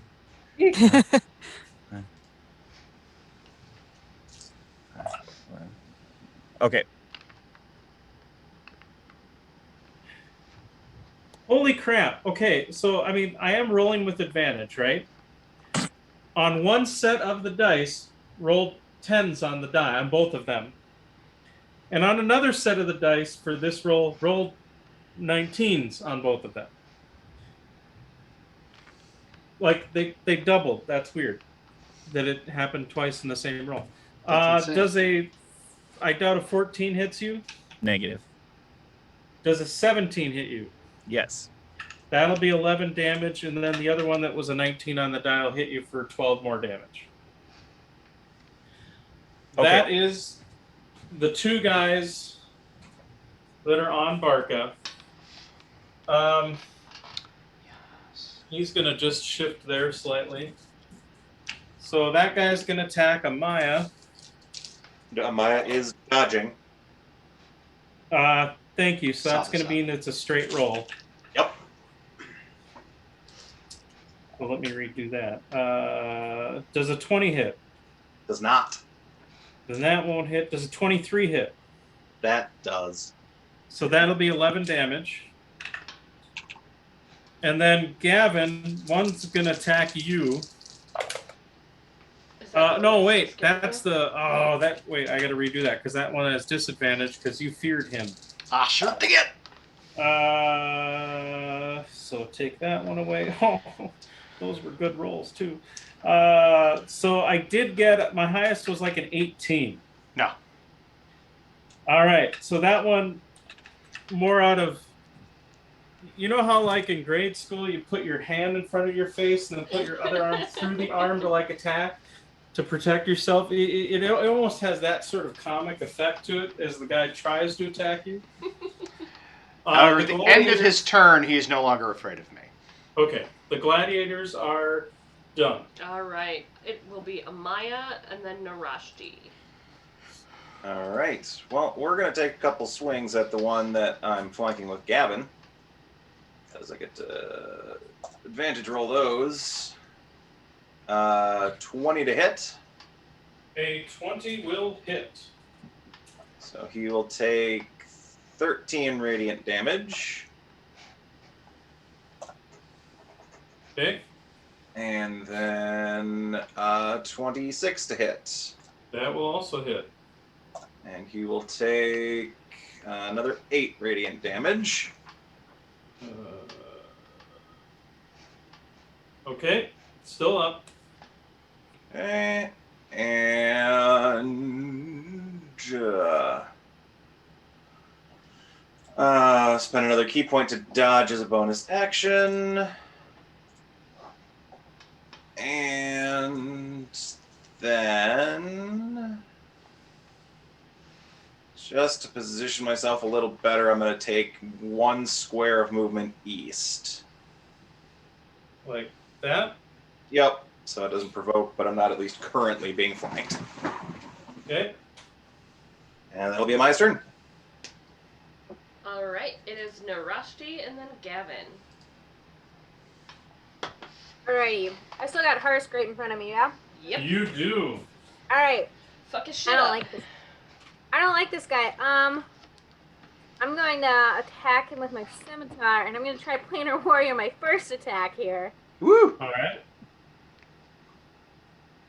Okay. Holy crap. Okay, so, I mean, I am rolling with advantage, right? On one set of the dice, roll 10s on the die, on both of them. And on another set of the dice for this roll, roll 19s on both of them. Like, they doubled. That's weird. That it happened twice in the same roll. I doubt a 14 hits you? Negative. Does a 17 hit you? Yes. That'll be 11 damage, and then the other one that was a 19 on the die will hit you for 12 more damage. Okay. That is the 2 guys that are on Barca. He's going to just shift there slightly. So that guy's going to attack Amaya. Amaya is dodging. Thank you. So that's going to mean it's a straight roll. Yep. So let me redo that. Does a 20 hit? Does not. Then that won't hit. Does a 23 hit? That does. So that'll be 11 damage. And then Gavin, one's going to attack you. No, wait. That's the... Wait, I got to redo that because that one has disadvantage because you feared him. Shoot again. So take that one away. Oh, those were good rolls too. So I did get, my highest was like an 18. No. All right. So that one more out of, you know how like in grade school you put your hand in front of your face and then put your other arm through the arm to like attack to protect yourself? It almost has that sort of comic effect to it as the guy tries to attack you. However, at the end of his turn, he is no longer afraid of me. Okay, the gladiators are done. All right. It will be Amaya and then Narashti. All right. Well, we're going to take a couple swings at the one that I'm flanking with Gavin. As I get to advantage roll those. 20 to hit. A 20 will hit. So he will take 13 radiant damage. Okay. And then 26 to hit. That will also hit. And he will take another 8 radiant damage. Okay, still up. Okay. And spend another key point to dodge as a bonus action. And then, just to position myself a little better, I'm going to take 1 square of movement east. Like that? Yep. So it doesn't provoke, but I'm not at least currently being flanked. Okay. And that'll be my turn. All right. It is Narashti and then Gavin. Alrighty. I still got Hearst right in front of me, yeah? Yep. You do. Alright. Fuck his shit I don't up. like this. I don't like this guy. I'm going to attack him with my scimitar, and I'm going to try Planar Warrior my first attack here. Woo! All right.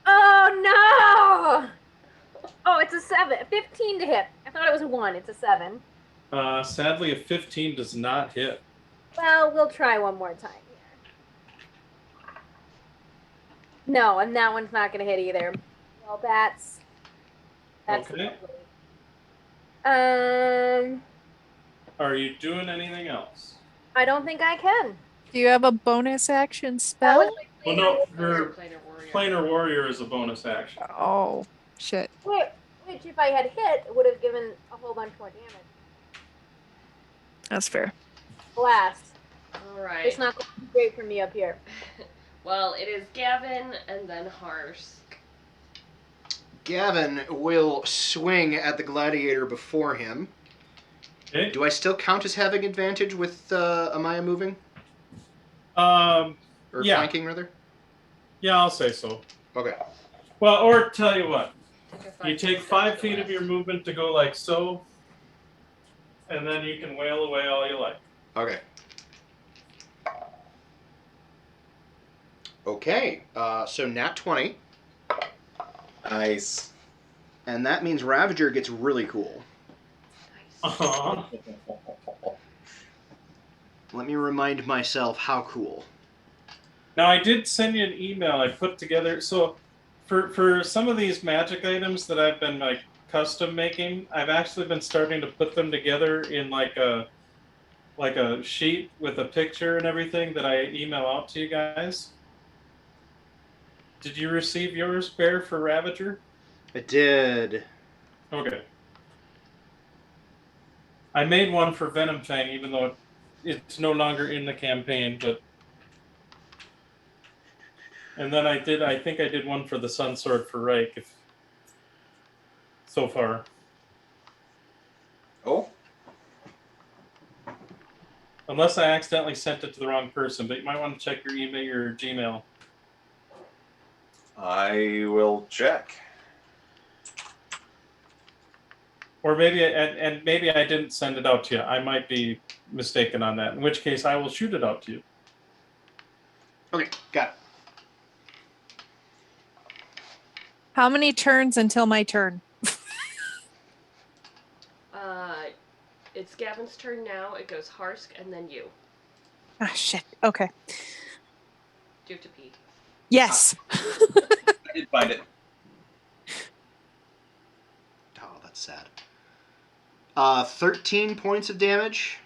Oh, no! Oh, it's a 15 to hit. I thought it was a 1. It's a 7. Sadly, a 15 does not hit. Well, we'll try one more time here. No, and that one's not going to hit either. Well, that's Okay. lovely. Are you doing anything else? I don't think I can. Do you have a bonus action That spell? was my Well, no, Those are her Planar Warrior. planar warrior is a bonus action. Oh, shit. Which, if I had hit, would have given a whole bunch more damage. That's fair. Blast. All right. It's not going to be great for me up here. Well, it is Gavin and then Harsk. Gavin will swing at the gladiator before him. Okay. Do I still count as having advantage with Amaya moving? Yeah. Flanking, rather? Yeah, I'll say so. Okay. Well, or tell you what, you Take take 5 feet of your movement to go like so, and then you can wail away all you like. Okay. Okay, so nat 20, Nice. and that means Ravager gets really cool. Uh-huh. Let me remind myself how cool. Now, I did send you an email I put together. So, for some of these magic items that I've been like custom making, I've actually been starting to put them together in like a sheet with a picture and everything that I email out to you guys. Did you receive yours, Bear, for Ravager? I did. Okay. I made one for Venom Fang, even though it's no longer in the campaign, but. And then I think I did one for the Sun Sword for Reich, so far. Oh, Unless I accidentally sent it to the wrong person, but you might want to check your email, your Gmail. I will check. Or maybe, and maybe I didn't send it out to you. I might be mistaken on that, in which case I will shoot it out to you. Okay, got it. How many turns until my turn? It's Gavin's turn now. It goes Harsk and then you. Ah, shit. Okay. Do you have to pee? Yes. I did find it. Oh, that's sad. 13 points of damage.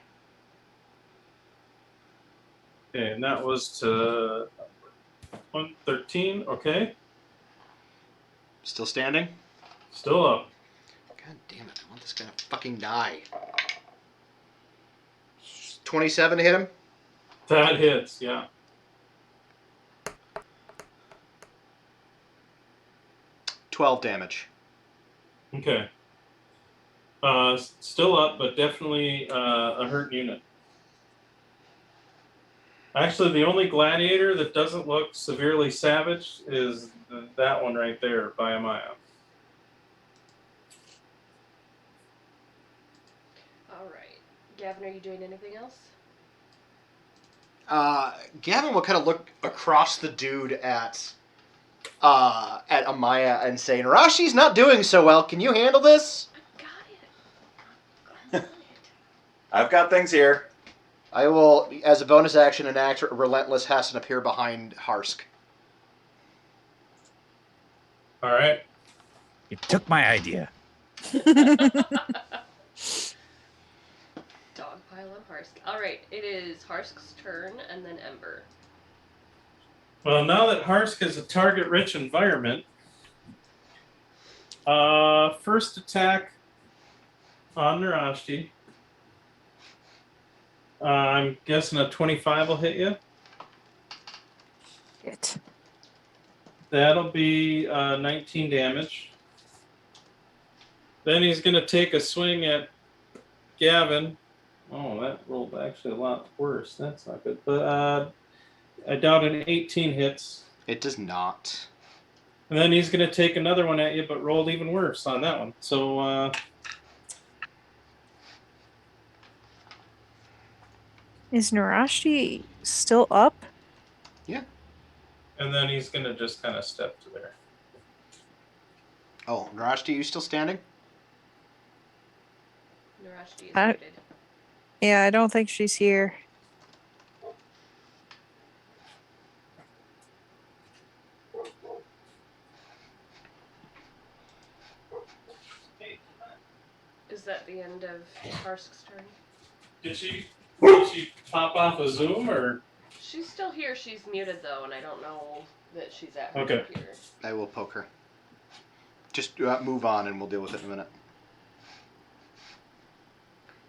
Okay, and that was to 113. Okay, Still standing? still up. God damn it, I want this guy to fucking die. 27 to hit him? That hits. Yeah. 12 damage. Okay. Still up, but definitely a hurt unit. Actually, the only gladiator that doesn't look severely savaged is that one right there by Amaya. Alright. Gavin, are you doing anything else? Gavin will kind of look across the dude at Amaya and say, Narashi's not doing so well. Can you handle this? I got it. I've got things here. I will, as a bonus action, enact Relentless Hasten appear behind Harsk. All right. You took my idea. Dogpile on Harsk. Alright, it is Harsk's turn and then Ember. Well, now that Harsk is a target-rich environment, first attack on Narashti. I'm guessing a 25 will hit you. Shit. That'll be 19 damage. Then he's going to take a swing at Gavin. Oh, that rolled actually a lot worse. That's not good. But I doubt an 18 hits. It does not. And then he's going to take another one at you, but rolled even worse on that one. So Is Narashi still up? Yeah. and then he's going to just kind of step to there. Oh, Narashti, you still standing? Narashti is I- muted. Yeah, I don't think she's here. Is that the end of Harsk's turn? Did she pop off a Zoom or? She's still here. She's muted though, and I don't know that she's at her Okay. computer. I will poke her. Just move on and we'll deal with it in a minute.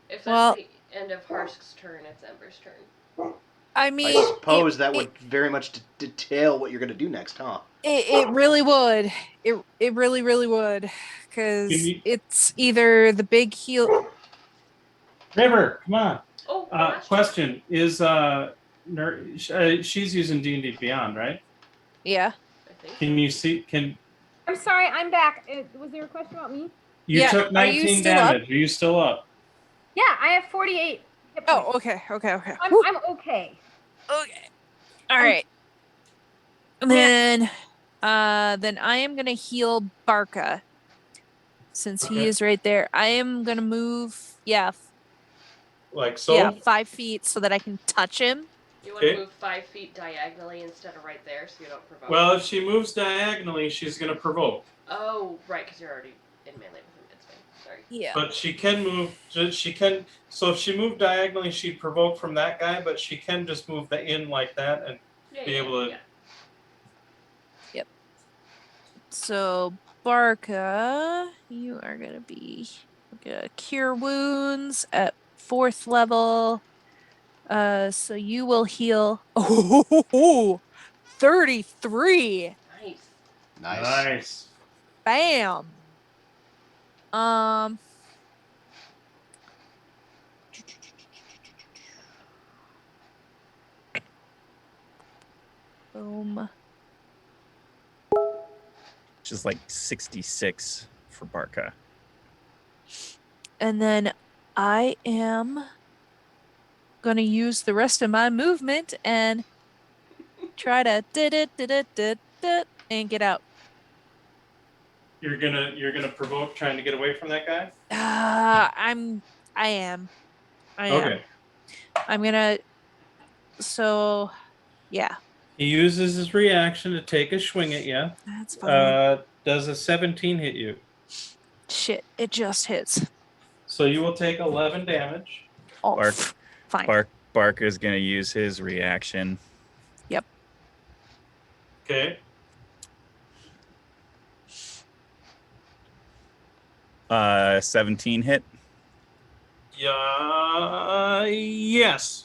If that's Well- the end of Harsk's turn, it's Ember's turn. I mean, I suppose that would very much detail what you're going to do next, huh? It really would. It really would. Can Because you- it's either the big heal. River, come on. Oh, Narashti. Question is she's using D&D Beyond, right? Yeah. I think. Can you see? Can I'm sorry, I'm back. Was there a question about me? you Yeah, took are you 19 still up? damage? Are you still up? Yeah, I have 48 hit points. Oh, okay. I'm Whew. okay. Okay. All right. And then I am gonna heal Barca, since he Okay. is right there. I am gonna move. Yeah. Like so? Yeah, 5 feet so that I can touch him. You want to Okay. move 5 feet diagonally instead of right there, so you don't provoke. Well, if she moves diagonally, she's going to provoke. Oh, right, because you're already in melee with him. It's fine. Sorry. Yeah. But she can move. She can. So if she moved diagonally, she'd provoke from that guy. But she can just move the in like that and Yeah, be yeah, able to. yeah. So Barca, you are gonna be cure wounds at 4th level. So you will heal 33. Nice. Nice. Nice. Bam. Boom. Which is like 66 for Barca. And then I am gonna use the rest of my movement and try to and get out. You're gonna provoke trying to get away from that guy. I'm I am. Okay. I'm gonna. So, yeah, He uses his reaction to take a swing at you. that's fine. Does a 17 hit you? Shit, it just hits. So you will take 11 damage. Oh, Bark. fine. Barker's gonna use his reaction. Yep. Okay. 17 hit. Yes.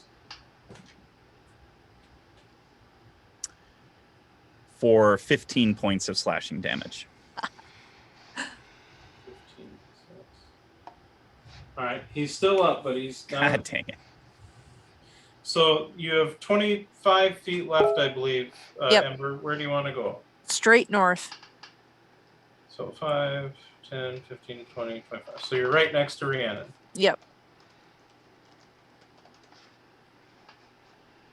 For 15 points of slashing damage. 15. All right. He's still up, but he's now. God dang it. So you have 25 feet left, I believe. Yep. Ember, where do you want to go? Straight north. So 5, 10, 15, 20, 25. So you're right next to Rhiannon. Yep.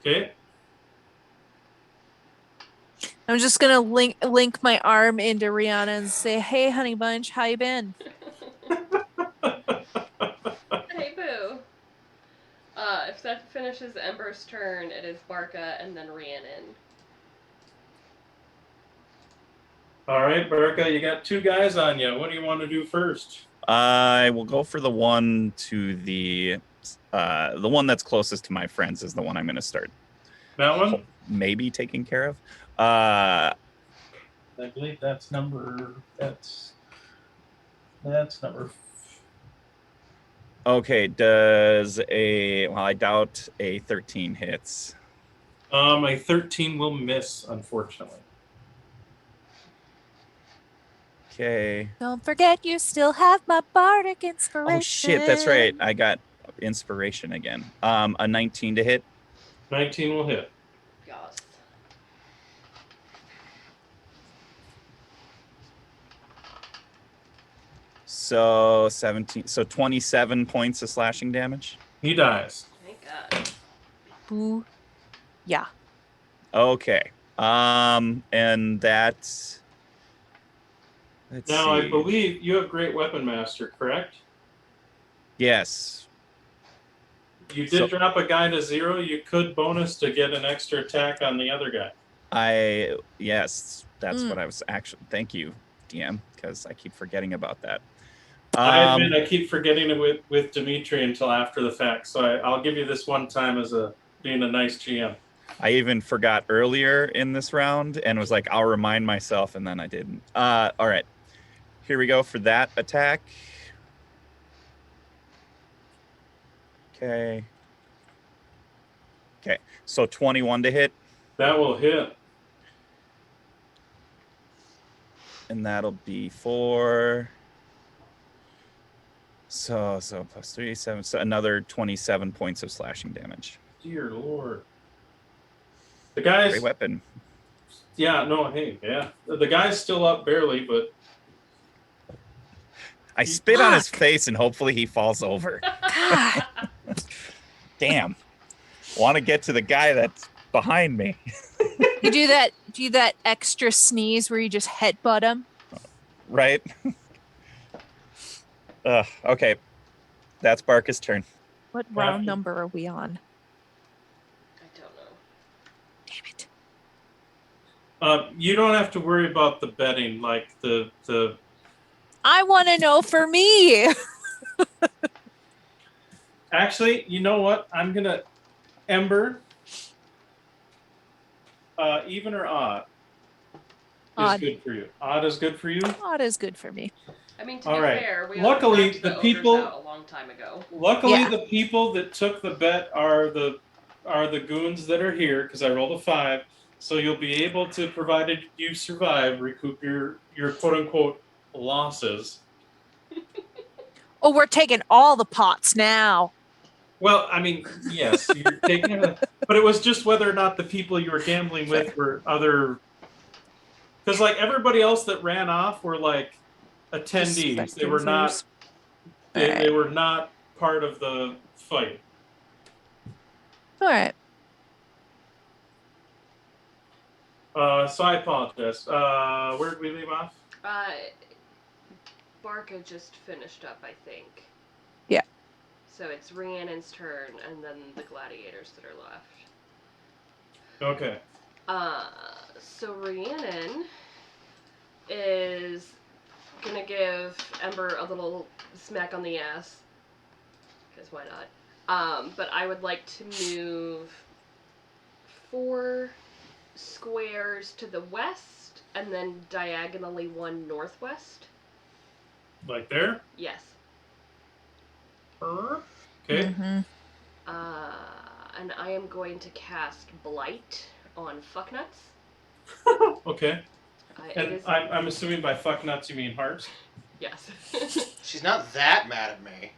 Okay. I'm just gonna link my arm into Rihanna and say, "Hey, honey bunch, how you been?" Hey, boo. If that finishes Ember's turn, it is Barca and then Rhiannon. All right, Berka, you got 2 guys on you. What do you want to do first? I will go for the one to the one that's closest to my friends is the one I'm going to start That one? maybe taking care of. I believe that's number. That's number. Okay, does I doubt a 13 hits. A 13 will miss, unfortunately. Okay. Don't forget, you still have my bardic inspiration. Oh shit, that's right. I got inspiration again. A 19 to hit. 19 will hit. Yes. So 17. So 27 points of slashing damage. He dies. Thank God. Boo. Yeah. Okay. And that's. Let's Now, see. I believe you have Great Weapon Master, correct? Yes. You did drop a guy to 0. You could bonus to get an extra attack on the other guy. Yes, that's what I was actually. Thank you, DM, because I keep forgetting about that. I admit I keep forgetting it with Dimitri until after the fact, so I'll give you this one time as being a nice GM. I even forgot earlier in this round and was like, I'll remind myself, and then I didn't. All right. Here we go for that attack. Okay. Okay. So 21 to hit. That will hit. And that'll be 4. So plus 3, 7. So another 27 points of slashing damage. Dear Lord. The guy's. Great weapon. Yeah, no, hey, yeah. The guy's still up barely, but. I spit on his face and hopefully he falls over. God. Damn. Want to get to the guy that's behind me. You do that extra sneeze where you just headbutt him. Right? Okay. That's Barca's turn. What round number are we on? I don't know. Damn it. You don't have to worry about the betting, like the. I want to know for me. Actually, you know what? I'm gonna Ember. Even or odd is good for you. Odd is good for you. Odd is good for me. I mean, to All be right. fair, we Luckily, knocked the ogres people- out a long time ago. Luckily, Yeah. the people that took the bet are the goons that are here because I rolled a 5. So you'll be able to, provided you survive, recoup your quote unquote losses. Oh, we're taking all the pots now. Well, I mean, yes, you're taking it, but it was just whether or not the people you were gambling with were other. Because like everybody else that ran off were like attendees. They were not. They were not part of the fight. All right. So I apologize. Where did we leave off? Barca just finished up, I think. Yeah. So it's Rhiannon's turn, and then the gladiators that are left. Okay. So Rhiannon is gonna give Ember a little smack on the ass. Because why not? But I would like to move 4 squares to the west, and then diagonally 1 northwest. Like there? Yes. Okay. Mhm. And I am going to cast Blight on Fucknuts. Okay. It And is... I'm assuming by fuck nuts you mean hearts. Yes. She's not that mad at me.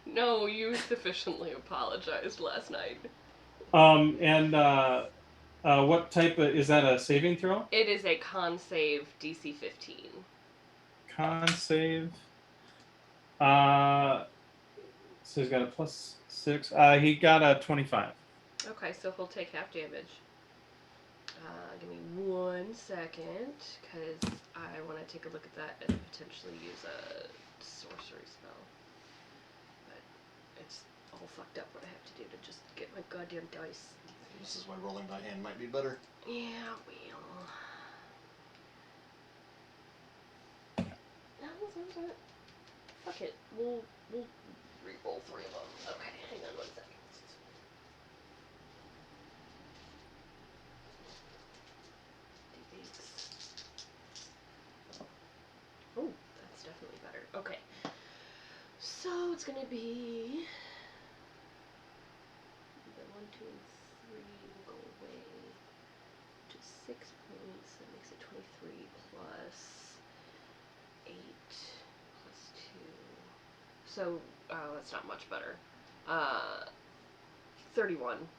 No, you sufficiently apologized last night. And what type of, is that a saving throw? It is a con save DC 15. Con save. So he's got a +6. He got a 25. Okay, so he'll take half damage. Give me 1 second, because I want to take a look at that and potentially use a sorcery spell. But it's all fucked up what I have to do to just get my goddamn dice. This is why rolling by hand might be better. Yeah, well. No, fuck it. We'll re-roll 3 of them. Okay, hang on 1 second. Oh, that's definitely better. Okay. So it's gonna be the 1, 2, and 3 will go away to 6 points. That makes it 23 plus 8 plus 2. So that's not much better. 31.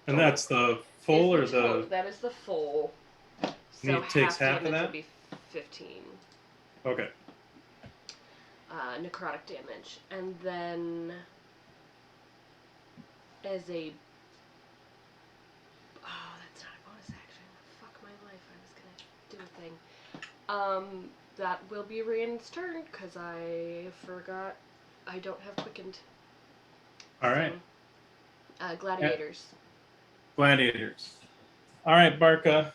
And that's the full or the... That is the full. And So he takes half of damage that? would be 15. Okay. Necrotic damage. And then as a... Oh, that's not a bonus action. Fuck my life. I was gonna do a thing. That will be Rhiannon's turn, because I forgot I don't have quickened. Alright. So, gladiators. Gladiators. Alright, Barca.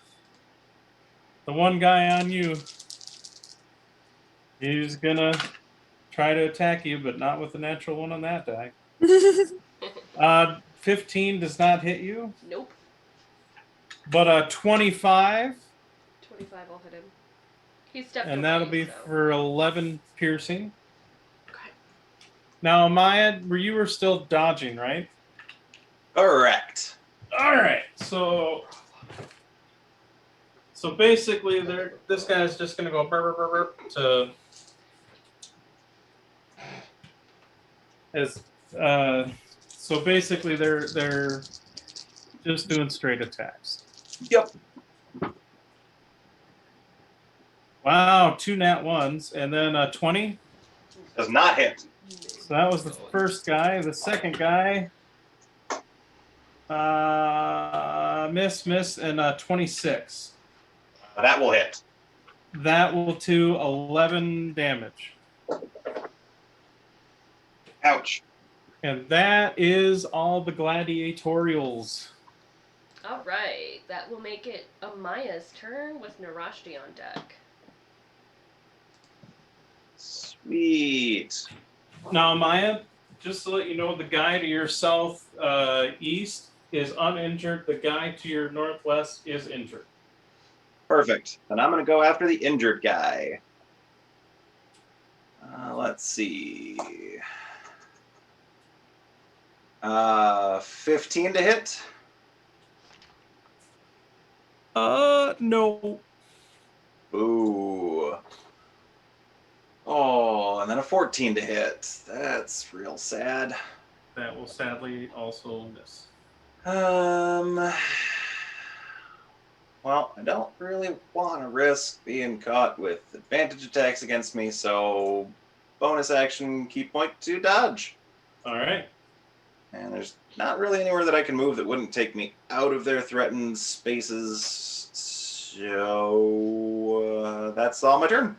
The one guy on you. He's gonna try to attack you, but not with the natural one on that die. 15 does not hit you. Nope. But 25. 25 will hit him. He stepped And away, that'll be so. for 11 piercing. Okay. Now, Maya, you were still dodging, right? Correct. Alright, so basically this guy's just gonna go burp, burp, burp, burp to as so basically they're just doing straight attacks. Yep. Wow, 2 nat 1s, and then 20. Does not hit. So that was the first guy. The second guy, miss, and 26. That will hit. That will do 11 damage. Ouch. And that is all the gladiatorials. Alright, that will make it Amaya's turn with Narashti on deck. Sweet. Now, Maya, just to let you know, the guy to your south east is uninjured. The guy to your northwest is injured. Perfect. Then I'm going to go after the injured guy. Let's see. 15 to hit. No. Ooh. Oh, and then a 14 to hit. That's real sad. That will sadly also miss. Well, I don't really want to risk being caught with advantage attacks against me, so bonus action, key point to dodge. All right. And there's not really anywhere that I can move that wouldn't take me out of their threatened spaces. So that's all my turn.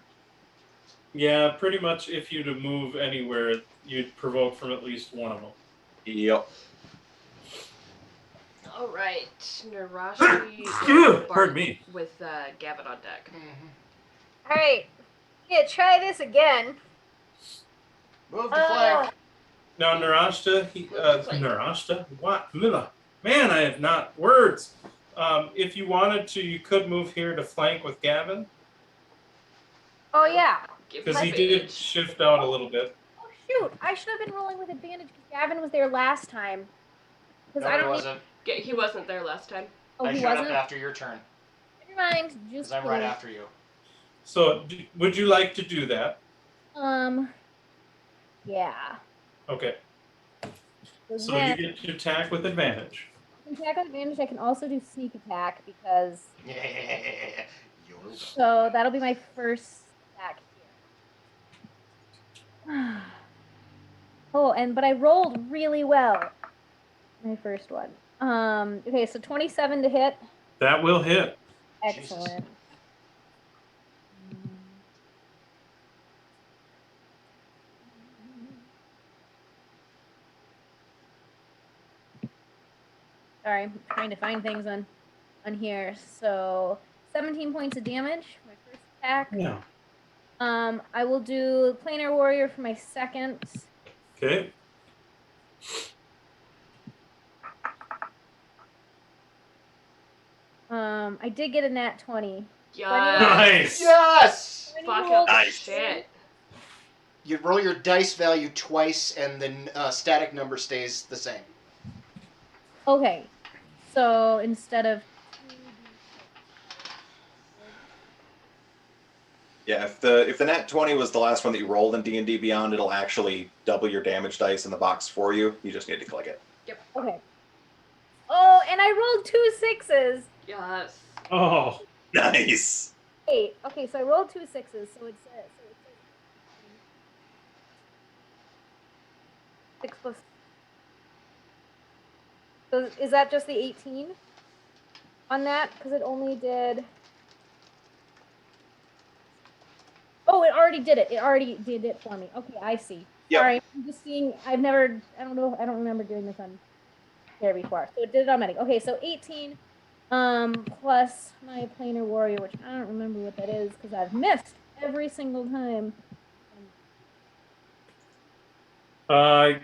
Yeah, pretty much if you to move anywhere, you'd provoke from at least one of them. Yep. All right, Narashi Pardon me. with Gavin on deck. All right. Yeah, try this again. Move the flank. Now, Narashta, what? Ugh. Man, I have not words. If you wanted to, you could move here to flank with Gavin, Oh yeah. because he did shift out a little bit. Oh shoot! I should have been rolling with advantage because Gavin was there last time. Because No, I he don't. wasn't. He wasn't there last time. Oh, I he showed wasn't. up after your turn. Never mind. Because Just I'm right kidding. after you. So, would you like to do that? Yeah. Okay. So you then get to attack with advantage. attack with advantage. I can also do sneak attack because. Yeah. So that'll be my first attack here. Oh, but I rolled really well. My first one. Okay, so 27 to hit. That will hit. Excellent. Sorry, I'm trying to find things on here. So 17 points of damage for my first attack. Yeah. I will do Planar Warrior for my second. Okay. I did get a nat 20. Nice. Yes! Fucking Nice. shit. You roll your dice value twice, and the static number stays the same. Okay, so instead of Yeah, if the nat 20 was the last one that you rolled in D&D Beyond, it'll actually double your damage dice in the box for you. You just need to click it. Yep. Okay. Oh, and I rolled 2 6s. Yes. Oh. Nice. 8. Okay, so I rolled 2 6s, so it's 6 plus. So is that just the 18 on that? Because it only did. Oh, it already did it. It already did it for me. Okay, I see. Yep. Sorry, I'm just seeing. I don't remember doing this on here before. So it did it automatic. Okay, so 18 plus my Planar Warrior, which I don't remember what that is because I've missed every single time. I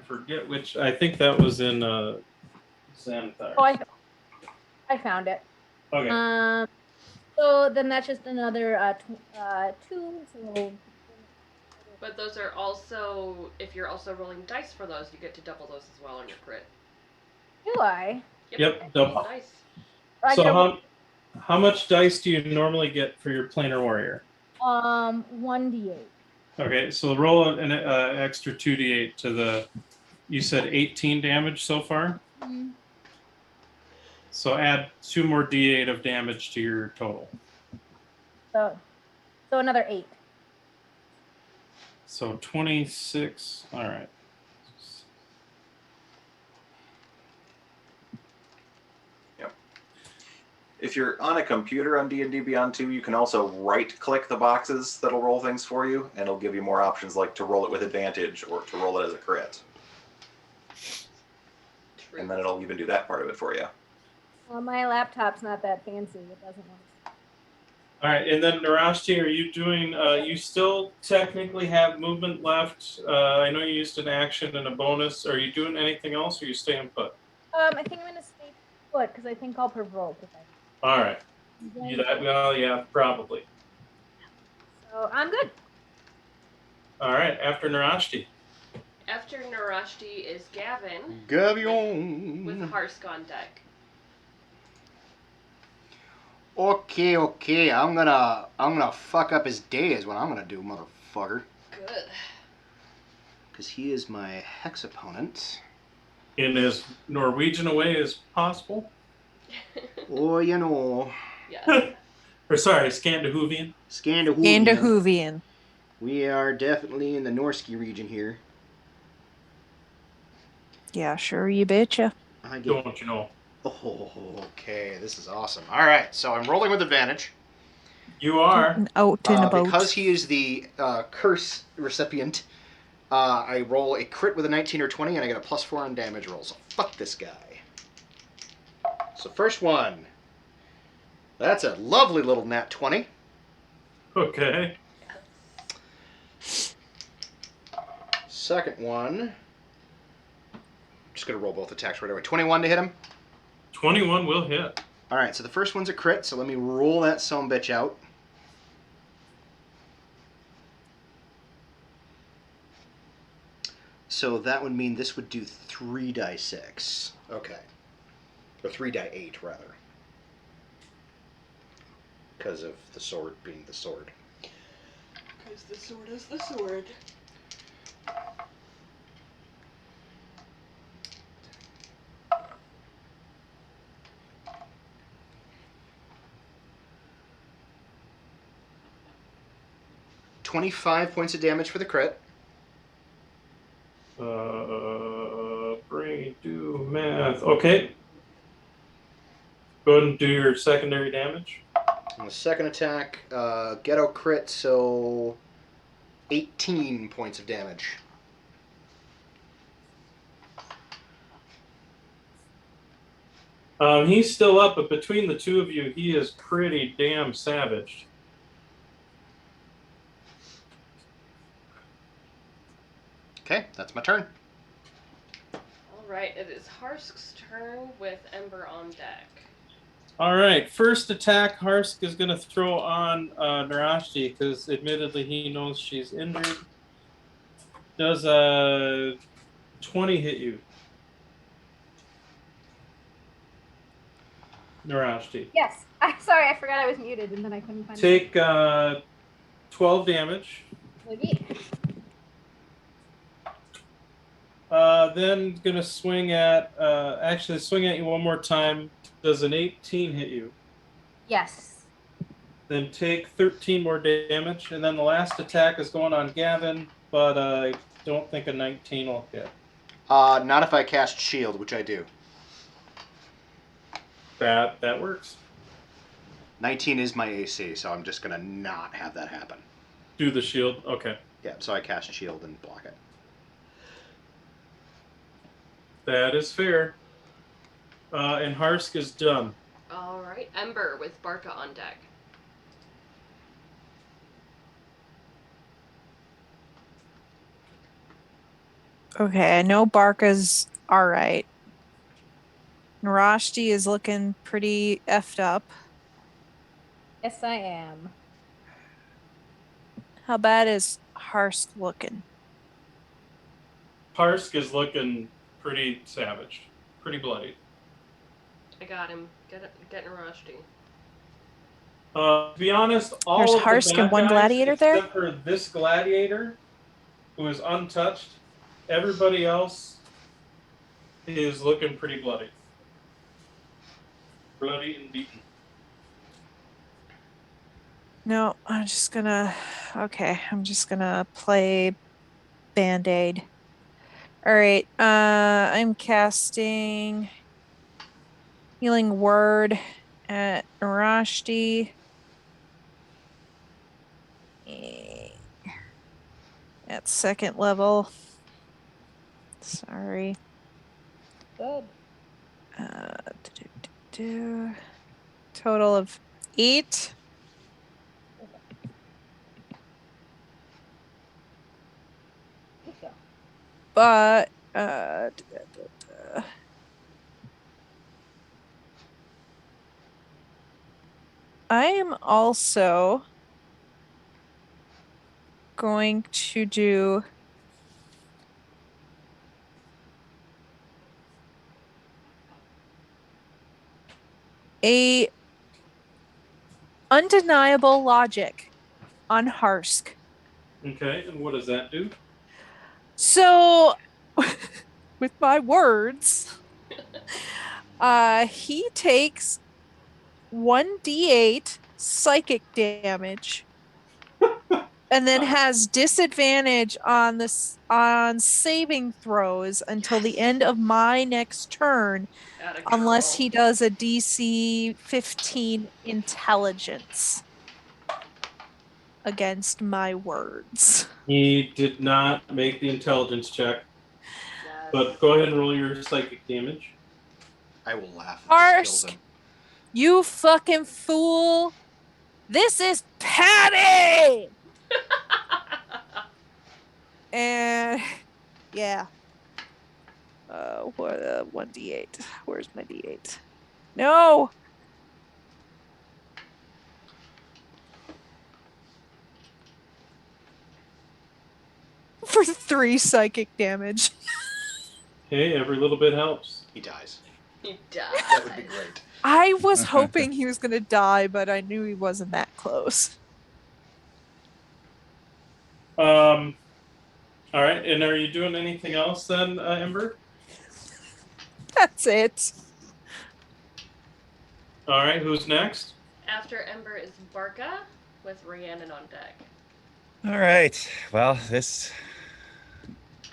forget which. I think that was in Xanathar. Oh, I found it. Okay. So then that's just another 2. So. But those are also, if you're also rolling dice for those, you get to double those as well on your crit. Do I? Yep, double. Dice. So how much dice do you normally get for your Planar Warrior? 1d8. Okay, so roll an extra 2d8 to the. You said 18 damage so far. Mm-hmm. So add 2 more d8 of damage to your total. So another 8. So 26. All right. Yep. If you're on a computer on D&D Beyond 2, you can also right-click the boxes that'll roll things for you, and it'll give you more options like to roll it with advantage or to roll it as a crit. True. And then it'll even do that part of it for you. Well, my laptop's not that fancy. It doesn't want to. All right, and then Narashti, are you doing? You still technically have movement left. I know you used an action and a bonus. Are you doing anything else, or are you staying put? I think I'm gonna stay put because I think I'll provoke if I. All right. Yeah, probably. So I'm good. All right, after Narashti. After Narashti is Gavin. Gavin. With Harsk on deck. Okay. I'm gonna fuck up his day is what I'm gonna do, motherfucker. Good. Because he is my hex opponent. In as Norwegian a way as possible. Oh, you know. Yeah. Or sorry, Scandahuvian. Scandahuvian. We are definitely in the Norsky region here. Yeah, sure, you betcha. Don't you know? Oh, okay. This is awesome. All right, so I'm rolling with advantage. You are. Out and about. Because he is the curse recipient, I roll a crit with a 19 or 20, and I get a +4 on damage rolls. So fuck this guy. So first one. That's a lovely little nat 20. Okay. Second one. Just going to roll both attacks right away. 21 to hit him. 21 will hit. All right, so the first one's a crit, so let me roll that sumbitch out. So that would mean this would do 3 die 6. Okay. Or 3 die 8, rather. Because of the sword being the sword. Because the sword is the sword. $25 points of damage for the crit. Brain, do math. Okay. Go ahead and do your secondary damage. On the second attack, ghetto crit, so 18 points of damage. He's still up, but between the two of you, he is pretty damn savaged. Okay, that's my turn. Alright, it is Harsk's turn with Ember on deck. All right, first attack, Harsk is going to throw on Narashti because admittedly he knows she's injured. Does a 20 hit you? Narashti. Yes. I'm sorry, I forgot I was muted and then I couldn't find it. Take 12 damage. Maybe. Then gonna swing at you one more time. Does an 18 hit you? Yes. Then take 13 more damage, and then the last attack is going on Gavin, but I don't think a 19 will hit. Not if I cast shield, which I do. That works. 19 is my AC, so I'm just gonna not have that happen. Do the shield. Okay. Yeah, so I cast shield and block it. That is fair. And Harsk is done. Alright, Ember with Barca on deck. Okay, I know Barca's alright. Narashti is looking pretty effed up. Yes, I am. How bad is Harsk looking? Harsk is looking pretty savage. Pretty bloody. I got him. Get Narashti. To be honest, all There's of Harsk the bad and one guys, gladiator there? except for this gladiator, who is untouched, everybody else is looking pretty bloody. Bloody and beaten. No, I'm just gonna play Band-Aid. Alright, I'm casting Healing Word at Narashti. At second level. Sorry. Good. Total of 8. But I am also going to do a undeniable logic on Harsk. Okay, and what does that do? So, with my words, he takes 1d8 psychic damage, and then has disadvantage on saving throws until the end of my next turn, unless he does a DC 15 intelligence. against my words. He did not make the intelligence check, Yes. but go ahead and roll your psychic damage. I will laugh if this kills Arsk, him. you fucking fool! This is Patty! And yeah. What 1d8. Where's my d8? No. For 3 psychic damage. Okay, every little bit helps. He dies. He died. That would be great. I was hoping he was gonna die, but I knew he wasn't that close. All right, and are you doing anything else then, Ember? That's it. All right, who's next? After Ember is Barca with Rhiannon on deck. All right. Well, this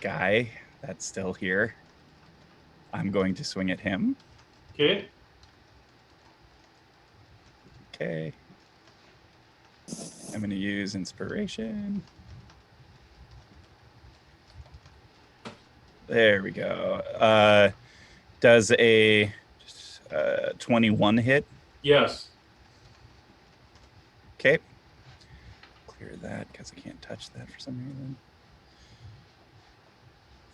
guy that's still here, I'm going to swing at him. Okay. Okay. I'm going to use inspiration. There we go. Does a 21 hit? Yes. Okay. Clear that because I can't touch that for some reason.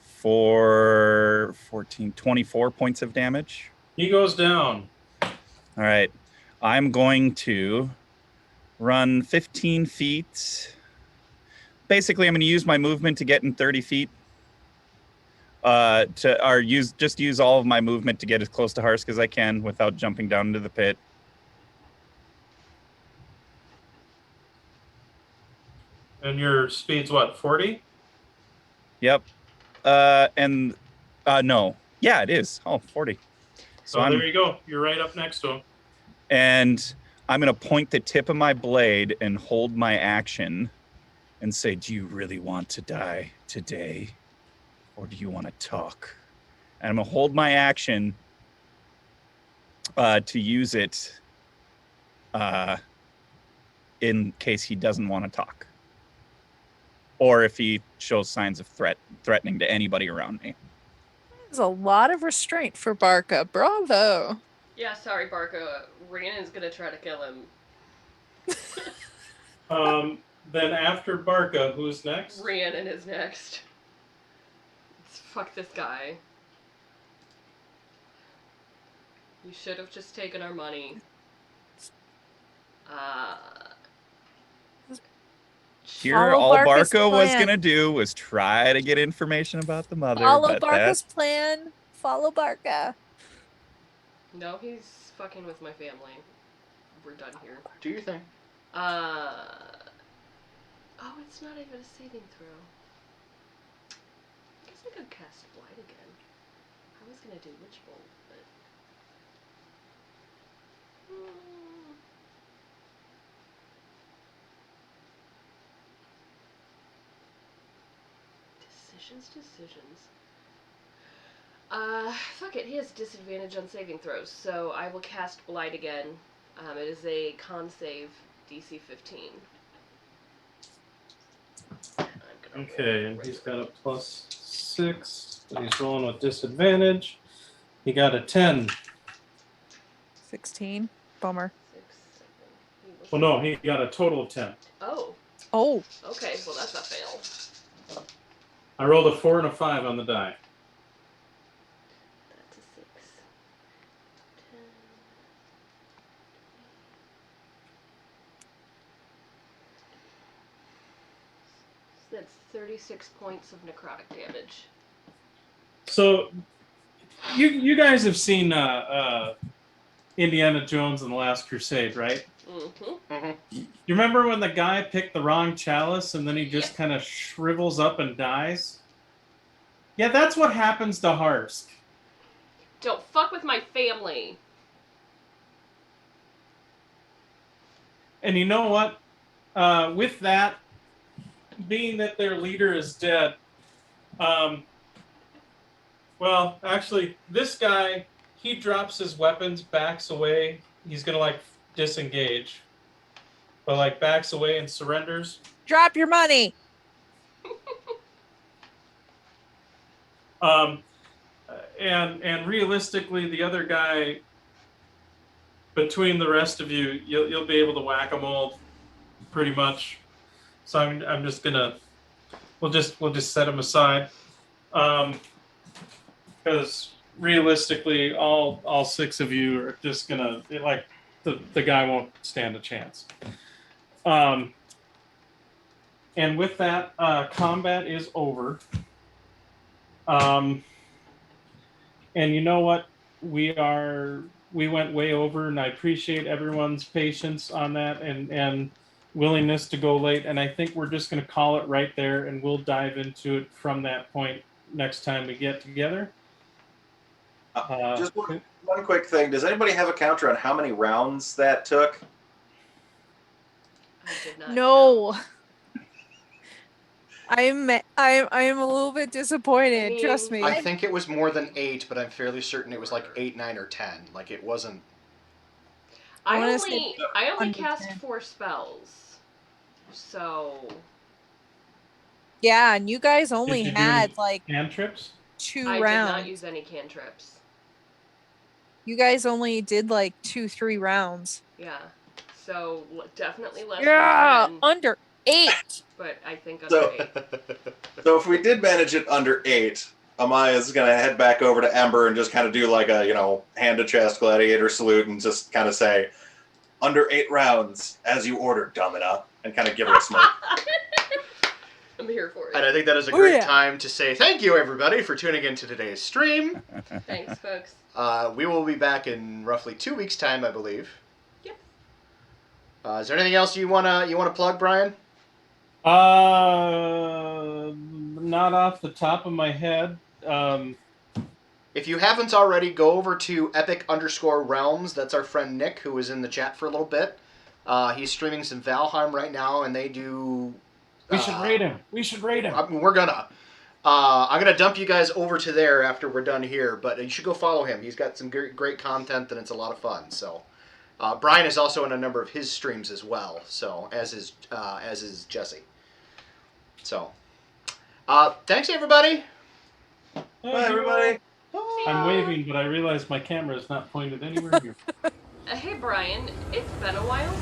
For 14, 24 points of damage. He goes down. All right. I'm going to run 15 feet. Basically, I'm going to use my movement to get in 30 feet. Use all of my movement to get as close to Harsk as I can without jumping down into the pit. And your speed's what, 40? Yep. No. Yeah, it is. Oh, 40. So there you go. You're right up next to him. And I'm going to point the tip of my blade and hold my action and say, do you really want to die today? Or do you want to talk? And I'm going to hold my action to use it in case he doesn't want to talk. Or if he shows signs of threatening to anybody around me. There's a lot of restraint for Barca. Bravo. Yeah, sorry, Barca. Rhiannon's gonna try to kill him. Then after Barca, who's next? Rhiannon is next. Fuck this guy. You should have just taken our money. Here, Follow all Barca's Barca was plan. going to do was try to get information about the mother. Follow but Barca's plan. Follow Barca. No, he's fucking with my family. We're done here. Do your thing. Oh, it's not even a saving throw. I guess I could cast Blight again. I was gonna do Witch Bolt, but... Decisions. Fuck it, he has disadvantage on saving throws, so I will cast Blight again. It is a con save, DC 15. Okay, and he's got a +6, but he's rolling with disadvantage. He got a 10. 16. Bummer. 6, 7, Well, no, he got a total of 10. Oh, Oh. okay, well that's a fail. I rolled a 4 and a 5 on the die. That's a 6. 10. So that's 36 points of necrotic damage. So, you guys have seen Indiana Jones and the Last Crusade, right? Mm-hmm. Mm-hmm. You remember when the guy picked the wrong chalice and then he just kind of shrivels up and dies? Yeah, that's what happens to Harsk. Don't fuck with my family. And you know what? With that, being that their leader is dead, well, actually, this guy, he drops his weapons, backs away. He's going to, disengage. but like backs away and surrenders. Drop your money. And realistically, the other guy, between the rest of you, you'll be able to whack them all pretty much. So I'm just gonna we'll just set him aside, because realistically, all 6 of you are just gonna the guy won't stand a chance. And with that, combat is over. And you know what? We went way over, and I appreciate everyone's patience on that and willingness to go late. And I think we're just going to call it right there, and we'll dive into it from that point next time we get together. Just one quick thing. Does anybody have a counter on how many rounds that took? I did not No. I am a little bit disappointed. Trust me. I think it was more than 8, but I'm fairly certain it was like 8, 9, or 10. Like it wasn't. I only cast 10. 4 spells, so. Yeah, and you guys only had like cantrips. 2 I rounds. did not use any cantrips. You guys only did like 2-3 rounds. Yeah, so definitely less. Yeah, than 10, under 8. But I think under 8. So if we did manage it under 8, Amaya's gonna head back over to Ember and just kind of do like a hand to chest gladiator salute and just kind of say, "Under 8 rounds, as you ordered, Domina," and kind of give her a smirk. I'm here for it. And I think that is a great time to say thank you, everybody, for tuning in to today's stream. Thanks, folks. We will be back in roughly 2 weeks' time, I believe. Yep. Is there anything else you wanna plug, Brian? Not off the top of my head. If you haven't already, go over to epic_realms. That's our friend Nick, who was in the chat for a little bit. He's streaming some Valheim right now, and they do. We should raid him. We should raid him. We're gonna. I'm gonna dump you guys over to there after we're done here, but you should go follow him. He's got some great content, and it's a lot of fun. So, Brian is also in a number of his streams as well. So, as is Jesse. So, thanks everybody. Bye everybody. I'm waving, but I realize my camera is not pointed anywhere here. Hey Brian, it's been a while.